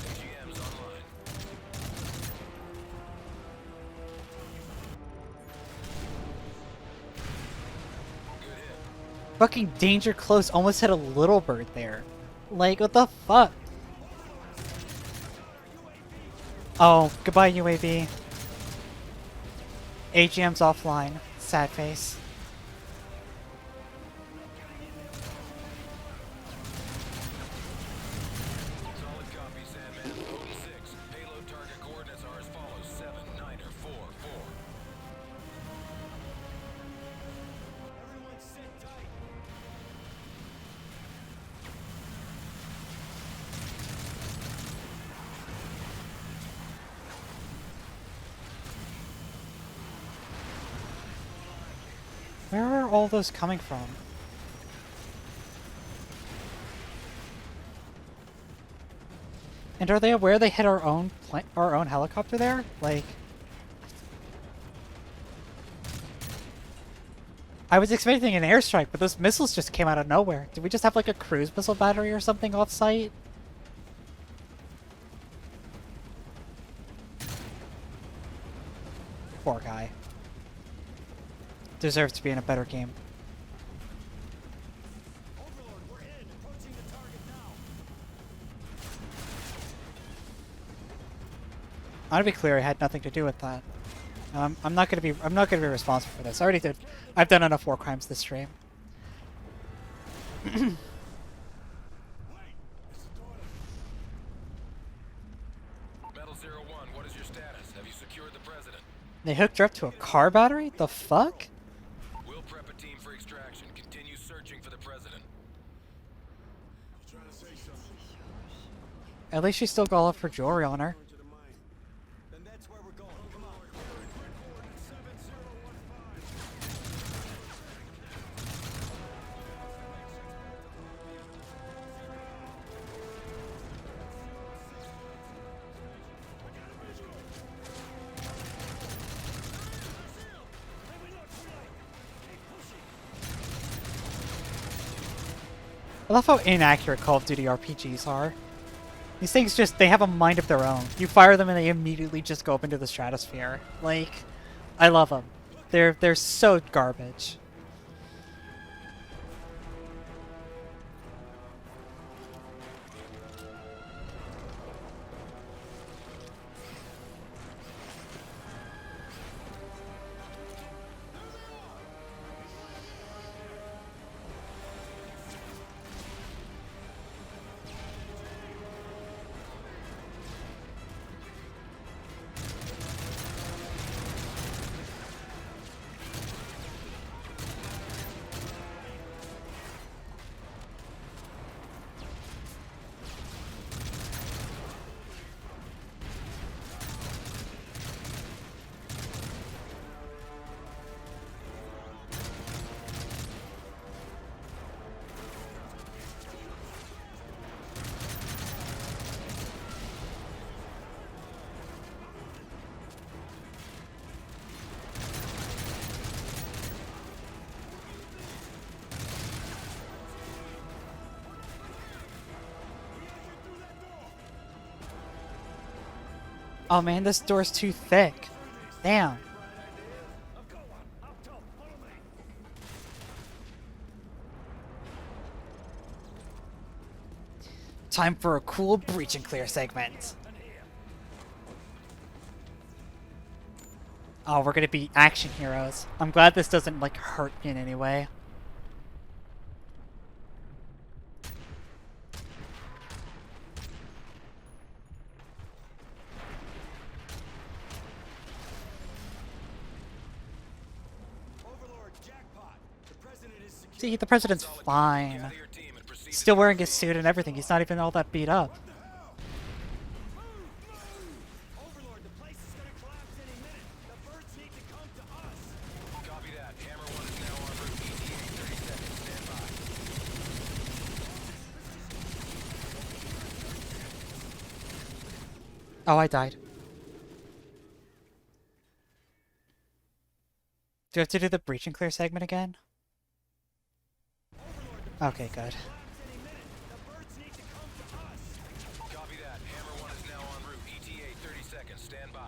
AGMs online. Good hit. Fucking danger close almost hit a little bird there. Like, what the fuck? Oh, goodbye UAV. AGM's offline. Sad face. Solid copy, Sandman. Code 6. Payload target coordinates are as follows: 7, 9, or 4, 4. Everyone sit tight. Where are all those coming from? And are they aware they hit our own helicopter there? Like, I was expecting an airstrike, but those missiles just came out of nowhere. Did we just have like a cruise missile battery or something off-site? Poor guy. Deserves to be in a better game. I want to be clear, I had nothing to do with that. I'm not gonna be responsible for this. I already did. I've done enough war crimes this stream. Metal 01, what is your status? Have you secured the president? They hooked her up to a car battery? The fuck? We'll prep a team for extraction. Continue searching for the president. At least she still got all of her jewelry on her. Then that's where we're going. Come on. I love how inaccurate Call of Duty RPGs are. These things just, they have a mind of their own. You fire them and they immediately just go up into the stratosphere. Like, I love them. They're so garbage. Oh man, this door's too thick. Damn. Time for a cool breach and clear segment. Oh, we're gonna be action heroes. I'm glad this doesn't, like, hurt me in any way. See, the president's fine. Still wearing his suit and everything. He's not even all that beat up. Copy that. Hammer 1 is now en route. ETA 30 seconds. Stand by. Oh, I died. Do I have to do the breach and clear segment again? Okay, good. Copy that. Hammer 1 is now en route. ETA 30 seconds. Stand by.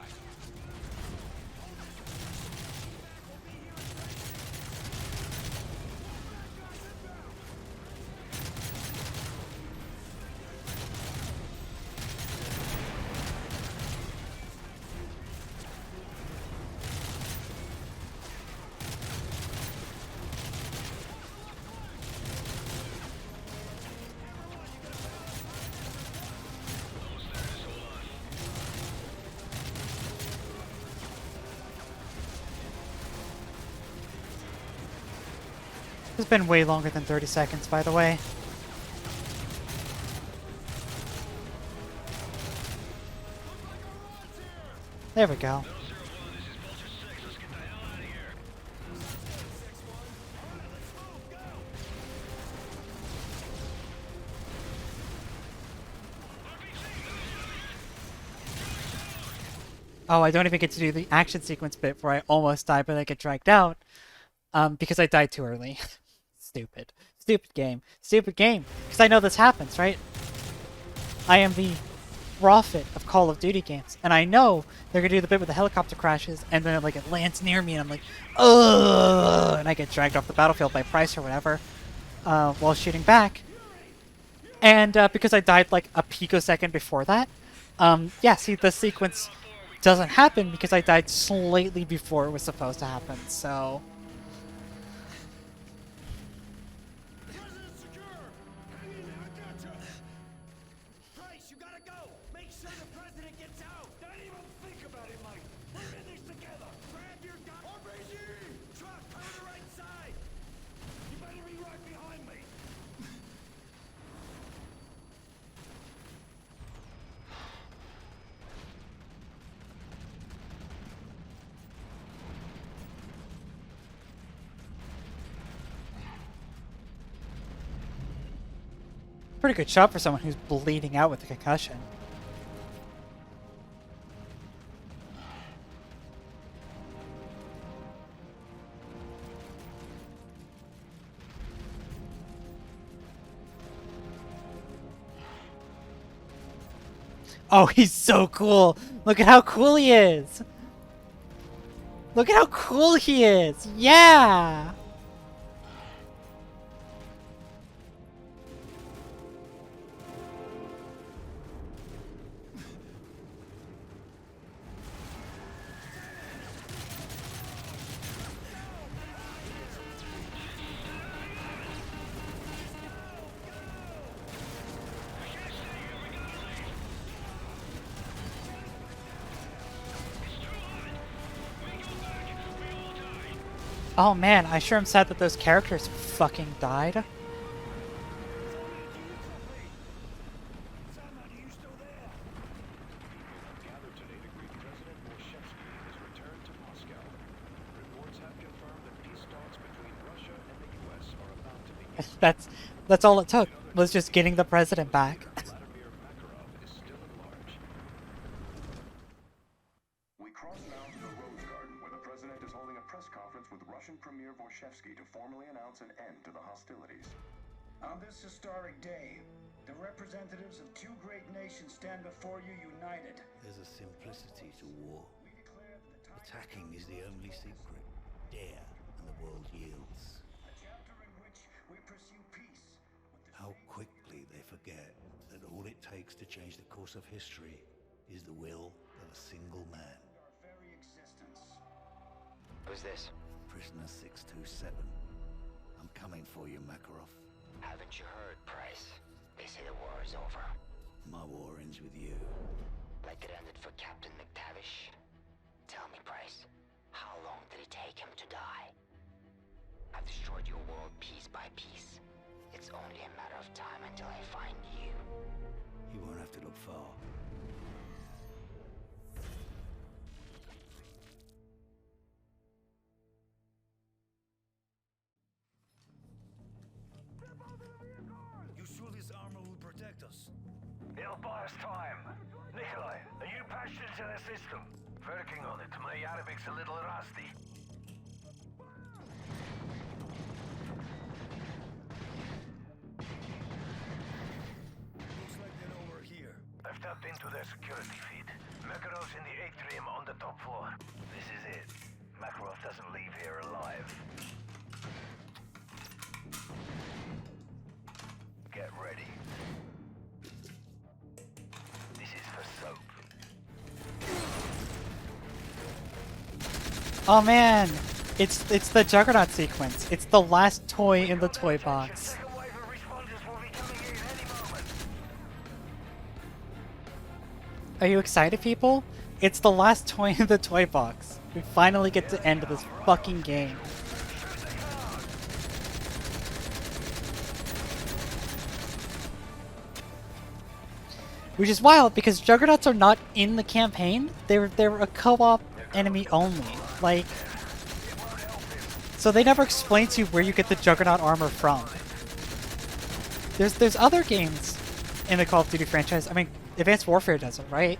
It's been way longer than 30 seconds, by the way. There we go. Oh, I don't even get to do the action sequence bit where I almost die but I get dragged out. Because I died too early. Stupid. Stupid game. Stupid game. Because I know this happens, right? I am the prophet of Call of Duty games. And I know they're going to do the bit where the helicopter crashes and then like it lands near me and I'm like, ugh! And I get dragged off the battlefield by Price or whatever while shooting back. And because I died like a picosecond before that, yeah, see the sequence doesn't happen because I died slightly before it was supposed to happen, so... Price, you gotta go! Make sure the president gets out! Don't even think about it, mate! We're in this together! Grab your gun! RPG! Truck, come to the right side! You better be right behind me! Pretty good shot for someone who's bleeding out with a concussion. Oh, he's so cool! Look at how cool he is! Look at how cool he is! Yeah! Oh man, I sure am sad that those characters fucking died. That's all it took, was just getting the president back. We cross now to the Rose Garden, where the president is holding a press conference with Russian Premier Vorshevsky to formally announce an end to the hostilities. On this historic day, the representatives of two great nations stand before you united. There's a simplicity to war. Attacking is the only secret. Dare, and the world yields. A chapter in which we pursue peace. How quickly they forget that all it takes to change the course of history is the will of a single man. Our very existence. Who's this? Prisoner 627. I'm coming for you, Makarov. Haven't you heard, Price? They say the war is over. My war ends with you. Like it ended for Captain McTavish. Tell me, Price, how long did it take him to die? I've destroyed your world piece by piece. It's only a matter of time until I find you. You won't have to look far. You sure this armor will protect us? It'll buy us time. Nikolai, are you patched into the system? Working on it. My Arabic's a little rusty. Looks like they're over here. I've tapped into their security feed. Makarov's in the atrium on the top floor. This is it. Makarov doesn't leave here alive. Get ready. This is for soap. Oh man! It's the Juggernaut sequence. It's the last toy in the toy box. Second wave of responders will be coming in any moment. Are you excited, people? It's the last toy in the toy box. We finally get to end this fucking game. Which is wild because Juggernauts are not in the campaign. They're a co-op enemy only. Like, so they never explain to you where you get the Juggernaut armor from. There's other games in the Call of Duty franchise. I mean, Advanced Warfare does it, right?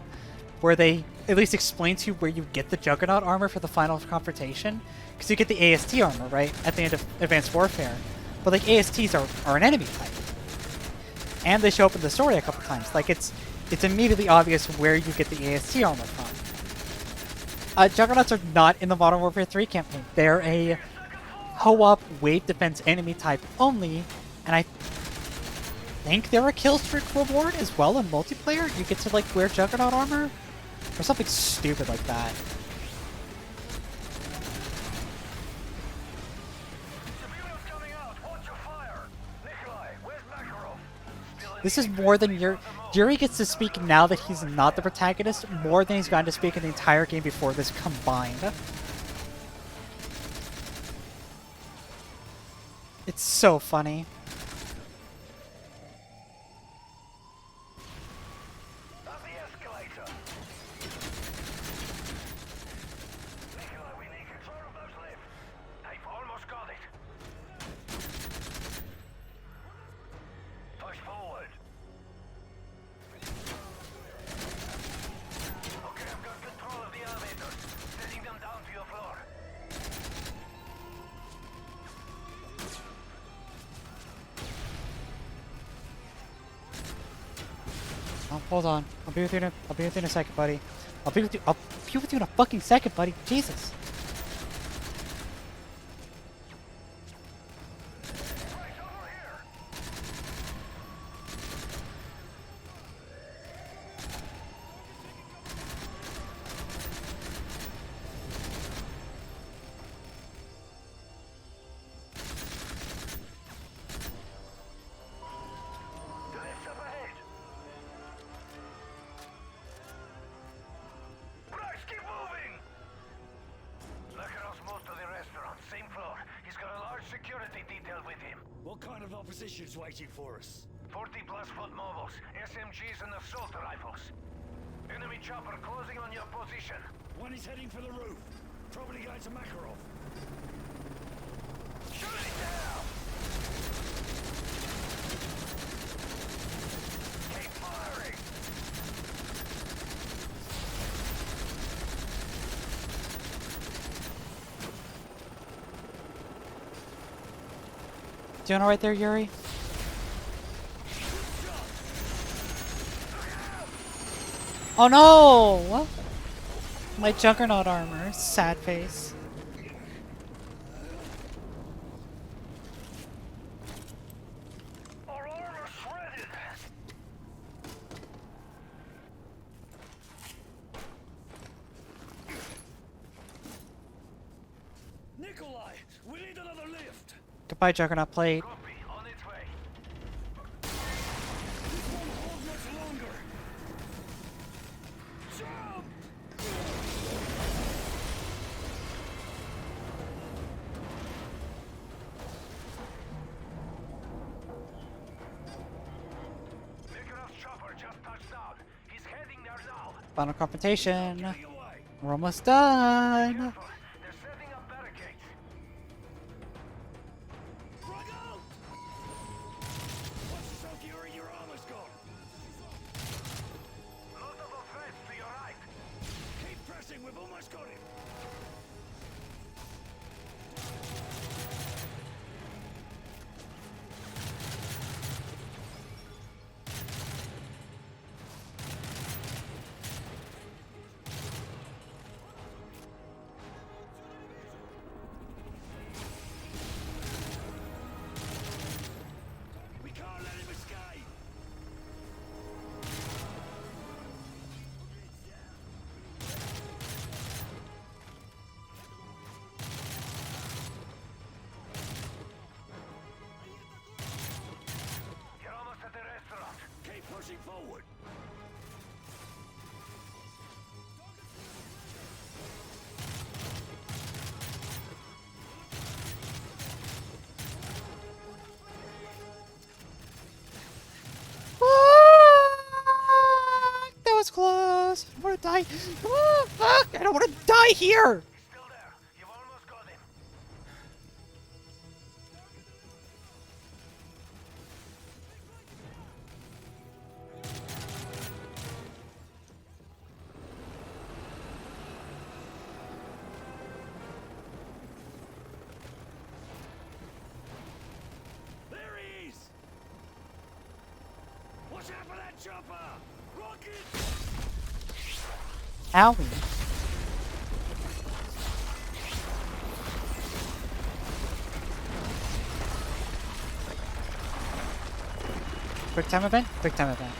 Where they at least explain to you where you get the Juggernaut armor for the final confrontation. Because you get the AST armor, right? At the end of Advanced Warfare. But like, ASTs are an enemy type. And they show up in the story a couple times. Like, it's immediately obvious where you get the AST armor from. Juggernauts are not in the Modern Warfare 3 campaign. They're a co-op wave defense enemy type only, and I think they're a kill streak reward as well in multiplayer. You get to like wear Juggernaut armor. Or something stupid like that. This is more than Yuri gets to speak now that he's not the protagonist, more than he's gotten to speak in the entire game before this combined. It's so funny. Oh, hold on. I'll be with you in a second, buddy. I'll be with you in a fucking second, buddy. Jesus. Opposition's waiting for us. 40-plus foot mobiles, SMGs and assault rifles. Enemy chopper closing on your position. One is heading for the roof. Probably going to Makarov. Shoot it down! Keep firing! Doing alright there, Yuri? Oh no! My Juggernaut armor. Sad face. Our armor shredded! Nikolai, we need another lift. Goodbye, Juggernaut plate. Copy, on its way. This won't hold much longer. Jump! Makarov's chopper just touched down. He's heading there now. Final confrontation. We're almost done. They're setting up barricades. Frag out! Watch yourself, Yuri, your armor's gone. Multiple threats to your right. Keep pressing, we've almost got him. We can't let him escape. You're almost at the restaurant. Keep pushing forward. That was close. I want to die. Fuck! I don't want to die here. Still there. You've almost got him. There he is! Watch out for that chopper! Rocket! Owie. Quick time event? Quick time event.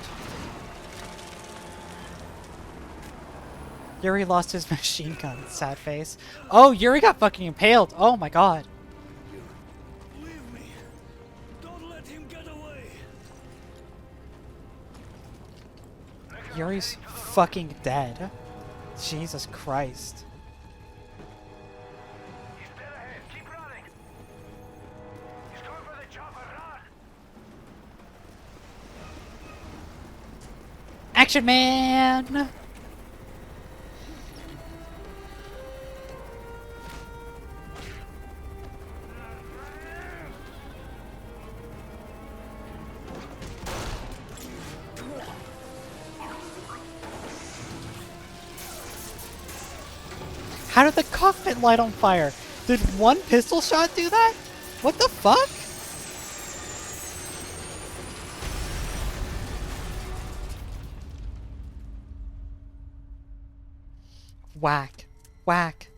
Yuri lost his machine gun. Sad face. Oh, Yuri got fucking impaled. Oh my god. Leave me. Don't let him get away. Yuri's fucking dead. Jesus Christ. He's dead ahead. Keep running. He's going for the chopper. Run. Action Man! How did the cockpit light on fire? Did one pistol shot do that? What the fuck? Whack. Whack.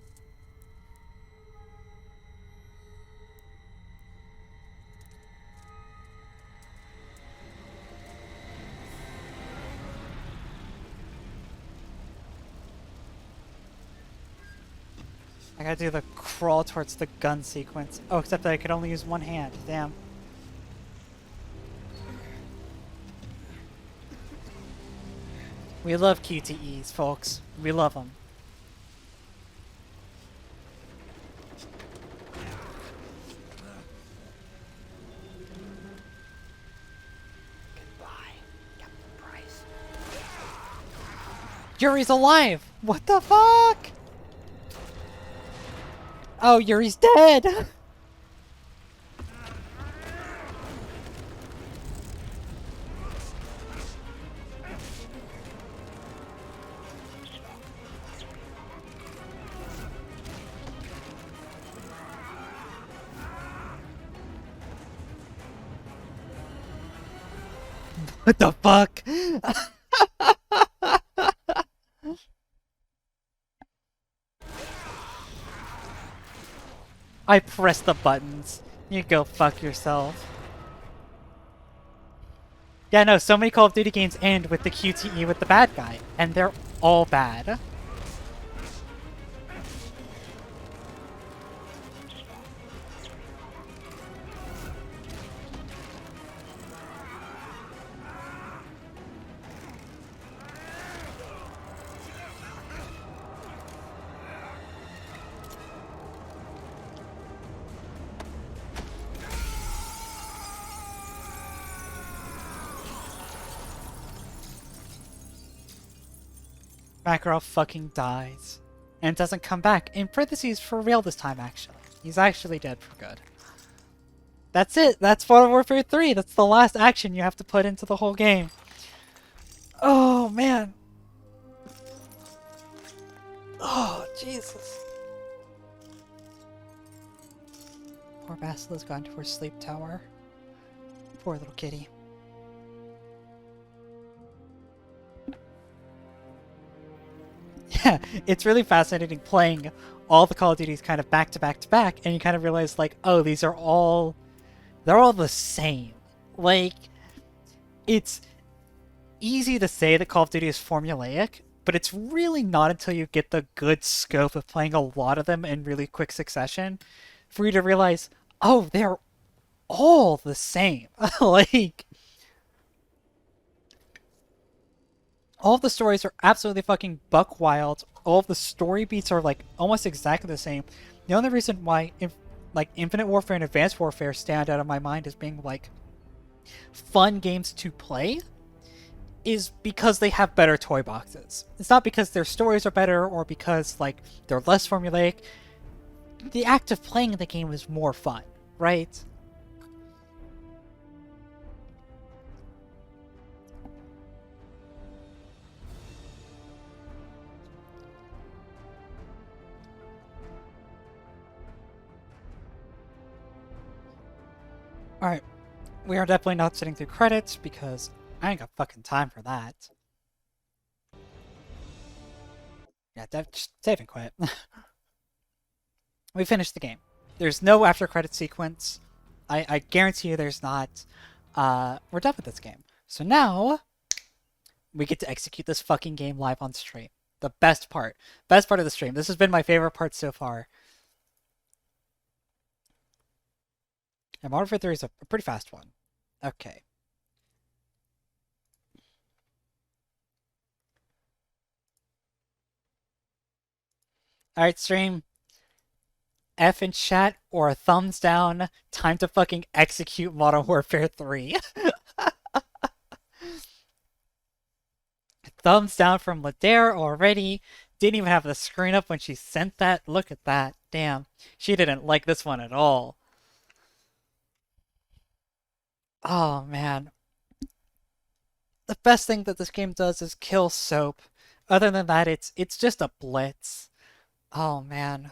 I gotta do the crawl towards the gun sequence. Oh, except that I could only use one hand. Damn. We love QTEs, folks. We love them. Goodbye, Captain Price. Yuri's alive! What the fuck? Oh, Yuri's dead! What the fuck? I pressed the buttons. You go fuck yourself. Yeah, no, so many Call of Duty games end with the QTE with the bad guy, and they're all bad. Makarov fucking dies. And doesn't come back. In parentheses, for real this time, actually. He's actually dead for good. That's it! That's Modern Warfare 3! That's the last action you have to put into the whole game. Oh, man. Oh, Jesus. Poor Basila's gone to her sleep tower. Poor little kitty. Yeah, it's really fascinating playing all the Call of Duties kind of back to back to back, and you kind of realize, like, oh, these are all... they're all the same. Like, it's easy to say that Call of Duty is formulaic, but it's really not until you get the good scope of playing a lot of them in really quick succession for you to realize, oh, they're all the same. Like... all of the stories are absolutely fucking buck wild. All of the story beats are like almost exactly the same. The only reason why like Infinite Warfare and Advanced Warfare stand out of my mind as being like fun games to play is because they have better toy boxes. It's not because their stories are better or because like they're less formulaic. The act of playing the game is more fun, right? Alright, we are definitely not sitting through credits because I ain't got fucking time for that. Yeah, just save and quit. We finished the game. There's no after credit sequence. I guarantee you there's not. We're done with this game. So now, we get to execute this fucking game live on stream. the best part. Best part of the stream. This has been my favorite part so far. And Modern Warfare 3 is a pretty fast one. Okay. Alright, stream. F in chat or a thumbs down. Time to fucking execute Modern Warfare 3. Thumbs down from Ladare already. Didn't even have the screen up when she sent that. Look at that. Damn. She didn't like this one at all. Oh, man. The best thing that this game does is kill Soap. Other than that, it's just a blitz. Oh, man.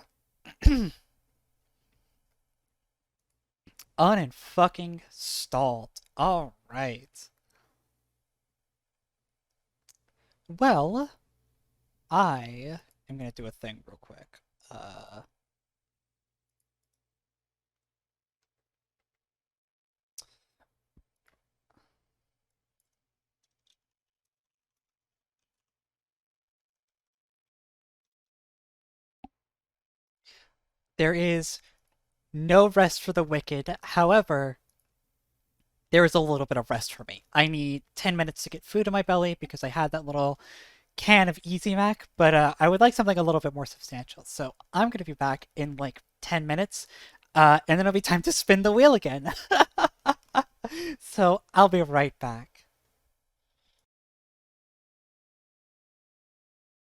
Unfucking stalled. All right. Well, I am gonna do a thing real quick. There is no rest for the wicked. However, there is a little bit of rest for me. I need 10 minutes to get food in my belly because I had that little can of Easy Mac, but I would like something a little bit more substantial. So I'm going to be back in like 10 minutes, and then it'll be time to spin the wheel again. So I'll be right back.